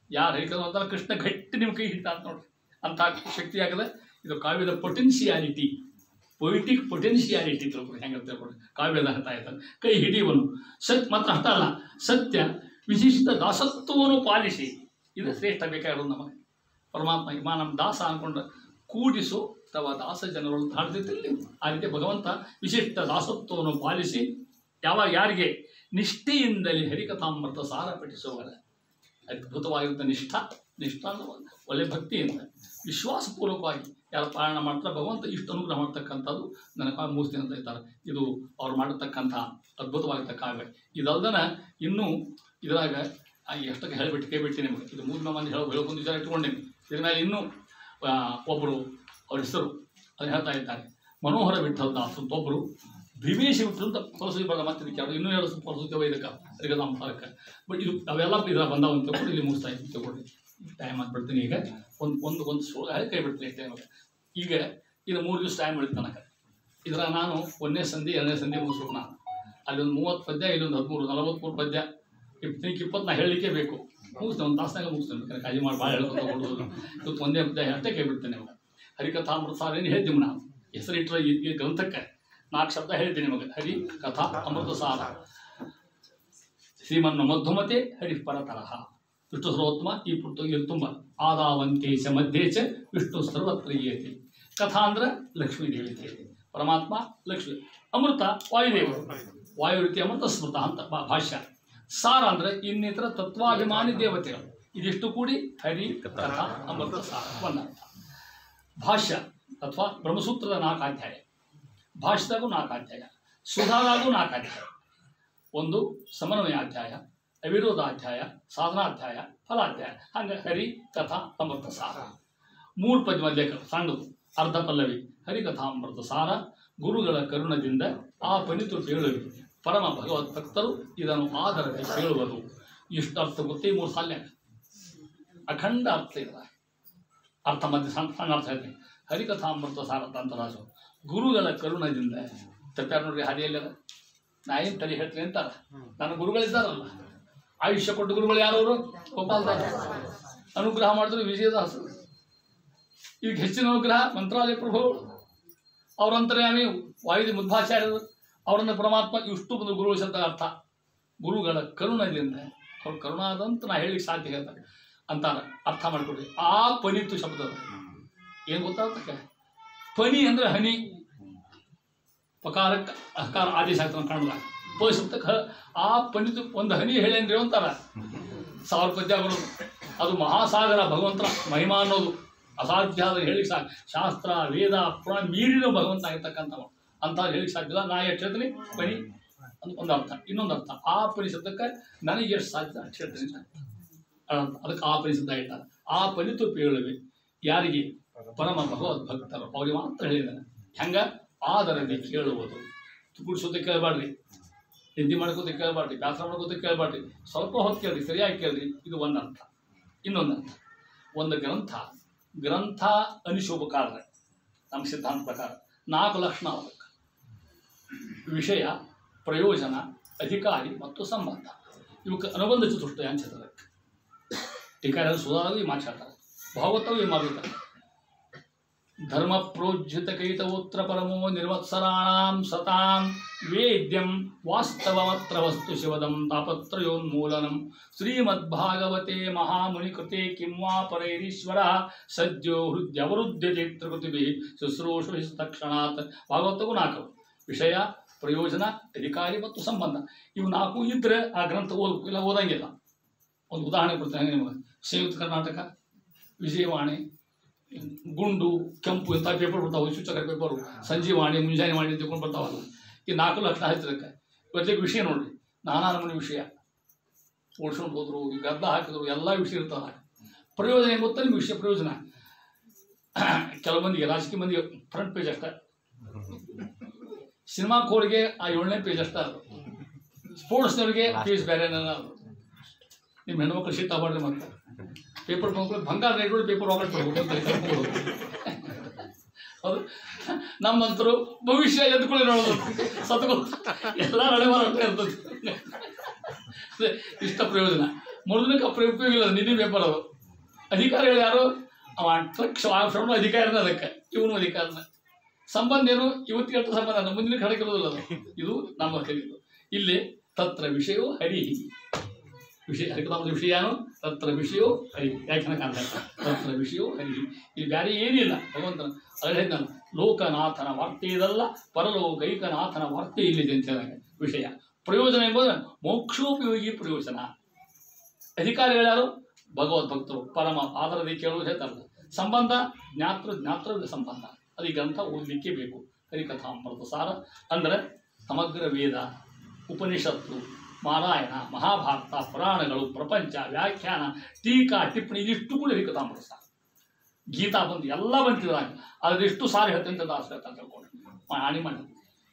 [SPEAKER 1] ಯಾರು ಹೇಳ್ತಾರೆ? ಕೃಷ್ಣ ಗಟ್ಟಿ ನಿಮ್ಮ ಕೈ ಹಿಡಿತ ಅಂತ ನೋಡ್ರಿ. ಅಂತ ಶಕ್ತಿ ಆಗದೆ. ಇದು ಕಾವ್ಯದ ಪೊಟೆನ್ಶಿಯಾಲಿಟಿ, ಪೊಯಿಟಿಕ್ ಪೊಟೆನ್ಶಿಯಾಲಿಟಿ ತಿಳ್ಕೊಡಿ. ಹೆಂಗೆ ತಿಳ್ಕೊಡಿ ಕಾವ್ಯದ ಹೇಳ್ತಾ ಇರ್ತಾರೆ. ಕೈ ಹಿಡಿಯುವನು ಮಾತ್ರ ಅಷ್ಟ ಅಲ್ಲ, ಸತ್ಯ ವಿಶಿಷ್ಟ ದಾಸತ್ವವನ್ನು ಪಾಲಿಸಿ. ಇದು ಶ್ರೇಷ್ಠ ಬೇಕಾಗಿರೋದು ನಮಗೆ. ಪರಮಾತ್ಮ ಇಮ್ಮ ನಮ್ಮ ದಾಸ ಅಂದ್ಕೊಂಡು ಕೂಡಿಸು ಅಥವಾ ದಾಸ ಜನರು ಹಾಡ್ತಿದ್ದಲ್ಲಿ ಆ ರೀತಿ ಭಗವಂತ ವಿಶಿಷ್ಟ ದಾಸತ್ವವನ್ನು ಪಾಲಿಸಿ ಯಾರಿಗೆ ನಿಷ್ಠೆಯಿಂದಲೇ ಹರಿಕಥಾಮೃತ ಸಾರ ಪಠಿಸುವರ. ಅದ್ಭುತವಾಗಿರುತ್ತೆ ನಿಷ್ಠಾ ಒಳ್ಳೆ ಭಕ್ತಿಯಿಂದ ವಿಶ್ವಾಸಪೂರ್ವಕವಾಗಿ ಯಾರು ಪಾಲನೆ ಮಾಡ್ತಾರೆ ಭಗವಂತ ಇಷ್ಟು ಅನುಗ್ರಹ ಮಾಡ್ತಕ್ಕಂಥದ್ದು ನನಗೆ ಮೂರ್ತಿ ಅಂತ ಇದ್ದಾರೆ. ಇದು ಅವ್ರು ಮಾಡಿರ್ತಕ್ಕಂಥ ಅದ್ಭುತವಾಗಿದ್ದ ಕಾವ್ಯ. ಇದಲ್ದನ ಇನ್ನೂ ಇದ್ರಾಗ ಎಷ್ಟಕ್ಕೆ ಹೇಳಿಬಿಟ್ಟು ಕೈಬಿಟ್ಟು ನಿಮಗೆ ಇದು 3 ಮಂದಿ ಹೇಳ್ಕೊಂಡು ವಿಚಾರ ಇಟ್ಕೊಂಡೇನೆ. ಇದ್ರ ಮೇಲೆ ಇನ್ನೂ ಒಬ್ಬರು ಅವ್ರ ಹೆಸರು ಅದು ಹೇಳ್ತಾ ಇದ್ದಾರೆ. ಮನೋಹರ ವಿಠಲ್ ದಾಸ್ ಅಂತ ಒಬ್ಬರು, ಭೀಮೇಶ ವಿಠಲ್ ಅಂತ ಫಲಶ್ರುತಿ ಬರೆದ. ಮತ್ತೆ ಇದಕ್ಕೆ ಇನ್ನೂ 2 ಫಲಶ್ರುತಿ ಇದಕ್ಕೆ ಹರಿಕಥಾಮೃತಕ್ಕೆ. ಬಟ್ ಇದು ಅವೆಲ್ಲ ಇದ್ರ ಬಂದಾವಂತ ತಗೊಂಡು ಇಲ್ಲಿ ಮುಗಿಸ್ತಾ ಇದ್ದೀನಿ ತಗೊಳ್ಳಿ. ಟೈಮ್ ಆಗಿಬಿಡ್ತೀನಿ. ಈಗ ಒಂದು ಸೋಳ ಕೈ ಬಿಡ್ತೀನಿ ಟೈಮ್. ಈಗ ಇದು 3 ದಿವಸ ಟೈಮ್ ಬಿಡುತ್ತೆ ನನಗೆ. ಇದರ ನಾನು 1ನೇ ಸಂಧಿ 2ನೇ ಸಂಧಿ ಮುಗಿಸ್ಬೇಕು. ನಾನು ಅಲ್ಲಿ ಒಂದು 30 ಪದ್ಯ, ಇಲ್ಲೊಂದು 13 43 ಪದ್ಯ 20 ನಾ ಹೇಳಲಿಕ್ಕೆ ಬೇಕು. ಮುಗಿಸ್ತೇನೆ, ಒಂದು ತಾಸ್ನಾಗ ಮುಗಿಸ್ತೇನೆ. ಬೇಕಾದ್ರೆ ಕಾಳಜಿ ಮಾಡಿ ಭಾಳ ಹೇಳ್ಕೊತ ಕೊಡೋದು. ಇವತ್ತು ಒಂದೇ ಅಧ್ಯಾಯ ಅಷ್ಟೇ ಕೇಳ್ಬಿಡ್ತೇನೆ. ನಿಮಗೆ ಹರಿಕಥಾಮೃತ ಸಾರ ಏನು ಹೇಳ್ತೀವಿ ನಾವು ಹೆಸರಿಟ್ಟರೆ ಈ ಗ್ರಂಥಕ್ಕೆ 4 ಶಬ್ದ ಹೇಳ್ತೀನಿ ನಿಮಗೆ. ಹರಿ ಕಥಾ ಅಮೃತ ಸಾರ. ಶ್ರೀಮನ್ನ ಮಧ್ವಮತೆ ಹರಿ ಪರತರಹ. ವಿಷ್ಣು ಸರ್ವೋತ್ತಮ ಈ ಪುಸ್ತಕ ತುಂಬ. ಆದಾವಂತೇಶ ಮಧ್ಯೇಚ ವಿಷ್ಣು ಸರ್ವತ್ರಯೇತಿ. ಕಥಾ ಅಂದ್ರೆ ಲಕ್ಷ್ಮೀ ದೇವತೆ, ಪರಮಾತ್ಮ ಲಕ್ಷ್ಮಿ. ಅಮೃತ ವಾಯುದೇವರು, ವಾಯು ರೀತಿ ಅಮೃತ ಸ್ಮೃತ ಅಂತ ಭಾಷ್ಯ. ಸಾರ ಅಂದ್ರೆ ಇನ್ನಿತರ ತತ್ವಾಭಿಮಾನಿ ದೇವತೆಗಳು. ಇದಿಷ್ಟು ಕೂಡಿ ಹರಿ ಕಥಾ ಅಮೃತ ಸಾರ ಒಂದರ್ಥ. ಭಾಷ್ಯ ಅಥವಾ ಬ್ರಹ್ಮಸೂತ್ರದ 4 ಅಧ್ಯಾಯ, ಭಾಷ್ಯದಾಗೂ 4 ಅಧ್ಯಾಯ, ಸುಧಾದಾಗೂ 4 ಅಧ್ಯಾಯ. ಒಂದು ಸಮನ್ವಯಾಧ್ಯಾಯ, ಅವಿರೋಧಾಧ್ಯಾಯ, ಸಾಧನಾಧ್ಯಾಯ, ಫಲಾಧ್ಯಾಯ. ಹಂಗೆ ಹರಿ ಕಥಾ ಅಮೃತ ಸಾರ 3 ಪದ್ಯ ಲೇಖ ಸಣ್ಣದು, ಅರ್ಧ ಪಲ್ಲವಿ. ಹರಿಕಥಾಮೃತ ಸಾರ ಗುರುಗಳ ಕರುಣದಿಂದ ಆ ಪನಿತು ಕೇಳುವಿ, ಪರಮ ಭಗವತ್ ಭಕ್ತರು ಇದನ್ನು ಆದರದೆ ಕೇಳುವರು. ಇಷ್ಟು ಅರ್ಥ ಗೊತ್ತೇ 3 ಸಾಲ್ಯ ಅಖಂಡ ಅರ್ಥ ಇದೆ. ಅರ್ಥ ಮಧ್ಯೆ ಸಣ್ಣ ಅರ್ಥ ಹೇಳ್ತೀನಿ. ಹರಿಕಥಾಮೃತ ಸಾರ ಅಂತರಾಸು ಗುರುಗಳ ಕರುಣದಿಂದ ತಪ್ಪಾರ ನೋಡ್ರಿ ಹಾದಿಯಲ್ಲಿ. ನಾ ಏನು ತಲೆ ಹೇಳ್ತೀನಿ ಅಂತಾರ. ನನ್ನ ಗುರುಗಳಿದ್ದಾರಲ್ಲ, ಆಯುಷ್ಯ ಕೊಟ್ಟು ಗುರುಗಳು ಯಾರವರು? ಗೋಪಾಲದಾಸ. ಅನುಗ್ರಹ ಮಾಡಿದ್ರು ವಿಜಯದಾಸರು. ಈಗ ಹೆಚ್ಚಿನ ಅನುಗ್ರಹ ಮಂತ್ರಾಲಯ ಪ್ರಭುಗಳು, ಅವರಂತರ್ಯಾಮಿ ವಾಯುದಿ ಮಧ್ವಾಚಾರ್ಯರು, ಅವರನ್ನು ಪರಮಾತ್ಮ. ಇಷ್ಟು ಬಂದು ಗುರುಗಳ ಶಬ್ದ ಅರ್ಥ ಗುರುಗಳ ಕರುಣದಿಂದ. ಅವ್ರು ಕರುಣಾದಂತ ನಾ ಹೇಳಿಕ್ಕೆ ಸಾಧ್ಯ ಹೇಳ್ತಾರೆ ಅಂತಾರ. ಅರ್ಥ ಮಾಡಿಕೊಡ್ರಿ. ಆ ಪನಿತು ಶಬ್ದದ ಏನು ಗೊತ್ತಾಗ್ತಕ್ಕೆ? ಪನಿ ಅಂದ್ರೆ ಹನಿ, ಪಕಾರಕ್ಕೆ ಅಕಾರ ಆದೇಶ ಆಗ್ತಾನೆ ಕಾಣಲ್ಲ. ಪ ಶಬ್ದಕ್ಕೆ ಆ ಪನಿತು ಒಂದು ಹನಿ ಹೇಳಿ ಅಂದ್ರೆ ಅಂತಾರ. 1000 ಪದ್ಯ ಬರೋದು. ಅದು ಮಹಾಸಾಗರ ಭಗವಂತನ ಮಹಿಮಾ ಅನ್ನೋದು ಅಸಾಧ್ಯ. ಆದ್ರೆ ಹೇಳಿಕ್ಕೆ ಸಾಧ್ಯ. ಶಾಸ್ತ್ರ ವೇದ ಪುರಾಣ ಮೀರಿನ ಭಗವಂತ ಆಗಿರ್ತಕ್ಕಂಥವ ಅಂತ ಹೇಳಿಕ್ಕೆ ಸಾಧ್ಯಲ್ಲ. ನಾ ಎಷ್ಟು ಹೇಳ್ತೀನಿ ಪನಿ ಅಂತ ಒಂದು ಅರ್ಥ. ಇನ್ನೊಂದು ಅರ್ಥ ಆ ಪನಿ ಶಬ್ದಕ್ಕೆ ನನಗೆ ಎಷ್ಟು ಸಾಧ್ಯ ಅಷ್ಟು ಹೇಳ್ತೀನಿ ಅಂತ. ಅದಕ್ಕೆ ಆ ಪನಿ ಶಬ್ದ ಹೇಳ್ತಾರೆ. ಆ ಪನಿತು ಪೇಳುವೆ ಯಾರಿಗೆ? ಪರಮ ಭಗವದ್ ಭಕ್ತರು, ಅವ್ರಿಗೆ ಮಾತ್ರ ಹೇಳಿದ್ದಾನೆ. ಹೆಂಗ? ಆದರದೆ ಕೇಳುವುದು. ತುಗುಡ್ಸೋದಕ್ಕೆ ಕೇಳಬಾರ್ರಿ, ನಿದ್ದೆ ಮಾಡ್ಕೋತ ಕೇಳಬಾರ್ರಿ, ಬ್ಯಾಸರ ಮಾಡ್ಕೋತ ಕೇಳಬಾರ್ರಿ, ಸ್ವಲ್ಪ ಹೊತ್ತು ಕೇಳ್ರಿ, ಸರಿಯಾಗಿ ಕೇಳ್ರಿ. ಇದು ಒಂದು ಅರ್ಥ. ಇನ್ನೊಂದು ಅರ್ಥ, ಒಂದು ಗ್ರಂಥ ಅನಿಶೋಭಕಾರ್ರೆ ನಮ್ಮ ಸಿದ್ಧಾಂತ ಪ್ರಕಾರ 4 ಲಕ್ಷಣ ಅದಕ್ಕೆ: ವಿಷಯ, ಪ್ರಯೋಜನ, ಅಧಿಕಾರಿ ಮತ್ತು ಸಂಬಂಧ. ಇವಕ್ಕೆ ಅನುಬಂಧ ಚತುಷ್ಟಯ ಅನ್ಸುತ್ತದೆ. ಟೀಕಾರರು ಸುಧಾರವು ಈ ಮಾತಾಡ್ತಾರೆ, ಭಾಗವತವು ಈ ಮಾಡ್ತಾರೆ. ಧರ್ಮ ಪ್ರೋಜ್ಯತ ಕೈತವೋತ್ರ ಪರಮೋ ನಿರ್ವತ್ಸರಾಣಾಂ ಸತಾಂ ವೇದ್ಯಂ ವಾಸ್ತವಮತ್ರ ವಸ್ತು ಶಿವದಂ ತಾಪತ್ರಯೋನ್ಮೂಲನಂ ಶ್ರೀಮದ್ಭಾಗವತೆ ಮಹಾಮುನಿಕೃತೆ ಕಿಂವಾ ಪರೈರೀಶ್ವರ ಸದ್ಯೋ ಹೃದಯವರುದ್ಧತೆ ತ್ರಿಕೃತಿಭಿ ಶುಶ್ರೂಷು ತಕ್ಷಣಾತ್. ಭಾಗವತವು 4: ವಿಷಯ, ಪ್ರಯೋಜನ, ಅಧಿಕಾರಿ ಮತ್ತು ಸಂಬಂಧ. ಇವು 4 ಇದ್ದರೆ ಆ ಗ್ರಂಥ ಓದಬೇಕು, ಇಲ್ಲ ಓದಂಗಿಲ್ಲ. ಒಂದು ಉದಾಹರಣೆ ಕೊಡ್ತೇನೆ ನಿಮಗೆ. ಸಂಯುಕ್ತ ಕರ್ನಾಟಕ, ವಿಜಯವಾಣಿ, ಗುಂಡು, ಕೆಂಪು ಇಂಥ ಪೇಪರ್ ಬರ್ತಾವೆ. ಸೂಚಕ ಪೇಪರು, ಸಂಜೀವಾಣಿ, ಮುಂಜಾನೆ ವಾಣಿ ತಿಳ್ಕೊಂಡು ಬರ್ತಾವಲ್ಲ. ಈ 4 ಲಕ್ಷಣ ಹಚ್ಚದಕ್ಕೆ ಇವತ್ತಿಗೆ ವಿಷಯ ನೋಡ್ರಿ, ನಾನಾ ನಮೂನಿ ವಿಷಯ ಓಡಿಸ್ಕೊಂಡು ಹೋದ್ರು, ಈ ಗದ್ದ ಹಾಕಿದ್ರು, ಎಲ್ಲ ವಿಷಯ ಇರ್ತಾವೆ. ಪ್ರಯೋಜನ ಏನು ಗೊತ್ತಾ ನಿಮ್ಗೆ? ವಿಷಯ ಪ್ರಯೋಜನ ಕೆಲವು ಮಂದಿಗೆ, ರಾಜಕೀಯ ಮಂದಿಗೆ ಫ್ರಂಟ್ ಪೇಜ್ ಅಷ್ಟೇ, ಸಿನಿಮಾ ಕೋಡ್ಗೆ ಆ 7ನೇ ಪೇಜ್ ಅಷ್ಟೇ. ಅದು ಸ್ಪೋರ್ಟ್ಸ್ನವ್ರಿಗೆ ಪೇಜ್ ಬೇರೆ. ನಿಮ್ಮ ಹೆಣ್ಮಕ್ಳು ಶೀಟ್ ಆಗ್ಬಾರ್ದು. ಮತ್ತೆ ಪೇಪರ್ ಮಕ್ಕಳು ಬಂಗಾರ ರೇಟ್ಗಳು ಪೇಪರ್ ಹೋಗ್ಬೇಕು. ಹೌದು, ನಮ್ಮಂತರು ಭವಿಷ್ಯ ಎದ್ಕೊಳ್ಳಿ ನೋಡೋದು, ಸತ್ಕೊ ಎಲ್ಲ ನಡೆ ಮಾರಾಟ ಇರ್ತದೆ. ಇಷ್ಟ ಪ್ರಯೋಜನ ಮೊದಲಕ್ಕೆ ಉಪಯೋಗ ಇಲ್ಲ. ನಿಧಿ ಪೇಪರ್ ಅದು. ಅಧಿಕಾರಿಗಳು ಯಾರು? ಅವ ಟ್ರಕ್ ಅಧಿಕಾರಿನ, ಅದಕ್ಕೆ ಇವನು ಅಧಿಕಾರನ. ಸಂಬಂಧ ಏನು? ಇವತ್ತಿಗೆ ಎಷ್ಟು ಸಂಬಂಧ, ಮುಂದಿನ ಕಡೆಗಿರೋದಿಲ್ಲ ಅದು. ಇದು ನಮ್ಮ ಕಲಿದು. ಇಲ್ಲಿ ತತ್ರ ವಿಷಯವೋ ಹರಿ. ವಿಷಯ ಹರಿಕಥಾಮೃತ ವಿಷಯ ಏನು? ತತ್ರ ವಿಷಯವೋ ಹರಿ. ವ್ಯಾಖ್ಯಾನ ಕಾಣ್ತಾ ತತ್ರ ವಿಷಯವೋ ಹರಿ. ಇಲ್ಲಿ ಬೇರೆ ಏನಿಲ್ಲ. ಭಗವಂತನ ಅದೇ ನಾನು ಲೋಕನಾಥನ ವಾರ್ತೆ ಇದಲ್ಲ, ಪರಲೋಕೈಕನಾಥನ ವಾರ್ತೆ ಇಲ್ಲಿದೆ ಅಂತ ಹೇಳಿದಾಗ ವಿಷಯ. ಪ್ರಯೋಜನ ಎಂಬುದು ಮೋಕ್ಷೋಪಯೋಗಿ ಪ್ರಯೋಜನ. ಅಧಿಕಾರಿಗಳು ಯಾರು? ಭಗವದ್ಭಕ್ತರು, ಪರಮ ಆದರದಿ ಕೇಳುವುದು ಹೇಳ್ತಾರಲ್ಲ. ಸಂಬಂಧ ಜ್ಞಾತೃ ಸಂಬಂಧ. ಅದು ಈ ಗ್ರಂಥ ಓದಲಿಕ್ಕೆ ಬೇಕು. ಹರಿಕಥಾಮೃತ ಸಾರ ಅಂದರೆ ಸಮಗ್ರ ವೇದ, ಉಪನಿಷತ್ತು, ಮಾರಾಯಣ, ಮಹಾಭಾರತ, ಪುರಾಣಗಳು, ಪ್ರಪಂಚ, ವ್ಯಾಖ್ಯಾನ, ಟೀಕಾ, ಟಿಪ್ಪಣಿ, ಇದಿಷ್ಟು ಕೂಡ ಹರಿಕಥಾಮೃತ ಸಾರ. ಗೀತಾ ಬಂತು, ಎಲ್ಲ ಬಂತಿದ್ರಾಗ ಅದೆಷ್ಟು ಸಾರಿ ಹೇಳ್ತಂತ ದಾಸ ಹೇಳ್ತಾ ತಿಳ್ಕೊಂಡು ಹಾನಿ ಮಾಡಿ.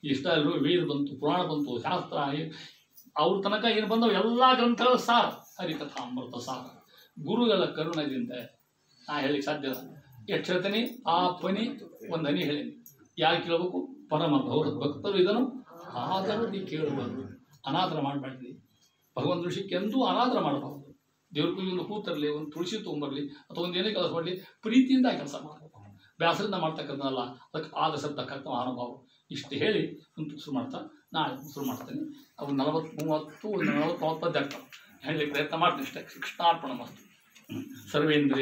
[SPEAKER 1] ಇಷ್ಟೆಲ್ಲರೂ ವೇದ ಬಂತು, ಪುರಾಣ ಬಂತು, ಶಾಸ್ತ್ರ, ಅವ್ರ ತನಕ ಏನು ಬಂದವು ಎಲ್ಲ ಗ್ರಂಥಗಳ ಸಾರ ಹರಿಕಥಾಮೃತ ಸಾರ. ಗುರುಗಳ ಕರುಣದಿಂದ ನಾ ಹೇಳಿಕ್ಕೆ ಸಾಧ್ಯ ಇಲ್ಲ. ಎಷ್ಟು ಹೇಳ್ತೀನಿ? ಆ ಪನಿ ಒಂದು ಹನಿ ಹೇಳೀನಿ. ಯಾರು ಕೇಳಬೇಕು? ಪರಮ ಭಕ್ತರು ಇದನ್ನು ಆದರದಿ ಕೇಳುವರು. ಅನಾದರ ಮಾಡಬೇಡ್ರಿ. ಭಗವಂತ ವಿಷಯಕ್ಕೆ ಎಂದೂ ಅನಾದರ ಮಾಡಬಾರದು. ದೇವ್ರ ಪೂಜೆ ಒಂದು ಹೂ ತರಲಿ, ಒಂದು ತುಳಸಿ ತೊಗೊಂಬರಲಿ, ಅಥವಾ ಒಂದು ಏನೇ ಕೆಲಸ ಮಾಡಲಿ ಪ್ರೀತಿಯಿಂದ ಕೆಲಸ ಮಾಡಬೇಕು. ಬ್ಯಾಸರಿಂದ ಮಾಡ್ತಕ್ಕಂಥದ್ದಲ್ಲ, ಅದಕ್ಕೆ ಆದರ್ಶತಕ್ಕಂಥ ಮಹಾನುಭಾವ. ಇಷ್ಟು ಹೇಳಿ ಒಂದು ಶುರು ಮಾಡ್ತಾ ನಾಳೆ ಶುರು ಮಾಡ್ತೇನೆ. ಅವು 40-30 40-40 ಆಗ್ತವೆ ಹೇಳಲಿಕ್ಕೆ ಪ್ರಯತ್ನ ಮಾಡ್ತೀನಿ. ಇಷ್ಟೇ. ಕೃಷ್ಣಾರ್ಪಣ ಮಸ್ತು. ಸರ್ವೇಂದ್ರಿಯ